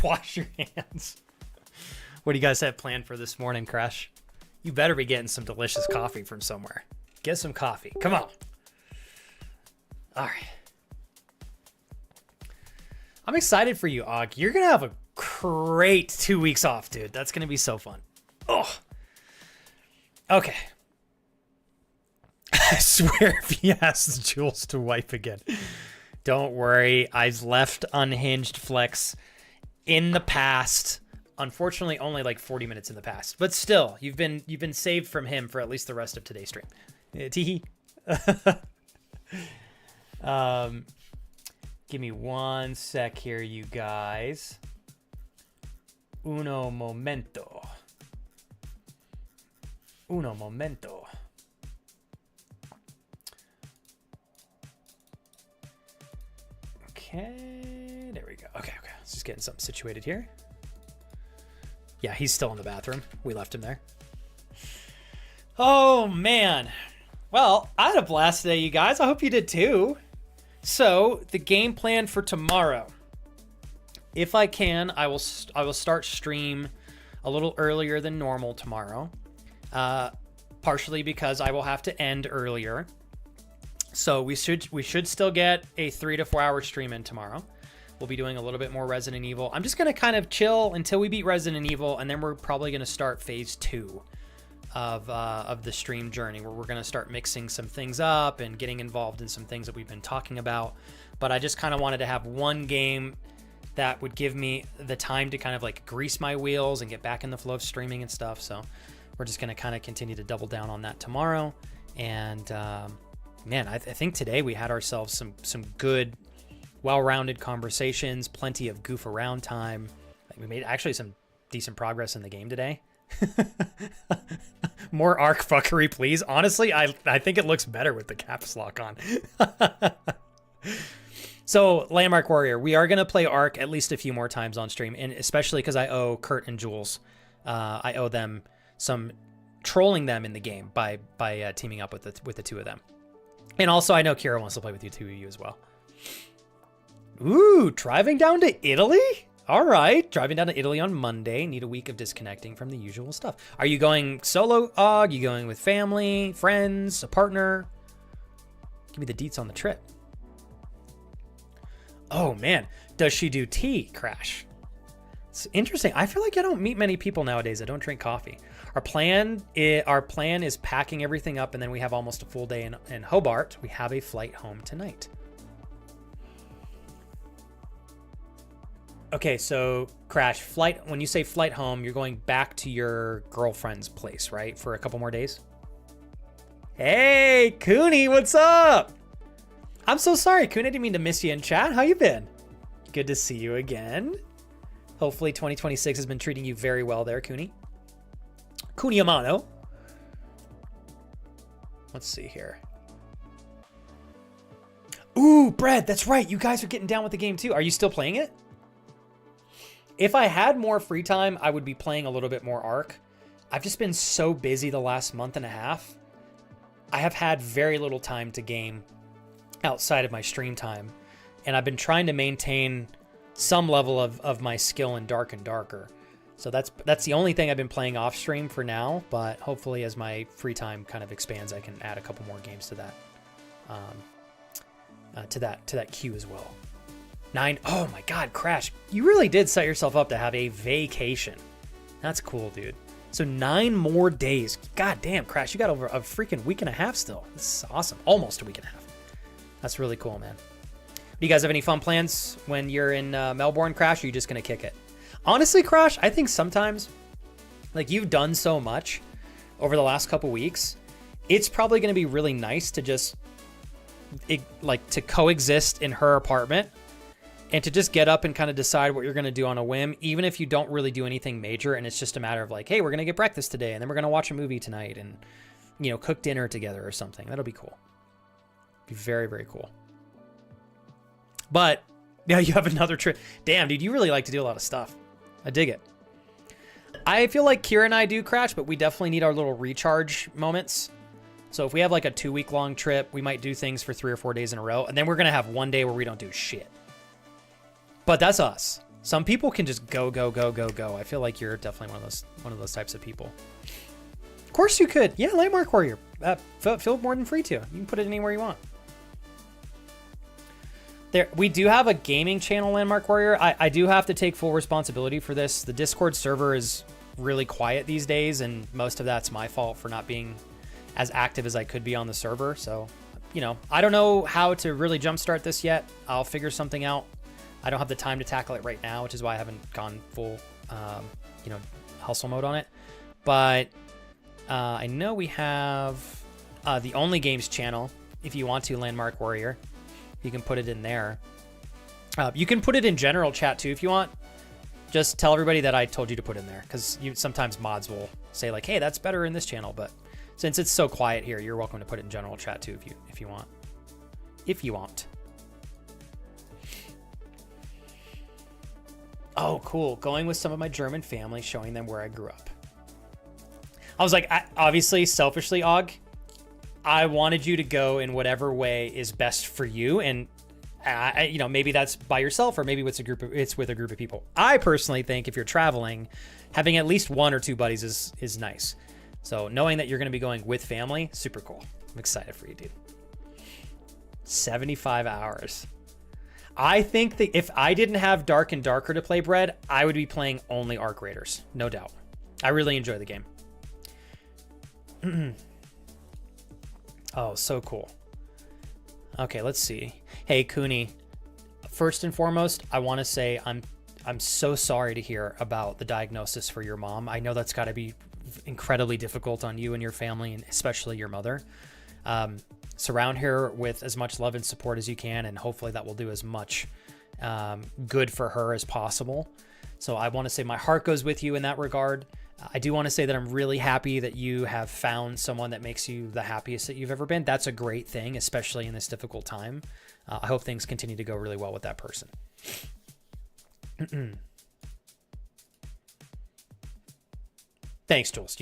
Wash your hands. What do you guys have planned for this morning, Crash? You better be getting some delicious coffee from somewhere. Get some coffee. Come on. All right. I'm excited for you, Og. You're going to have a great 2 weeks off, dude. That's going to be so fun. Oh. Okay. I swear if he asks Jules to wipe again. Don't worry. I've left Unhinged Flex in the past. Unfortunately, only like 40 minutes in the past. But still, you've been saved from him for at least the rest of today's stream. Teehee. Give me 1 sec here, you guys. Uno momento. Uno momento. Okay, there we go. Okay. Let's just getting something situated here. Yeah, he's still in the bathroom. We left him there. Oh, man. Well, I had a blast today, you guys. I hope you did too. So, the game plan for tomorrow. If I can, I will start stream a little earlier than normal tomorrow. Partially because I will have to end earlier. So we should still get a 3 to 4 hour stream in tomorrow. We'll be doing a little bit more Resident Evil. I'm just going to kind of chill until we beat Resident Evil, and then we're probably going to start phase 2 of the stream journey, where we're going to start mixing some things up and getting involved in some things that we've been talking about. But I just kind of wanted to have one game that would give me the time to kind of like grease my wheels and get back in the flow of streaming and stuff. So we're just going to kind of continue to double down on that tomorrow. And man, I think today we had ourselves some good, well-rounded conversations, plenty of goof around time. We made actually some decent progress in the game today. More arc fuckery, please. Honestly, I think it looks better with the caps lock on. So, Landmark Warrior, we are going to play Arc at least a few more times on stream, and especially because I owe Kurt and Jules, I owe them some trolling them in the game by teaming up with the two of them. And also, I know Kira wants to play with you as well. Ooh, driving down to Italy? All right, driving down to Italy on Monday. Need a week of disconnecting from the usual stuff. Are you going solo, Og? You going with family, friends, a partner? Give me the deets on the trip. Oh, man. Does she do tea, Crash? It's interesting. I feel like I don't meet many people nowadays that don't drink coffee. Our plan is packing everything up, and then we have almost a full day in Hobart. We have a flight home tonight. Okay, so Crash, when you say flight home, you're going back to your girlfriend's place, right? For a couple more days? Hey, Cooney, what's up? I'm so sorry, Cooney. I didn't mean to miss you in chat. How you been? Good to see you again. Hopefully 2026 has been treating you very well there, Cooney. Cooney Amano. Let's see here. Ooh, Brad, that's right. You guys are getting down with the game too. Are you still playing it? If I had more free time, I would be playing a little bit more Ark. I've just been so busy the last month and a half. I have had very little time to game outside of my stream time. And I've been trying to maintain some level of my skill in Dark and Darker. So that's the only thing I've been playing off stream for now. But hopefully as my free time kind of expands, I can add a couple more games to that queue as well. 9. Oh my God, Crash. You really did set yourself up to have a vacation. That's cool, dude. So 9 more days. God damn, Crash. You got over a freaking week and a half still. This is awesome. Almost a week and a half. That's really cool, man. Do you guys have any fun plans when you're in Melbourne, Crash? Or are you just going to kick it? Honestly, Crash, I think sometimes, like, you've done so much over the last couple weeks. It's probably going to be really nice to just, to coexist in her apartment. And to just get up and kind of decide what you're going to do on a whim, even if you don't really do anything major, and it's just a matter of like, hey, we're going to get breakfast today, and then we're going to watch a movie tonight, and, cook dinner together or something. That'll be cool. Be very, very cool. But, now you have another trip. Damn, dude, you really like to do a lot of stuff. I dig it. I feel like Kira and I do, Crash, but we definitely need our little recharge moments. So if we have like a 2-week-long trip, we might do things for 3 or 4 days in a row, and then we're going to have one day where we don't do shit. But that's us. Some people can just go, go, go, go, go. I feel like you're definitely one of those types of people. Of course you could. Yeah, Landmark Warrior. Feel more than free to. You can put it anywhere you want. There, we do have a gaming channel, Landmark Warrior. I do have to take full responsibility for this. The Discord server is really quiet these days, and most of that's my fault for not being as active as I could be on the server. So, you know, I don't know how to really jumpstart this yet. I'll figure something out. I don't have the time to tackle it right now, which is why I haven't gone full, you know, hustle mode on it. But I know we have the Only Games channel. If you want to, Landmark Warrior, you can put it in there. You can put it in general chat too if you want. Just tell everybody that I told you to put in there, because sometimes mods will say like, "Hey, that's better in this channel." But since it's so quiet here, you're welcome to put it in general chat too if you want. If you want. Oh, cool. Going with some of my German family, showing them where I grew up. I was like, obviously, selfishly, Og, I wanted you to go in whatever way is best for you. And, you know, maybe that's by yourself, or maybe it's with a group of people. I personally think if you're traveling, having at least 1 or 2 buddies is nice. So knowing that you're going to be going with family, super cool. I'm excited for you, dude. 75 hours. I think that if I didn't have Dark and Darker to play, Bread, I would be playing only Arc Raiders. No doubt. I really enjoy the game. Oh, so cool. Okay, let's see. Hey, Cooney. First and foremost, I want to say I'm so sorry to hear about the diagnosis for your mom. I know that's got to be incredibly difficult on you and your family, and especially your mother. Surround her with as much love and support as you can, and hopefully that will do as much good for her as possible. So I want to say my heart goes with you in that regard. I do want to say that I'm really happy that you have found someone that makes you the happiest that you've ever been. That's a great thing, especially in this difficult time. I hope things continue to go really well with that person. Thanks, Jules.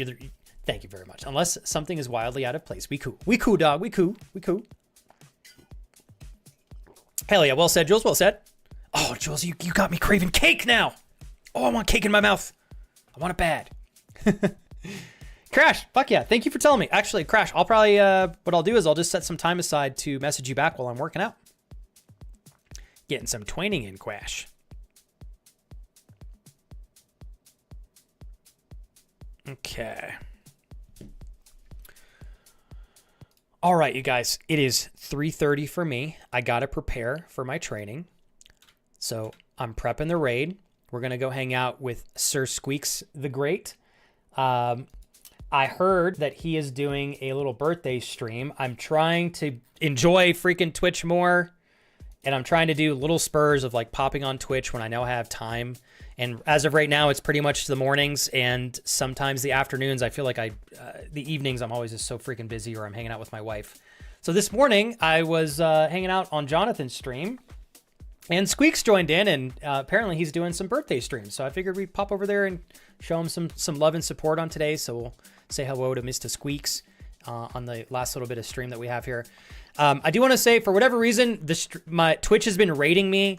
Thank you very much. Unless something is wildly out of place. We cool. We cool, dog. We cool. We cool. Hell yeah. Well said, Jules. Well said. Oh, Jules, you got me craving cake now. Oh, I want cake in my mouth. I want it bad. Crash, fuck yeah. Thank you for telling me. Actually, Crash, I'll probably, what I'll do is I'll just set some time aside to message you back while I'm working out. Getting some twaining in, Crash. Okay. All right, you guys, it is 3:30 for me. I got to prepare for my training. So I'm prepping the raid. We're going to go hang out with Sir Squeaks the Great. I heard that he is doing a little birthday stream. I'm trying to enjoy freaking Twitch more. And I'm trying to do little spurs of like popping on Twitch when I know I have time. And as of right now, it's pretty much the mornings and sometimes the afternoons. I feel like the evenings, I'm always just so freaking busy, or I'm hanging out with my wife. So this morning I was hanging out on Jonathan's stream, and Squeaks joined in, and apparently he's doing some birthday streams. So I figured we'd pop over there and show him some love and support on today. So we'll say hello to Mr. Squeaks on the last little bit of stream that we have here. I do want to say, for whatever reason, my Twitch has been rating me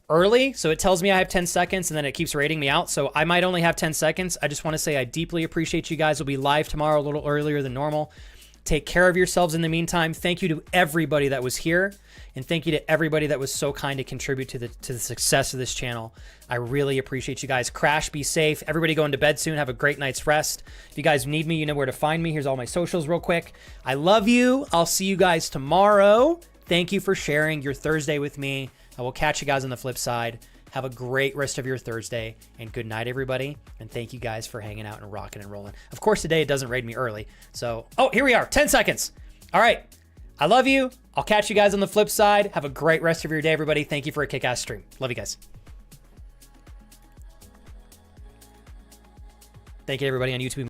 early, so it tells me I have 10 seconds, and then it keeps rating me out, so I might only have 10 seconds. I just want to say I deeply appreciate you guys. We'll be live tomorrow a little earlier than normal. Take care of yourselves in the meantime. Thank you to everybody that was here, and thank you to everybody that was so kind to contribute to the success of this channel. I really appreciate you guys. Crash, be safe. Everybody going to bed soon. Have a great night's rest. If you guys need me, you know where to find me. Here's all my socials real quick. I love you. I'll see you guys tomorrow. Thank you for sharing your Thursday with me. I will catch you guys on the flip side. Have a great rest of your Thursday, and good night, everybody. And thank you guys for hanging out and rocking and rolling. Of course, today it doesn't raid me early. So, oh, here we are, 10 seconds. All right. I love you. I'll catch you guys on the flip side. Have a great rest of your day, everybody. Thank you for a kick-ass stream. Love you guys. Thank you, everybody on YouTube.